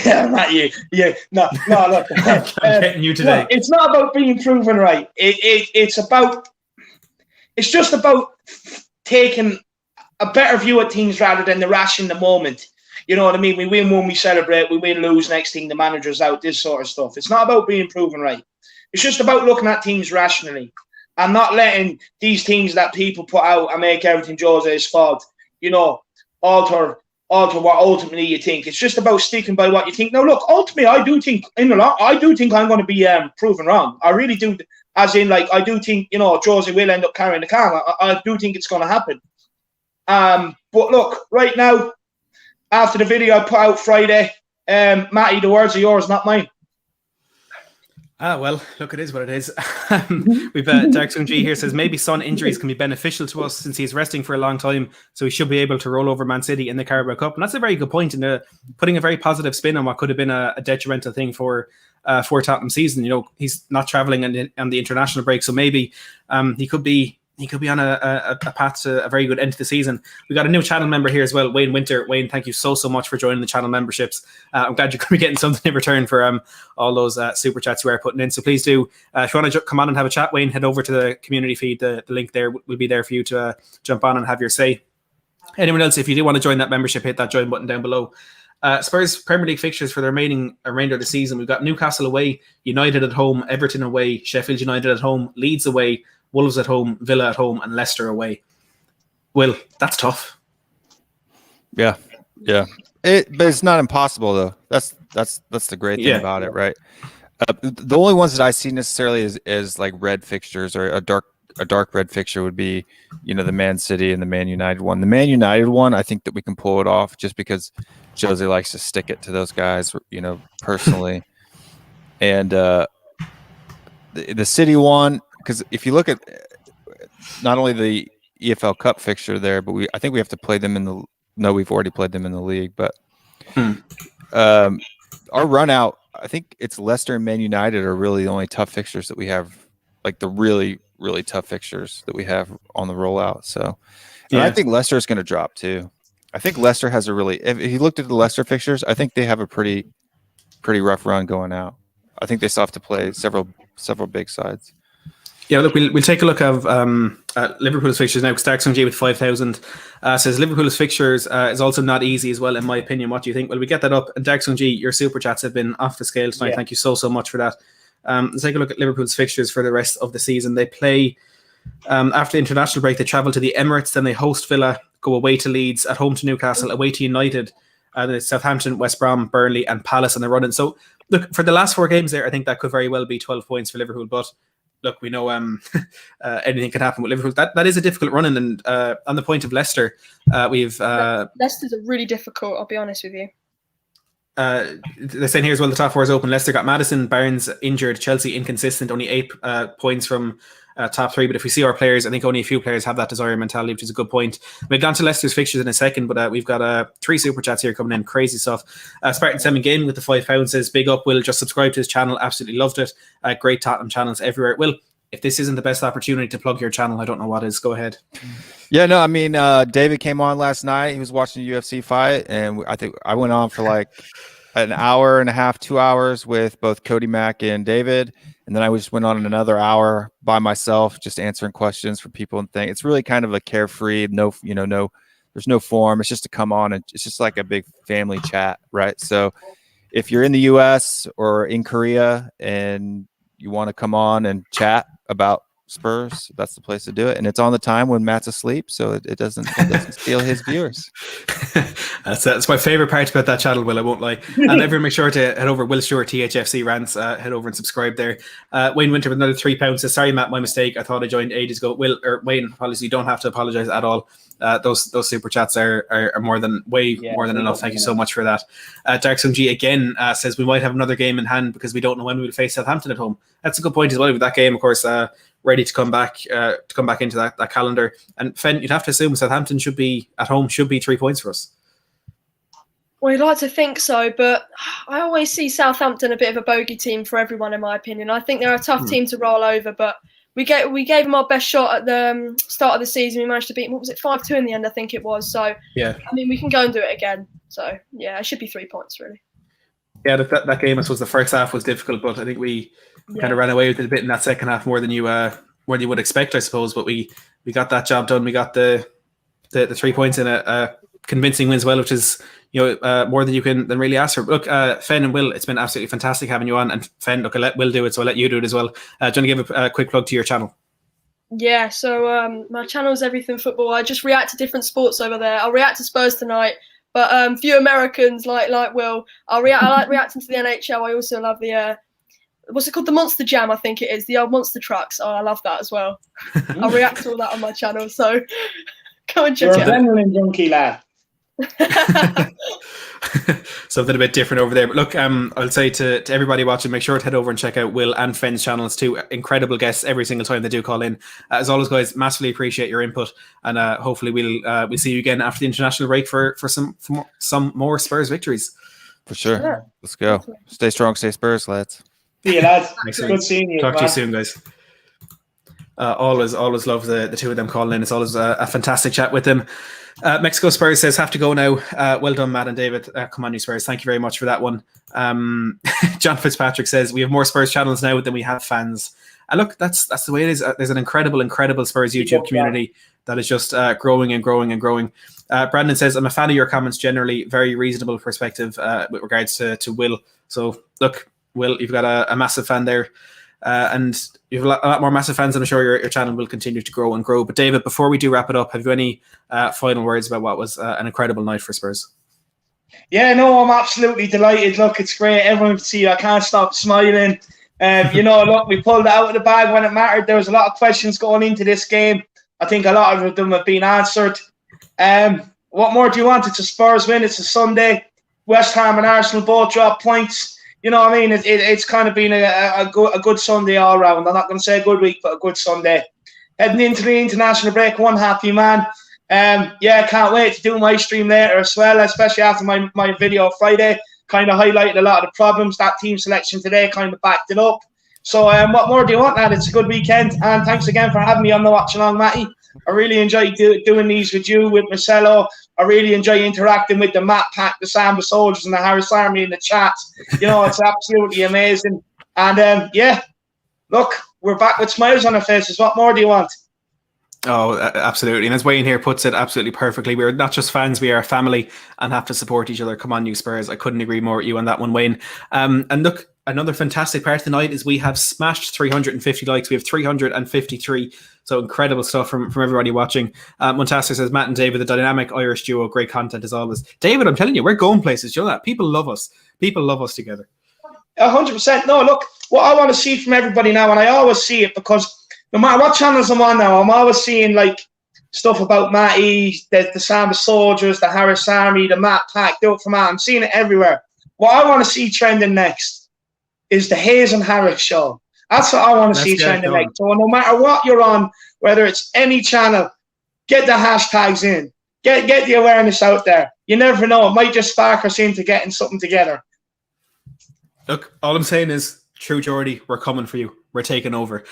S2: not you. Yeah, no. Look,
S1: I'm getting you today.
S2: Look, it's not about being proven right. It's about it's just about taking a better view at things rather than the rash in the moment. You know what I mean? We win one, we celebrate. We win, lose, next thing the manager's out, this sort of stuff. It's not about being proven right. It's just about looking at things rationally and not letting these things that people put out and make everything Jose's fault, you know, alter what ultimately you think. It's just about sticking by what you think. Now, look, ultimately, I do think I'm going to be proven wrong. I really do. As in, like, I do think, you know, Jose will end up carrying the can. I do think it's going to happen. But look, right now, after the video I put out Friday, Matty, the words are yours, not mine.
S1: Well, look, it is what it is. We've Dark Soon G here says maybe Son injuries can be beneficial to us since he's resting for a long time, so he should be able to roll over Man City in the Carabao Cup. And that's a very good point, in putting a very positive spin on what could have been a detrimental thing for Tottenham season. You know, he's not travelling on the international break, so maybe he could be on a path to a very good end to the season. We got a new channel member here as well, Wayne Winter. Wayne, thank you so much for joining the channel memberships. I'm glad you're going to be getting something in return for all those super chats you are putting in. So please do, if you want to come on and have a chat, Wayne, head over to the community feed. The link there will be there for you to jump on and have your say. Anyone else, if you do want to join that membership, hit that join button down below. Spurs Premier League fixtures for the remainder of the season. We've got Newcastle away, United at home, Everton away, Sheffield United at home, Leeds away, Wolves at home, Villa at home, and Leicester away. Will, that's tough.
S5: Yeah. But it's not impossible though. That's the great thing about it, right? The only ones that I see necessarily is like red fixtures, or a dark red fixture would be, you know, the Man City and the Man United one. The Man United one, I think that we can pull it off just because Jose likes to stick it to those guys, you know, personally. And the City one, because if you look at not only the EFL Cup fixture there, but I think we have to play them we've already played them in the league, but our run out, I think it's Leicester and Man United are really the only tough fixtures that we have, like the really, really tough fixtures that we have on the rollout. So and I think Leicester is going to drop too. I think Leicester has if you looked at the Leicester fixtures, I think they have a pretty rough run going out. I think they still have to play several big sides.
S1: Yeah, look, we'll take a look at Liverpool's fixtures now. Starks on G with 5,000 says Liverpool's fixtures is also not easy as well, in my opinion. What do you think? Well, we get that up. And Darks on G, your super chats have been off the scale tonight. Yeah. Thank you so much for that. Let's take a look at Liverpool's fixtures for the rest of the season. They play after the international break. They travel to the Emirates, then they host Villa, go away to Leeds, at home to Newcastle, away to United, then it's Southampton, West Brom, Burnley, and Palace on the run-in. So, look, for the last 4 games there, I think that could very well be 12 points for Liverpool, but look, we know anything can happen with Liverpool. That is a difficult run-in, and on the point of Leicester, we've
S3: Leicester's a really difficult. I'll be honest with you.
S1: They're saying here as well, the top 4 is open. Leicester got Maddison, Barnes injured, Chelsea inconsistent, only 8 points from top 3. But if we see our players, I think only a few players have that desire mentality, which is a good point. We'll get on to Leicester's fixtures in a second, but we've got 3 super chats here coming in. Crazy stuff. Spartan 7 Gaming with the £5 says, big up, Will, just subscribe to his channel. Absolutely loved it. Great Tottenham channels everywhere. Will, if this isn't the best opportunity to plug your channel, I don't know what is. Go ahead.
S5: Yeah, no, I mean, David came on last night. He was watching the UFC fight, and I think I went on for like an hour and a half, 2 hours with both Cody Mack and David. And then I just went on another hour by myself, just answering questions for people and things. It's really kind of a carefree, there's no form. It's just to come on, and it's just like a big family chat, right? So if you're in the US or in Korea and you want to come on and chat about Spurs, that's the place to do it. And it's on the time when Matt's asleep, so it doesn't steal his viewers.
S1: That's my favorite part about that channel, Will, I won't lie. And everyone make sure to head over Will Stewart THFC rants, head over and subscribe there. Wayne Winter with another £3 says, sorry Matt, my mistake, I thought I joined ages ago. Wayne, apologies, you don't have to apologize at all. Those super chats are more than enough. Thank you so much for that. Darkson G again says we might have another game in hand because we don't know when we will face Southampton at home. That's a good point as well with that game, of course, ready to come back into that calendar. And Fen, you'd have to assume Southampton should be 3 points for us.
S3: Well, you'd like to think so, but I always see Southampton a bit of a bogey team for everyone, in my opinion. I think they're a tough team to roll over, but we gave them our best shot at the start of the season. We managed to beat them, 5-2 in the end, I think it was. So,
S1: yeah,
S3: I mean, we can go and do it again. So, yeah, it should be 3 points, really.
S1: Yeah, that game, I suppose the first half was difficult, but I think we kind of ran away with it a bit in that second half more than you would expect, I suppose. But we we got that job done. We got the 3 points in a convincing win as well, which is more than you can really ask for. Look, Fen and Will, it's been absolutely fantastic having you on. And Fen, look, I'll let Will do it, so I'll let you do it as well. Do you want to give a quick plug to your channel?
S3: Yeah, so my channel is Everything Football. I just react to different sports over there. I'll react to Spurs tonight, but few Americans like Will. I like reacting to the NHL. I also love the what's it called? The Monster Jam, I think it is. The old monster trucks. Oh, I love that as well. I'll react to all that on my channel. So go and check it out.
S2: You're a adrenaline junkie, lad.
S1: Something a bit different over there. But look, I'll say to everybody watching, make sure to head over and check out Will and Fenn's channels. Two incredible guests every single time they do call in. As always, guys, massively appreciate your input, and hopefully we'll see you again after the international break for some more Spurs victories.
S5: For sure. Yeah. Let's go. Stay strong, stay Spurs, lads.
S2: See you, lads.
S1: Thanks,
S2: good seeing you.
S1: Talk to you soon, guys. Always love the two of them calling in. It's always a fantastic chat with them. Mexico Spurs says, have to go now. Well done, Matt and David. Come on, you Spurs. Thank you very much for that one. John Fitzpatrick says, we have more Spurs channels now than we have fans. And look, that's the way it is. There's an incredible Spurs YouTube community that is just growing and growing and growing. Brandon says, I'm a fan of your comments generally. Very reasonable perspective with regards to Will. So look, Will, you've got a massive fan there. And you have a lot more massive fans, and I'm sure your channel will continue to grow and grow. But David, before we do wrap it up, have you any final words about what was an incredible night for Spurs?
S2: Yeah, no, I'm absolutely delighted. Look, it's great. Everyone can see I can't stop smiling. Look, we pulled it out of the bag when it mattered. There was a lot of questions going into this game. I think a lot of them have been answered. What more do you want? It's a Spurs win. It's a Sunday. West Ham and Arsenal both drop points. You know what I mean? It's kind of been a good Sunday all round. I'm not going to say a good week, but a good Sunday. Heading into the international break, one happy man. Can't wait to do my stream later as well, especially after my video Friday. Kind of highlighted a lot of the problems. That team selection today kind of backed it up. So what more do you want, lad? It's a good weekend. And thanks again for having me on the Watch Along, Matty. I really enjoy doing these with you, with Marcelo. I really enjoy interacting with the Matt Pack, the Samba Soldiers, and the Harris Army in the chat. It's absolutely amazing. And look, we're back with smiles on our faces. What more do you want?
S1: Oh, absolutely. And as Wayne here puts it absolutely perfectly, we're not just fans, we are family and have to support each other. Come on, you Spurs. I couldn't agree more with you on that one, Wayne. And look, another fantastic part of the night is we have smashed 350 likes. We have 353. So incredible stuff from everybody watching. Montaster says, Matt and David, the dynamic Irish duo, great content as always. David, I'm telling you, we're going places. You know that? People love us. People love us together.
S2: 100%. No, look, what I want to see from everybody now, and I always see it because no matter what channels I'm on now, I'm always seeing like stuff about Matty, the Samba Soldiers, the Harris Army, the Matt Pack, do it for Matt. I'm seeing it everywhere. What I want to see trending next is the Hayes and Harris show. That's what I want to see trending next. So no matter what you're on, whether it's any channel, get the hashtags in. Get the awareness out there. You never know. It might just spark us into getting something together.
S1: Look, all I'm saying is, True Geordie, we're coming for you. We're taking over.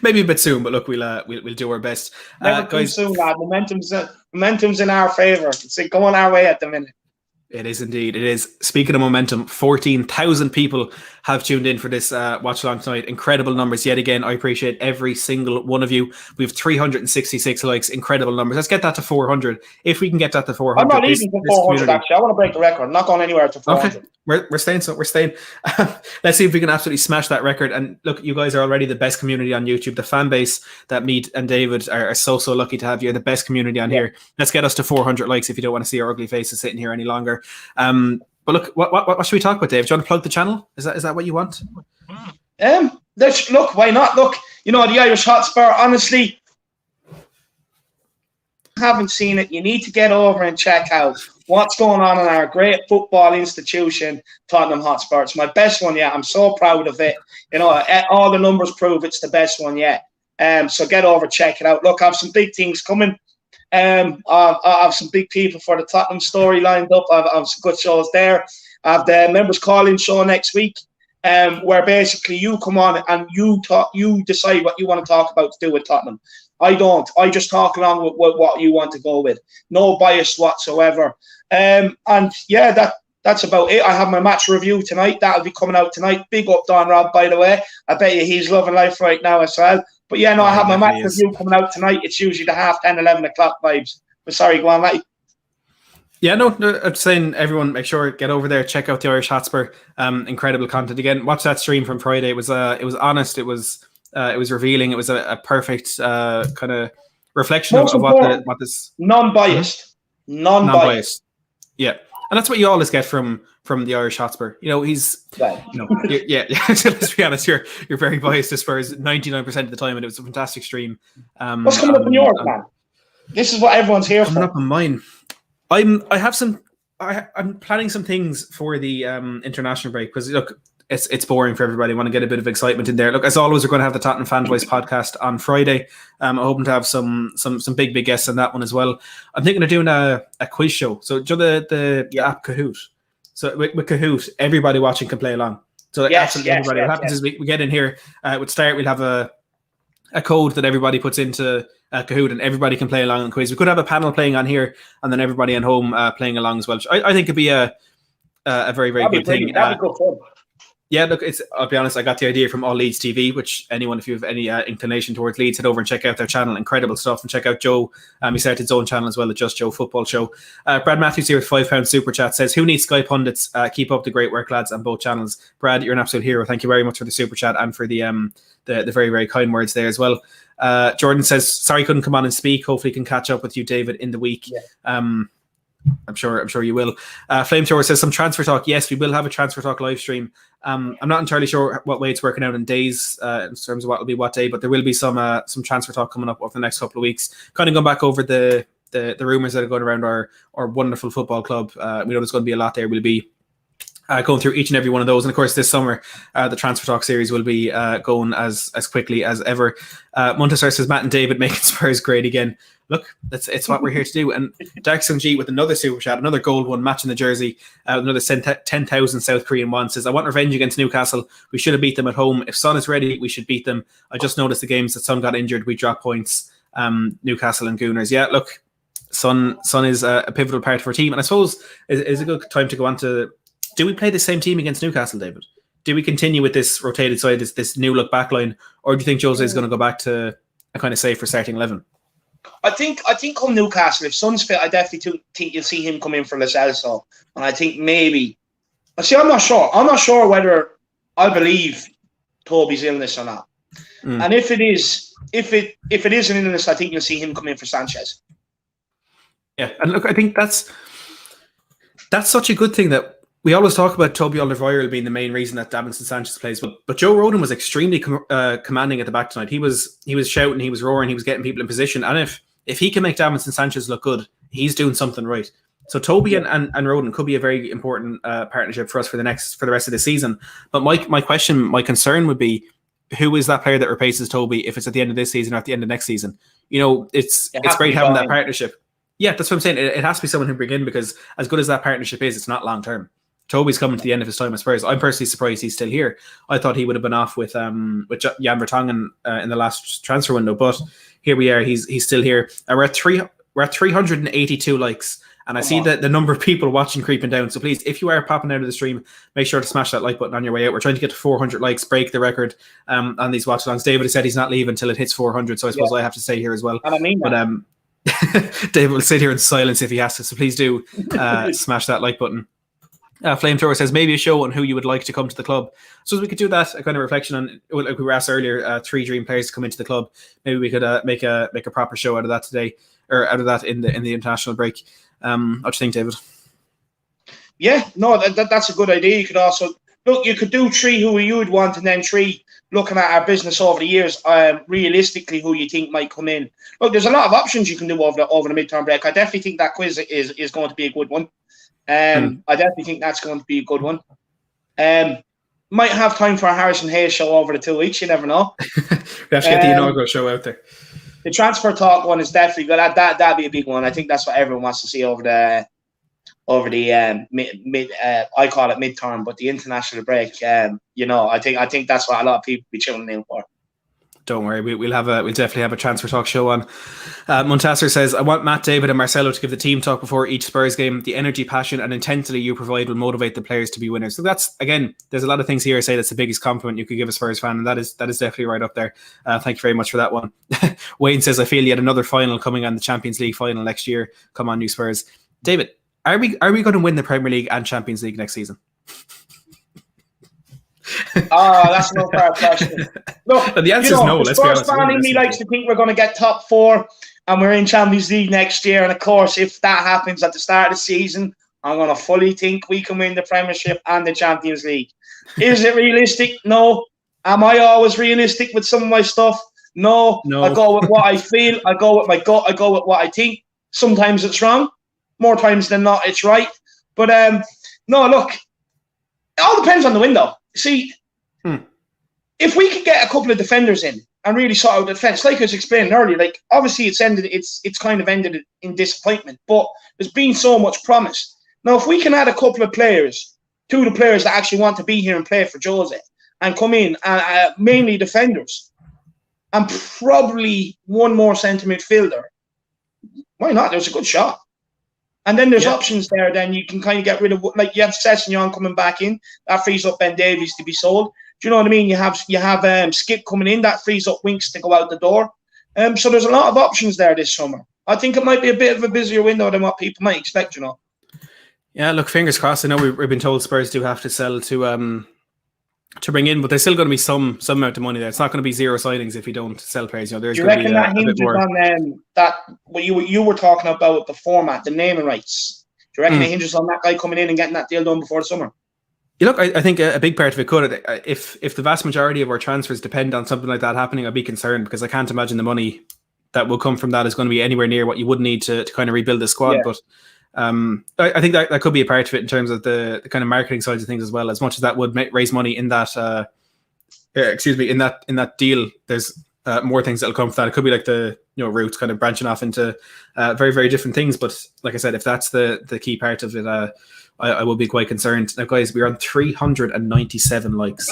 S1: Maybe a bit soon, but look, we'll do our best.
S2: Never
S1: guys,
S2: soon, lad. Momentum's in our favour. It's going our way at the minute.
S1: It is indeed. It is. Speaking of momentum, 14,000 people have tuned in for this watch along tonight. Incredible numbers yet again. I appreciate every single one of you. We have 366 likes. Incredible numbers. Let's get that to 400. If we can get that to 400.
S2: I'm not leaving for 400 actually. I want to break the record. I'm not going anywhere to 400.
S1: Okay. We're staying. So we're staying. Let's see if we can absolutely smash that record. And look, you guys are already the best community on YouTube. The fan base that Mead and David are so lucky to have. You're the best community on here. Let's get us to 400 likes if you don't want to see our ugly faces sitting here any longer. But look, what should we talk about, Dave? Do you want to plug the channel? Is that what you want?
S2: Look, why not? Look, the Irish Hotspur, honestly, haven't seen it. You need to get over and check out what's going on in our great football institution, Tottenham Hotspur. It's my best one yet. I'm so proud of it. All the numbers prove it's the best one yet. So get over, check it out. Look, I have some big things coming. I have some big people for the Tottenham story lined up. I have some good shows there. I have the members call-in show next week, where basically you come on and you decide what you want to talk about to do with Tottenham. I don't. I just talk along with what you want to go with. No bias whatsoever. And yeah, that's about it. I have my match review tonight. That'll be coming out tonight. Big up Don Rob, by the way. I bet you he's loving life right now as well. But yeah, no, I have my match
S1: definitely is.
S2: review coming out tonight. It's usually the 10:30, 11 o'clock vibes. But sorry, go on, mate.
S1: Yeah, no, I'm saying everyone make sure get over there, check out the Irish Hotspur. Incredible content again. Watch that stream from Friday. It was honest. It was revealing. It was a perfect kind of reflection of what this
S2: non-biased, non-biased.
S1: Yeah, and that's what you always get from the Irish Hotspur. You know, he's yeah. Let's be honest, you're very biased to Spurs 99% of the time, and it was a fantastic stream.
S2: What's coming up in yours, man? This is what everyone's here
S1: coming
S2: for.
S1: Up on mine. I'm planning some things for the international break because look, it's boring for everybody. I want to get a bit of excitement in there. Look, as always, we're going to have the Tottenham Fan Voice podcast on Friday. I'm hoping to have some big guests on that one as well. I'm thinking of doing a quiz show. So do you know the app Kahoot? So with Kahoot, everybody watching can play along. So absolutely everybody. What happens is we get in here. We'll have a code that everybody puts into Kahoot, and everybody can play along in quiz. We could have a panel playing on here, and then everybody at home playing along as well. I think it'd be a very good thing.
S2: That'd be good fun.
S1: Yeah, look, I'll be honest, I got the idea from All Leeds TV, which anyone, if you have any inclination towards Leeds, head over and check out their channel. Incredible stuff. And check out Joe. He started his own channel as well, the Just Joe Football Show. Brad Matthews here with £5 Super Chat says, who needs Sky Pundits? Keep up the great work, lads, on both channels. Brad, you're an absolute hero. Thank you very much for the Super Chat and for the very, very kind words there as well. Jordan says, sorry, couldn't come on and speak. Hopefully can catch up with you, David, in the week. Yeah. I'm sure you will. Flamethrower says some transfer talk. Yes, we will have a transfer talk live stream. I'm not entirely sure what way it's working out in days in terms of what will be what day, but there will be some transfer talk coming up over the next couple of weeks. Kind of going back over the rumors that are going around our wonderful football club. We know there's going to be a lot there. We'll be going through each and every one of those, and of course this summer the transfer talk series will be going as quickly as ever. Montessor says Matt and David making Spurs great again. Look, it's what we're here to do. And Dark Sun G with another super chat, another gold one, matching the jersey, another 10,000 South Korean won says, I want revenge against Newcastle. We should have beat them at home. If Son is ready, we should beat them. I just noticed the games that Son got injured, we dropped points. Newcastle and Gooners. Yeah, look, Son is a pivotal part of our team, and I suppose it's a good time to go on to, do we play the same team against Newcastle, David? Do we continue with this rotated side, this new look backline, or do you think Jose is going to go back to a kind of safer starting 11?
S2: I think come Newcastle, if Son's fit, I definitely think you'll see him come in for Lo Celso. And I think maybe, I'm not sure. I'm not sure whether I believe Toby's illness or not. And if it is an illness, I think you'll see him come in for Sanchez.
S1: Yeah, and look, I think that's such a good thing that we always talk about Toby Alderweireld being the main reason that Davinson Sanchez plays, but Joe Rodon was extremely commanding at the back tonight. He was shouting, he was roaring, he was getting people in position, and if he can make Davinson Sanchez look good, he's doing something right. So Toby and Rodon could be a very important partnership for us for the rest of the season. But my concern would be, who is that player that replaces Toby if it's at the end of this season or at the end of next season? You know, it's great having that partnership. Yeah, that's what I'm saying. It has to be someone who bring in, because as good as that partnership is, it's not long term. Toby's coming to the end of his time at Spurs. I'm personally surprised he's still here. I thought he would have been off with Jan Vertonghen in the last transfer window, but here we are. He's still here. We're at 382 likes, and I see the number of people watching creeping down. So please, if you are popping out of the stream, make sure to smash that like button on your way out. We're trying to get to 400 likes, break the record on these watch alongs. David has said he's not leaving until it hits 400, so I suppose I have to stay here as well.
S2: And I mean that.
S1: But David will sit here in silence if he has to. So please do smash that like button. Flamethrower says maybe a show on who you would like to come to the club. So we could do that, a kind of reflection on, like we were asked earlier, 3 dream players to come into the club. Maybe we could make a proper show out of that today, or out of that in the international break. What do you think, David?
S2: Yeah, no, that's a good idea. You could also you could do 3 who you would want, and then 3 looking at our business over the years, realistically who you think might come in. Look, there's a lot of options you can do over the midterm break. I definitely think that quiz is going to be a good one. I definitely think that's going to be a good one. Might have time for a Harrison Hayes show over the 2 weeks. You never know.
S1: We have to get the inaugural show out there.
S2: The transfer talk one is definitely good. That'd be a big one. I think that's what everyone wants to see over the mid. I call it midterm, but the international break. I think that's what a lot of people be tuning in for.
S1: Don't worry, we'll definitely have a transfer talk show on. Montasser says, I want Matt, David and Marcelo to give the team talk before each Spurs game. The energy, passion and intensity you provide will motivate the players to be winners. So that's, again, there's a lot of things here I say that's the biggest compliment you could give a Spurs fan, and that is definitely right up there. Thank you very much for that one. Wayne says, I feel yet another final coming on, the Champions League final next year. Come on, new Spurs. David, are we going to win the Premier League and Champions League next season?
S2: That's no fair question. Look,
S1: the answer is no. Let's be honest.
S2: Spurs fan in me likes to think we're going to get top 4 and we're in Champions League next year. And of course, if that happens at the start of the season, I'm going to fully think we can win the Premiership and the Champions League. Is it realistic? No. Am I always realistic with some of my stuff? No. I go with what I feel. I go with my gut. I go with what I think. Sometimes it's wrong. More times than not, it's right. But no, look, it all depends on the window. See, if we could get a couple of defenders in and really sort out the defense, like I was explaining earlier, like obviously it's kind of ended in disappointment, but there's been so much promise. Now, if we can add a couple of players, 2 of the players that actually want to be here and play for Jose, and come in, and mainly defenders, and probably 1 more centre midfielder, why not? There's a good shot. And then there's options there. Then you can kind of get rid of, like, you have Sessegnon coming back in. That frees up Ben Davies to be sold. Do you know what I mean? You have Skip coming in. That frees up Winks to go out the door. So there's a lot of options there this summer. I think it might be a bit of a busier window than what people might expect, you know. Yeah,
S1: look, fingers crossed. I know we've been told Spurs do have to sell to bring in, but there's still going to be some amount of money there. It's not going to be 0 signings if you don't sell players. You know, there's
S2: do you
S1: going
S2: reckon
S1: to be
S2: that hinges on that what you were talking about, the format, the naming rights? Do you reckon it hinges on that guy coming in and getting that deal done before the summer?
S1: Yeah, look, I think a big part of it could. If the vast majority of our transfers depend on something like that happening, I'd be concerned, because I can't imagine the money that will come from that is going to be anywhere near what you would need to kind of rebuild the squad. Yeah. But I think that could be a part of it in terms of the kind of marketing sides of things as well. As much as that would raise money in that, in that deal, there's more things that'll come from that. It could be like the routes kind of branching off into very, very different things. But like I said, if that's the key part of it, I will be quite concerned. Now, guys, we're on 397 likes.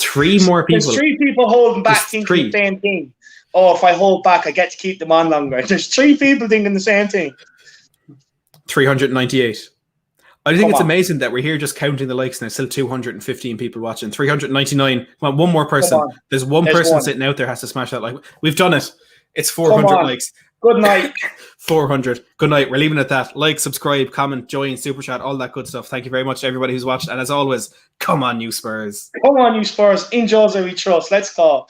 S1: 3 more people.
S2: There's 3 people holding back thinking the same thing. Oh, if I hold back, I get to keep them on longer. There's 3 people thinking the same thing.
S1: 398. I think it's amazing that we're here just counting the likes and there's still 215 people watching. 399. Come on, 1 more person. There's one person sitting out there has to smash that like. We've done it. It's 400 likes.
S2: Good night.
S1: 400. Good night. We're leaving it at that. Like, subscribe, comment, join, super chat, all that good stuff. Thank you very much to everybody who's watched. And as always, come on, you Spurs.
S2: Come on, you Spurs. In Jose we trust. Let's go.